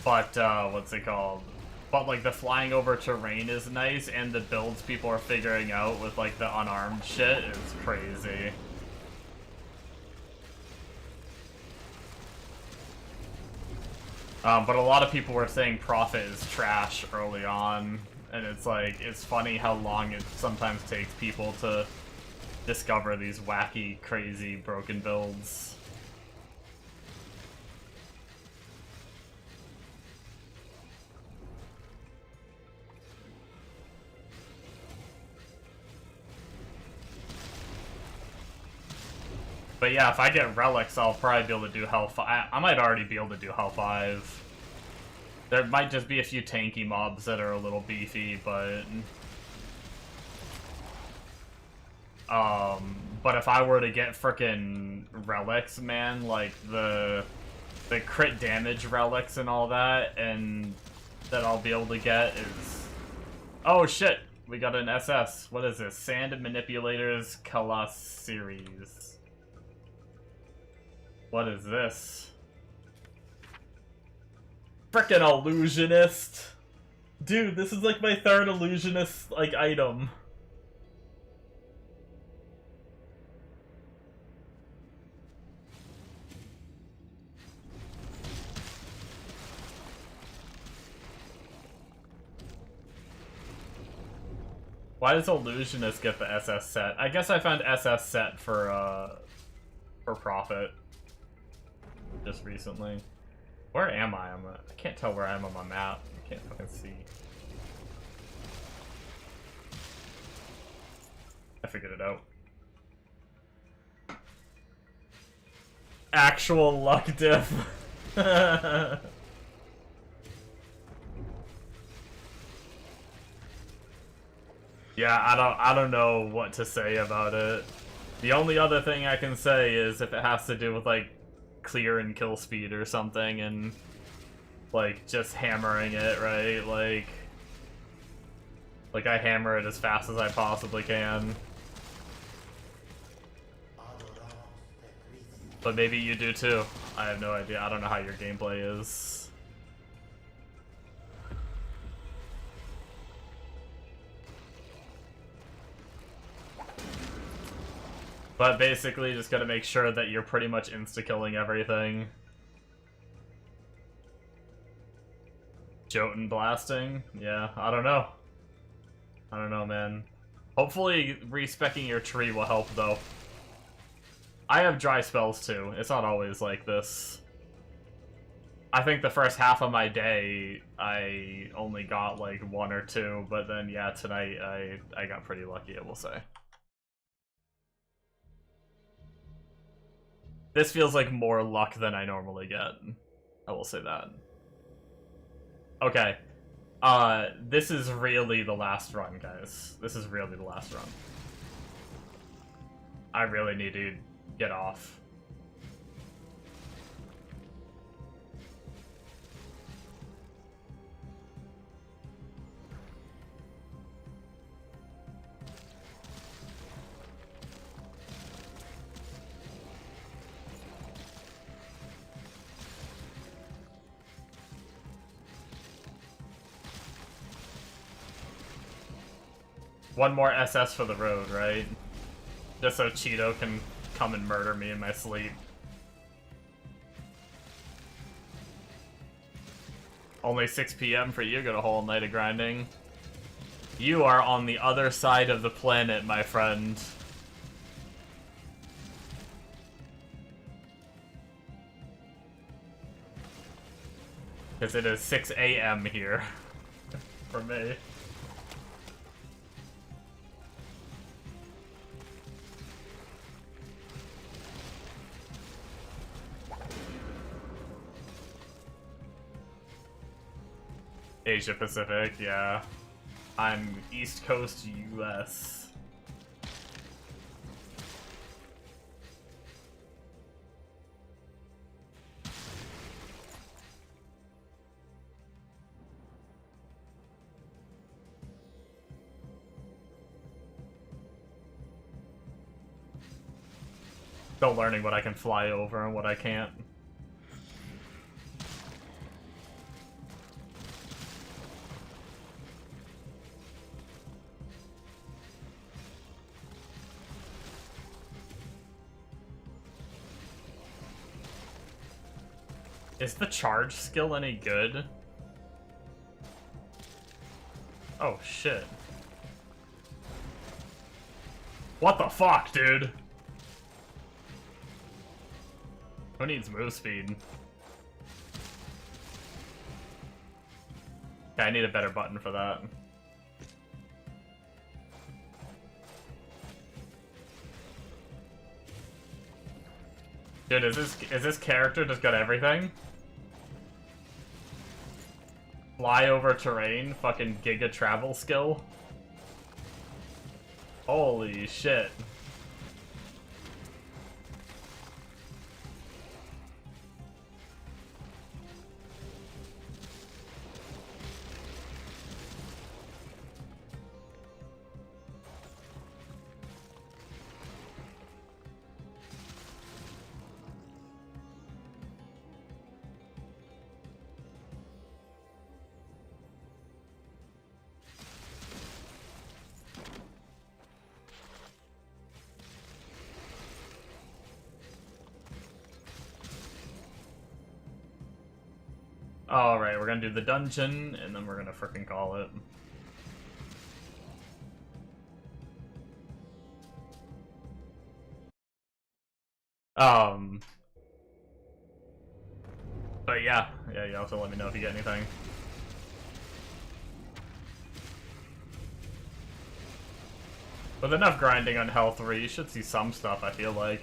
But, what's it called? But, like, the flying over terrain is nice, and the builds people are figuring out with, like, the unarmed shit is crazy. But a lot of people were saying Prophet is trash early on, and it's like, it's funny how long it sometimes takes people to discover these wacky, crazy, broken builds. But yeah, if I get relics, I'll probably be able to do Hell 5. I might already be able to do Hell 5. There might just be a few tanky mobs that are a little beefy, but... But if I were to get frickin' relics, man, like the crit damage relics and all that, and that I'll be able to get is... Oh shit! We got an SS. What is this? Sand Manipulators Kalas series. What is this? Frickin' illusionist! Dude, this is like my third illusionist, like, item. Why does illusionist get the SS set? I guess I found SS set for Prophet. Just recently. Where am I? I can't tell where I am on my map. I can't fucking see. I figured it out. Actual luck diff. Yeah, I don't know what to say about it. The only other thing I can say is if it has to do with, like, clear and kill speed or something, and, like, just hammering it, right? Like I hammer it as fast as I possibly can. But maybe you do too. I have no idea. I don't know how your gameplay is. But basically, just gotta make sure that you're pretty much insta-killing everything. Jotun blasting? Yeah, I don't know. I don't know, man. Hopefully, respecking your tree will help, though. I have dry spells, too. It's not always like this. I think the first half of my day, I only got, like, 1 or 2, but then, yeah, tonight, I got pretty lucky, I will say. This feels like more luck than I normally get. I will say that. Okay. This is really the last run, guys. This is really the last run. I really need to get off. One more SS for the road, right? Just so Cheeto can come and murder me in my sleep. Only 6 PM for you, got a whole night of grinding. You are on the other side of the planet, my friend. Because it is 6 AM here. For me. Asia Pacific, yeah. I'm East Coast US. Still learning what I can fly over and what I can't. Is the charge skill any good? Oh, shit. What the fuck, dude? Who needs move speed? Yeah, I need a better button for that. Dude, is this character just got everything? Fly over terrain, fucking giga travel skill. Holy shit. Alright, we're gonna do the dungeon, and then we're gonna frickin' call it. But yeah, you also let me know if you get anything. With enough grinding on Hell 3, you should see some stuff, I feel like.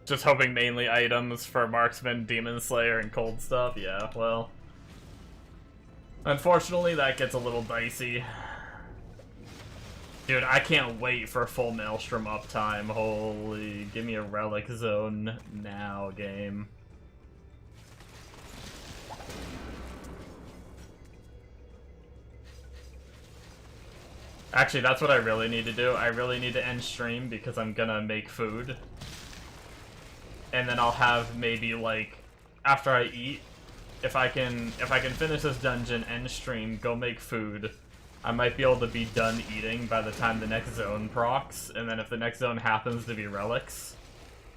Just hoping mainly items for Marksman, Demon Slayer, and Cold stuff. Yeah, well. Unfortunately, that gets a little dicey. Dude, I can't wait for full Maelstrom uptime. Holy, give me a Relic Zone now, game. Actually, that's what I really need to do. I really need to end stream because I'm gonna make food. And then I'll have maybe, like, after I eat, if I can finish this dungeon, end stream, go make food, I might be able to be done eating by the time the next zone procs, and then if the next zone happens to be relics,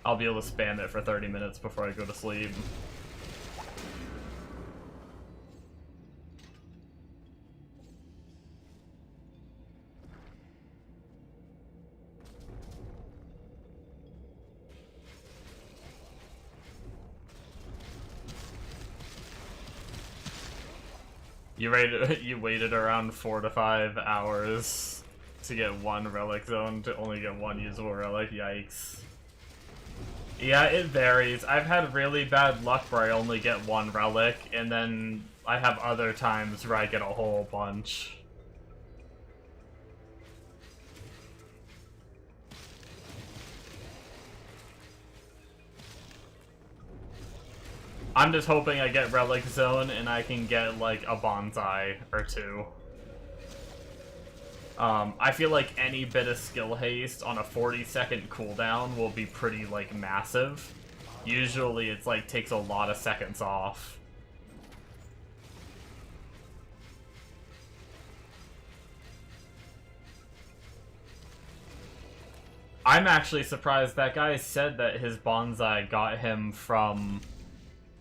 I'll be able to spam it for 30 minutes before I go to sleep. You waited around 4 to 5 hours to get one relic zone to only get one usable relic. Yikes. Yeah, it varies. I've had really bad luck where I only get one relic, and then I have other times where I get a whole bunch. I'm just hoping I get Relic Zone and I can get, like, a bonsai or two. I feel like any bit of skill haste on a 40-second cooldown will be pretty, like, massive. Usually it's, like, takes a lot of seconds off. I'm actually surprised that guy said that his bonsai got him from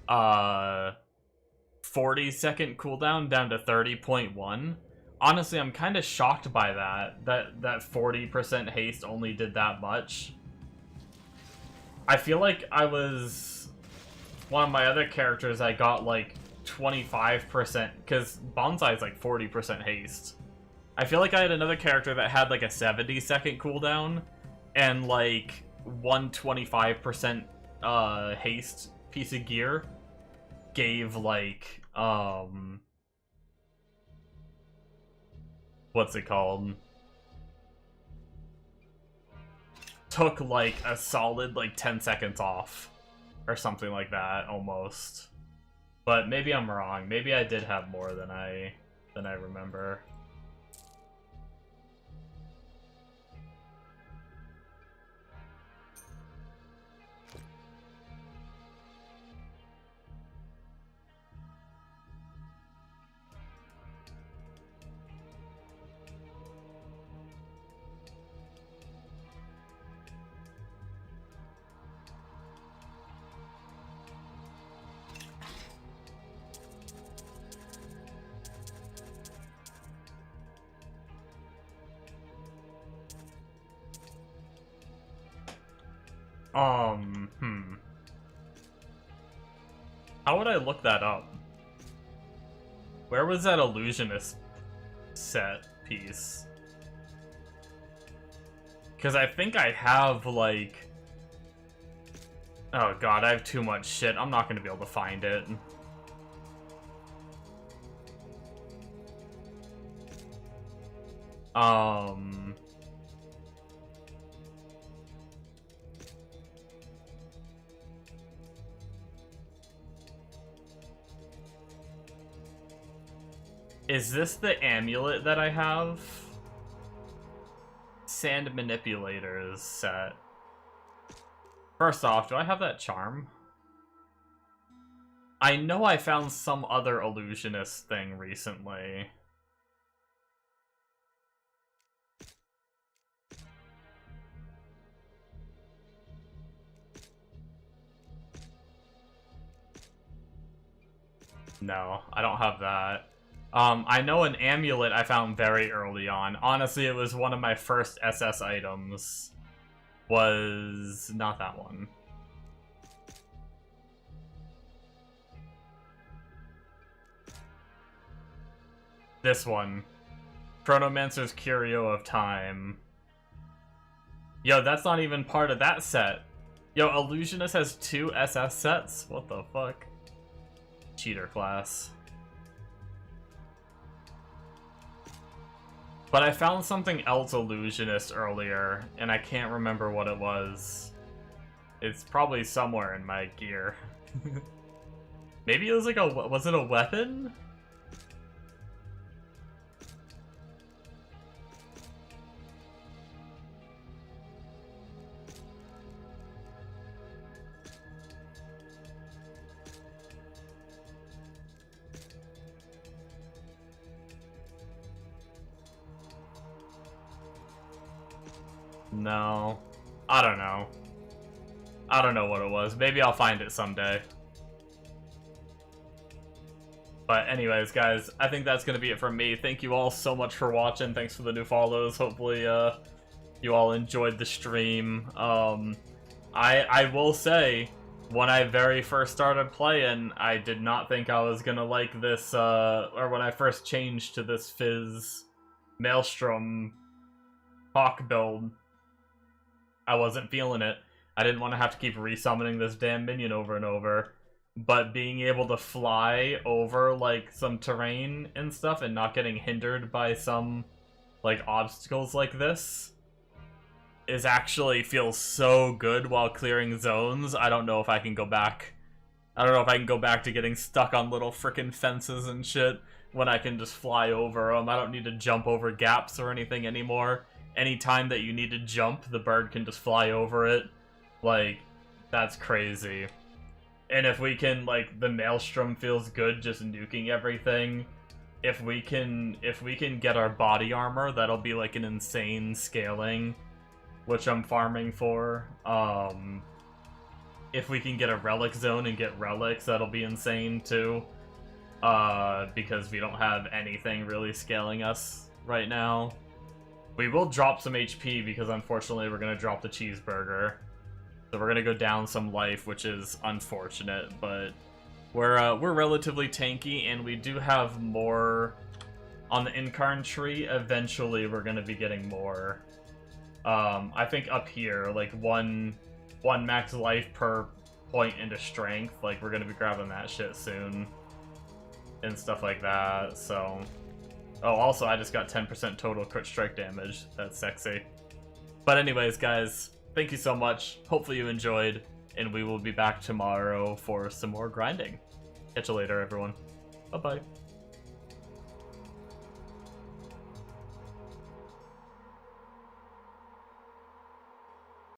40-second cooldown down to 30.1. Honestly, I'm kind of shocked by that 40% haste only did that much. I feel like I was one of my other characters, I got like 25%, because bonsai is like 40% haste. I feel like I had another character that had like a 70-second cooldown and like 125% haste piece of gear gave like what's it called? Took like a solid like 10 seconds off or something like that almost. But maybe I'm wrong. Maybe I did have more than I remember. How would I look that up? Where was that illusionist set piece? Because I think I have, like... Oh god, I have too much shit. I'm not going to be able to find it. Is this the amulet that I have? Sand Manipulators set. First off, do I have that charm? I know I found some other illusionist thing recently. No, I don't have that. I know an amulet I found very early on. Honestly, it was one of my first SS items. Was not that one. This one. Chronomancer's Curio of Time. Yo, that's not even part of that set. Yo, Illusionist has 2 SS sets? What the fuck? Cheater class. But I found something else illusionist earlier, and I can't remember what it was. It's probably somewhere in my gear. Maybe it was like a... was it a weapon? No. I don't know. I don't know what it was. Maybe I'll find it someday. But anyways, guys, I think that's going to be it from me. Thank you all so much for watching. Thanks for the new follows. Hopefully, you all enjoyed the stream. I will say, when I very first started playing, I did not think I was going to like this, or when I first changed to this Fizz Maelstrom Hawk build, I wasn't feeling it. I didn't want to have to keep resummoning this damn minion over and over. But being able to fly over, like, some terrain and stuff and not getting hindered by some, like, obstacles like this is actually feels so good while clearing zones. I don't know if I can go back. I don't know if I can go back to getting stuck on little frickin' fences and shit when I can just fly over them. I don't need to jump over gaps or anything anymore. Anytime that you need to jump, the bird can just fly over it. Like, that's crazy. And if we can, like, the Maelstrom feels good just nuking everything. If we can get our body armor, that'll be like an insane scaling, which I'm farming for. If we can get a relic zone and get relics, that'll be insane too. Because we don't have anything really scaling us right now. We will drop some HP because unfortunately we're gonna drop the cheeseburger. So we're gonna go down some life, which is unfortunate, but we're relatively tanky, and we do have more On the Incarn tree, eventually we're gonna be getting more. I think up here, like one max life per point into strength, like we're gonna be grabbing that shit soon. And stuff like that, so... Oh, also I just got 10% total crit strike damage. That's sexy. But anyways, guys, thank you so much. Hopefully you enjoyed, and we will be back tomorrow for some more grinding. Catch you later, everyone. Bye-bye.